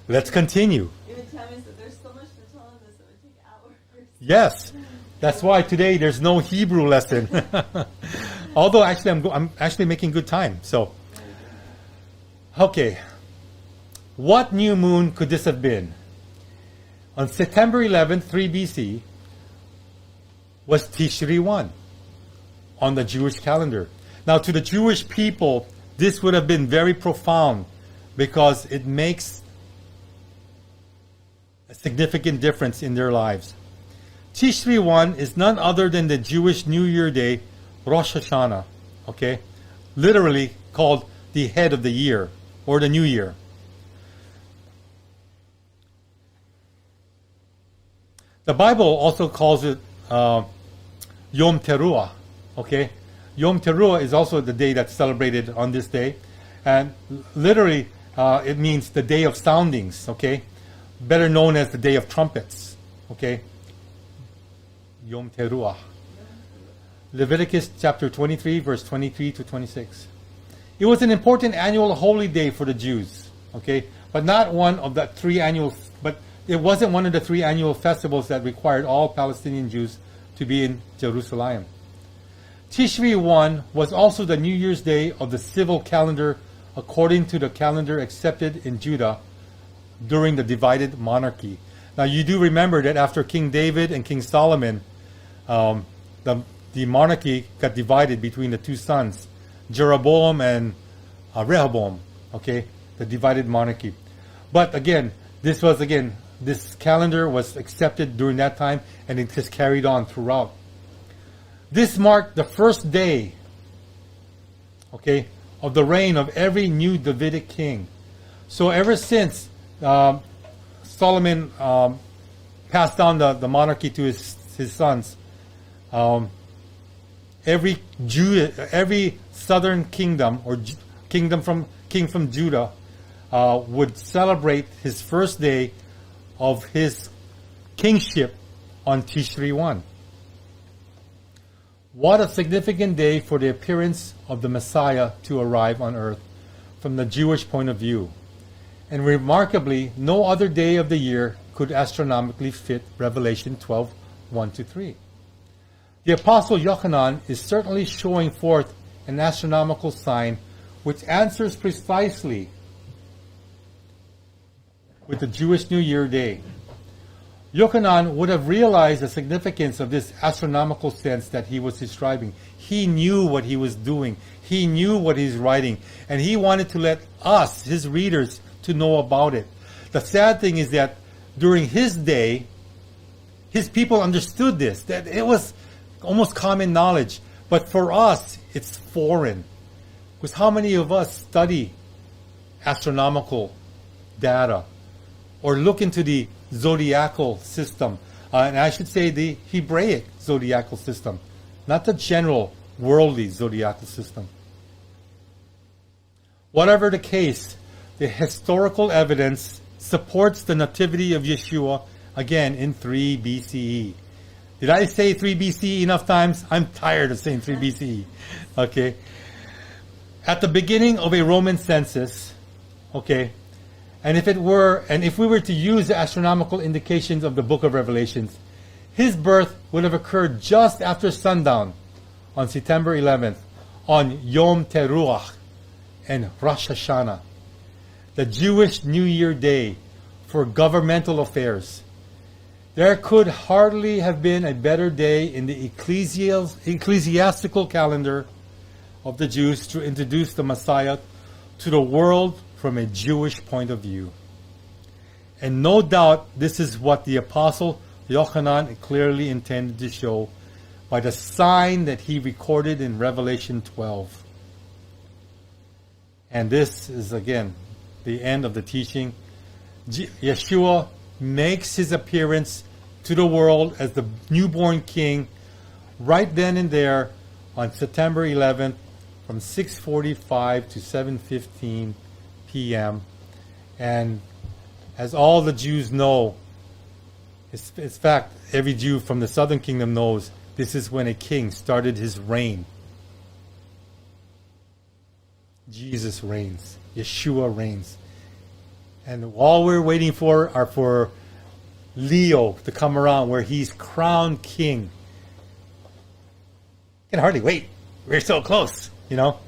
Let's continue. Even Tammy said there's so much to tell on this, it would take hours. Yes. That's why today there's no Hebrew lesson. Although actually I'm actually making good time. So, okay. What new moon could this have been? On September 11th, 3 BC, was Tishri 1 on the Jewish calendar. Now, to the Jewish people, this would have been very profound because it makes a significant difference in their lives. Tishri 1 is none other than the Jewish New Year Day, Rosh Hashanah, okay? Literally called the head of the year, or the New Year. The Bible also calls it Yom Teruah, okay? Yom Teruah is also the day that's celebrated on this day. And literally, it means the day of soundings, okay? Better known as the day of trumpets, okay? Yom Teruah. Leviticus chapter 23, verse 23 to 26. It was an important annual holy day for the Jews, okay? But not one of the three annual, but it wasn't one of the three annual festivals that required all Palestinian Jews to be in Jerusalem. Tishri 1 was also the New Year's Day of the civil calendar according to the calendar accepted in Judah during the divided monarchy. Now you do remember that after King David and King Solomon, the monarchy got divided between the two sons, Jeroboam and Rehoboam, okay, the divided monarchy. But again, this calendar was accepted during that time, and it has carried on throughout. This marked the first day, okay, of the reign of every new Davidic king. So ever since Solomon passed down the monarchy to his sons, every southern kingdom or king from Judah would celebrate his first day of his kingship on Tishri 1. What a significant day for the appearance of the Messiah to arrive on earth from the Jewish point of view. And remarkably, no other day of the year could astronomically fit Revelation 12, 1-3. The Apostle Yochanan is certainly showing forth an astronomical sign which answers precisely with the Jewish New Year Day. Yochanan would have realized the significance of this astronomical sense that he was describing. He knew what he was doing. He knew what he's writing. And he wanted to let us, his readers, to know about it. The sad thing is that during his day, his people understood this, that it was almost common knowledge. But for us, it's foreign. Because how many of us study astronomical data or look into the zodiacal system, and I should say the Hebraic zodiacal system, not the general worldly zodiacal system. Whatever the case, the historical evidence supports the nativity of Yeshua again in 3 BCE. Did I say 3 BCE enough times? I'm tired of saying 3 BCE. Okay. At the beginning of a Roman census, okay, and if we were to use the astronomical indications of the book of Revelations, his birth would have occurred just after sundown on September 11th, on Yom Teruah and Rosh Hashanah, the Jewish New Year Day for governmental affairs. There could hardly have been a better day in the ecclesiastical calendar of the Jews to introduce the Messiah to the world from a Jewish point of view. And no doubt this is what the Apostle Yochanan clearly intended to show by the sign that he recorded in Revelation 12. And this is, again, the end of the teaching. Yeshua makes his appearance to the world as the newborn king right then and there on September 11th from 6:45 to 7:15 p.m. And as all the Jews know, in fact, every Jew from the southern kingdom knows, this is when a king started his reign. Jesus reigns. Yeshua reigns. And all we're waiting for are for Leo to come around where he's crowned king. I can hardly wait. We're so close, you know.